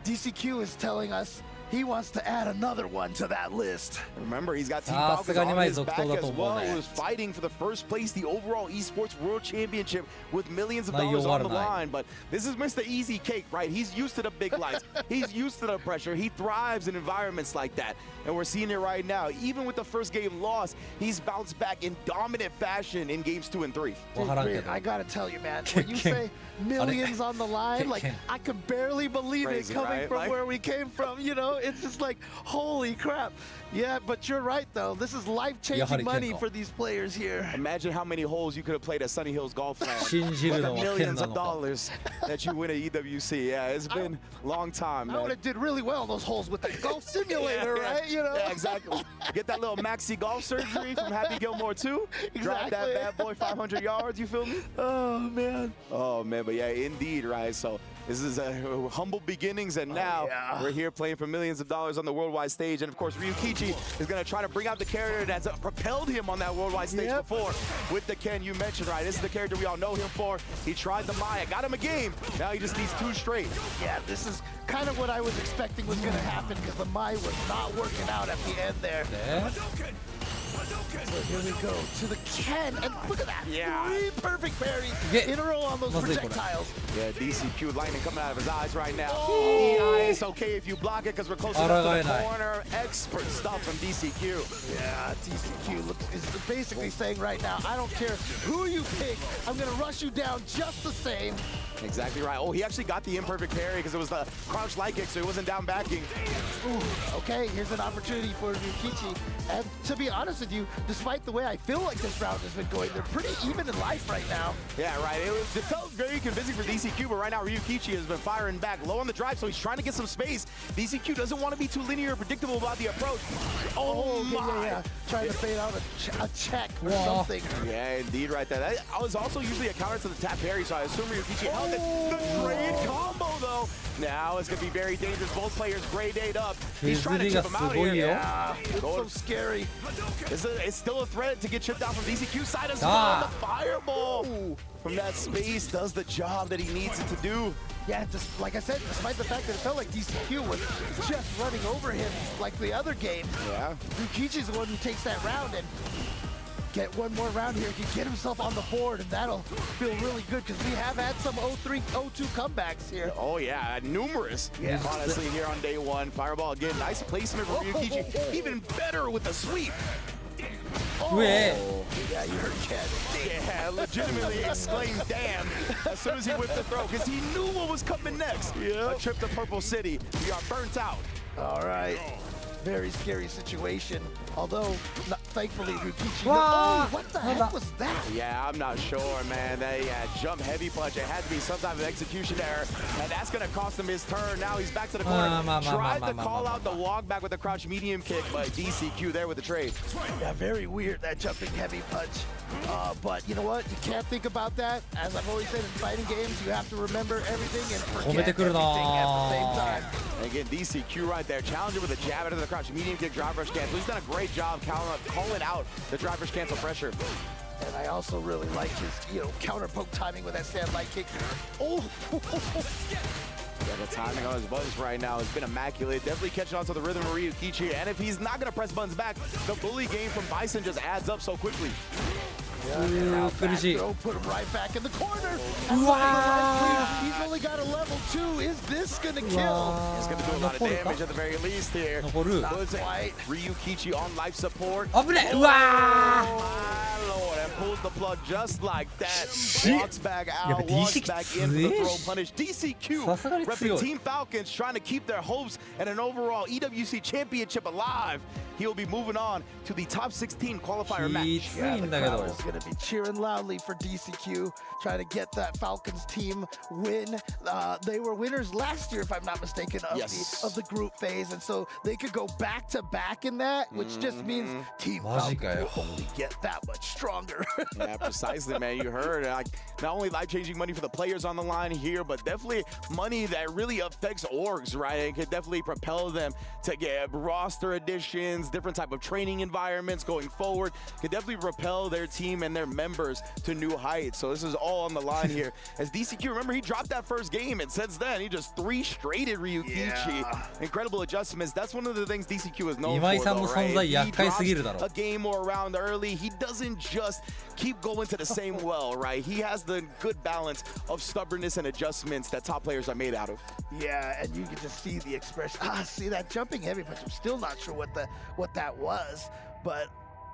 DCQ is telling us he wants to add another one to that list. Remember, he's got Team Falcons on his back as well, who is fighting for the first place, the overall esports world championship with millions of dollars on the line. But this is Mr. Easy Cake, right? He's used to the big lights. He's used to the pressure. He thrives in environments like that. And we're seeing it right now. Even with the first game loss, he's bounced back in dominant fashion in games 2 and 3. Dude, I gotta tell you, man, when you say millions on the line, like, I could barely believe it coming from where we came from, you know? It's just like, holy crap. Yeah, but you're right, though. This is life-changing money for these players here. Imagine how many holes you could have played at Sunny Hills Golf Land. For the millions of dollars that you win at EWC. Yeah, it's been a long time, man. I would have did really well in those holes with that golf simulator, right? You know? Yeah, exactly. Get that little maxi golf surgery from Happy Gilmore 2. Drive that bad boy 500 yards, you feel me? Oh, man. Oh, man, but yeah, indeed, right? So this is humble beginnings, and now we're here playing for millions of dollars on the worldwide stage. And of course, Ryukichi is going to try to bring out the character that's propelled him on that worldwide stage before with the Ken you mentioned, right? This is the character we all know him for. He tried the Maya, got him a game. Now he just needs 2 straight. Yeah, this is kind of what I was expecting was going to happen because the Maya was not working out at the end there. So here we go to the Ken, and look at that. 3 perfect parries in a row on those projectiles. Yeah, DCQ lightning coming out of his eyes right now. EI, it's okay if you block it because we're close enough to the corner. Expert stuff from DCQ. Yeah, DCQ is basically saying right now, I don't care who you pick, I'm going to rush you down just the same. Exactly right. Oh, he actually got the imperfect parry because it was the crouch light kick, so he wasn't down backing. Ooh, okay, here's an opportunity for Ryukichi. And to be honest with you, despite the way I feel like this round has been going, they're pretty even in life right now. Yeah, right. It felt very convincing for DCQ, but right now Ryukichi has been firing back low on the drive, so he's trying to get some space. DCQ doesn't want to be too linear or predictable about the approach. Oh, my. Trying to bait out a check or something. Yeah, indeed, right there. That was also usually a counter to the tap parry, so I assume Ryukichi held it. The trade combo, though. Now it's going to be very dangerous. Both players gray dayed up. He's trying to chip him out here. Yeah, it's so scary. It's still a threat to get chipped out from DCQ's side as well. The fireball from that space does the job that he needs it to do. Yeah, just like I said, despite the fact that it felt like DCQ was just running over him like the other game. Yeah. Ryukichi's the one who takes that round and get one more round here. He can get himself on the board, and that'll feel really good because we have had some 0-3, 0-2 comebacks here. Oh, yeah, numerous. Yeah. Honestly, here on day 1. Fireball again. Nice placement from Ryukichi. Even better with the sweep. Oh. Yeah, you heard Ken. Yeah, legitimately exclaimed damn as soon as he whipped the throw because he knew what was coming next. A trip to Purple City. We are burnt out. All right. Very scary situation. Although, thankfully, Ryukichi. What the heck was that? Yeah, I'm not sure, man. They jump heavy punch. It had to be some type of execution error, and that's going to cost him his turn. Now he's back to the corner. Tried to call out the walk back with the crouch medium kick, but DCQ there with the trade. Yeah, very weird, that jumping heavy punch. But you know what? You can't think about that. As I've always said in fighting games, you have to remember everything and forget everything at the same time. And again, DCQ right there. Challenger with a jab into the crouch medium kick, drive rush cancel. He's done a great job calling out the drive rush cancel pressure. And I also really like his, counter poke timing with that stand light kick. Oh! Yeah, the timing on his buttons right now has been immaculate. Definitely catching on to the rhythm of Ryukichi. And if he's not going to press buttons back, the bully game from Bison just adds up so quickly. 苦しい。Put him right back in the corner. He's only got a level 2. Is this gonna kill? He's gonna do a lot of damage at the very least here. Ryu Kichi on life support. Oh my lord, and pulls the plug just like that. Walks back out, walks back in for the throw punish. DCQ repping Team Falcons trying to keep their hopes and an overall EWC championship alive. He'll be moving on to the top 16 qualifier match. The crowd is going to be cheering loudly for DCQ, trying to get that Falcons team win. They were winners last year, if I'm not mistaken, of the group phase, and so they could go back to back in that, which just means Team Falcons will only get that much stronger. Yeah, precisely, man. You heard like not only life-changing money for the players on the line here, but definitely money that really affects orgs, right? And could definitely propel them to get roster additions, different type of training environments going forward. Could definitely propel their team and their members to new heights. So this is all on the line here. As DCQ, remember, he dropped that first game, and since then he just 3-straighted Ryu Kichi. Incredible adjustments. That's one of the things DCQ is known for, though, right? He drops a game or a round early. He doesn't just keep going to the same well, right? He has the good balance of stubbornness and adjustments that top players are made out of. Yeah, and you can just see the expression. See that jumping heavy punch. I'm still not sure what that was,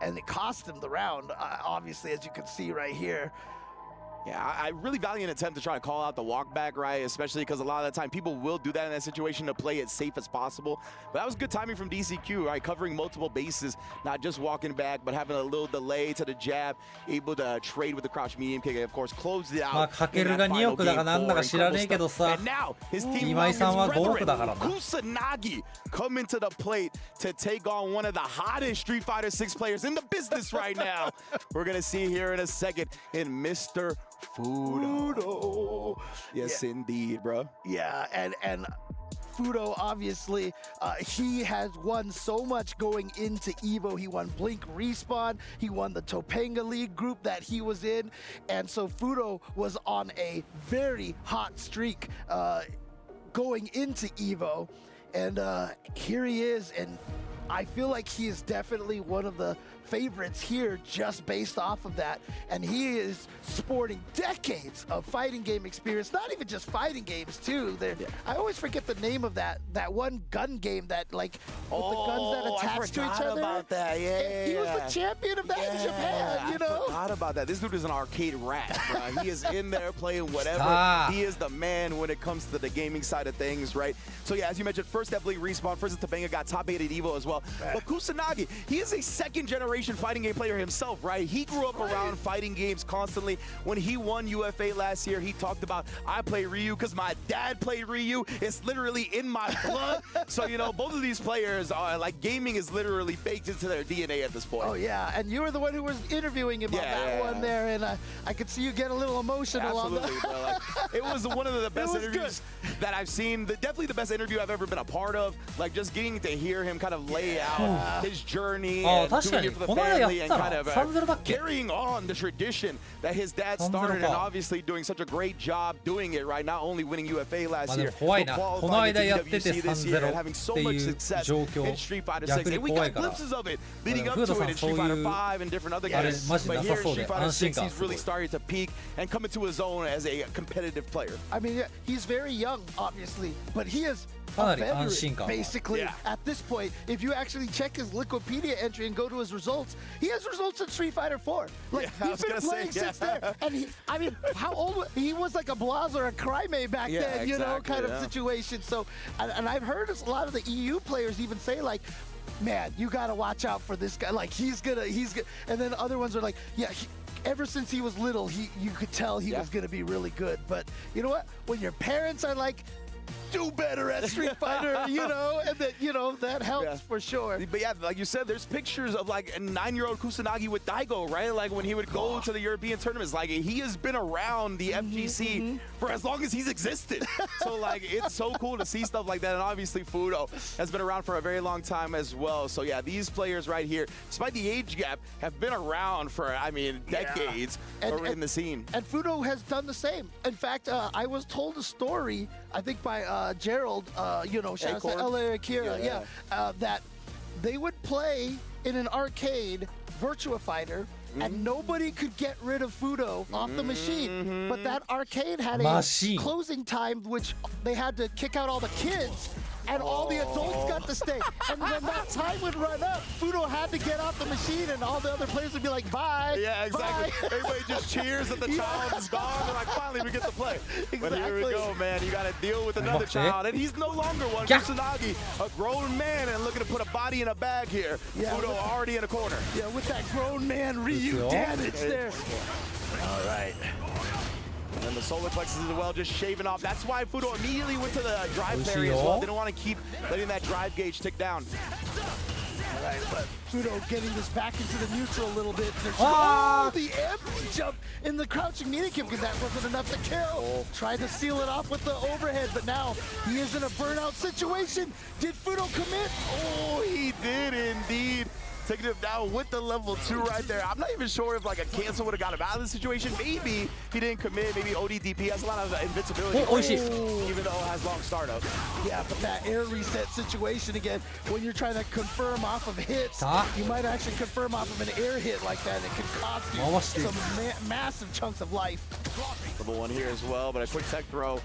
and it cost him the round, obviously, as you can see right here. Yeah, I really valiant attempt to try to call out the walk back, right? Especially because a lot of the time people will do that in that situation to play it safe as possible. But that was good timing from DCQ, right? Covering multiple bases, not just walking back, but having a little delay to the jab, able to trade with the crouch medium kick, and of course closed it out. And now his team Kusanagi coming to the plate to take on one of the hottest Street Fighter 6 players in the business right now. We're gonna see here in a second in Mr. Fudo. Yes, indeed, bro. Yeah, and Fudo, obviously, he has won so much going into EVO. He won Blink Respawn. He won the Topanga League group that he was in. And so Fudo was on a very hot streak going into EVO. And here he is, and I feel like he is definitely one of the favorites here just based off of that. And he is sporting decades of fighting game experience, not even just fighting games too. I always forget the name of that one gun game that with the guns that attach to each other. About that. He was the champion of that in Japan, you know? I forgot about that. This dude is an arcade rat, bro. He is in there playing whatever. He is the man when it comes to the gaming side of things, right? So yeah, as you mentioned, first definitely Respawn, first Topanga got top 8 at EVO as well. But Kusanagi, he is a second generation fighting game player himself, right? He grew up around fighting games constantly. When he won UFA last year, he talked about, I play Ryu because my dad played Ryu. It's literally in my blood. So, you know, both of these players are like, gaming is literally baked into their DNA at this point. Oh, yeah. And you were the one who was interviewing him on that one there. And I could see you get a little emotional on that. Bro. Like, it was one of the best interviews that I've seen. Definitely the best interview I've ever been a part of. Like, just getting to hear him kind of lay out his journey and doing it for the family and kind of carrying on the tradition that his dad started and obviously doing such a great job doing it, right? Not only winning UFA last year, but qualifying into EWC this year and having so much success in Street Fighter 6. And we got glimpses of it leading up to it in Street Fighter 5 and different other games. But here in Street Fighter 6, he's really started to peak and come into his own as a competitive player. I mean, he's very young, obviously, but he is a veteran, basically, at this point. If you actually check his Wikipedia entry and go to his results, he has results in Street Fighter 4. Like, he's been playing since there. And I mean, how old? He was like a Blaz or a Crimea back then, you know, kind of situation. So, and I've heard a lot of the EU players even say, like, man, you got to watch out for this guy. Like, he's gonna. And then other ones are like, yeah, ever since he was little, you could tell he was gonna be really good. But you know what? When your parents are like, do better at Street Fighter, you know, and that, you know, that helps for sure. But yeah, like you said, there's pictures of like a 9-year-old Kusanagi with Daigo, right? Like when he would go to the European tournaments, like he has been around the FGC for as long as he's existed. So like, it's so cool to see stuff like that. And obviously Fudo has been around for a very long time as well. So yeah, these players right here, despite the age gap, have been around for, I mean, decades in the scene. And Fudo has done the same. In fact, I was told a story, I think by Gerald, you know, shout out to LA Akira, that they would play in an arcade Virtua Fighter, and nobody could get rid of Fudo off the machine. But that arcade had a closing time, which they had to kick out all the kids, and all the adults got to stay. And when that time would run up, Fudo had to get off the machine, and all the other players would be like, bye. Yeah, exactly. Bye. Everybody just cheers that the child is gone. They're like, finally, we get to play. Exactly. But here we go, man. You got to deal with another child, and he's no longer one. Kusanagi, a grown man, and looking to put a body in a bag here. Yeah, Fudo already in a corner. Yeah, with that grown man Ryu damage there. All right. And then the solar plexus as well, just shaving off. That's why Fudo immediately went to the drive parry as well. Didn't want to keep letting that drive gauge tick down. All right, but Fudo getting this back into the neutral a little bit. The empty jump in the crouching medium kick, because that wasn't enough to kill. Tried to seal it off with the overhead, but now he is in a burnout situation. Did Fudo commit? Oh, he did indeed. Taking him down with the level 2 right there. I'm not even sure if like a cancel would have got him out of the situation. Maybe he didn't commit. Maybe ODDP has a lot of invincibility, even though it has long startup. Yeah, but that air reset situation again, when you're trying to confirm off of hits, you might actually confirm off of an air hit like that. It could cost you some massive chunks of life. Level 1 here as well, but a quick tech throw.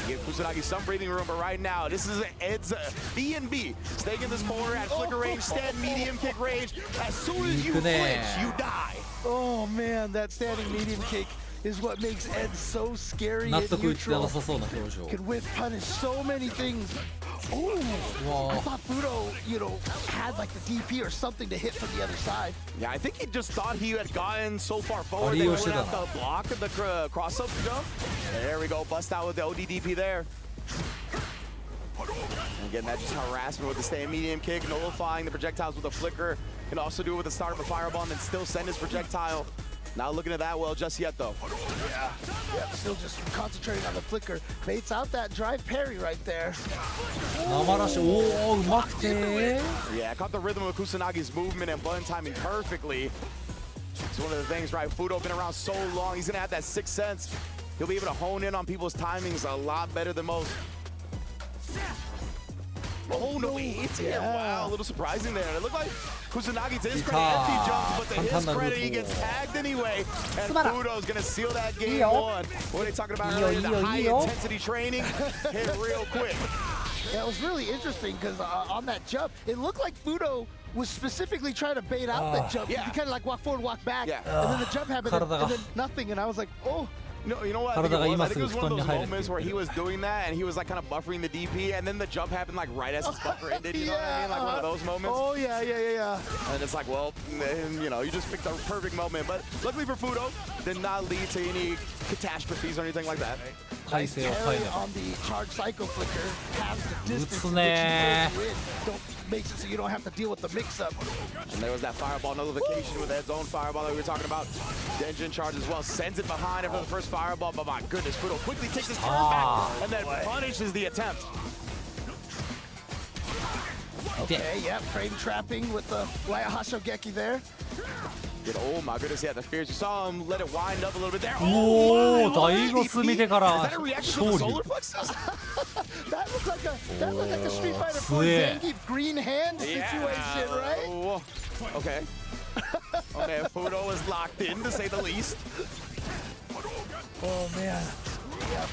Give Kusanagi some breathing room, but right now, this is Ed's B&B. Staying in this corner at flicker range, stand medium kick range. As soon as you flinch, you die. Oh man, that standing medium kick is what makes Ed so scary in neutral. Can whiff punish so many things. Oh, I thought Fudo, had like the DP or something to hit from the other side. Yeah, I think he just thought he had gotten so far forward that he would have to block the cross-up jump. There we go, bust out with the ODDP there. And again, that just harassment with the stay medium kick, nullifying the projectiles with a flicker. Can also do it with the start of a fireball and then still send his projectile. Not looking at that well just yet, though. Yeah, still just concentrating on the flicker. Baits out that drive parry right there. Yeah, caught the rhythm of Kusanagi's movement and button timing perfectly. It's one of the things, right? Fudo been around so long. He's going to have that sixth sense. He'll be able to hone in on people's timings a lot better than most. Oh, no, he hits it. Wow, a little surprising there. It looked like Kusanagi, to his credit, empty jumps, but to his credit, he gets tagged anyway. And Fudo's going to seal that game 1. What are they talking about earlier? The high-intensity training hit real quick. Yeah, it was really interesting because on that jump, it looked like Fudo was specifically trying to bait out that jump. Yeah. He kind of like walk forward, walk back, and then the jump happened, and then nothing, and I was like, oh. No, you know what? I think it was one of those moments where he was doing that and he was like kind of buffering the DP, and then the jump happened like right as his buffer ended. You know what I mean? Like one of those moments. Oh yeah. And it's like, well, you just picked a perfect moment. But luckily for Fudo, did not lead to any catastrophes or anything like that. Nice carry on the charge cycle flicker, has the distance makes it so you don't have to deal with the mix-up. And there was that fireball nullification with Ed's own fireball that we were talking about. Denjin charge as well, sends it behind after the first fireball, but my goodness, Fudo quickly takes his turn back and then punishes the attempt. Okay, yeah, frame trapping with the Raya Hashogeki there. Oh my goodness, yeah, the fears. You saw him let it wind up a little bit there. Oh, Daigos見てからIs that a reaction to the solar plexus? That looked like a Street Fighter 4 Zangief green hand situation, right? Okay. Okay, Fudo is locked in, to say the least. Oh man. Yeah.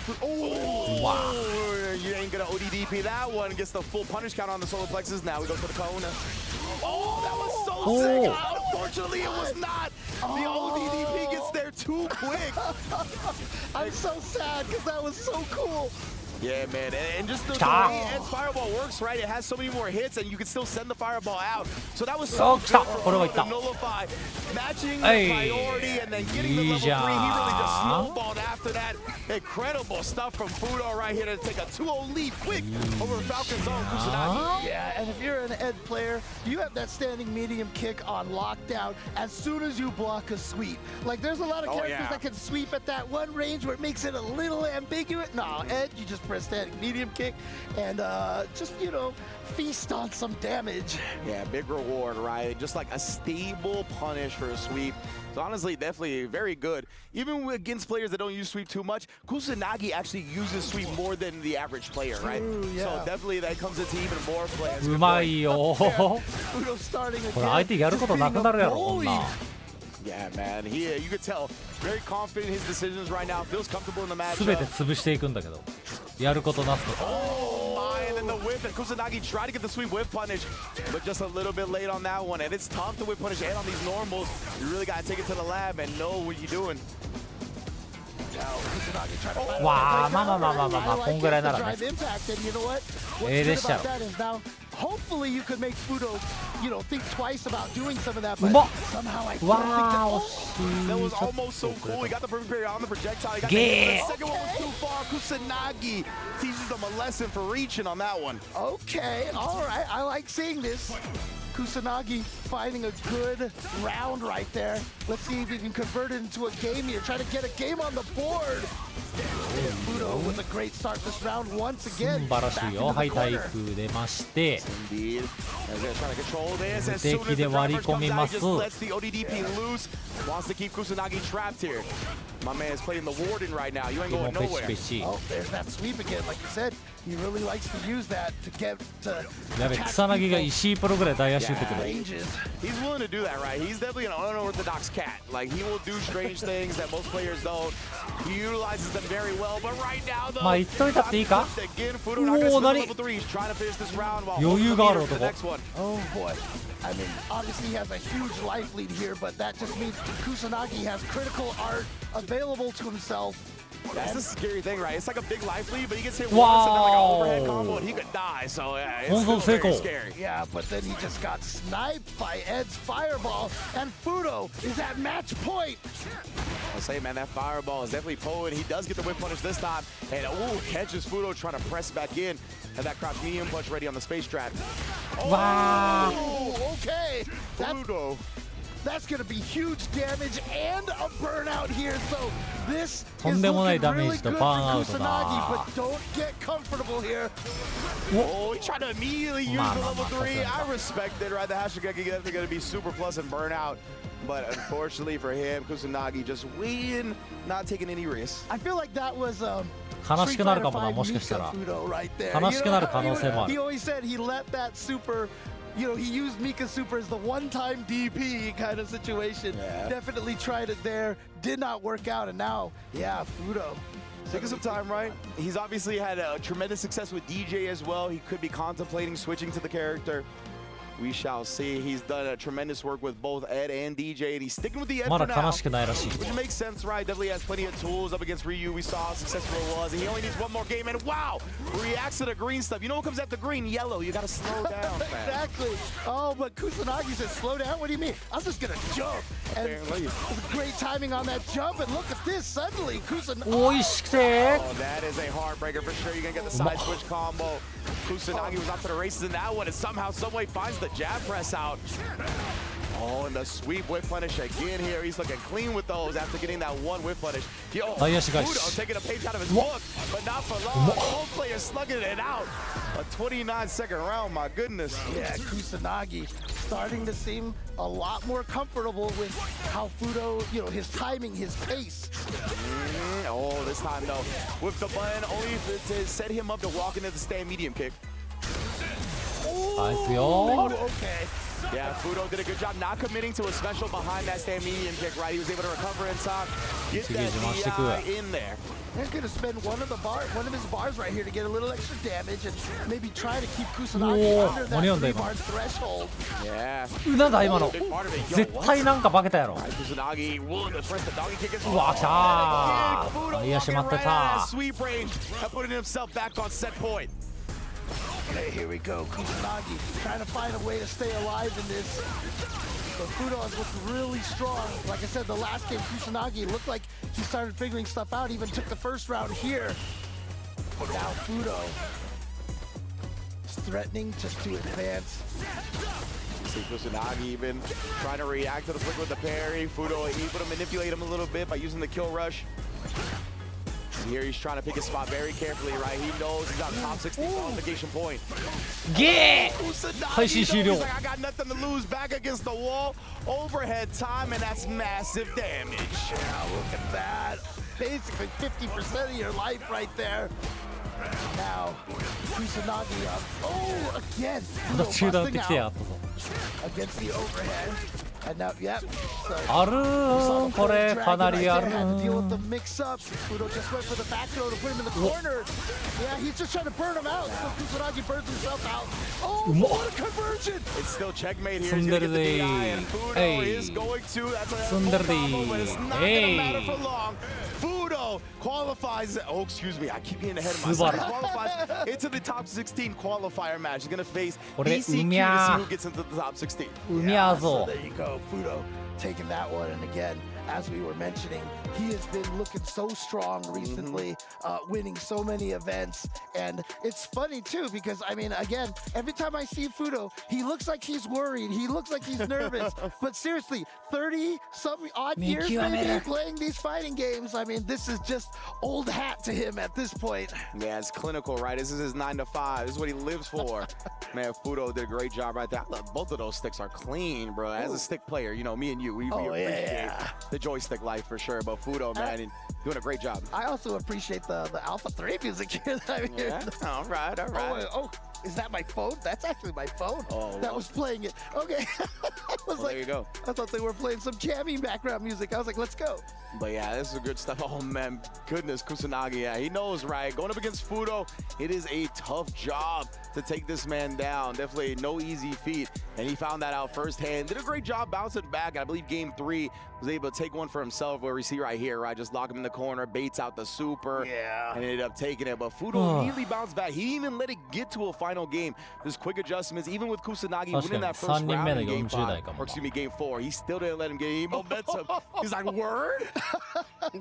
Wow. You ain't gonna ODDP that one. Gets the full punish count on the solar plexus. Now we go for the cone. Oh, that was so sick. Unfortunately, it was not. The ODDP gets there too quick. I'm so sad because that was so cool. Yeah, man, and just the way Ed's fireball works, right? It has so many more hits, and you can still send the fireball out. So that was so good for to nullify, matching the priority, and then getting the level 3. He really just snowballed after that. Incredible stuff from Fudo right here to take a 2-0 lead quick over Falcon's own Kusanagi. Yeah, and if you're an Ed player, you have that standing medium kick on lockdown as soon as you block a sweep. Like, there's a lot of characters that can sweep at that one range where it makes it a little ambiguous. No, Ed, you just press standing medium kick and just, feast on some damage. Yeah, big reward, right? Just like a stable punish for a sweep. So honestly, definitely very good. Even against players that don't use sweep too much, Kusanagi actually uses sweep more than the average player, right? Yeah. So definitely that comes into even more players. うまいよ。Fudo starting again. これ相手やることなくなるやろこんな。Yeah, man. You could tell, very confident in his decisions right now. Feels comfortable in the matchup. 全て潰していくんだけど、やることなすこと。Oh my! And then the whip, and Kusanagi tried to get the sweep whip punish, but just a little bit late on that one. And it's tough to whip punish and on these normals. You really gotta take it to the lab and know what you're doing. わあ、まあ、こんぐらいならね。でしたよ。Hopefully you could make Fudo, think twice about doing some of that, but somehow I wow, that was almost so cool. He got the perfect parry on the projectile. He got the second one was too far. Kusanagi teaches them a lesson for reaching on that one. Okay, all right. I like seeing this. Kusanagi finding a good round right there. Let's see if he can convert it into a game here. Try to get a game on the board. Fudo with a great start this round once again. 素晴らしいよ。ハイタイク出まして、無敵で割り込みます。Wants to keep Kusanagi trapped here. My man is playing the warden right now. You ain't going nowhere. Oh, there's that sweep again. Like you said, he really likes to use that to get to. やべ、草薙が石井プロぐらい大足打ってくる。He's willing to do that, right? He's definitely an unorthodox cat. Like, he will do strange things that most players don't. He utilizes them very well, but right now, though, まあ言っといたっていいか？おお、何？余裕がある男。Oh boy. I mean, obviously he has a huge life lead here, but that just means Kusanagi has critical art available to himself. That's the scary thing, right? It's like a big life lead, but he gets hit once and then like an overhead combo and he could die. So yeah, it's still very scary. Yeah, but then he just got sniped by Ed's fireball, and Fudo is at match point. I'll say, man, that fireball is definitely potent. He does get the whip punish this time, and catches Fudo trying to press back in. And that crouch medium punch ready on the space trap. Wow. Oh, okay. Fudo. That's going to be huge damage and a burnout here. So this is とんでもない looking ダメー really ジと good バーン for アウト Kusanagi, だ。 but don't get comfortable here. Oh, he tried to immediately use the level 3. I respect it, right? The Hashigeki is definitely going to be super plus and burnout. But unfortunately for him, Kusanagi just waiting, not taking any risks. I feel like that was 悲しくなるかもな、もしかしたら。悲しくなる可能性もある。He always said he let that super, he used Mika Super as the one-time DP kind of situation. Yeah. Definitely tried it there, did not work out, and now, yeah, Fudo. Taking some time, right? He's obviously had a tremendous success with DJ as well. He could be contemplating switching to the character. We shall see. He's done a tremendous work with both Ed and DJ, and he's sticking with the Ed for now, which makes sense, right? Definitely has plenty of tools up against Ryu. We saw how successful it was, and he only needs one more game, and wow! Reacts to the green stuff. You know what comes after green? Yellow. You gotta slow down, man. Exactly. Oh, but Kusanagi said, slow down? What do you mean? I was just gonna jump. And great timing on that jump, and look at this. Suddenly, Kusanagi... Oh, that is a heartbreaker for sure. You're gonna get the side switch combo. Kusanagi was off to the races in that one, and somehow, someway finds the jab press out. Oh, and the sweep whip punish again here. He's looking clean with those after getting that one whip punish. Yo, Fudo taking a page out of his book, but not for long. Both players slugging it out. A 29-second round, my goodness. Yeah, Kusanagi starting to seem a lot more comfortable with how Fudo, his timing, his pace. Oh, this time though, with the button only to set him up to walk into the stand medium kick. Okay. Yeah, Fudo did a good job not committing to a special behind that stand medium kick, right? He was able to recover in time, get that DI in there. He's going to spend one of his bars right here to get a little extra damage and maybe try to keep Kusanagi under that 3-bar threshold. Yeah. なんだ今の。絶対なんか化けたやろ。Kusanagi willing to press the doggy kick as well. うわ、来たー。いや、しまってた。Sweep range, putting himself back on set point. Okay, here we go. Kusanagi trying to find a way to stay alive in this. But Fudo has looked really strong. Like I said, the last game, Kusanagi looked like he started figuring stuff out, even took the first round here. But now Fudo is threatening just to advance. See Kusanagi even trying to react to the flick with the parry. Fudo able to manipulate him a little bit by using the kill rush. Here he's trying to pick his spot very carefully, right? He knows he's on top 60 qualification point. Get! He's like, I got nothing to lose. Back against the wall. Overhead time, and that's massive damage. Yeah, look at that. Basically 50% of your life right there. Now, Kusanagi again. Busting out against the overhead. And now, yep. So, あるーん、これかなりあるーん。 deal with the mix-ups. Fudo just went for the back throw to put him in the corner. Yeah, he's just trying to burn him out. So Kusanagi burns himself out. Oh, what a conversion! It's still checkmate here. He's gonna get the DI, and Fudo is going to. That's a full combo, but it's not gonna matter for long. Fudo qualifies. Oh, excuse me. I keep getting ahead of myself. He qualifies into the top 16 qualifier match. He's gonna face DCQ to see who gets into the top 16. Yeah, so there you go. Fudo taking that one. And again, as we were mentioning, he has been looking so strong recently, winning so many events. And it's funny too, because I mean, again, every time I see Fudo, he looks like he's worried. He looks like he's nervous. But seriously, 30-some odd years maybe playing these fighting games. I mean, this is just old hat to him at this point. Yeah, it's clinical, right? This is his 9 to 5. This is what he lives for. Man, Fudo did a great job right there. I love both of those sticks are clean, bro. As a stick player, you know, me and you, we appreciate the joystick life for sure. But Fudo, man, doing a great job. I also appreciate the Alpha 3 music here that I'm hearing. Yeah, all right. Oh, is that my phone? That's actually my phone that was playing it. Okay. There you go. I thought they were playing some jamming background music. I was like, let's go. But yeah, this is good stuff. Oh man, goodness, Kusanagi, yeah, he knows, right? Going up against Fudo, it is a tough job to take this man down. Definitely no easy feat, and he found that out firsthand. Did a great job bouncing back. I believe game 3 was able to take one for himself, where we see right here, right? Just lock him in the corner, baits out the super, and ended up taking it. But Fudo immediately bounced back. He even let it get to a final game. There's quick adjustments, even with Kusanagi winning that first round in game 5, or excuse me, game 4. He still didn't let him get any momentum. He's like, word?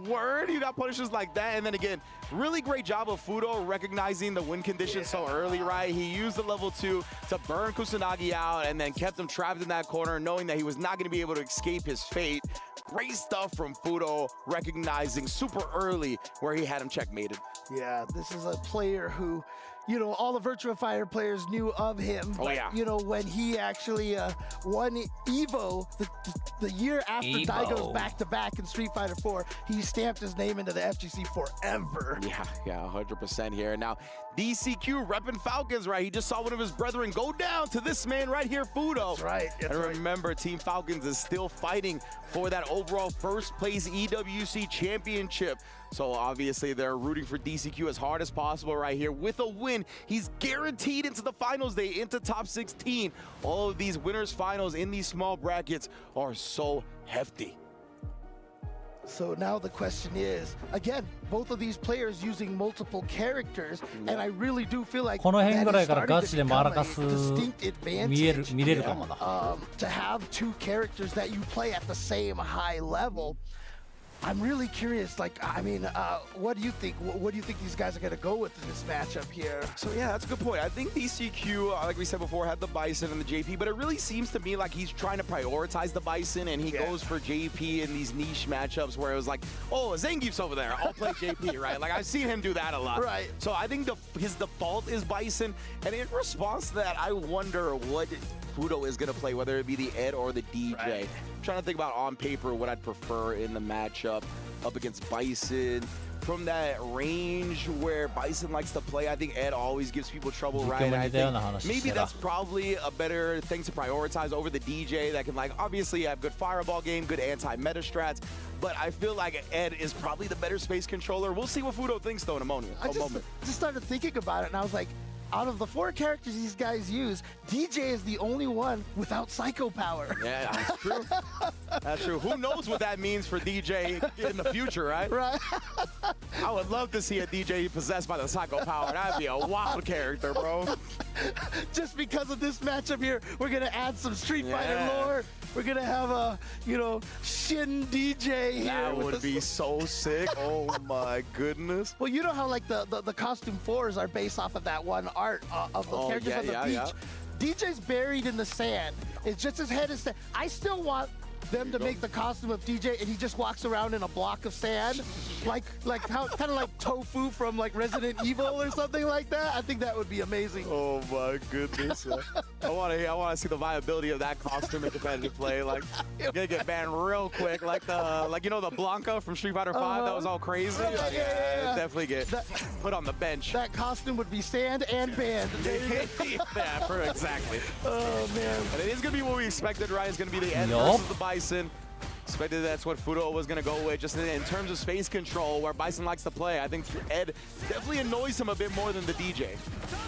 Word? You got punishes like that. And then again, really great job of Fudo recognizing the win condition so early, right? He used the level 2 to burn Kusanagi out and then kept him trapped in that corner, knowing that he was not going to be able to escape his fate. Great stuff from Fudo, recognizing super early where he had him checkmated. Yeah, this is a player who, you know, all the Virtua Fighter players knew of him. Oh, yeah. You know, when he actually won EVO, the year after Daigo's back-to-back in Street Fighter 4, he stamped his name into the FGC forever. Yeah, 100% here. Now, DCQ repping Falcons, right? He just saw one of his brethren go down to this man right here, Fudo. That's right. And remember, Team Falcons is still fighting for that overall first place EWC championship. So obviously they're rooting for DCQ as hard as possible right here. With a win, he's guaranteed into the finals day, into top 16. All of these winners finals in these small brackets are so hefty. So now the question is, again, both of these players using multiple characters, and I really do feel like この辺ぐらいからガチでマラカス見れるかもな。To have two characters that you play at the same high level. I'm really curious, like, I mean, what do you think? What do you think these guys are going to go with in this matchup here? So, yeah, that's a good point. I think DCQ, like we said before, had the Bison and the JP, but it really seems to me like he's trying to prioritize the Bison, and he goes for JP in these niche matchups where it was like, oh, Zangief's over there, I'll play JP, right? Like, I've seen him do that a lot. Right. So I think his default is Bison, and in response to that, I wonder what Fudo is going to play, whether it be the Ed or the DJ. Right. I'm trying to think about on paper what I'd prefer in the matchup up against Bison. From that range where Bison likes to play, I think Ed always gives people trouble, right? I think maybe that's probably a better thing to prioritize over the DJ that can, like, obviously have good fireball game, good anti-meta strats, but I feel like Ed is probably the better space controller. We'll see what Fudo thinks, though, in a moment. I just started thinking about it, and I was like, out of the 4 characters these guys use, DJ is the only one without psycho power. Yeah, that's true. That's true. Who knows what that means for DJ in the future, right? Right. I would love to see a DJ possessed by the psycho power. That'd be a wild character, bro. Just because of this matchup here, we're going to add some Street Fighter lore. We're going to have a, you know, Shin DJ here. That would be so sick. Oh, my goodness. Well, you know how, like, the costume 4s are based off of that one art of the characters on the beach. DJ's buried in the sand. It's just his head is. I still want them to make the costume of DJ, and he just walks around in a block of sand, like how kind of like Tofu from like Resident Evil or something like that. I think that would be amazing. Oh my goodness! I want to see the viability of that costume in competitive play. Like, you're gonna get banned real quick, like the Blanca from Street Fighter 5. That was all crazy. Yeah. Definitely get put on the bench. That costume would be sand and banned. Yeah, exactly. Oh man! And it is gonna be what we expected, right? It's gonna be the Ed versus the Bison. Expected that's what Fudo was gonna go with, just in terms of space control, where Bison likes to play. I think Ed definitely annoys him a bit more than the DJ.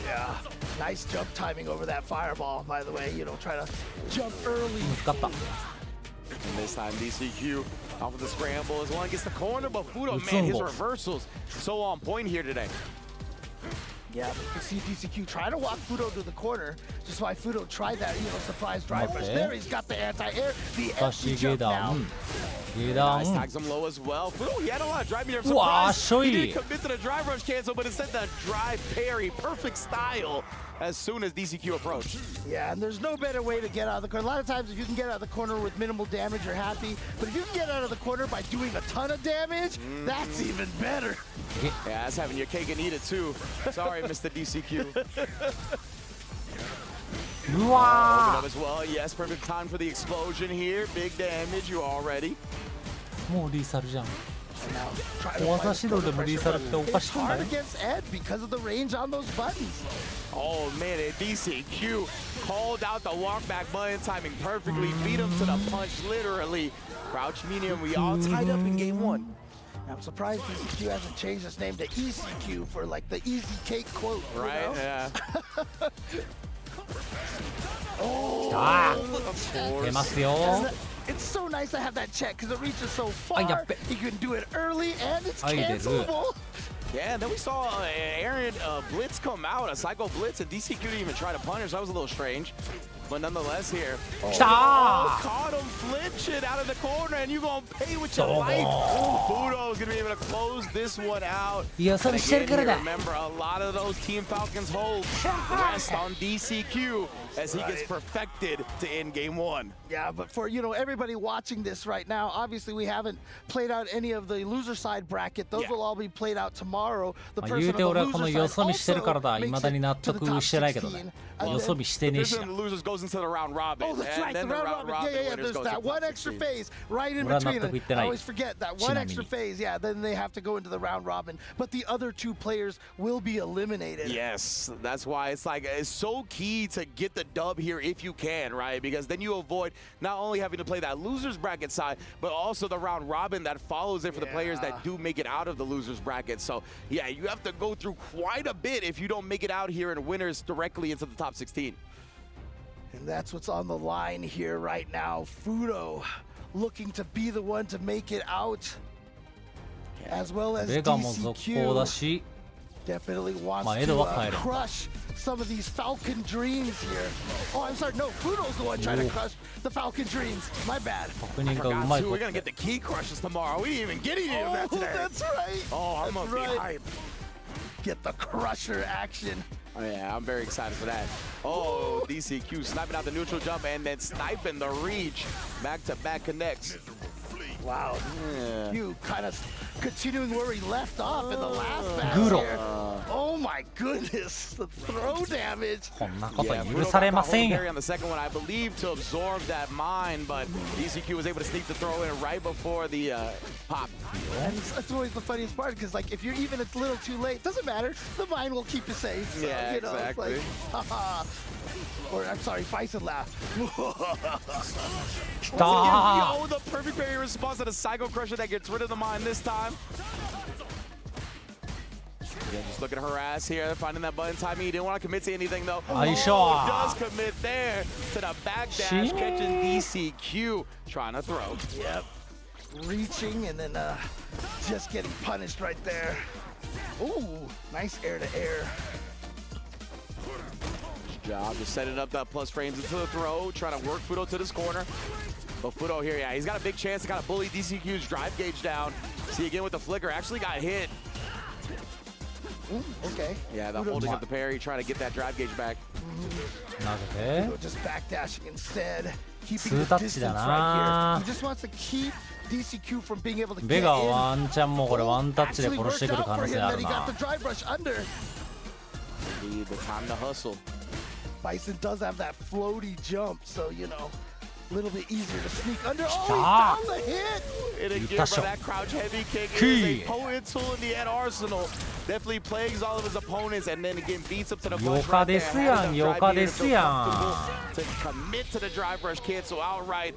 Yeah, nice jump timing over that fireball, by the way. Try to jump early. And this time DCQ off of the scramble as well, gets the corner, but Fudo, man, his reversals so on point here today. Yeah, but you see DCQ try to walk Fudo to the corner, just why Fudo tried that, surprise drive rush. There, he's got the anti-air, the empty jump now. Nice, tags him low as well. Fudo, he had a lot of drive meter. Surprise, he didn't commit to the drive rush cancel, but instead the drive parry, perfect style as soon as DCQ approached. Yeah, and there's no better way to get out of the corner. A lot of times if you can get out of the corner with minimal damage, you're happy. But if you can get out of the corner by doing a ton of damage, that's even better. Yeah, that's having your cake and eat it too. Sorry, Mr. DCQ. Wow. Open up as well. Yes, perfect time for the explosion here. Big damage, you already. もうリーサルじゃん。小技指導でもリーサルっておかしくない？ against Ed because of the range on those buttons. Oh man, and DCQ called out the walk back button timing perfectly, beat him to the punch literally. Crouch medium, we all tied up in game 1. I'm surprised DCQ hasn't changed his name to ECQ for like the easy cake quote. Right, yeah. It's so nice to have that check because it reaches so far. You can do it early and it's cancelable. Yeah, and then we saw Aaron Blitz come out, a Psycho Blitz, and DCQ didn't even try to punish. That was a little strange. But nonetheless here, caught him flinching out of the corner, and you're going to pay with your life. Fudo's going to be able to close this one out. And again, here, remember, a lot of those Team Falcons holds rest on DCQ as he gets perfected to end game 1. Yeah, but for, everybody watching this right now, obviously we haven't played out any of the loser side bracket. Those will all be played out tomorrow. The person on the loser side also makes it to the top 16. The losers goes into the round robin. Oh, that's right, the round robin. Yeah, there's that one extra phase right in between. I always forget that one extra phase. Yeah, then they have to go into the round robin. But the other 2 players will be eliminated. Yes, that's why it's so key to get the dub here if you can, right? Because then you avoid not only having to play that losers bracket side, but also the round robin that follows it for the players that do make it out of the losers bracket. So yeah, you have to go through quite a bit if you don't make it out here and winners directly into the top 16. And that's what's on the line here right now. Fudo looking to be the one to make it out, as well as DCQ. Definitely wants to crush some of these Falcon dreams here. Oh, I'm sorry. No, Fudo's the one trying to crush the Falcon dreams. My bad. I forgot too. We're going to get the key crushes tomorrow. We didn't even get any of that today. That's right. Oh, I'm going to be hyped. Get the crusher action. Oh, yeah, I'm very excited for that. Oh, DCQ sniping out the neutral jump and then sniping the reach. Back-to-back connects. Wow. Yeah. You kind of continuing where he left off in the last match here. Oh my goodness, the throw damage. Carry on the second one, I believe, to absorb that mine, but DCQ was able to sneak the throw in right before the pop. And that's always the funniest part, because like if you're even a little too late, doesn't matter. The mine will keep you safe. So, yeah, exactly. It's like, haha. Or I'm sorry, Bison laugh. Yo, the perfect parry response to the Psycho Crusher that gets rid of the mine this time. Yeah, just look at her ass here, finding that button timing. He didn't want to commit to anything though. Oh, does commit there to the backdash, catching DCQ, trying to throw. Yep, reaching and then just getting punished right there. Ooh, nice air to air. Job just setting up that plus frames into the throw, trying to work Fudo to this corner. But Fudo here, yeah, he's got a big chance to kind of bully DCQ's drive gauge down. See again with the flicker, actually got hit. Ooh, okay. Yeah, the holding up the parry, trying to get that drive gauge back. 投げて just backdashing instead. 2タッチだな。 He just wants to keep DCQ from being able to get ベガは in. ワンチャンもこれワンタッチで殺してくる可能性ある He got な the dry brush under. Indeed, the time to hustle. Bison does have that floaty jump, so you know, a little bit easier to sneak under. Oh, he Ah. found the hit. And again, for that crouch heavy kick is a potent tool in the Ed arsenal. Definitely plagues all of his opponents, and then again beats up to the flush right there. よかですやん。 To commit to the drive rush, cancel outright.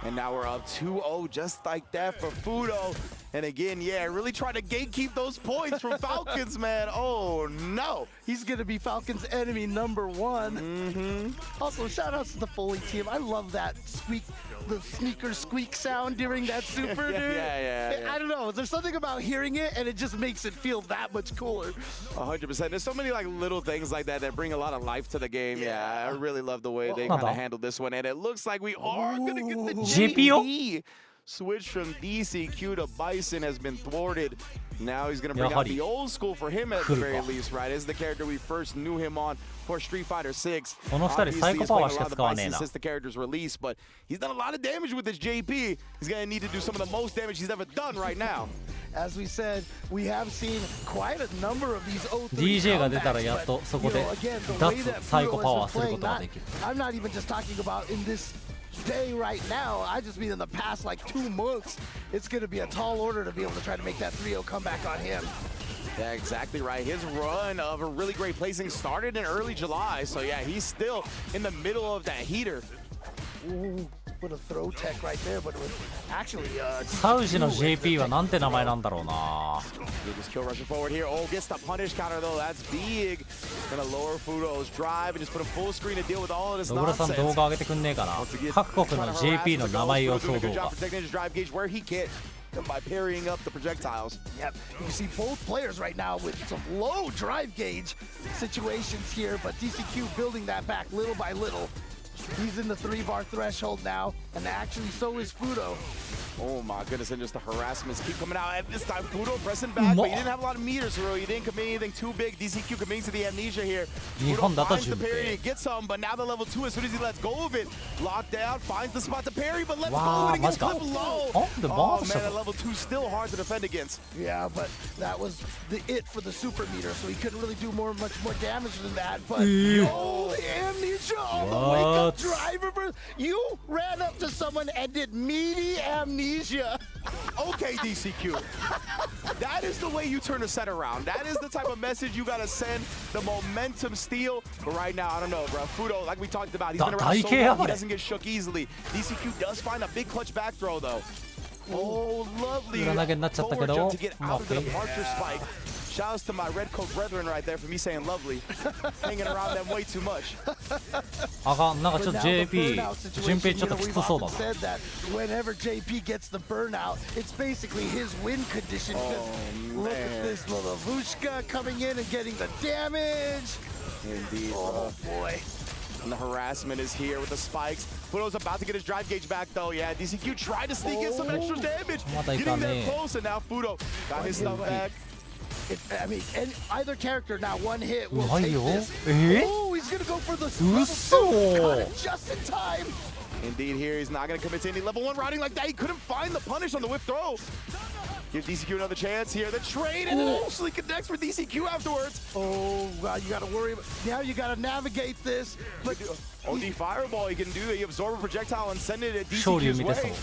And now we're up 2-0 just like that for Fudo. And again, yeah, really trying to gatekeep those points from Falcons, man. Oh, no. He's going to be Falcons' enemy number 1. Also, shout outs to the Foley team. I love that squeak, the sneaker squeak sound during that super, dude. Yeah. I don't know. There's something about hearing it, and it just makes it feel that much cooler. 100%. There's so many like little things like that that bring a lot of life to the game. Yeah, I really love the way they kind of handled this one. And it looks like we are going to get the JP. Switch from DCQ to Bison has been thwarted. Now he's going to bring out the old school for him at the very least, right? This is the character we first knew him on for Street Fighter 6. この2人サイコパワーしか使わねえな。 Since the character's release, but he's done a lot of damage with this JP. He's going to need to do some of the most damage he's ever done right now. As we said, we have seen quite a number of these O3 DJ が出たらやっとそこで脱サイコパワーすることができる。 I'm not even just talking about in this day right now. I just mean in the past like 2 months. It's going to be a tall order to be able to try to make that 3-0 comeback on him. Yeah, exactly right. His run of a really great placing started in early July. So yeah, he's still in the middle of that heater. Ooh, put a throw tech right there, but it was actually サウジの JP はなんて名前なんだろうな。 Just kill rushing forward here. Oh, gets the punish counter though. That's big. Gonna lower Fudo's drive and just put him full screen to deal with all of this 野村さん nonsense. 動画上げてくんねえかな。各国の JP の名前予想動画。 Drive gauge where he can by parrying up the projectiles. Yep, you can see both players right now with some low drive gauge situations here, but DCQ building that back little by little. He's in the 3-bar threshold now, and actually so is Fudo. Oh my goodness, and just the harassments keep coming out. And this time, Fudo pressing back, but he didn't have a lot of meters, so he didn't commit anything too big. DCQ committing to the amnesia here. Fudo finds the parry, gets some, but now the level 2, as soon as he lets go of it, locked down, finds the spot to parry, but lets go of it against level low. Oh man, at level 2 still hard to defend against. Yeah, but that was it for the super meter, so he couldn't really do much more damage than that. But oh, the amnesia on the wake-up driver. You ran up to someone and did meaty amnesia. Okay, DCQ. That is the way you turn a set around. That is the type of message you gotta send. The momentum steal. But right now, I don't know, bro. Fudo, like we talked about, he's been around so long, he doesn't get shook easily. DCQ does find a big clutch back throw, though. Oh, lovely forward jump to get out of the departure spike. Shouts to my red coat brethren right there for me saying lovely. Hanging around them way too much. あかん、なんかちょっと JP 順平ちょっときつそうだな。 said that whenever JP gets the burnout, it's basically his win condition. Look at this little Vushka coming in and getting the damage. Indeed. Oh boy. And the harassment is here with the spikes. Fudo's about to get his drive gauge back though. Yeah, DCQ tried to sneak in some extra damage. Getting there close, and now Fudo got his stuff back. I mean, either character now, one hit will take this. Oh, he's gonna go for the got it just in time. Indeed, here he's not gonna commit to any level 1 routing like that. He couldn't find the punish on the whip throw. Give DCQ another chance here. The trade and it actually connects for DCQ afterwards. Oh, wow, you gotta worry about now. You gotta navigate this. But OD Fireball, he can do it. He absorb a projectile and send it at DCQ's way.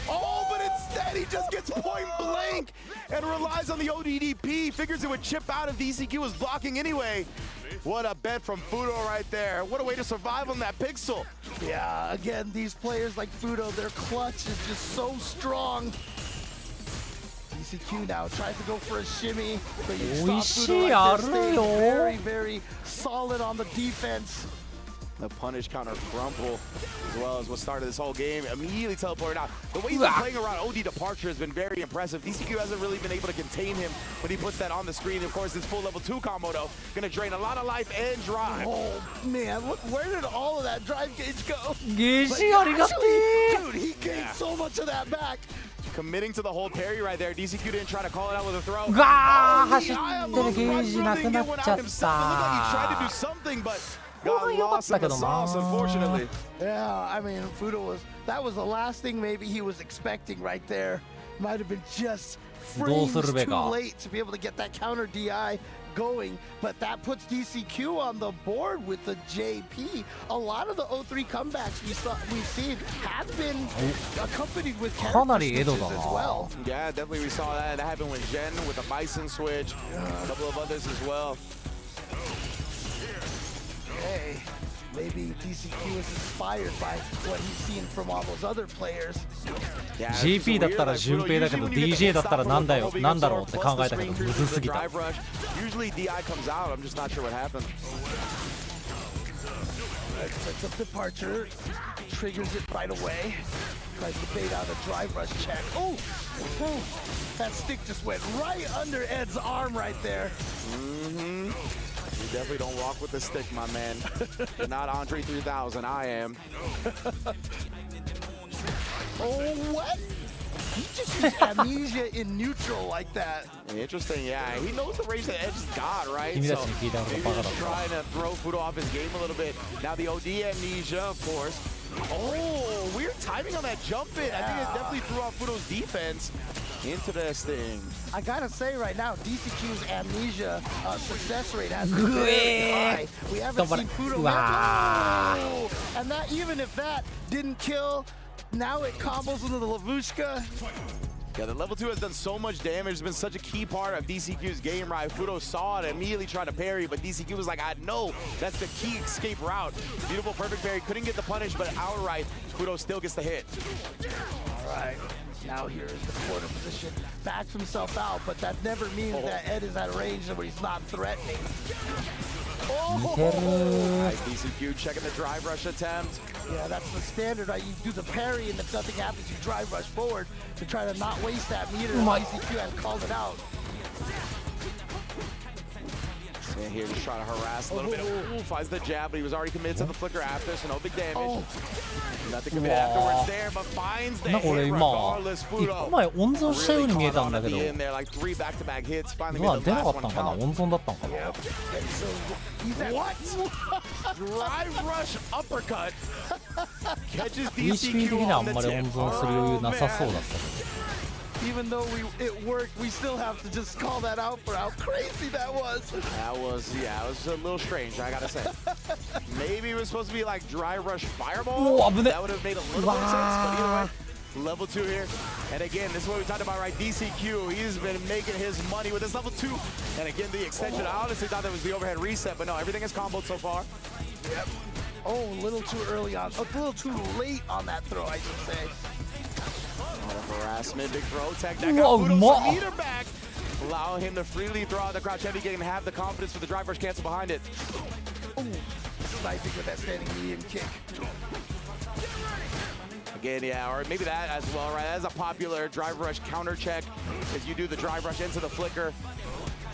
Oh, but instead he just gets point blank and relies on the ODDP. Figures it would chip out if DCQ was blocking anyway. What a bet from Fudo right there. What a way to survive on that pixel. Yeah, again, these players like Fudo, their clutch is just so strong. DCQ now tries to go for a shimmy, but you stop Fudo like this, staying very, very solid on the defense. The punish counter crumple, as well as what started this whole game, immediately teleported out. The way he's been playing around OD Departure has been very impressive. DCQ hasn't really been able to contain him when he puts that on the screen. Of course, his full level 2 combo, though, gonna drain a lot of life and drive. Oh, man, look, where did all of that drive gauge go? Dude, he gained so much of that back. Committing to the whole parry right there. DCQ didn't try to call it out with a throw. 走ってるゲージなくなっちゃった。 It looked like he tried to do something, but got lost in the sauce, unfortunately. Yeah, I mean, that was the last thing maybe he was expecting right there. Might have been just frames too late to be able to get that counter DI going, but that puts DCQ on the board with the JP. A lot of the 0-3 comebacks we've seen have been accompanied with character switches as well. Yeah, definitely we saw that. That happened with Jen with the Bison switch, a couple of others as well. Hey, maybe DCQ is inspired by what he's seen from all those other players. GP だったら順平だけど DJ だったらなんだろうって考えたけどむずすぎた。Usually DI comes out. I'm just not sure what happened. Sets up departure, triggers it right away. Tries to bait out a drive rush check. Oh, that stick just went right under Ed's arm right there. You definitely don't walk with the stick, my man. You're not Andre 3000. I am. Oh, what? He just used amnesia in neutral like that. Interesting, yeah. He knows the range that Ed's got, right? So maybe he's trying to throw Fudo off his game a little bit. Now the OD amnesia, of course. Oh, weird timing on that jump in. I think it definitely threw off Fudo's defense. Interesting. I gotta say right now, DCQ's amnesia success rate has been very high. We haven't seen Fudo yet. And that, even if that didn't kill, now it combos into the Lavushka. Yeah, the level 2 has done so much damage. It's been such a key part of DCQ's game, right? Fudo saw it, immediately tried to parry, but DCQ was like, I know that's the key escape route. Beautiful, perfect parry. Couldn't get the punish, but outright, Fudo still gets the hit. All right. Now here is the corner position. Backs himself out, but that never means that Ed is at a range where he's not threatening. Nice DCQ checking the drive rush attempt. Yeah, that's the standard, right? You do the parry, and if nothing happens, you drive rush forward to try to not waste that meter. DCQ has called it out. And here he's trying to harass a little bit. Finds the jab, but he was already committed to the flicker after, so no big damage. Nothing committed afterwards there, but finds the hit regardless. Fudo really caught on to be in there, like 3 back-to-back hits. Finally made the last one count. Yep. What? Drive rush uppercut. Catches DCQ on the tip. Oh, man. Even though it worked, we still have to just call that out for how crazy that was. That was, yeah, it was a little strange, I gotta say. Maybe it was supposed to be like dry rush fireball. That would have made a little bit of sense, but either way, level 2 here. And again, this is what we talked about, right? DCQ, he's been making his money with this level 2. And again, the extension, I honestly thought that was the overhead reset, but no, everything is comboed so far. Yep. Oh, a little too early on, a little too late on that throw, I should say. Harassment, big throw tech. That got Fudo's meter back. Allow him to freely throw out the crouch heavy kick and have the confidence for the drive rush cancel behind it. Ooh, sniping with that standing medium kick. Again, yeah, or maybe that as well, right? That's a popular drive rush counter check as you do the drive rush into the flicker.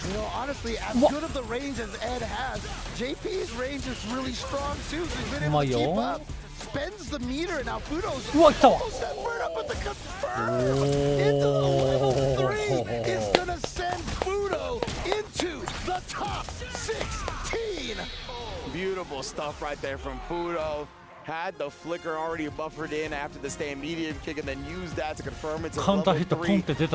You know, honestly, as good of the range as Ed has, JP's range is really strong too. So he's been able to keep up. Spends the meter, and now Fudo's almost that bird up at the confirm into the level 3 is gonna send Fudo into the top 16. Beautiful stuff right there from Fudo. Had the flicker already buffered in after the stand medium kick and then used that to confirm it's a level 3. Taking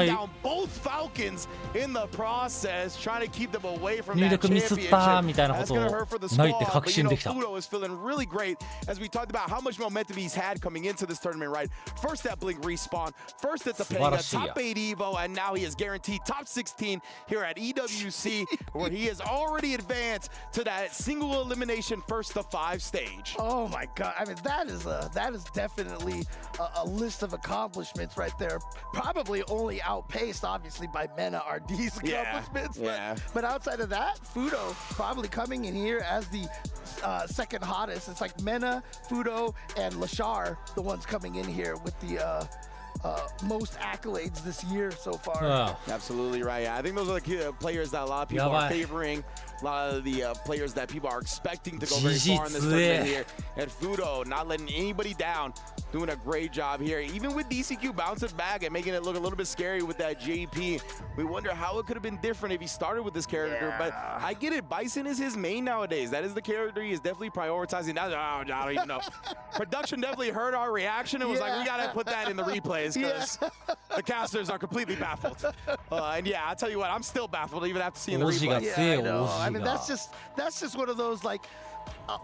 down both Falcons in the process, trying to keep them away from that championship. That's going to hurt for the squad, but you know, Fudo is feeling really great as we talked about how much momentum he's had coming into this tournament, right? First at Blink Respawn, first at the Pega, top 8 Evo, and now he is guaranteed top 16 here at EWC, where he has already advanced to that single elimination first to 5 stage. Oh my God! I mean, that is definitely a list of accomplishments right there. Probably only outpaced, obviously, by Mena RD's accomplishments. But outside of that, Fudo probably coming in here as the second hottest. It's like Mena, Fudo, and Lashar, the ones coming in here with the most accolades this year so far. Absolutely right. Yeah, I think those are the players that a lot of people are favoring a lot of the players that people are expecting to go very far in this tournament here. And Fudo not letting anybody down, doing a great job here. Even with DCQ bouncing back and making it look a little bit scary with that JP, we wonder how it could have been different if he started with this character. But I get it, Bison is his main nowadays. That is the character he is definitely prioritizing. I don't even know. Production definitely heard our reaction and was like, we gotta put that in the replays because the casters are completely baffled. And yeah, I'll tell you what, I'm still baffled even after seeing the replay. I know. I mean, that's just one of those like,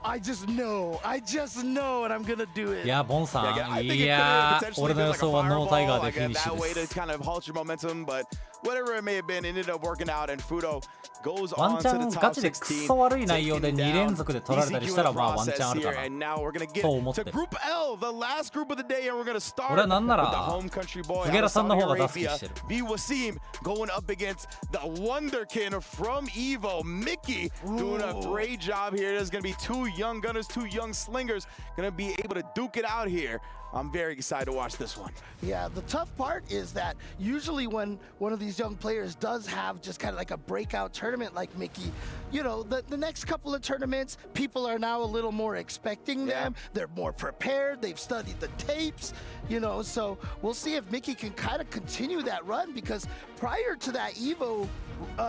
I just know, and I'm gonna do it. いや、ボンさん、いや、俺の予想はノータイガーでフィニッシュ that way to kind of halt your momentum, but whatever it may have been, it ended up working out, and Fudo goes ワン on チャ to ン the ガ top チでク 16. ソ悪い内容で2連続で取られたりしたら、まあワンチャンあるか And now we're gonna な get と思って to Group L, the last group of the day, and we're gonna start 俺はなんな with the ら home country boy 菅 out 原 of さんの Saudi 方がダスキ Arabia, してる B. Wasim, going up against the wonderkin from Evo, Mickey, doing a great job here. There's gonna be two young gunners, two young slingers, gonna be able to duke it out here. I'm very excited to watch this one. Yeah, the tough part is that usually when one of these young players does have just kind of like a breakout tournament like Mickey, you know, the next couple of tournaments, people are now a little more expecting them. They're more prepared. They've studied the tapes, you know, so we'll see if Mickey can kind of continue that run because prior to that Evo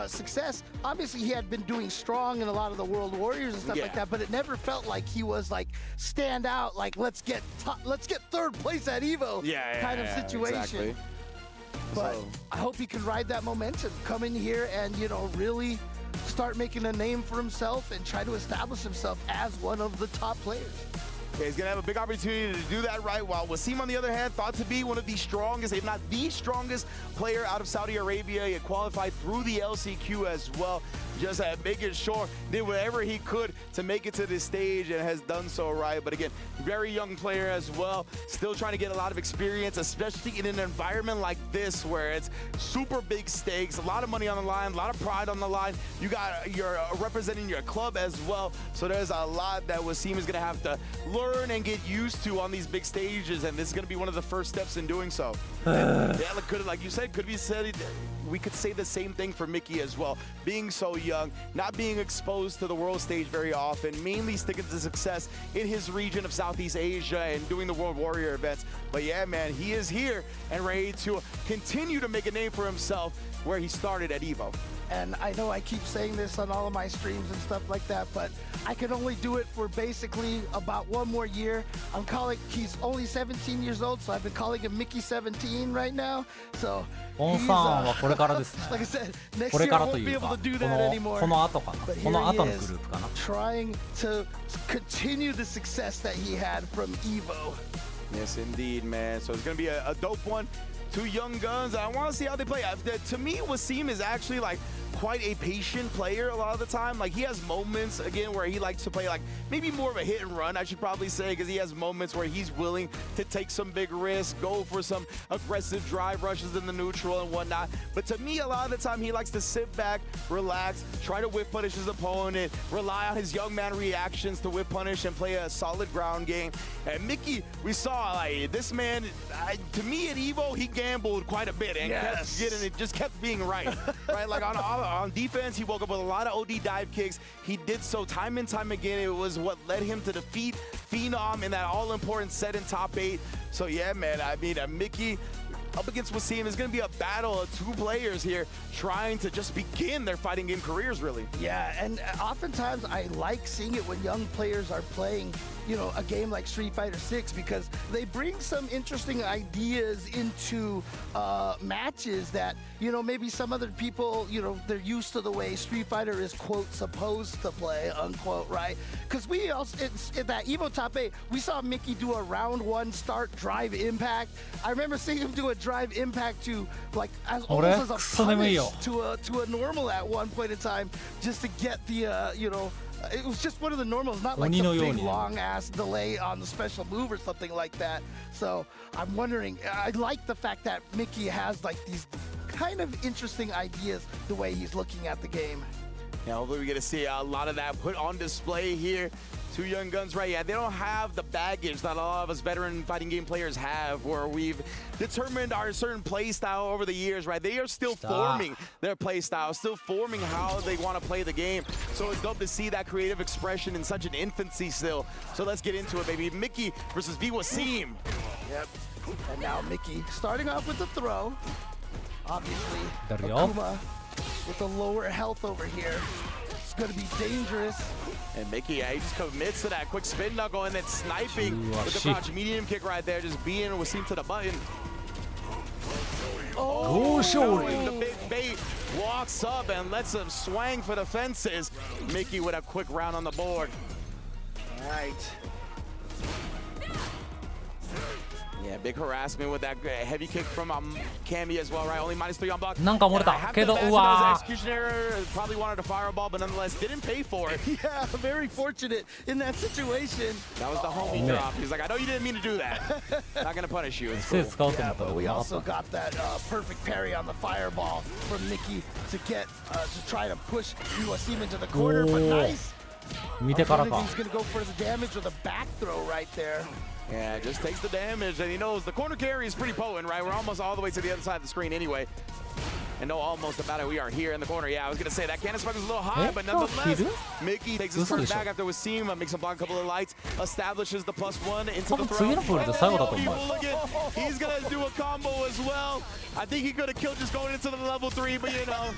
success, obviously he had been doing strong in a lot of the World Warriors and stuff like that, but it never felt like he was like stand out, like let's get third place at Evo kind of situation. Exactly. But I hope he can ride that momentum, come in here and, you know, really start making a name for himself and try to establish himself as one of the top players. Okay, he's going to have a big opportunity to do that right, while Wasim, on the other hand, thought to be one of the strongest, if not the strongest player out of Saudi Arabia. He had qualified through the LCQ as well, just making sure did whatever he could to make it to this stage and has done so right. But again, very young player as well, still trying to get a lot of experience, especially in an environment like this where it's super big stakes, a lot of money on the line, a lot of pride on the line. You're representing your club as well, so there's a lot that Wasim is going to have to learn and get used to on these big stages, and this is going to be one of the first steps in doing so. Like you said, we could say the same thing for Mickey as well. Being so young, not being exposed to the world stage very often, mainly sticking to success in his region of Southeast Asia and doing the World Warrior events. But yeah, man, he is here and ready to continue to make a name for himself where he started at Evo. And I know I keep saying this on all of my streams and stuff like that, but I can only do it for basically about one more year. He's only 17 years old, so I've been calling him Mickey 17 right now. So ボンさんはこれからですね。 like I said, next これ year か I らと won't い be う able か、 to do that anymore. この後かな。 But この here 後 he のグルー is, プかな。 trying to continue the success that he had from Evo. Yes, indeed, man. So it's going to be a dope one. Two young guns. I want to see how they play. To me, Wasim is actually like quite a patient player a lot of the time. Like he has moments, again, where he likes to play like maybe more of a hit and run, I should probably say, because he has moments where he's willing to take some big risks, go for some aggressive drive rushes in the neutral and whatnot. But to me, a lot of the time, he likes to sit back, relax, try to whip punish his opponent, rely on his young man reactions to whip punish and play a solid ground game. And Mickey, we saw like this man, to me at Evo, he gambled quite a bit and kept being right. Right? Like on defense, he woke up with a lot of OD dive kicks. He did so time and time again. It was what led him to defeat Phenom in that all-important set in top 8. So yeah, man, I mean, Mickey up against Wasim is going to be a battle of two players here trying to just begin their fighting game careers, really. Yeah, and oftentimes I like seeing it when young players are playing, you know, a game like Street Fighter 6 because they bring some interesting ideas into matches that, you know, maybe some other people, you know, they're used to the way Street Fighter is, quote, supposed to play, unquote, right? Because we also, at that Evo Top 8, we saw Mickey do a round 1 start drive impact. I remember seeing him do a drive impact to, like, almost as a punish to a normal at one point in time just to get the, you know, it was just one of the normals, not like some big long-ass delay on the special move or something like that. So I'm wondering, I like the fact that Mickey has like these kind of interesting ideas the way he's looking at the game. Yeah, hopefully we get to see a lot of that put on display here Two young guns, right? Yeah, they don't have the baggage that a lot of us veteran fighting game players have, where we've determined our certain play style over the years, right? They are still forming their play style, still forming how they want to play the game. So it's dope to see that creative expression in such an infancy still. So let's get into it, baby. Mickey versus Wasim. Yep. And now Mickey starting off with the throw. Obviously, Akuma with the lower health over here. It's going to be dangerous. And Mickey, he just commits to that quick spin knuckle and then sniping with the crouch medium kick right there, just being Wasim to the button. The big bait walks up and lets him swing for the fences. Mickey with a quick round on the board. All right. Yeah, big harassment with that heavy kick from Cammy as well, right? Only -3 on block. なんか漏れたけど、うわー。Executioner probably wanted a fireball, but nonetheless didn't pay for it. Yeah, very fortunate in that situation. That was the homie drop. He's like, I know you didn't mean to do that. Not gonna punish you. It's cool. Yeah, but we also got that perfect parry on the fireball from Mickey to get to try to push Wasim into the corner, but nice. 見てからか。He's gonna go for the damage with a back throw right there. Yeah, just takes the damage, and he knows the corner carry is pretty potent, right? We're almost all the way to the other side of the screen anyway. And no almost about it, we are here in the corner. Yeah, I was going to say that cannon spike is a little high, but nonetheless, Mickey takes his first back after Wasim, makes him block a couple of lights, establishes the +1 into the throw. He's going to do a combo as well. I think he could have killed just going into the level 3, but you know,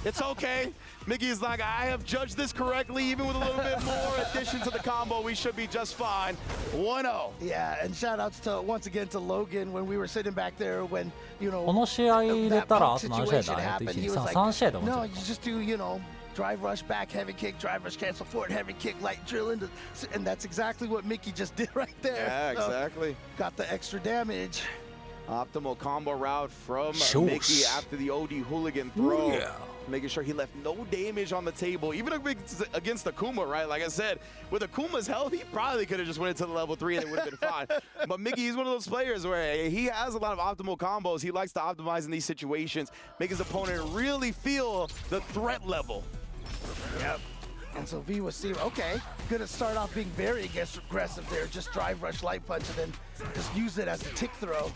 it's okay. Mickey's like, I have judged this correctly, even with a little bit more addition to the combo, we should be just fine. 1-0. Yeah, and shout outs to, once again, to Logan when we were sitting back there when, you know, この試合入れたらあと何試合だ3試合だもん No, you just do, you know, drive rush back, heavy kick, drive rush cancel forward, heavy kick, light drill into, and that's exactly what Mickey just did right there. Yeah, exactly. Got the extra damage. Optimal combo route from Mickey after the OD hooligan throw. Yeah. Making sure he left no damage on the table, even against Akuma, right? Like I said, with Akuma's health, he probably could have just went into the level 3 and it would have been fine. But Mickey, he's one of those players where he has a lot of optimal combos. He likes to optimize in these situations, make his opponent really feel the threat level. Yep. And so Wasim, okay, gonna start off being very aggressive there, just drive rush light punch and then just use it as a tick throw.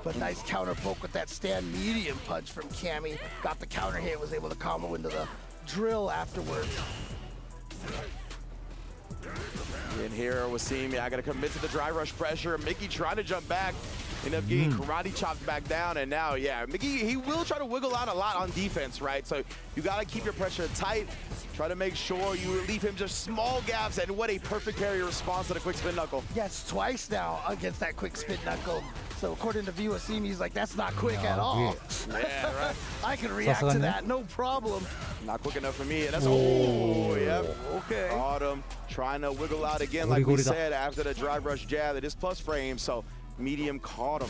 But nice counter poke with that stand medium punch from Cammy. Got the counter hit, was able to combo into the drill afterwards. And here Wasim, I gotta commit to the dry rush pressure. Mickey trying to jump back, ended up getting karate chopped back down, and now, yeah, Mickey, he will try to wiggle out a lot on defense, right? So you gotta keep your pressure tight. Try to make sure you leave him just small gaps, and what a perfect parry response to the quick spin knuckle. Yes, twice now against that quick spin knuckle. So according to Wasim, he's like, that's not quick at all. Yeah, right. I can react to that, no problem. Not quick enough for me. And that's yep. Okay. Autumn trying to wiggle out again, like we said, after the drive rush jab. It is plus frame, so medium caught him.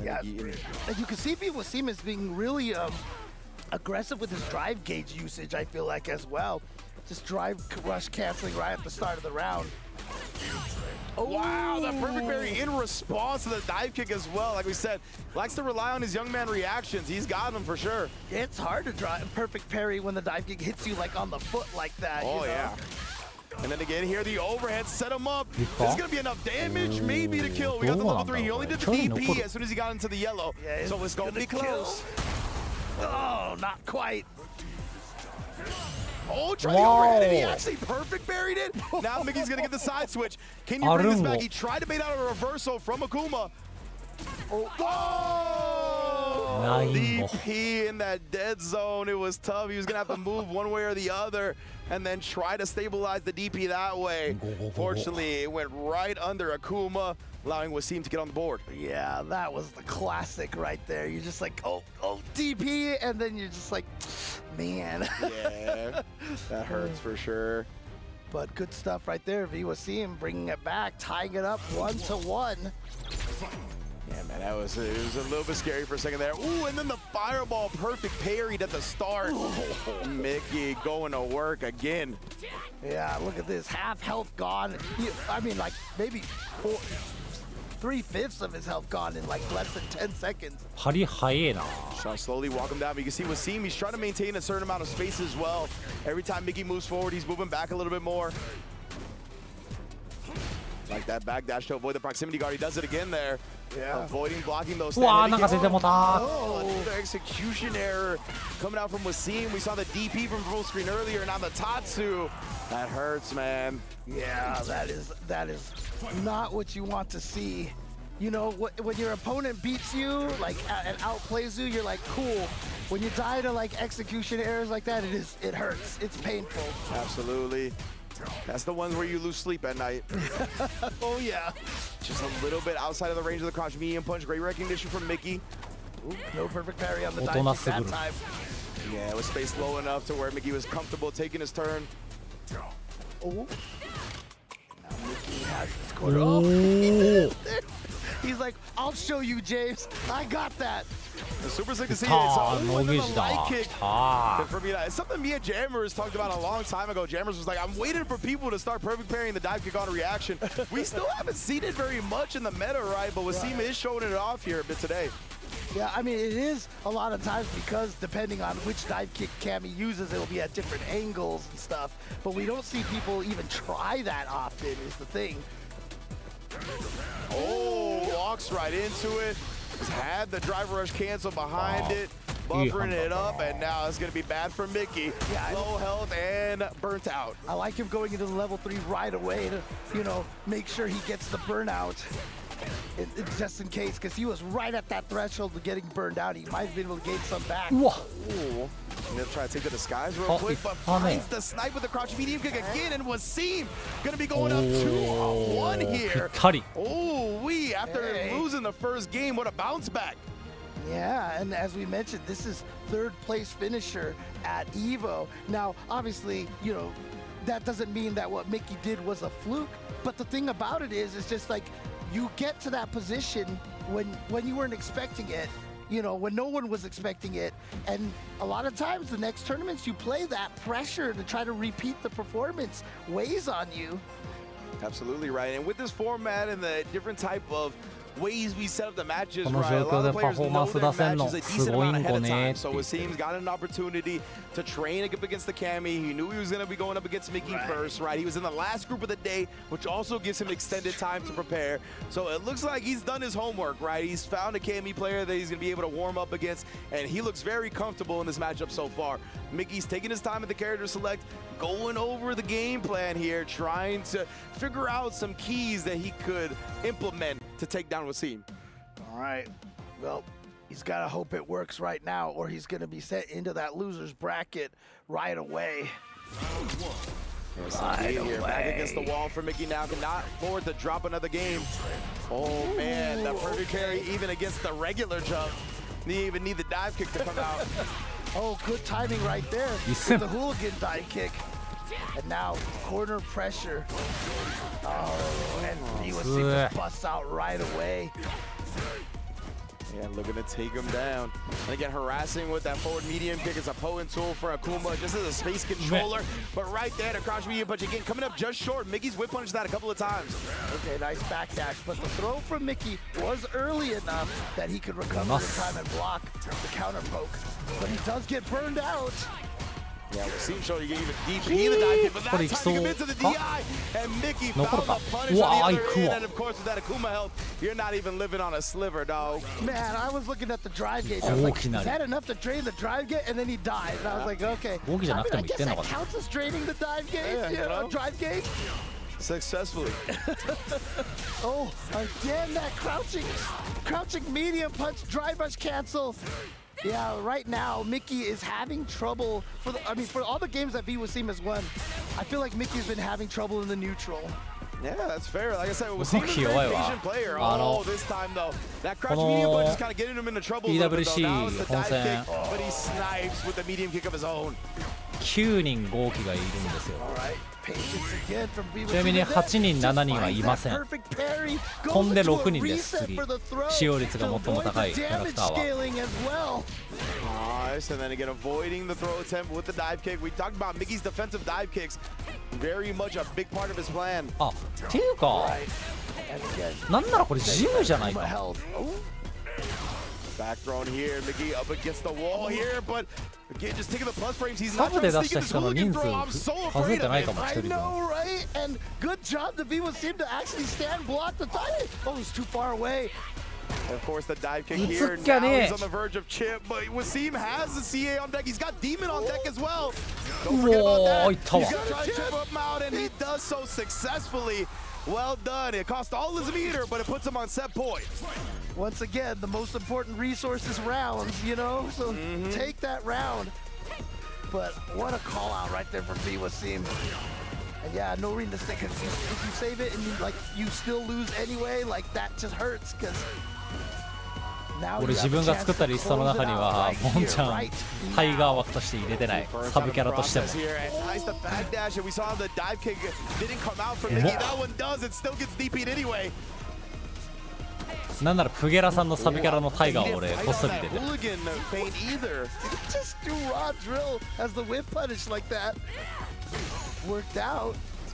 Yeah, and you can see Wasim is being really aggressive with his drive gauge usage, I feel like, as well. Just drive rush canceling right at the start of the round. Wow, that perfect parry in response to the dive kick as well. Like we said, likes to rely on his young man reactions. He's got them for sure. It's hard to drive perfect parry when the dive kick hits you like on the foot like that. Oh, you know? yeah. And then again here, the overhead set him up. This is going to be enough damage maybe to kill. We got the level 3. He only did the DP as soon as he got into the yellow. Yeah, so it's going to be close. Oh, not quite. Oh, tried the overhead, and he actually perfect buried it. Now Mickey's going to get the side switch. Can you bring this back? He tried to bait out a reversal from Akuma. Oh! DP in that dead zone. It was tough. He was going to have to move one way or the other and then try to stabilize the DP that way. Fortunately, it went right under Akuma, allowing Wasim to get on the board. Yeah, that was the classic right there. You're just like, oh, DP, and then you're just like, man. Yeah, that hurts for sure. But good stuff right there. Wasim bringing it back, tying it up 1-1. Yeah, man, it was a little bit scary for a second there. Ooh, and then the fireball perfect parried at the start. Mickey going to work again. Yeah, look at this, half health gone. I mean, like maybe 3/5 of his health gone in like less than 10 seconds. 針早えな。So slowly walk him down. But you can see Wasim, he's trying to maintain a certain amount of space as well. Every time Mickey moves forward, he's moving back a little bit more. Like that backdash to avoid the proximity guard. He does it again there. Yeah. Avoiding blocking those. Oh, the execution error coming out from Wasim. We saw the DP from full screen earlier, and now the Tatsu. That hurts, man. Yeah, that is not what you want to see. You know, when your opponent beats you, like, and outplays you, you're like, cool. When you die to, like, execution errors like that, it hurts. It's painful. Absolutely. That's the ones where you lose sleep at night. Oh, yeah. Just a little bit outside of the range of the crouch medium punch. Great recognition from Mickey. Ooh, no perfect parry on the dive kick that time. Yeah, it was spaced low enough to where Mickey was comfortable taking his turn. Oh. Now Mickey has his corner. Oh. He's like, I'll show you, James. I got that. The super sick to see it. It's light kick. It's something me and Jammers talked about a long time ago. Jammers was like, I'm waiting for people to start perfect parrying the dive kick on a reaction. We still haven't seen it very much in the meta, right? But Wasim is showing it off here a bit today. Yeah, I mean, it is a lot of times because depending on which dive kick Cammy uses, it'll be at different angles and stuff. But we don't see people even try that often is the thing. Oh, walks right into it. He's had the driver rush cancel behind it, buffering it up, and now it's going to be bad for Mickey. Yeah, low health and burnt out. I like him going into the level 3 right away to, you know, make sure he gets the burnout. Just in case, because he was right at that threshold of getting burned out. He might have been able to gain some back. Ooh. I'm gonna try to take the disguise real quick, but finds the snipe with the crouch medium kick again, and Wasim gonna be going up 2-on-1 here. Oh, after losing the first game, what a bounce back. Yeah, and as we mentioned, this is 3rd place finisher at EVO. Now, obviously, you know, that doesn't mean that what Mickey did was a fluke, but the thing about it is, it's just like, you get to that position when you weren't expecting it, you know, when no one was expecting it. And a lot of times the next tournaments you play, that pressure to try to repeat the performance weighs on you. Absolutely right. And with this format and the different type of ways we set up the matches, right, a lot of players know their matches a decent amount ahead of time. So Wasim's got an opportunity to train up against the Cammy. He knew he was going to be going up against Mickey first, right? He was in the last group of the day, which also gives him extended time to prepare. So it looks like he's done his homework, right? He's found a Cammy player that he's going to be able to warm up against, and he looks very comfortable in this matchup so far. Mickey's taking his time at the character select, going over the game plan here, trying to figure out some keys that he could implement to take down Wasim. All right. Well, he's got to hope it works right now, or he's going to be sent into that loser's bracket right away. Here, back against the wall for Mickey now. Cannot afford to drop another game. Oh, man, the perfect carry even against the regular jump. Didn't even need the dive kick to come out. Oh, good timing right there with the hooligan dive kick. And now corner pressure. Oh, and EWC busts out right away. Yeah, looking to take him down. And again, harassing with that forward medium kick is a potent tool for Akuma, just as a space controller. But right there, the crouch medium punch again, coming up just short. Mickey's whip punched that a couple of times. Okay, nice backdash, but the throw from Mickey was early enough that he could recover in time and block the counter poke. But he does get burned out. Yeah, Wasim showed you even DP the dive kick, but that time he commits to the DI, and Mickey found the punish on the other end, and of course with that Akuma health, you're not even living on a sliver, dog. Man, I was looking at the drive gauge, I was like, is that enough to drain the drive gauge? And then he died, and I was like, okay. I mean, I guess that counts as draining the dive gauge, you know, drive gauge. Successfully. Oh, again, that crouching medium punch, drive rush cancel. Yeah, right now, Mickey is having trouble. For all the games that Wasim has won, I feel like Mickey's been having trouble in the neutral. Yeah, that's fair. Like I said, Wasim is a very patient player. Oh, this time, though. That crouch medium punch is kind of getting him into trouble a little bit, though. Now it's the dive kick, but he snipes with the medium kick of his own. 9人合気がいるんですよ。 ちなみに8人7人はいません。飛んで6人です。次使用率が最も高いキャラクターは。 Nice, and then again avoiding the throw attempt with the dive kick. We talked about Mickey's defensive dive kicks, very much a big part of his plan. あ、っていうか、なんならこれジムじゃないか。Back thrown here. Mickey up against the wall here, but again, just taking the plus frames. He's not trying to sneak in this hooligan throw. I'm so afraid of it. I know, right? And good job. The Vivo seemed to actually stand block the timing. Oh, he's too far away. Of course, the dive kick here. Now he's on the verge of chip, but Wasim has the CA on deck. He's got Demon on deck as well. Don't forget about that. He's going to try to chip him out, and he does so successfully. Well done. It cost all his meter, but it puts him on set point. Once again, the most important resource is rounds, you know? So take that round. But what a call out right there for Wasim. And yeah, no reason to stick it. If you save it and you still lose anyway, like that just hurts because. 俺自分が作ったリストの中にはボンちゃんタイガー枠として入れてないサブキャラとしてもなんならプゲラさんのサブキャラのタイガーを俺こっそり入れてる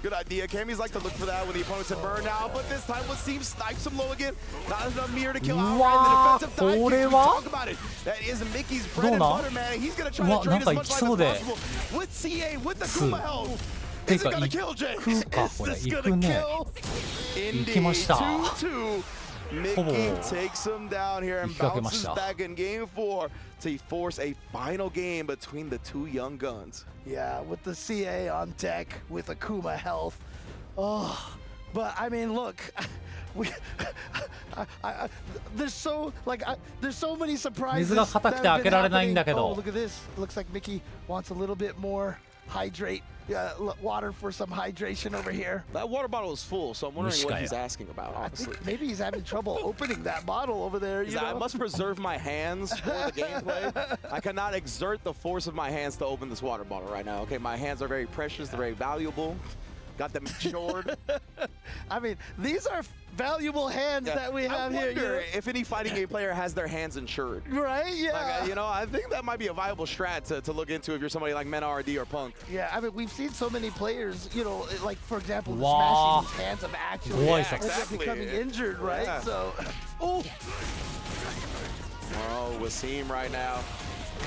Good idea. Cammy's like to look for that when the opponent's in burnout, but this time Wasim snipes him low again. Not enough mirror to kill outright. The defensive dive kicks, we talk about it. That is Mickey's bread and butter, man. He's going to try to trade as much life as possible. With CA, with the Kuma health. Is it going to kill, Jay? Is this going to kill? Indeed. 2-2. Mickey takes him down here and bounces back in game 4 to force a final game between the two young guns. Yeah, with the CA on deck with Akuma health. Oh, but I mean, look, there's so many surprises. 水が硬くて開けられないんだけど。 Oh, look at this. Looks like Mickey wants a little bit more hydrate. Water for some hydration over here. That water bottle is full, so I'm wondering what he's asking about, honestly. Maybe he's having trouble opening that bottle over there. You know? I must preserve my hands for the gameplay. I cannot exert the force of my hands to open this water bottle right now. Okay, my hands are very precious, they're very valuable. Got them matured. I mean, these are valuable hands that we have here. I wonder if any fighting game player has their hands insured. Right, yeah. Like, you know, I think that might be a viable strat to look into if you're somebody like Mena RD or Punk. Yeah, I mean, we've seen so many players, you know, like, for example, smashing these hands of actually becoming injured, right? Yeah. So, oh, Wasim right now.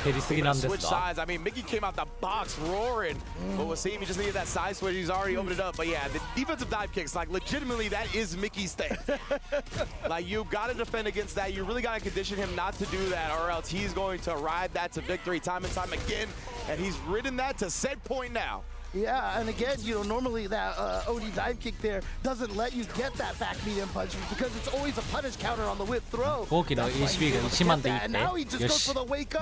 減りすぎなんですか Switch sides. I mean, Mickey came out the box roaring, but Wasim, he just needed that side switch. He's already opened it up. But yeah, the defensive dive kicks, like legitimately, that is Mickey's thing. Like you got to defend against that. You really got to condition him not to do that, or else he's going to ride that to victory time and time again. And he's ridden that to set point now. Yeah, and again, you know, normally that OD dive kick there doesn't let you get that back medium punch because it's always a punish counter on the whip throw. 後期の HP が1万でいってよし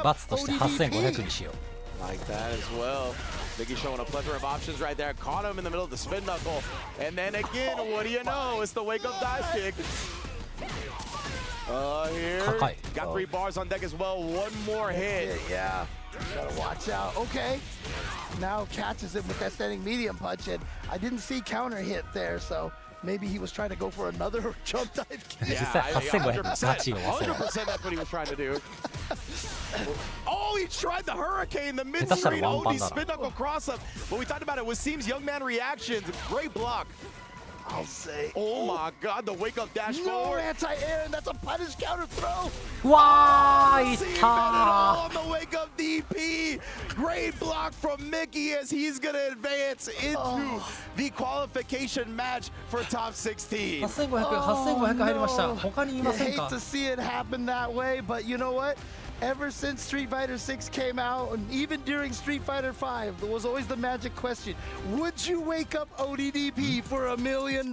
罰として8500にしよう Like that as well. Mickey showing a plethora of options right there. Caught him in the middle of the spin knuckle. And then again, what do you know? It's the wake up dive kick. Here. Got 3 bars on deck as well. One more hit. Yeah. Gotta watch out. Okay. Now catches him with that standing medium punch, and I didn't see counter hit there, so maybe he was trying to go for another jump dive kick. Yeah, 100%. 100% that's what he was trying to do. Oh, he tried the hurricane, the mid-screen OD spin knuckle cross up. But we talked about it with Wasim's young man reactions. Great block. I'll say. Oh my God, the wake up dash forward. No anti-air, and that's a punish counter throw. Why? On the wake up DP. Great block from Mickey as he's going to advance into the qualification match for top 16. 8500入りました。他にいませんか hate to see it happen that way, but you know what? Ever since Street Fighter 6 came out, and even during Street Fighter 5, there was always the magic question. Would you wake up ODDP for $1 million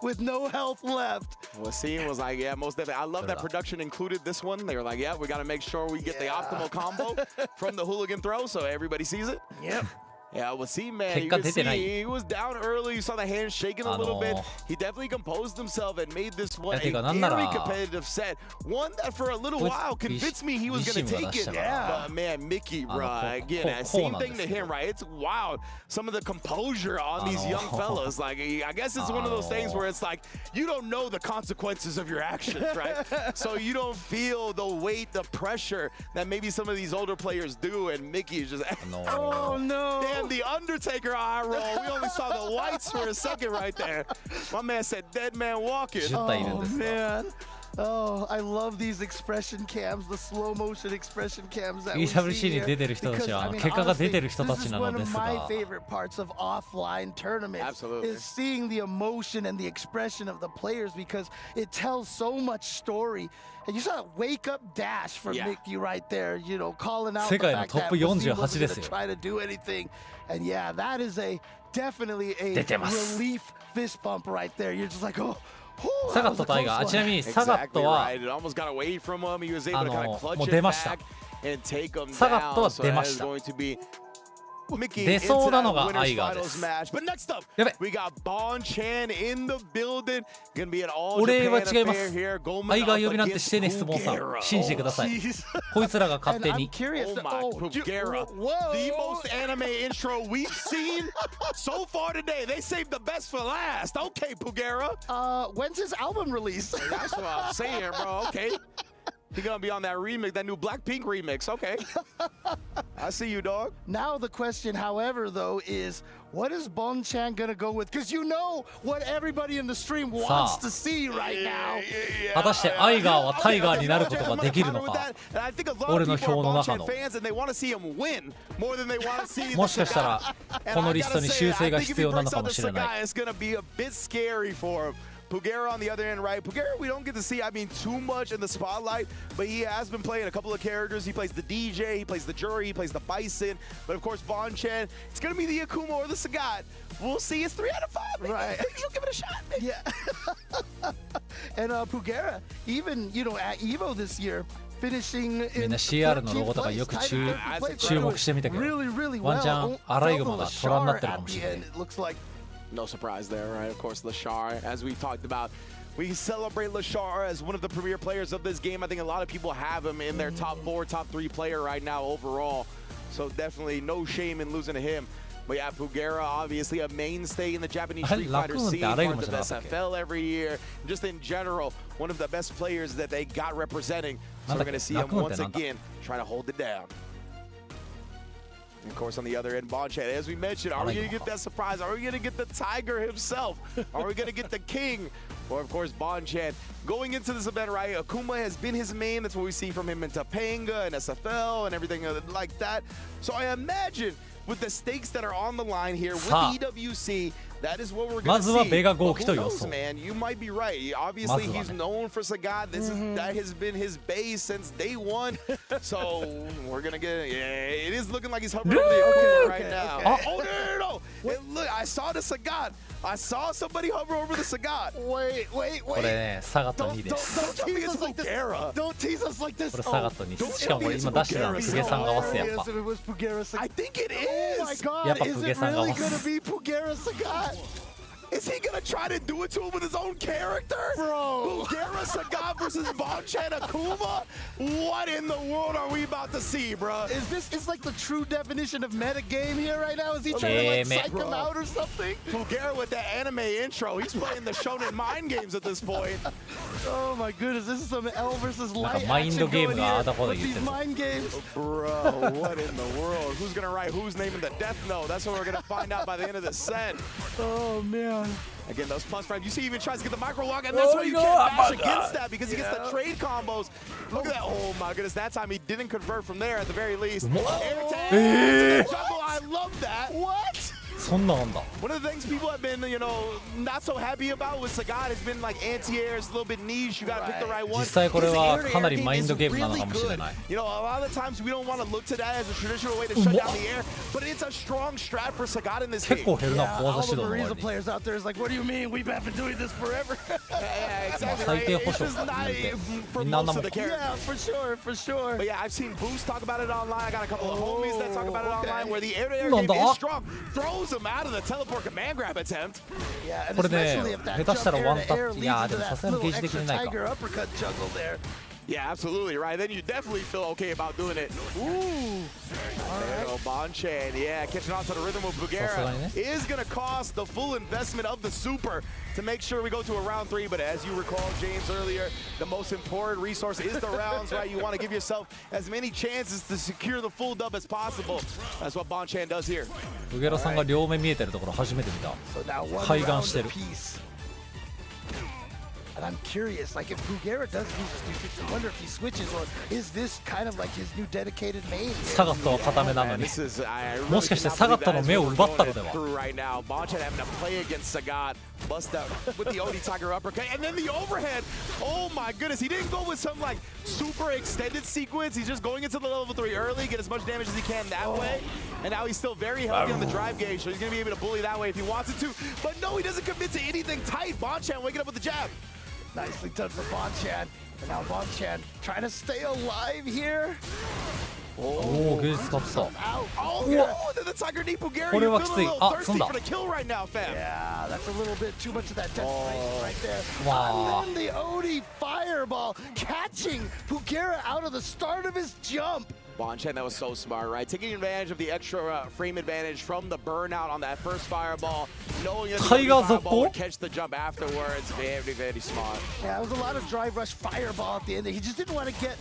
with no health left? Wasim was like, yeah, most definitely. I love that production included this one. They were like, yeah, we got to make sure we get the optimal combo from the hooligan throw so everybody sees it. Yep. Yeah, Wasim, man, you can see he was down early. You saw the hands shaking a little bit. He definitely composed himself and made this one a very competitive set. One that for a little while convinced me he was going to take it. But man, Mickey, bro, again, same thing to him, right? It's wild. Some of the composure on these young fellas. Like, I guess it's one of those things where it's like, you don't know the consequences of your actions, right? So you don't feel the weight, the pressure that maybe some of these older players do. And Mickey is just, oh no. Damn, the Undertaker eye roll. We only saw the whites for a second right there. My man said dead man walking. Oh man. Oh, I love these expression cams, the slow motion expression cams that we see EWC に here. 出てる人たち Because, は I mean, 結果が出てる honestly, 人た this ち is な one ので of す my が favorite parts of offline tournaments. Absolutely. Is seeing the emotion and the expression of the players because it tells so much story. And you saw that wake up dash from Mickey right there, you know, calling out the 世界の fact トッ that プ Brazil 48 wasn't で going す to よ。 try to do anything. And yeah, that is definitely a 出てます。 relief fist bump right there. You're just like, oh. サガットタイガー、ちなみにサガットはもう出ました。サガットは出ました。出そうなのがアイガーです。やべ。俺は違います。アイガー呼びなんてしてね、質問さん。信じてください。こいつらが勝手に。The most anime intro we've seen so far today. They saved the best for last. Okay, Pugera. When's his album release? That's what I'm saying, bro. Okay. He's gonna be on that remix, that new Blackpink remix. Okay. I see you, dog. Now the question, however, though, is what is Bon-chan gonna go with? Because you know what everybody in the stream wants to see right now. 果たしてアイガーはタイガーになることができるのか。俺の票の中の。もしかしたらこのリストに修正が必要なのかもしれない。Pugera on the other end, right? Pugera, we don't get to see, I mean, too much in the spotlight, but he has been playing a couple of characters. He plays the DJ, he plays the Jury, he plays the Bison, but of course, Bon-chan, it's going to be the Akuma or the Sagat. We'll see. It's 3 out of 5. Maybe, right. Maybe he'll give it a shot. Maybe. Yeah. And Pugera, even, you know, at EVO this year, finishing in みんな CR のロゴとかよく注目してみたけど、ワンチャンアライグマが虎になってるかもしれない。No surprise there, right? Of course, Lashar, as we talked about, we celebrate Lashar as one of the premier players of this game. I think a lot of people have him in their top 4, top 3 player right now overall. So definitely no shame in losing to him. But yeah, Pugera, obviously a mainstay in the Japanese Street Fighter scene, part of the SFL every year. Just in general, one of the best players that they got representing. So we're going to see him once again try to hold it down. Of course, on the other end, Bon-chan, as we mentioned, are we going to get that surprise? Are we going to get the Tiger himself? Are we going to get the King? Or, of course, Bon-chan. Going into this event, right, Akuma has been his main. That's what we see from him in Topanga and SFL and everything like that. So I imagine with the stakes that are on the line here with the EWC, that is what we're going to see. But who knows, man? You might be right. Obviously, he's known for Sagat. That has been his base since day one. So we're going to get it is looking like he's hovering over the Akuma right now. Oh, no. Look, I saw the Sagat. I saw somebody hover over the Sagat. Wait. これね、サガット2です。Don't tease us like this. これサガット2です。しかもこれ今出してたのプゲさんが合わせやっぱ。I think it is. Oh my God. やっぱプゲさんが合わせ。 Is he gonna try to do it to him with his own character? Bro. Pugera Sagat versus Bon-chan Akuma? What in the world are we about to see, bro? Is this like the true definition of meta game here right now? Is he trying to like psych him out or something? Pugera with that anime intro. He's playing the shonen mind games at this point. Oh my goodness, this is some L versus light action going here with these mind games. Bro, what in the world? Who's gonna write who's name in the death note? That's what we're gonna find out by the end of the set. Oh man. Again, those plus frames. You see, he even tries to get the micro lock, and that's why you can't bash against that because he gets the trade combos. Look at that. Oh my goodness, that time he didn't convert from there at the very least. I love that. What? そんななんだ。 One of the things people have been, you know, not so happy about with Sagat has been like anti-airs, a little bit niche. You gotta pick the right one. 実際これはかなりマインドゲームなのかもしれない。 You know, a lot of the times we don't want to look to that as a traditional way to shut down the air, but it's a strong strat for Sagat in this game. 結構減るな、小技指導の Marisa players out there is like, what do you mean? We've been doing this forever. Yeah, exactly. 最低保障か。みんなあんなもん。 Yeah, for sure. But yeah, I've seen Boost talk about it online. I got a couple of homies that talk about it online where the air-to-air game is strong. Throws him out of the teleport command grab attempt. Yeah, and これね、 especially if that 下手したら jump ワン air タ to air ッチ。いや leads で to もさ that すがにゲー little ジでき extra れないか。 tiger uppercut juggle there. Yeah, absolutely, right? Then you definitely feel okay about doing it. Ooh. There you go, Bon-chan. Yeah, catching on to the rhythm of Pugera is going to cost the full investment of the super to make sure we go to a round 3. But as you recall, James, earlier, the most important resource is the rounds, right? You want to give yourself as many chances to secure the full dub as possible. That's what Bon-chan does here. プゲラさんが両目見えてるところ初めて見た。開眼してる。And I'm curious, like if Pugera does use his new fix, I wonder if he switches, or is this kind of like his new dedicated main? サガットは固めなのにもしかしてサガットの目を奪ったのでは right now. Bonchan having to play against Sagat. Bust out with the OD Tiger uppercut. And then the overhead. Oh my goodness. He didn't go with some like super extended sequence. He's just going into the level 3 early, get as much damage as he can that way. And now he's still very healthy on the drive gauge, so he's going to be able to bully that way if he wants it to. But no, he doesn't commit to anything tight. Bonchan waking up with the jab. Nicely done for Bonchan. And now Bonchan trying to stay alive here. おお、芸術使った。 Oh, then the Tiger knee Pugera. You're feeling a little thirsty for the kill right now, fam. Yeah, that's a little bit too much of that desperation right there. And then the OD fireball catching Pugera out of the start of his jump. Bonchan, that was so smart, right? Taking advantage of the extra frame advantage from the burnout on that first fireball, knowing that the fireball would catch the jump afterwards. Very, very smart. Yeah, it was a lot of drive rush fireball at the end. He just didn't want to get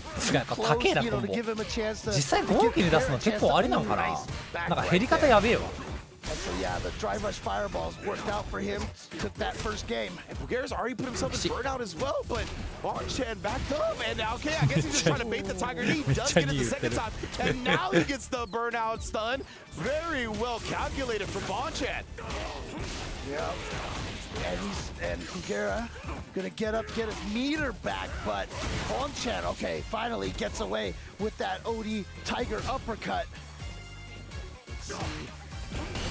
close, you know, to give him a chance to. 実際5期に出すの結構ありなのかな。なんか減り方やべえわ。 And so yeah, the drive rush fireballs worked out for him. Took that first game. And Pugera's already put himself in burnout as well, but Bonchan backed up. And now, okay, I guess he's just trying to bait the Tiger knee. Does get it the second time. And now he gets the burnout stun. Very well calculated from Bonchan. Yep. And Pugera gonna get up, get his meter back, but Bonchan, okay, finally gets away with that OD Tiger uppercut. Let's see.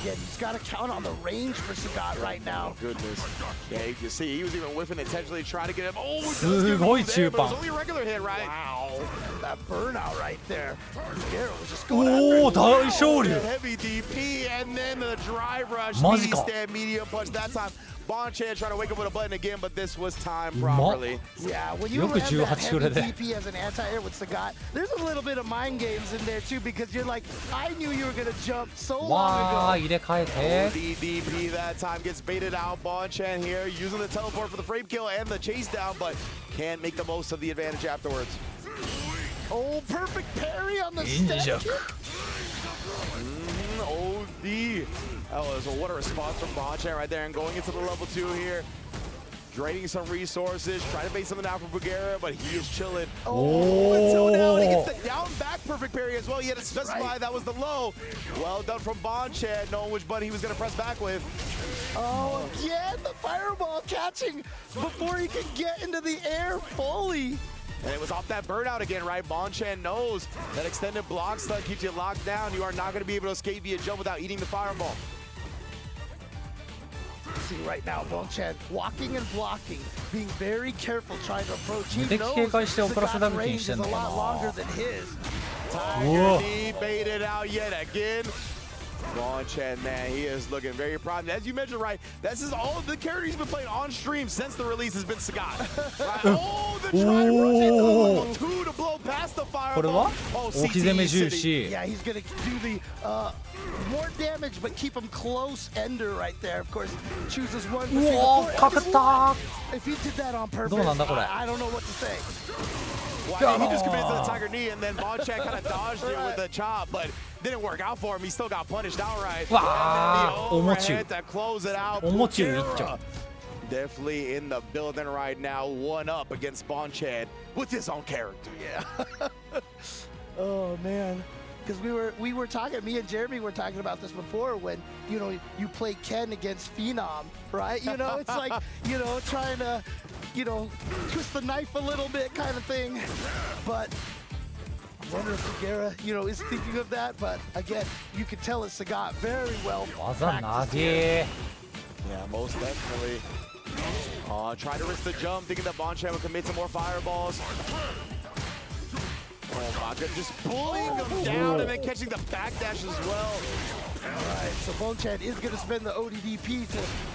Again, he's got to count on the range for Sagat right now. Oh, goodness. Yeah, you can see he was even whiffing intentionally trying to get him. Oh, it's only a regular hit, right? Wow. That burnout right there. Pugera was just going after him. Heavy DP, and then the drive rush. Knee stand, medium punch that time. Bonchan trying to wake up with a button again, but this was timed properly. Yeah, when you have that heavy DP as an anti-air with Sagat, there's a little bit of mind games in there too, because you're like, I knew you were going to jump so long ago. DP that time gets baited out. Bonchan here using the teleport for the frame kill and the chase down, but can't make the most of the advantage afterwards. Oh, perfect parry on the step kick. OD. What a response from Bonchan right there, and going into the level 2 here. Draining some resources, trying to bait something out for Pugera, but he is chilling. Until now, and he gets the down back perfect parry as well. He had to specify that was the low. Well done from Bonchan, knowing which button he was going to press back with. Oh, again, the fireball catching before he could get into the air fully. And it was off that burnout again, right? Bonchan knows that extended block stun keeps you locked down. You are not going to be able to escape via jump without eating the fireball. See right now, Bonchan walking and blocking, being very careful trying to approach. He knows Sagat's range is a lot longer than his. Tiger knee baited out yet again. Bonchan, man, he is looking very proud. As you mentioned, right, this is all of the characters he's been playing on stream since the release has been Sagat. Right? Oh, the try to rush into level 2 to blow past the fireball. Oh, CT. Yeah, he's going to do the more damage, but keep him close ender right there. Of course, chooses one. If he did that on purpose, I don't know what to say. Well, he just committed to the Tiger knee, and then Bonchan kind of dodged it with a chop, but didn't work out for him. He still got punished outright. And then the overhead to close it out. Definitely in the building right now, one up against Bonchan with his own character. Yeah. Oh man, because we were talking. Me and Jeremy were talking about this before when you play Ken against Phenom, right? It's like trying to twist the knife a little bit kind of thing. But I wonder if Pugera, is thinking of that. But again, you can tell it's Sagat very well practiced. Yeah, most definitely. Trying to risk the jump, thinking that Bonchan would commit to more fireballs. Oh my god, just pulling him down and then catching the backdash as well. All right, so Bonchan is going to spend the ODDP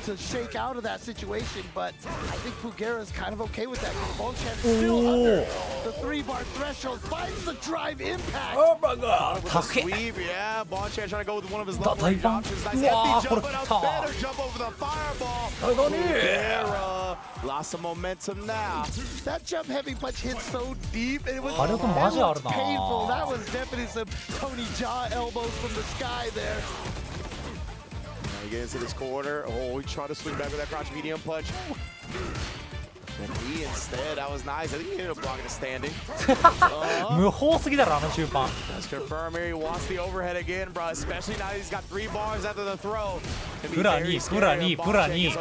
to shake out of that situation, but I think Pugera is kind of okay with that. Bonchan is still under the 3-bar threshold, finds the drive impact. Oh my god. With the sweep, yeah, Bonchan trying to go with one of his level 8 options. Nice empty jump, but a better jump over the fireball. Pugera lost some momentum now. That jump heavy punch hit so deep, and it was painful. That was definitely some Tony Jaa elbows from the sky there. Now he gets into this corner. Oh, he tried to swing back with that crouch medium punch. He instead, that was nice. I think he ended up blocking a standing. 無法すぎだろあの中盤。 Let's confirm here. He wants the overhead again, bro. Especially now he's got 3 bars after the throw. プラ2、プラ2、プラ2。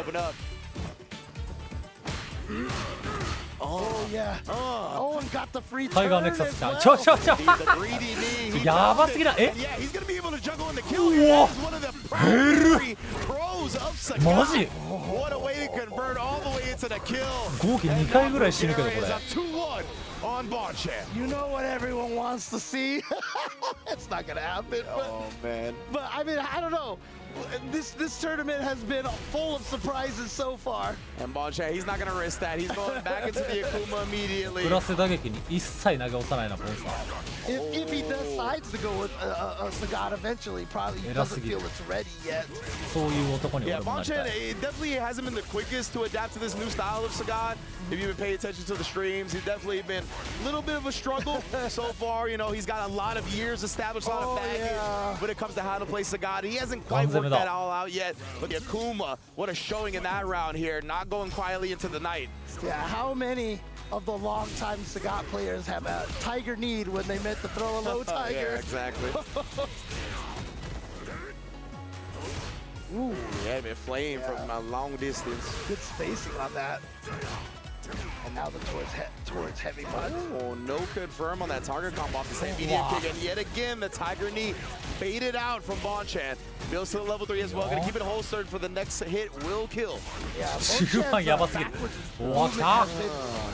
Oh yeah. Oh, and got the free タイガー turn ネクサス as 来た。 well. ちょちょちょ。 The greedy knee. やばすぎだ。え Yeah, he's gonna be able to juggle in the kill here. He's one of the primary pros of Shaka. マジ What a way to convert all the way into the kill. 合計2回ぐらい死ぬけどこれ。 2-1 on Bonchan. You know what everyone wants to see? It's not gonna happen. Oh man. But I mean, I don't know. This tournament has been full of surprises so far. And Bonchan, he's not gonna risk that. He's going back into the Akuma immediately. プラス打撃に一切投げ押さないなボンさん。 If he decides to go with a Sagat eventually, probably he doesn't feel it's ready yet. そういう男に Yeah, 俺もなりた Bonchan, い。 it definitely hasn't been the quickest to adapt to this new style of Sagat. If you've been paying attention to the streams, he's definitely been a little bit of a struggle so far. You know, he's got a lot of years established, a lot of baggage when it comes to how to play Sagat. He hasn't quite worked that all out yet. But Akuma, what a showing in that round here, not going quietly into the night. Yeah, how many of the longtime Sagat players have a tiger need when they meant to throw a low tiger? Yeah, exactly. Ooh. Yeah, man, flame from a long distance. Good spacing on that. And now the towards heavy punch. Oh, no confirm on that target combo off the same medium kick. And yet again, the tiger knee baited out from Bonchan. Builds to the level 3 as well. Gonna keep it holstered for the next hit. Will kill. Yeah, 中盤やばすぎる。おわ来た。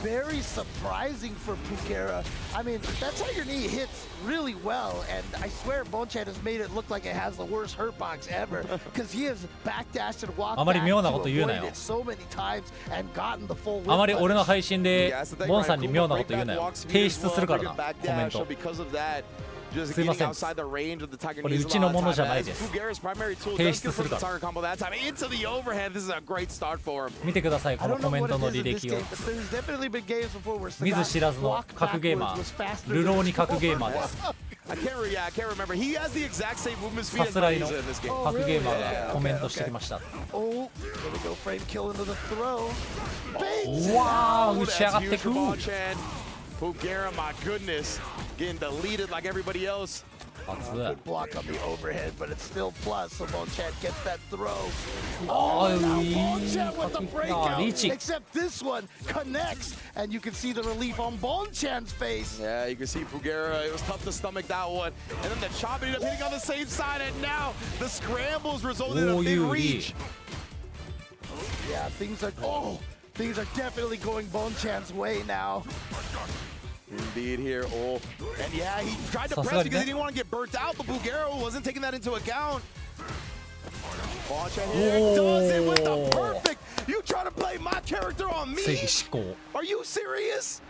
Very surprising for Pukera. I mean, that tiger knee hits really well, and I swear Bonchan has made it look like it has the worst hurt box ever, because he has backdashed and walked あまり back 妙な to こと言うなよ。 avoid it so many times and gotten the full whip あまり punch. 俺の配信でボンさんに妙なこと言うなよ。提出するからなコメント。 Just すいま getting せん。 outside the range of the tiger これ knees う a ちの lot も of のじゃ time. ない As です。 Pugera's primary tool 提 does 出す confirm る the から。 target combo that time into the overhead. This is a great start for him. 見てくださいこのコメントの履歴を。見ず知らずの格ゲーマー、流浪に格ゲーマーです。 I can't remember. He has the exact same movement speed さ as すらいの Blazer in this game. 格ゲーマーがコメントしてきました。 Oh, gonna go frame kill into the throw. うわー、打ち上がってく。 Pugera, my goodness, getting deleted like everybody else. Good block on the overhead, but it's still plus, so Bonchan gets that throw. Oh, now Bonchan with the breakout. reaching. Except this one connects, and you can see the relief on Bonchan's face. Yeah, you can see Pugera. It was tough to stomach that one. And then the chop ended up hitting on the same side, and now the scrambles resulted in a big reach. Yeah, things are definitely going Bonchan's way now. Indeed here. Oh, and yeah, he tried to press because he didn't want to get burnt out, but Pugera wasn't taking that into account. Bonchan here does it with the perfect. You trying to play my character on me? Are you serious?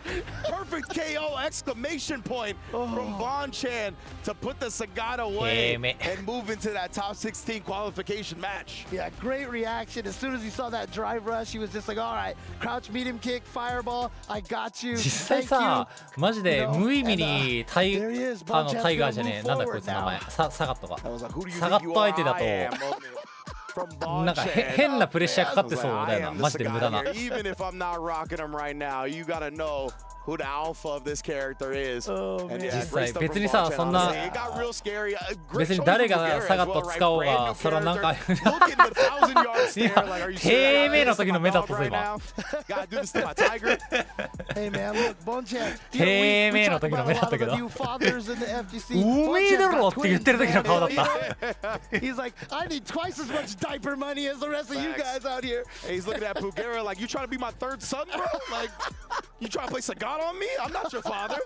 Perfect KO exclamation point from Bonchan to put the Sagat away and move into that top 16 qualification match. Yeah, great reaction. As soon as he saw that drive rush, he was just like, all right, crouch medium kick, fireball, I got you. 実際さ、マジで無意味にタイガーじゃねえ、なんだこいつ名前、サガットが。サガット相手だと。なんか変なプレッシャーかかってそうだよな、マジで無駄な。 Even if I'm not rocking him right now, you gotta know who the alpha of this character is. 実際別にさ、そんな別に誰がサガット使おうが、それはなんか低迷の時の目だったぞ今。低迷の時の目だったけど。うめえだろって言ってる時の顔だった。He's like, I need twice as much diaper money as the rest of you guys out here. He's looking at Pugera like, you trying to be my third son, bro? Like, you trying to play Sagat on me? I'm not your father.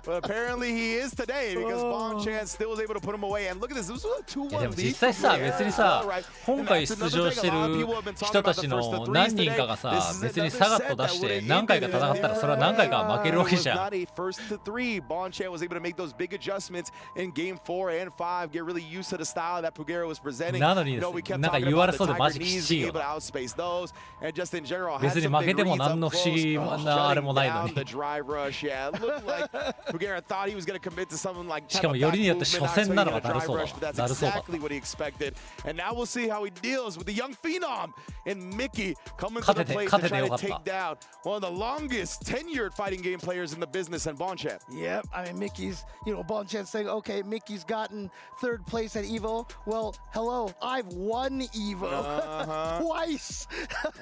But apparently he is today because Bonchan still was able to put him away. And look at this. This was a 2-1 lead. 実際さ、別にさ、今回出場してる人たちの何人かがさ、別にサガット出して何回か戦ったらそれは何回か負けるわけじゃん。Bonchan was able to make those big adjustments in game 4 and 5, get really used to the style that Pugera was presenting. なのになんか言われそうでマジきついよな。別に負けても何の不思議なあれもないのに。drive rush. Yeah, it looked like Fugera thought he was going to commit to something like しかもよりによって初戦なのがだるそうだ。 but that's exactly what he expected. And now we'll see how he deals with the young phenom and Mickey coming to the plate to try to take down one of the longest tenured fighting game players in the business and Bonchan. Yep, I mean, Mickey's, Bonchan saying, okay, Mickey's gotten 3rd place at EVO. Well, hello, I've won EVO twice.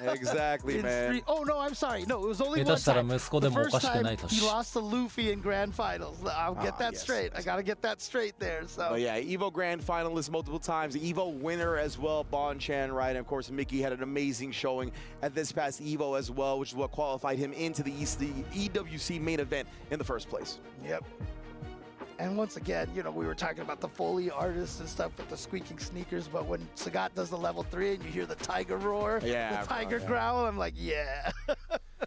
Exactly, man. Oh, no, I'm sorry. No, it was only one time. The first time he lost to Luffy in Grand Finals. I'll get that straight. I got to get that straight there. So. But yeah, EVO Grand Finalist multiple times. EVO winner as well, Bonchan, right? And of course, Mickey had an amazing showing at this past EVO as well, which is what qualified him into the EWC main event in the first place. Yep. And once again, we were talking about the Foley artists and stuff with the squeaking sneakers, but when Sagat does the level 3 and you hear the tiger roar, the tiger growl, I'm like, yeah.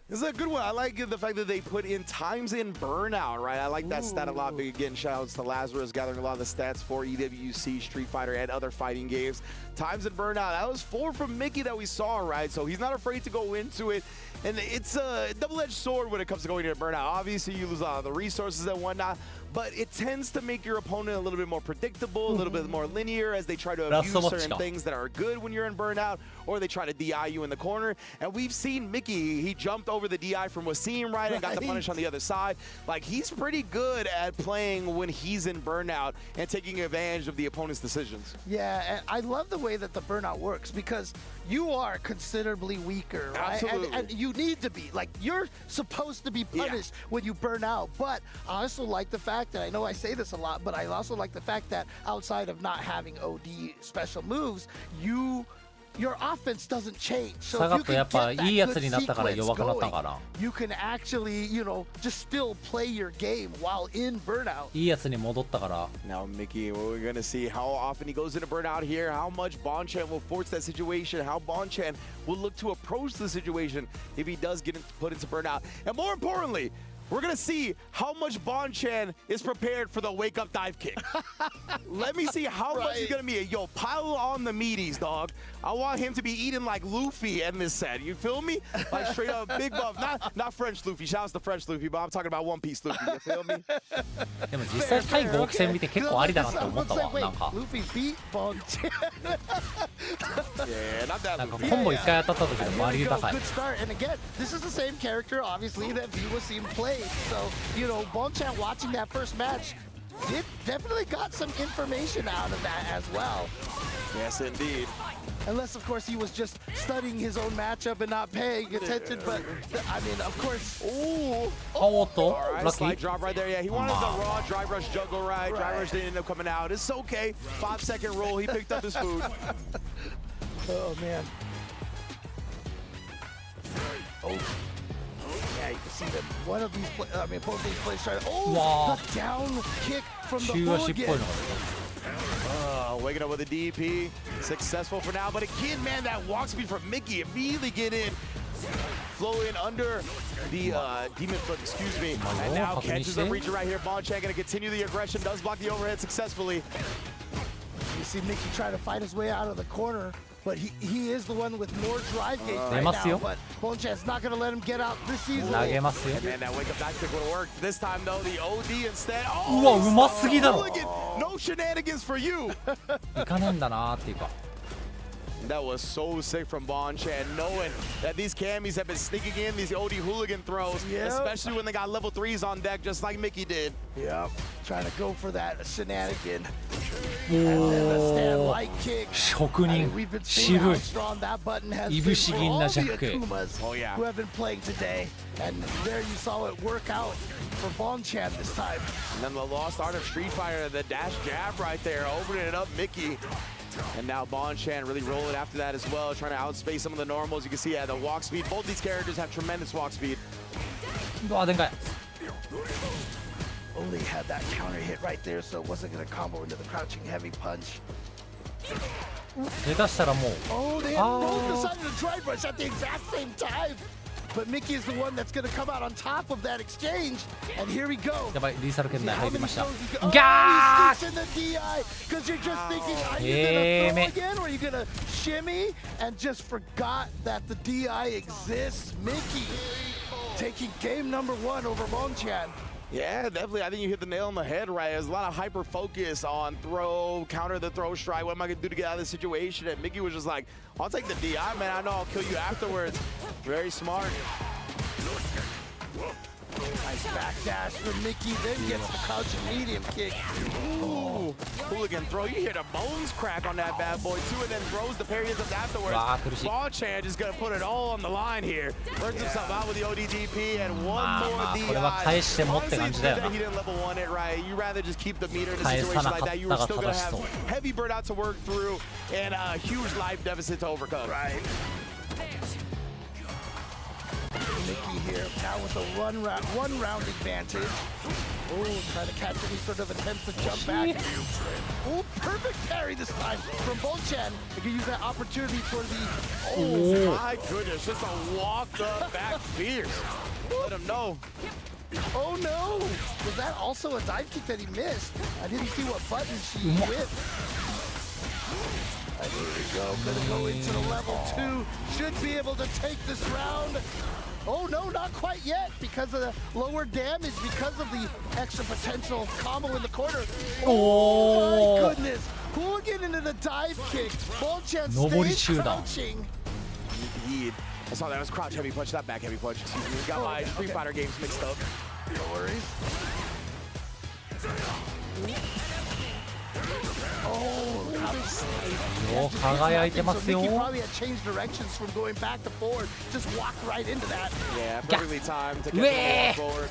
This is a good one. I like the fact that they put in times in burnout, right? I like that stat a lot. Big again, shout outs to Lazarus gathering a lot of the stats for EWC, Street Fighter, and other fighting games. Times in burnout. That was 4 from Mickey that we saw, right? So he's not afraid to go into it. And it's a double-edged sword when it comes to going into burnout. Obviously, you lose a lot of the resources and whatnot, but it tends to make your opponent a little bit more predictable, a little bit more linear as they try to abuse certain things that are good when you're in burnout, or they try to DI you in the corner. And we've seen Mickey, he jumped over the DI from Wasim, right, and got the punish on the other side. Like, he's pretty good at playing when he's in burnout and taking advantage of the opponent's decisions. Yeah, and I love the way that the burnout works because you are considerably weaker, right? Absolutely. And you need to be. Like, you're supposed to be punished when you burn out. But I also like the fact that, I know I say this a lot, but I also like the fact that outside of not having OD special moves, your offense doesn't change. So if you can get that good sequence going, you can actually, just still play your game while in burnout. いいやつに戻ったから。 Now, Mickey, we're going to see how often he goes into burnout here, how much Bonchan will force that situation, how Bonchan will look to approach the situation if he does get put into burnout. And more importantly, we're going to see how much Bonchan is prepared for the wake-up dive kick. Let me see how much he's going to be. Yo, pile on the meaties, dog. I want him to be eating like Luffy in this set. You feel me? Like straight up big buff. Not French Luffy. Shout out to French Luffy, but I'm talking about One Piece Luffy. You feel me? でも実際対合期戦見て結構ありだなって思ったわ。なんか。Luffy beat Bonchan. Yeah, not that なんかコンボ1回当たった時の周り高い。 Good start. And again, this is the same character, obviously, that EWC played. So, Bonchan watching that first match definitely got some information out of that as well. Yes, indeed. Unless, of course, he was just studying his own matchup and not paying attention. But, I mean, of course. Ooh. All right, slide drop right there. Yeah, he wanted the raw drive rush juggle right. Drive rush didn't end up coming out. It's okay. 5-second roll. He picked up his food. Oh, man. Oh. Yeah, you can see that one of these, both these players try to, the down kick from the hooligan. Waking up with a DP. Successful for now, but again, man, that walk speed from Mickey immediately get in. Flow in under the demon foot, excuse me. And now catches the reacher right here. Bonchan gonna continue the aggression, does block the overhead successfully. You see Mickey try to fight his way out of the corner. But he is the one with more drive gauge right now. But Bonchan's not going to let him get out this season. Man, that wake-up back kick would have worked. This time, though, the OD instead. No shenanigans for you. いかねえんだなっていうか。 That was so sick from Bonchan, knowing that these camis have been sneaking in these OD hooligan throws, especially when they got level 3s on deck, just like Mickey did. Yep, trying to go for that shenanigan. And then the stand light kick. 職人、渋い。いぶし銀なジャック。Who have been playing today, and there you saw it work out for Bonchan this time. And then the lost art of Street Fighter, the dash jab right there, opening it up, Mickey. And now Bonchan really rolling after that as well, trying to outspace some of the normals. You can see the walk speed. Both these characters have tremendous walk speed. Only had that counter hit right there, so it wasn't going to combo into the crouching heavy punch. Oh, they both decided to drive rush at the exact same time. But Mickey is the one that's going to come out on top of that exchange. And here we go. やばい、リーサル圏内入りました。ギャー! In the DI, because you're just thinking, are you going to throw again, or are you going to shimmy? And just forgot that the DI exists. Mickey taking game number 1 over Bonchan. Yeah, definitely. I think you hit the nail on the head, right? There's a lot of hyper focus on throw, counter the throw strike. What am I going to do to get out of this situation? And Mickey was just like, I'll take the DI, man. I know I'll kill you afterwards. Very smart. Nice backdash for Mickey, then gets the crouching medium kick. Ooh, hooligan throw. You hear the bones crack on that bad boy, too, and then throws the parry afterwards. Bonchan is going to put it all on the line here. Works himself out with the ODDP and one more DI. Honestly, it's good that he didn't level 1 it, right? You'd rather just keep the meter in a situation like that. You were still going to have heavy burnout to work through and a huge life deficit to overcome. Right. Mickey here now with a one round advantage. Oh, trying to catch any sort of attempts to jump back. Oh, perfect parry this time from Bonchan. They can use that opportunity for the. Oh my goodness, just a walked up back fierce. Let him know. Oh no! Was that also a dive kick that he missed? I didn't see what button she hit. Here we go, gonna go into the level 2. Should be able to take this round. Oh no, not quite yet, because of the lower damage, because of the extra potential combo in the corner. Oh my goodness! Hooligan into the dive kick. Bonchan stays crouching. I saw that was crouch heavy punch, not back heavy punch. Excuse me. Got my Street Fighter games mixed up. No worries. Oh, Mickey probably had changed directions from going back to forward. Just walked right into that. Yeah, perfectly timed to get the ball forward.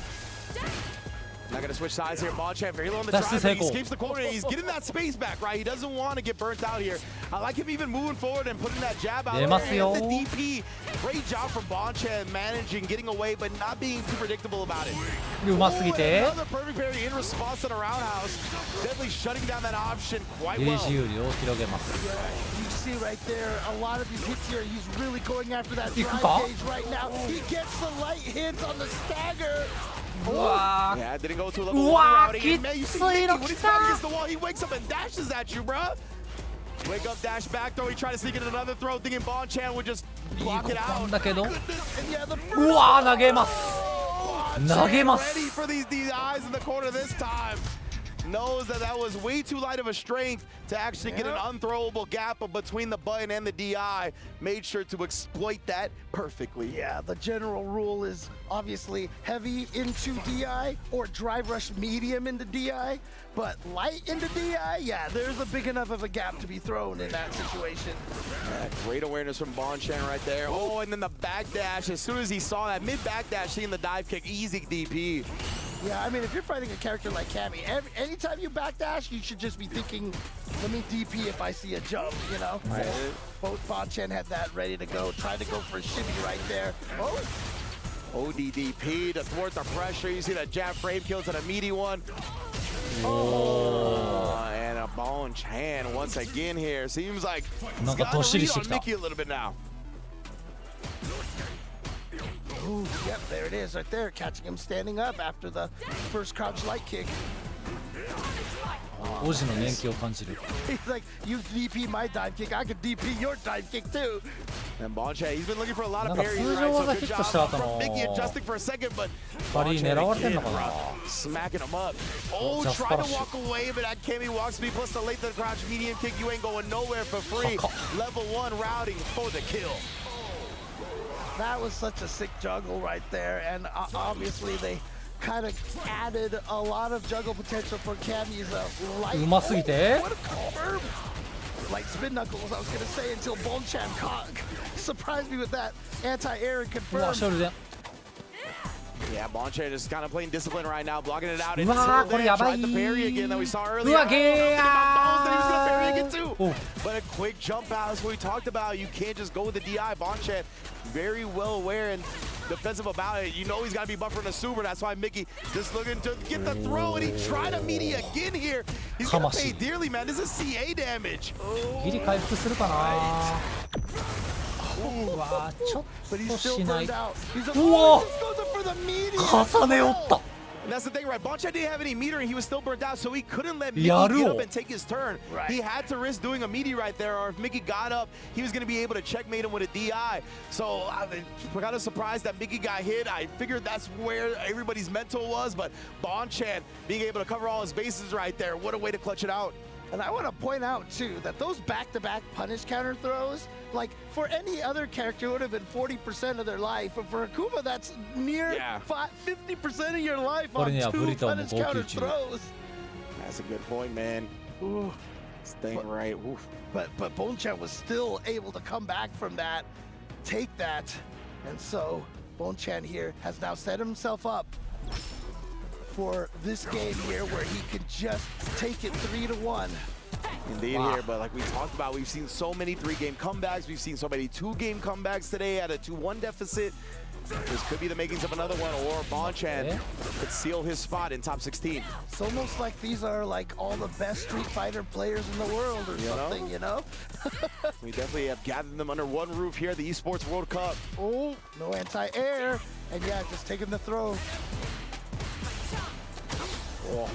Not going to switch sides here. Bonchan very low on the drive. He escapes the corner. He's getting that space back, right? He doesn't want to get burnt out here. I like him even moving forward and putting that jab out there. And the DP. Great job from Bonchan managing, getting away, but not being too predictable about it. Another perfect parry in response to the roundhouse. Definitely shutting down that option quite well. Yeah, you see right there, a lot of these hits here, he's really going after that drive gauge right now. He gets the light hits on the stagger. Yeah, didn't go to a level 1 routing. Man, you see Mickey, when he's fighting against the wall, he wakes up and dashes at you, bruh. Wake up, dash back throw. He tried to sneak in another throw, thinking Bonchan would just block it out. Ready for these DIs in the corner this time. Knows that that was way too light of a strength to actually get an unthrowable gap between the button and the DI. Made sure to exploit that perfectly. Yeah, the general rule is obviously heavy into DI or drive rush medium into DI, but light into DI, yeah, there's a big enough of a gap to be thrown in that situation. Yeah, great awareness from Bonchan right there. Oh, and then the backdash. As soon as he saw that mid-backdash, seeing the dive kick, easy DP. Yeah, I mean, if you're fighting a character like Cammy, anytime you backdash, you should just be thinking, let me DP if I see a jump, you know? Right. Both Bonchan had that ready to go, tried to go for a shimmy right there. Oh! ODDP to thwart the pressure. You see that jab frame kill to the meaty one. And a Bonchan once again here. Seems like he's got a lead on Mickey a little bit now. Ooh, yep, there it is right there, catching him standing up after the first crouch light kick. He's like, you DP my dive kick, I could DP your dive kick too. And Bonchan, he's been looking for a lot of parries, right? So good job from Mickey adjusting for a second, but smacking him up. Oh, trying to walk away, but that Cammy walks me, plus the late to the crouch medium kick, you ain't going nowhere for free. Level 1 routing for the kill. That was such a sick juggle right there, and obviously they kind of added a lot of juggle potential for Cammy's light. What a confirm! Like spin knuckles, I was gonna say, until Bonchan surprised me with that anti-air and confirm. Yeah, Bonchan is kind of playing discipline right now, blocking it out. And tried the parry again that we saw earlier. That he was gonna parry again too. But a quick jump out is what we talked about. You can't just go with the DI. Bonchan very well aware and defensive about it. You know he's got to be buffering the super. That's why Mickey just looking to get the throw, and he tried a meaty again here. He's gonna pay dearly, man. This is CA damage. But he's still burned out. He's for the meaty. And that's the thing, right? Bonchan didn't have any meter and he was still burnt out, so he couldn't let Mickey get up and take his turn. Right. He had to risk doing a meaty right there, or if Mickey got up, he was going to be able to checkmate him with a DI. So I'm kind of surprised that Mickey got hit. I figured that's where everybody's mental was, but Bonchan being able to cover all his bases right there, what a way to clutch it out. And I want to point out, too, that those back-to-back punish counter throws, like, for any other character, would have been 40% of their life. But for Akuma, that's near 50% of your life on 2 punish counter throws. That's a good point, man. Ooh, staying right. Oof. But Bonchan was still able to come back from that, take that. And so Bonchan here has now set himself up for this game here where he can just take it 3-1. Indeed here, but like we talked about, we've seen so many 3-game comebacks. We've seen so many 2-game comebacks today at a 2-1 deficit. This could be the makings of another one, or Bonchan could seal his spot in top 16. It's almost like these are like all the best Street Fighter players in the world or something, you know? We definitely have gathered them under one roof here at the Esports World Cup. Oh, no anti-air, and yeah, just taking the throw. Oh,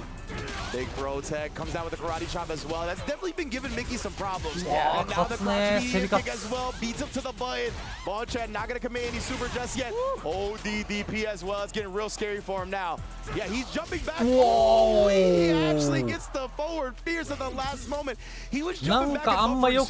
big bro tech comes down with a karate chop as well. That's definitely been giving Mickey some problems. Yeah, and now the crotch kick as well beats him to the button. Bonchan not gonna commit any super just yet. ODDP as well. It's getting real scary for him now. Yeah, he's jumping back. Whoa. Oh, he actually gets the forward fierce at the last moment. He was jumping back and waiting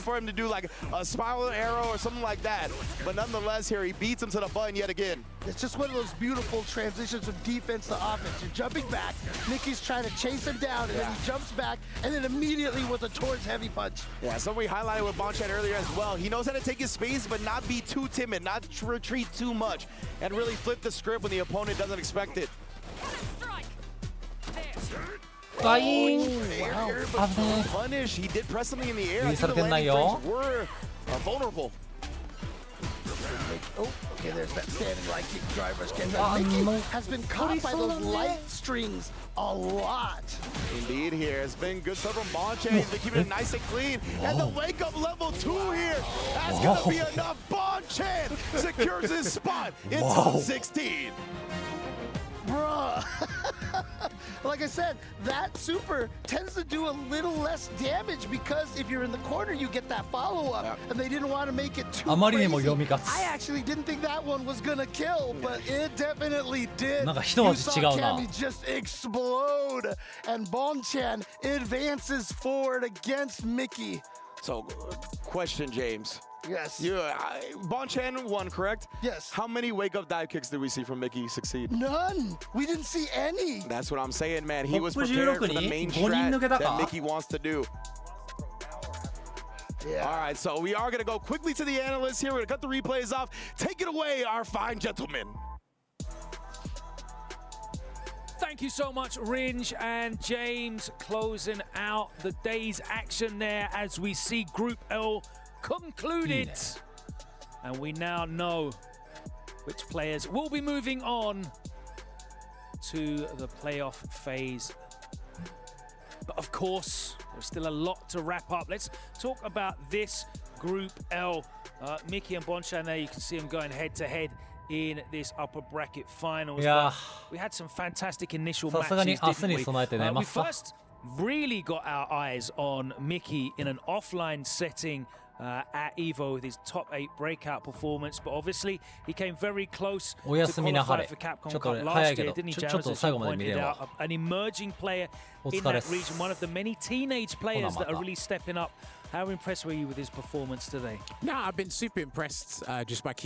for him to do like a spiral arrow or something like that. But nonetheless, here he beats him to the button yet again. It's just one of those beautiful transitions from defense to offense. You're jumping back, Mickey's trying to chase him down, and then he jumps back, and then immediately with a towards heavy punch. Yeah, something we highlighted with Bonchan earlier as well. He knows how to take his space, but not be too timid, not retreat too much, and really flip the script when the opponent doesn't expect it. Punish. He did press something in the air. I think the landing frames were vulnerable. Oh, okay, there's that standing light kick driver again. Mickey has been caught by those light strings a lot. Indeed here. It's been good stuff from Bonchan. He's been keeping it nice and clean. And the wake up level 2 here. That's going to be enough. Bonchan secures his spot in top 16. Bruh. Like I said, that super tends to do a little less damage because if you're in the corner, you get that follow-up, and they didn't want to make it too crazy. I actually didn't think that one was going to kill, but it definitely did. You saw Cammy just explode, and Bonchan advances forward against Mickey. So, question, James. Yes. Bonchan won, correct? Yes. How many wake-up dive kicks did we see from Mickey succeed? None. We didn't see any. That's what I'm saying, man. He was prepared for the main strat that Mickey wants to do. Yeah. All right, so we are going to go quickly to the analysts here. We're going to cut the replays off. Take it away, our fine gentlemen. Thank you so much, Ringe and James, closing out the day's action there as we see Group L concluded. And we now know which players will be moving on to the playoff phase. But of course, there's still a lot to wrap up. Let's talk about this Group L. Mickey and Bonchan there, you can see them going head-to-head in this upper bracket finals. Yeah. We had some fantastic initial matches, didn't we? We first really got our eyes on Mickey in an offline setting at EVO with his top 8 breakout performance, but obviously he came very close to qualify for Capcom Cup last year, didn't he, James? As you pointed out, an emerging player in that region, one of the many teenage players that are really stepping up. How impressed were you with his performance today? No, I've been super impressed just by keeping